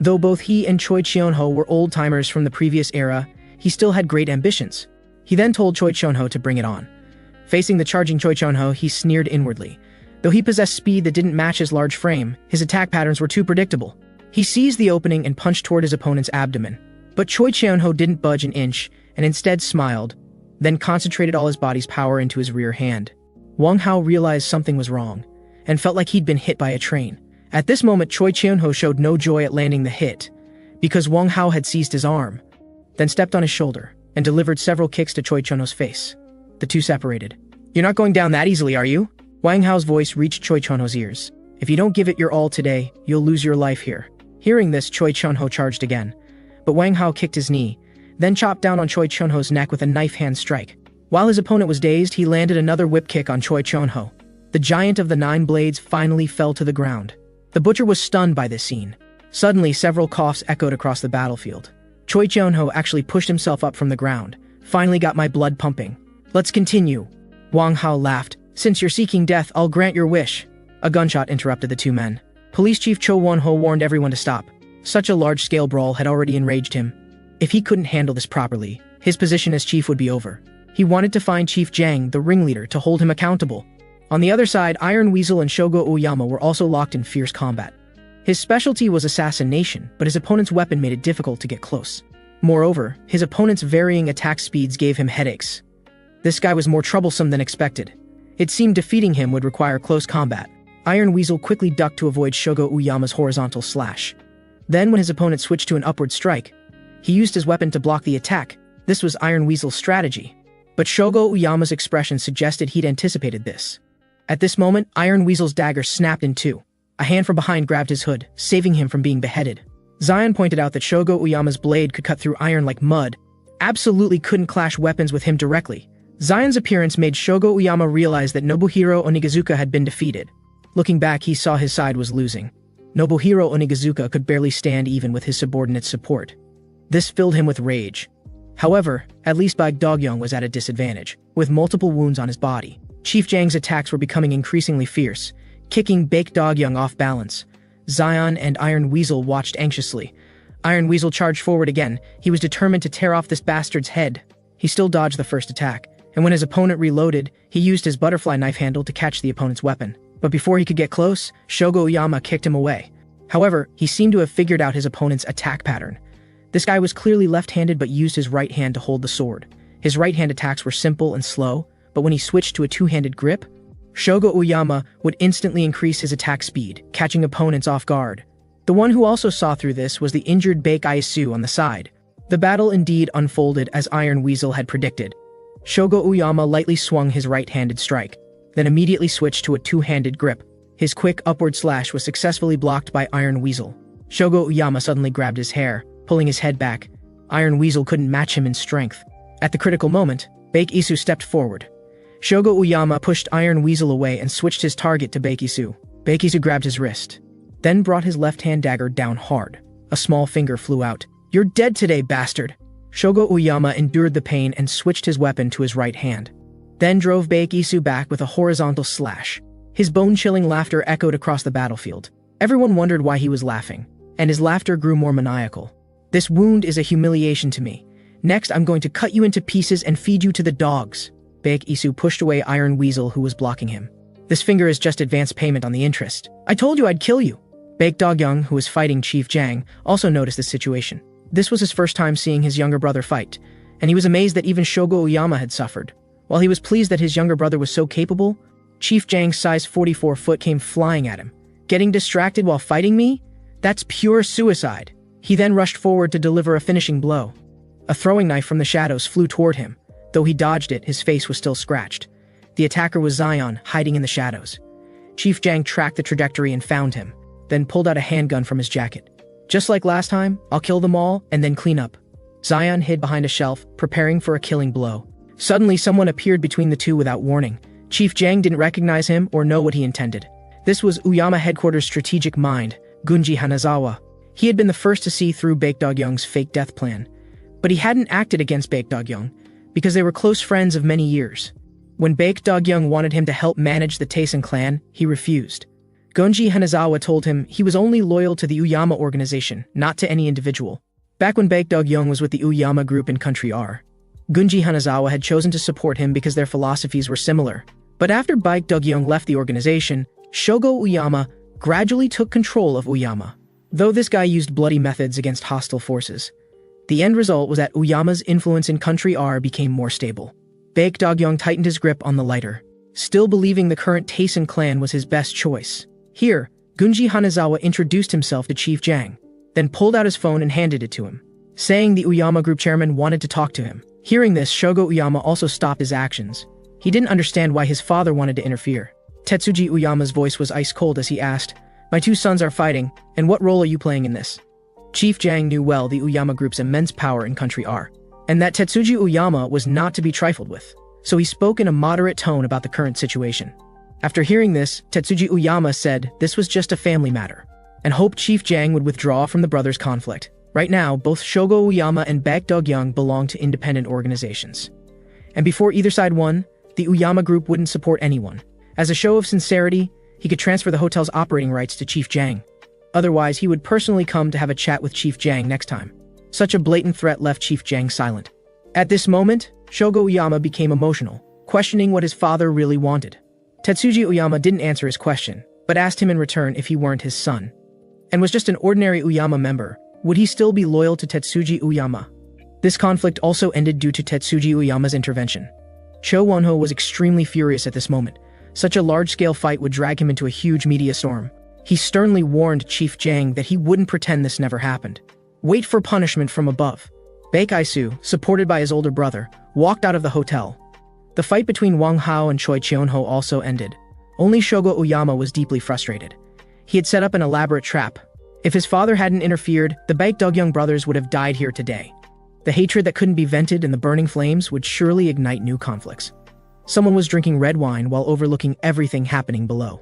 Speaker 1: Though both he and Choi Cheonho were old-timers from the previous era, he still had great ambitions. He then told Choi Cheonho to bring it on. Facing the charging Choi Cheonho, he sneered inwardly. Though he possessed speed that didn't match his large frame, his attack patterns were too predictable. He seized the opening and punched toward his opponent's abdomen. But Choi Cheonho didn't budge an inch, and instead smiled, then concentrated all his body's power into his rear hand. Wang Hao realized something was wrong, and felt like he'd been hit by a train. At this moment, Choi Cheonho showed no joy at landing the hit, because Wang Hao had seized his arm, then stepped on his shoulder, and delivered several kicks to Choi Cheonho's face. The two separated. "You're not going down that easily, are you?" Wang Hao's voice reached Choi Cheonho's ears. "If you don't give it your all today, you'll lose your life here." Hearing this, Choi Cheonho charged again, but Wang Hao kicked his knee, then chopped down on Choi Cheonho's neck with a knife hand strike. While his opponent was dazed, he landed another whip kick on Choi Cheonho. The giant of the 9 blades finally fell to the ground. The butcher was stunned by this scene. Suddenly, several coughs echoed across the battlefield. Choi Cheonho actually pushed himself up from the ground. "Finally got my blood pumping. Let's continue." Wang Hao laughed. "Since you're seeking death, I'll grant your wish." A gunshot interrupted the two men. Police Chief Cho Won-ho warned everyone to stop. Such a large-scale brawl had already enraged him. If he couldn't handle this properly, his position as chief would be over. He wanted to find Chief Jang, the ringleader, to hold him accountable. On the other side, Iron Weasel and Shogo Oyama were also locked in fierce combat. His specialty was assassination, but his opponent's weapon made it difficult to get close. Moreover, his opponent's varying attack speeds gave him headaches. This guy was more troublesome than expected. It seemed defeating him would require close combat. Iron Weasel quickly ducked to avoid Shogo Uyama's horizontal slash. Then when his opponent switched to an upward strike, he used his weapon to block the attack. This was Iron Weasel's strategy. But Shogo Uyama's expression suggested he'd anticipated this. At this moment, Iron Weasel's dagger snapped in two. A hand from behind grabbed his hood, saving him from being beheaded. Zion pointed out that Shogo Uyama's blade could cut through iron like mud. Absolutely couldn't clash weapons with him directly. Zion's appearance made Shogo Uyama realize that Nobuhiro Onigazuka had been defeated. Looking back, he saw his side was losing. Nobuhiro Onigazuka could barely stand even with his subordinate's support. This filled him with rage. However, at least Baek Dogyeong was at a disadvantage, with multiple wounds on his body. Chief Jang's attacks were becoming increasingly fierce, kicking Baek Dogyeong off balance. Zion and Iron Weasel watched anxiously. Iron Weasel charged forward again. He was determined to tear off this bastard's head. He still dodged the first attack, and when his opponent reloaded, he used his butterfly knife handle to catch the opponent's weapon. But before he could get close, Shogo Uyama kicked him away. However, he seemed to have figured out his opponent's attack pattern. This guy was clearly left-handed but used his right hand to hold the sword. His right-hand attacks were simple and slow, but when he switched to a two-handed grip, Shogo Uyama would instantly increase his attack speed, catching opponents off guard. The one who also saw through this was the injured Baek Aisu on the side. The battle indeed unfolded as Iron Weasel had predicted. Shogo Uyama lightly swung his right-handed strike, then immediately switched to a two-handed grip. His quick upward slash was successfully blocked by Iron Weasel. Shogo Uyama suddenly grabbed his hair, pulling his head back. Iron Weasel couldn't match him in strength. At the critical moment, Baek Isu stepped forward. Shogo Uyama pushed Iron Weasel away and switched his target to Baek Isu. Baek Isu grabbed his wrist, then brought his left-hand dagger down hard. A small finger flew out. "You're dead today, bastard!" Shogo Uyama endured the pain and switched his weapon to his right hand, then drove Baek Isu back with a horizontal slash. His bone-chilling laughter echoed across the battlefield. Everyone wondered why he was laughing, and his laughter grew more maniacal. "This wound is a humiliation to me. Next, I'm going to cut you into pieces and feed you to the dogs." Baek Isu pushed away Iron Weasel, who was blocking him. "This finger is just advance payment on the interest. I told you I'd kill you." Baek Dogyeong, who was fighting Chief Jang, also noticed this situation. This was his first time seeing his younger brother fight, and he was amazed that even Shogo Uyama had suffered. While he was pleased that his younger brother was so capable, Chief Jang's size 44 foot came flying at him. "Getting distracted while fighting me? That's pure suicide." He then rushed forward to deliver a finishing blow. A throwing knife from the shadows flew toward him. Though he dodged it, his face was still scratched. The attacker was Zion, hiding in the shadows. Chief Jang tracked the trajectory and found him, then pulled out a handgun from his jacket. "Just like last time, I'll kill them all and then clean up." Zion hid behind a shelf, preparing for a killing blow. Suddenly, someone appeared between the two without warning. Chief Jang didn't recognize him or know what he intended. This was Uyama headquarters' strategic mind, Gunji Hanazawa. He had been the first to see through Baekdog-young's fake death plan. But he hadn't acted against Baekdog-young, because they were close friends of many years. When Baekdog-young wanted him to help manage the Taisen clan, he refused. Gunji Hanazawa told him he was only loyal to the Uyama organization, not to any individual. Back when Baekdog-young was with the Uyama group in Country R, Gunji Hanazawa had chosen to support him because their philosophies were similar. But after Baekdog-young left the organization, Shogo Uyama gradually took control of Uyama. Though this guy used bloody methods against hostile forces, the end result was that Uyama's influence in Country R became more stable. Baekdog-young tightened his grip on the lighter, still believing the current Taisen clan was his best choice. Here, Gunji Hanazawa introduced himself to Chief Jang, then pulled out his phone and handed it to him, saying the Uyama group chairman wanted to talk to him. Hearing this, Shogo Uyama also stopped his actions. He didn't understand why his father wanted to interfere. Tetsuji Uyama's voice was ice cold as he asked, "My two sons are fighting, and what role are you playing in this?" Chief Jang knew well the Uyama group's immense power in Country R, and that Tetsuji Uyama was not to be trifled with, so he spoke in a moderate tone about the current situation. After hearing this, Tetsuji Uyama said this was just a family matter, and hoped Chief Jang would withdraw from the brothers' conflict. Right now, both Shogo Uyama and Baekdog-young belong to independent organizations. And before either side won, the Uyama group wouldn't support anyone. As a show of sincerity, he could transfer the hotel's operating rights to Chief Jang. Otherwise, he would personally come to have a chat with Chief Jang next time. Such a blatant threat left Chief Jang silent. At this moment, Shogo Uyama became emotional, questioning what his father really wanted. Tetsuji Uyama didn't answer his question, but asked him in return if he weren't his son, and was just an ordinary Uyama member, would he still be loyal to Tetsuji Uyama? This conflict also ended due to Tetsuji Uyama's intervention. Cho Wonho was extremely furious at this moment. Such a large-scale fight would drag him into a huge media storm. He sternly warned Chief Jang that he wouldn't pretend this never happened. Wait for punishment from above. Baek Isu, supported by his older brother, walked out of the hotel. The fight between Wang Hao and Choi Cheonho also ended. Only Shogo Uyama was deeply frustrated. He had set up an elaborate trap. If his father hadn't interfered, the Baekdog-young brothers would have died here today. The hatred that couldn't be vented in the burning flames would surely ignite new conflicts. Someone was drinking red wine while overlooking everything happening below.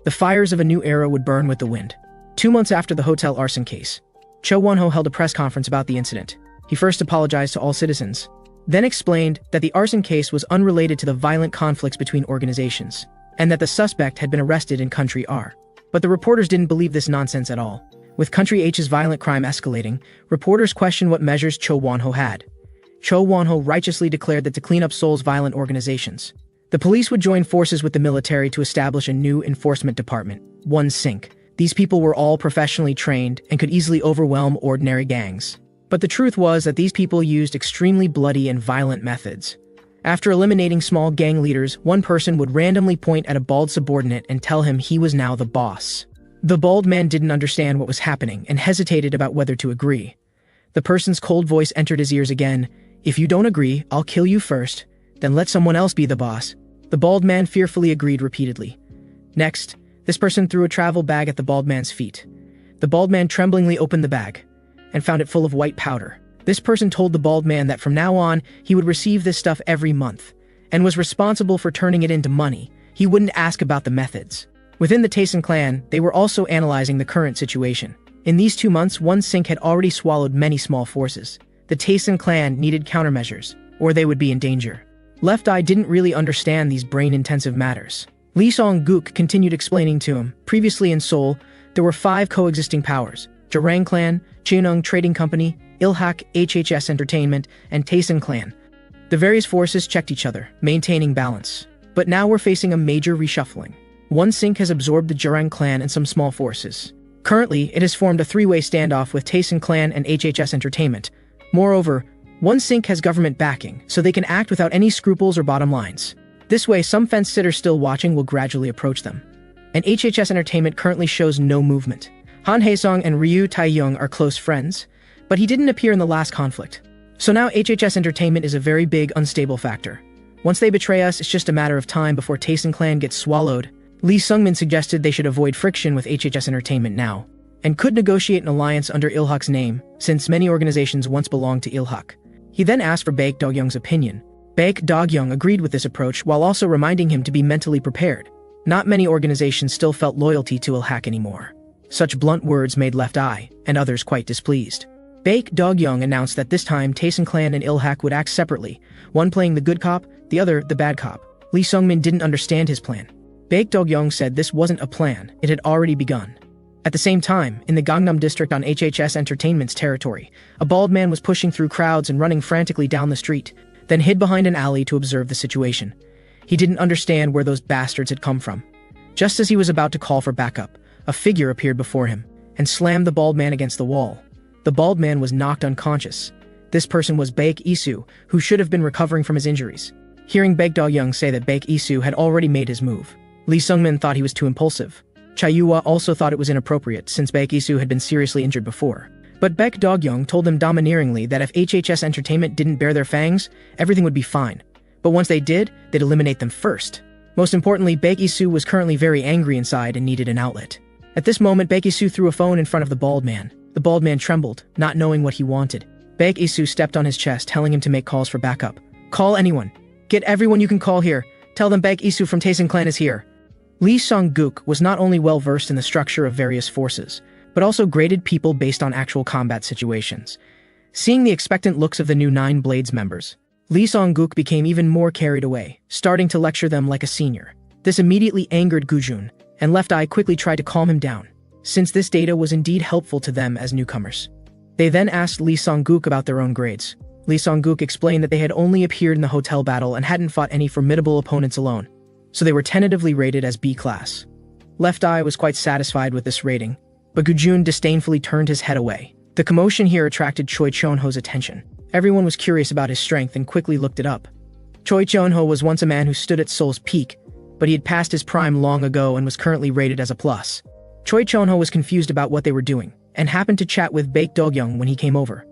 Speaker 1: The fires of a new era would burn with the wind. 2 months after the hotel arson case, Cho Wonho held a press conference about the incident. He first apologized to all citizens, then explained that the arson case was unrelated to the violent conflicts between organizations, and that the suspect had been arrested in Country R. But the reporters didn't believe this nonsense at all. With Country H's violent crime escalating, reporters questioned what measures Cho Wonho had. Cho Wonho righteously declared that to clean up Seoul's violent organizations, the police would join forces with the military to establish a new enforcement department, One Sink. These people were all professionally trained and could easily overwhelm ordinary gangs. But the truth was that these people used extremely bloody and violent methods. After eliminating small gang leaders, one person would randomly point at a bald subordinate and tell him he was now the boss. The bald man didn't understand what was happening and hesitated about whether to agree. The person's cold voice entered his ears again. "If you don't agree, I'll kill you first, then let someone else be the boss." The bald man fearfully agreed repeatedly. Next, this person threw a travel bag at the bald man's feet. The bald man tremblingly opened the bag and found it full of white powder. This person told the bald man that from now on, he would receive this stuff every month and was responsible for turning it into money. He wouldn't ask about the methods. Within the Taisen clan, they were also analyzing the current situation. In these 2 months, One Sink had already swallowed many small forces. The Taisen clan needed countermeasures, or they would be in danger. Left Eye didn't really understand these brain-intensive matters. Lee Song-guk continued explaining to him. Previously in Seoul, there were 5 coexisting powers: Jarang Clan, Cheonung Trading Company, Ilhak, HHS Entertainment, and Taisen Clan. The various forces checked each other, maintaining balance. But now we're facing a major reshuffling. One Sink has absorbed the Jarang Clan and some small forces. Currently, it has formed a 3-way standoff with Taisen Clan and HHS Entertainment. Moreover, One Sink has government backing, so they can act without any scruples or bottom lines. This way, some fence-sitters still watching will gradually approach them. And HHS Entertainment currently shows no movement. Han Haesong and Ryu Taeyong are close friends, but he didn't appear in the last conflict. So now HHS Entertainment is a very big, unstable factor. Once they betray us, it's just a matter of time before Taisen Clan gets swallowed. Lee Sungmin suggested they should avoid friction with HHS Entertainment now, and could negotiate an alliance under Ilhak's name, since many organizations once belonged to Ilhak. He then asked for Baekdog-young's opinion. Baek Dog-young agreed with this approach while also reminding him to be mentally prepared. Not many organizations still felt loyalty to Il-hak anymore. Such blunt words made Left Eye and others quite displeased. Baek Dog-young announced that this time Taesun Clan and Il-hak would act separately, one playing the good cop, the other the bad cop. Lee Sung-min didn't understand his plan. Baek Dog-young said this wasn't a plan, it had already begun. At the same time, in the Gangnam district on HHS Entertainment's territory, a bald man was pushing through crowds and running frantically down the street, then hid behind an alley to observe the situation. He didn't understand where those bastards had come from. Just as he was about to call for backup, a figure appeared before him and slammed the bald man against the wall. The bald man was knocked unconscious. This person was Baek Isu, who should have been recovering from his injuries. Hearing Baek Dog-young say that Baek Isu had already made his move, Lee Sung-min thought he was too impulsive. Chayua also thought it was inappropriate since Baek Isu had been seriously injured before. But Baek Dog-young told them domineeringly that if HHS Entertainment didn't bare their fangs, everything would be fine. But once they did, they'd eliminate them first. Most importantly, Baek Isu was currently very angry inside and needed an outlet. At this moment, Baek Isu threw a phone in front of the bald man. The bald man trembled, not knowing what he wanted. Baek Isu stepped on his chest, telling him to make calls for backup. Call anyone. Get everyone you can call here. Tell them Baek Isu from Taesun Clan is here. Lee Sung-gook was not only well-versed in the structure of various forces, but also graded people based on actual combat situations. Seeing the expectant looks of the new Nine Blades members, Lee Sung-gook became even more carried away, starting to lecture them like a senior. This immediately angered Gujun, and Left Eye quickly tried to calm him down, since this data was indeed helpful to them as newcomers. They then asked Lee Sung-gook about their own grades. Lee Sung-gook explained that they had only appeared in the hotel battle and hadn't fought any formidable opponents alone, so they were tentatively rated as B class. Left Eye was quite satisfied with this rating, but Gujun disdainfully turned his head away. The commotion here attracted Choi Chon-ho's attention. Everyone was curious about his strength and quickly looked it up. Choi Chon-ho was once a man who stood at Seoul's peak, but he had passed his prime long ago and was currently rated as a plus. Choi Chon-ho was confused about what they were doing, and happened to chat with Baek Dog-young when he came over.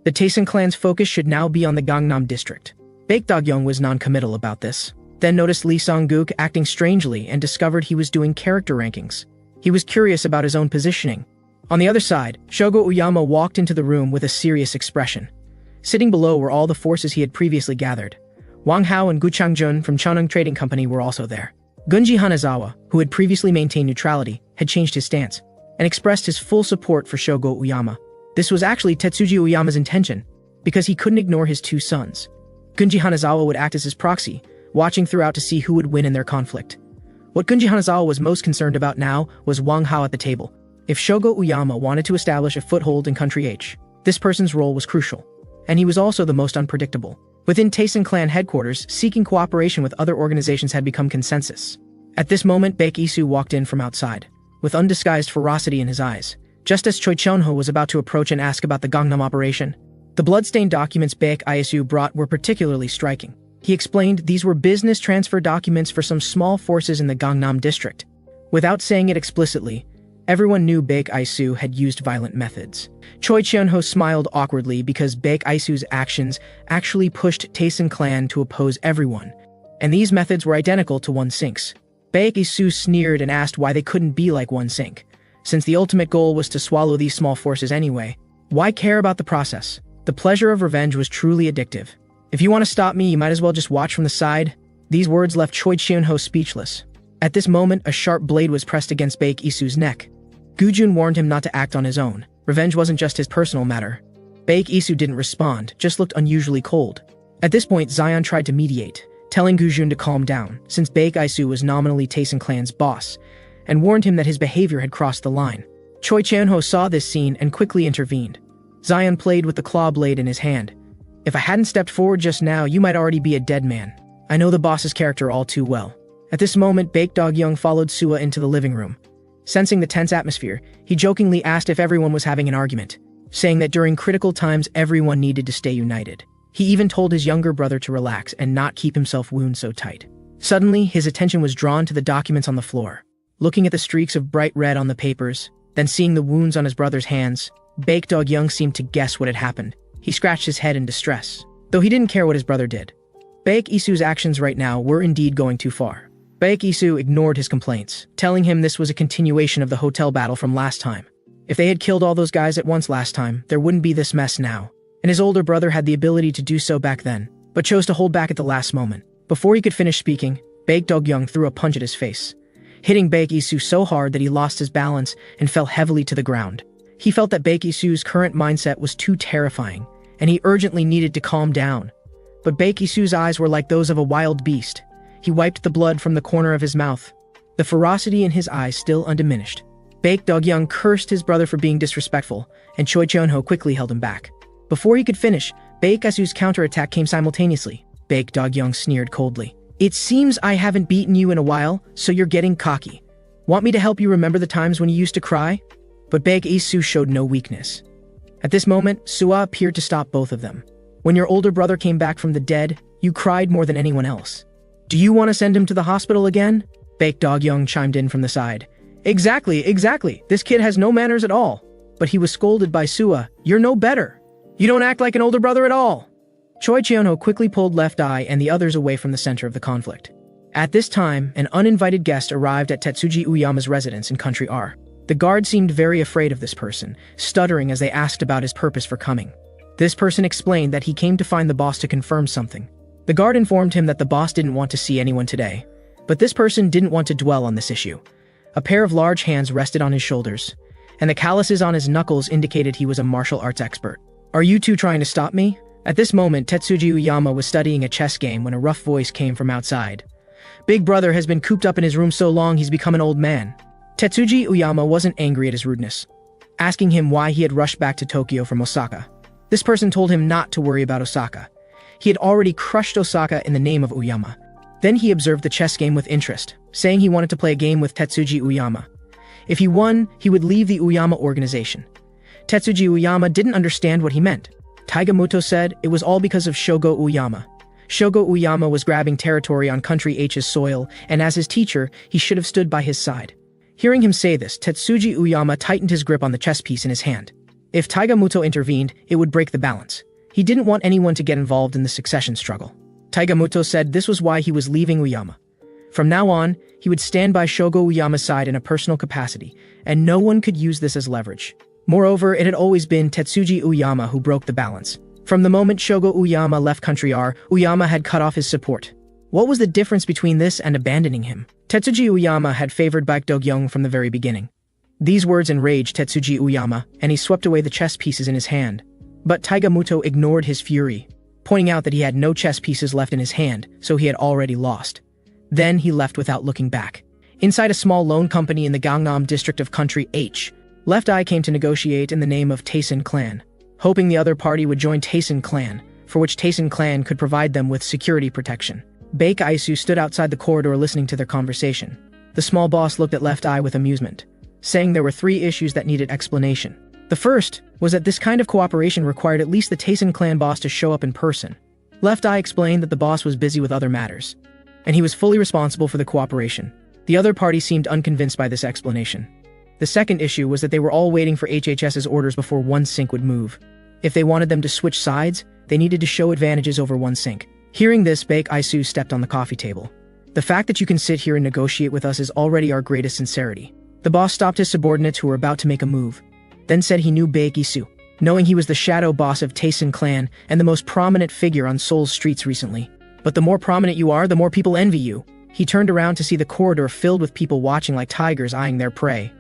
Speaker 1: The Taesun Clan's focus should now be on the Gangnam district. Baek Dog-young was non-committal about this, then noticed Lee Sung-gook acting strangely and discovered he was doing character rankings. He was curious about his own positioning. On the other side, Shogo Uyama walked into the room with a serious expression. Sitting below were all the forces he had previously gathered. Wang Hao and Gu Changjun from Chonung Trading Company were also there. Gunji Hanazawa, who had previously maintained neutrality, had changed his stance, and expressed his full support for Shogo Uyama. This was actually Tetsuji Uyama's intention, because he couldn't ignore his two sons. Gunji Hanazawa would act as his proxy, watching throughout to see who would win in their conflict. What Gunji Hanazawa was most concerned about now was Wang Hao at the table. If Shogo Uyama wanted to establish a foothold in Country H, this person's role was crucial, and he was also the most unpredictable. Within Taesun Clan headquarters, seeking cooperation with other organizations had become consensus. At this moment, Baek Isu walked in from outside, with undisguised ferocity in his eyes, just as Choi Chon-ho was about to approach and ask about the Gangnam operation. The bloodstained documents Baek Isu brought were particularly striking. He explained these were business transfer documents for some small forces in the Gangnam district. Without saying it explicitly, everyone knew Baek Isu had used violent methods. Choi Chon-ho smiled awkwardly because Baek Isu's actions actually pushed Taesun Clan to oppose everyone, and these methods were identical to One Sink's. Baek Isu sneered and asked why they couldn't be like One Sink. Since the ultimate goal was to swallow these small forces anyway, why care about the process? The pleasure of revenge was truly addictive. If you want to stop me, you might as well just watch from the side. These words left Choi Chon-ho speechless. At this moment, a sharp blade was pressed against Baek Isu's neck. Gujun warned him not to act on his own. Revenge wasn't just his personal matter. Baek Isu didn't respond, just looked unusually cold. At this point, Zion tried to mediate, telling Gujun to calm down, since Baek Isu was nominally Taesun Clan's boss, and warned him that his behavior had crossed the line. Choi Chon-ho saw this scene and quickly intervened. Zion played with the claw blade in his hand. If I hadn't stepped forward just now, you might already be a dead man. I know the boss's character all too well. At this moment, Baek Dog-young followed Sua into the living room. Sensing the tense atmosphere, he jokingly asked if everyone was having an argument, saying that during critical times everyone needed to stay united. He even told his younger brother to relax and not keep himself wound so tight. Suddenly, his attention was drawn to the documents on the floor. Looking at the streaks of bright red on the papers, then seeing the wounds on his brother's hands, Baek Dog-young seemed to guess what had happened. He scratched his head in distress, though he didn't care what his brother did. Baek Isu's actions right now were indeed going too far. Baek Isu ignored his complaints, telling him this was a continuation of the hotel battle from last time. If they had killed all those guys at once last time, there wouldn't be this mess now, and his older brother had the ability to do so back then. but chose to hold back at the last moment. Before he could finish speaking, Baek Dog-young threw a punch at his face, hitting Baek Isu so hard that he lost his balance and fell heavily to the ground. He felt that Baek Isu's current mindset was too terrifying, and he urgently needed to calm down. But Baek Isu's eyes were like those of a wild beast. He wiped the blood from the corner of his mouth, the ferocity in his eyes still undiminished. Baek Dog-young cursed his brother for being disrespectful, and Choi Cheon-ho quickly held him back. Before he could finish, Baek Isu's counterattack came simultaneously. Baek Dog-young sneered coldly. "It seems I haven't beaten you in a while, so you're getting cocky. Want me to help you remember the times when you used to cry?" But Baek Isu showed no weakness. At this moment, Sua appeared to stop both of them. "When your older brother came back from the dead, you cried more than anyone else. Do you want to send him to the hospital again?" Baek Dog-young chimed in from the side. Exactly. This kid has no manners at all." But he was scolded by Sua. "You're no better. You don't act like an older brother at all." Choi Cheon-ho quickly pulled Left Eye and the others away from the center of the conflict. At this time, an uninvited guest arrived at Tetsuji Uyama's residence in Country R. The guard seemed very afraid of this person, stuttering as they asked about his purpose for coming. This person explained that he came to find the boss to confirm something. The guard informed him that the boss didn't want to see anyone today, but this person didn't want to dwell on this issue. A pair of large hands rested on his shoulders, and the calluses on his knuckles indicated he was a martial arts expert. "Are you two trying to stop me?" At this moment, Tetsuji Uyama was studying a chess game when a rough voice came from outside. "Big brother has been cooped up in his room so long he's become an old man." Tetsuji Uyama wasn't angry at his rudeness, asking him why he had rushed back to Tokyo from Osaka. This person told him not to worry about Osaka. He had already crushed Osaka in the name of Uyama. Then he observed the chess game with interest, saying he wanted to play a game with Tetsuji Uyama. If he won, he would leave the Uyama organization. Tetsuji Uyama didn't understand what he meant. Taiga Muto said it was all because of Shogo Uyama. Shogo Uyama was grabbing territory on Country H's soil, and as his teacher, he should have stood by his side. Hearing him say this, Tetsuji Uyama tightened his grip on the chess piece in his hand. If Taiga Muto intervened, it would break the balance. He didn't want anyone to get involved in the succession struggle. Taiga Muto said this was why he was leaving Uyama. From now on, he would stand by Shogo Uyama's side in a personal capacity, and no one could use this as leverage. Moreover, it had always been Tetsuji Uyama who broke the balance. From the moment Shogo Uyama left Country R, Uyama had cut off his support. What was the difference between this and abandoning him? Tetsuji Uyama had favored Baek Dog-young from the very beginning. These words enraged Tetsuji Uyama, and he swept away the chess pieces in his hand. But Taiga Muto ignored his fury, pointing out that he had no chess pieces left in his hand, so he had already lost. Then he left without looking back. Inside a small loan company in the Gangnam district of Country H, Left Eye came to negotiate in the name of Taesin Clan, hoping the other party would join Taesin Clan, for which Taesin Clan could provide them with security protection. Baek Isu stood outside the corridor listening to their conversation. The small boss looked at Left Eye with amusement, saying there were 3 issues that needed explanation. The first was that this kind of cooperation required at least the Taesin Clan boss to show up in person. Left Eye explained that the boss was busy with other matters, and he was fully responsible for the cooperation. The other party seemed unconvinced by this explanation. The second issue was that they were all waiting for HHS's orders before one sync would move. If they wanted them to switch sides, they needed to show advantages over one sync. Hearing this, Baek Isu stepped on the coffee table. "The fact that you can sit here and negotiate with us is already our greatest sincerity." The boss stopped his subordinates who were about to make a move, then said he knew Baek Isu, knowing he was the shadow boss of Taesin Clan and the most prominent figure on Seoul's streets recently. "But the more prominent you are, the more people envy you." He turned around to see the corridor filled with people watching like tigers eyeing their prey.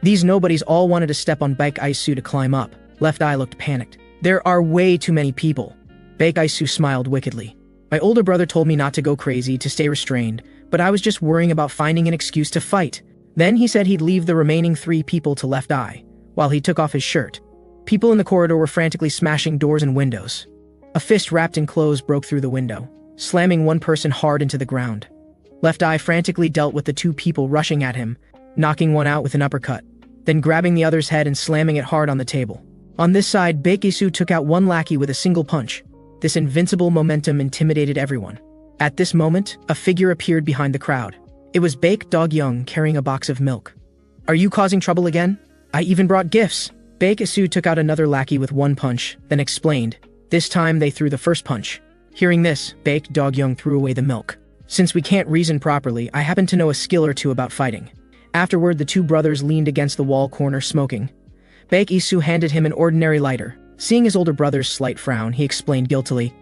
Speaker 1: These nobodies all wanted to step on Baek Isu to climb up. Left Eye looked panicked. "There are way too many people." Baek Isu smiled wickedly. "My older brother told me not to go crazy, to stay restrained, but I was just worrying about finding an excuse to fight." Then he said he'd leave the remaining 3 people to Left Eye, while he took off his shirt. People in the corridor were frantically smashing doors and windows. A fist wrapped in clothes broke through the window, slamming one person hard into the ground. Left Eye frantically dealt with the 2 people rushing at him, knocking one out with an uppercut, then grabbing the other's head and slamming it hard on the table. On this side, Baek Isu took out one lackey with a single punch. This invincible momentum intimidated everyone. At this moment, a figure appeared behind the crowd. It was Baek Dog-young carrying a box of milk. "Are you causing trouble again? I even brought gifts." Baek Isu took out another lackey with one punch, then explained. This time they threw the first punch. Hearing this, Baek Dog-young threw away the milk. "Since we can't reason properly, I happen to know a skill or two about fighting." Afterward, the 2 brothers leaned against the wall corner smoking. Baek Isu handed him an ordinary lighter. Seeing his older brother's slight frown, he explained guiltily,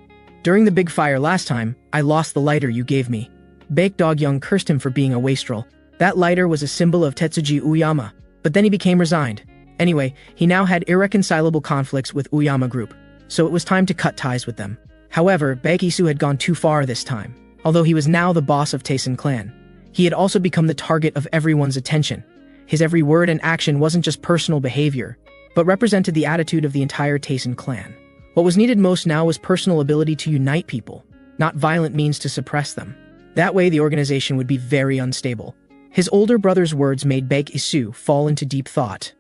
Speaker 1: During the big fire last time, I lost the lighter you gave me. Baek Dog-young cursed him for being a wastrel. That lighter was a symbol of Tetsuji Uyama, but then he became resigned. Anyway, he now had irreconcilable conflicts with Uyama Group, so it was time to cut ties with them. However, Baek Isu had gone too far this time. Although he was now the boss of Taisen clan, he had also become the target of everyone's attention. His every word and action wasn't just personal behavior, but represented the attitude of the entire Taisen clan. What was needed most now was personal ability to unite people, not violent means to suppress them. That way the organization would be very unstable. His older brother's words made Baek Isu fall into deep thought.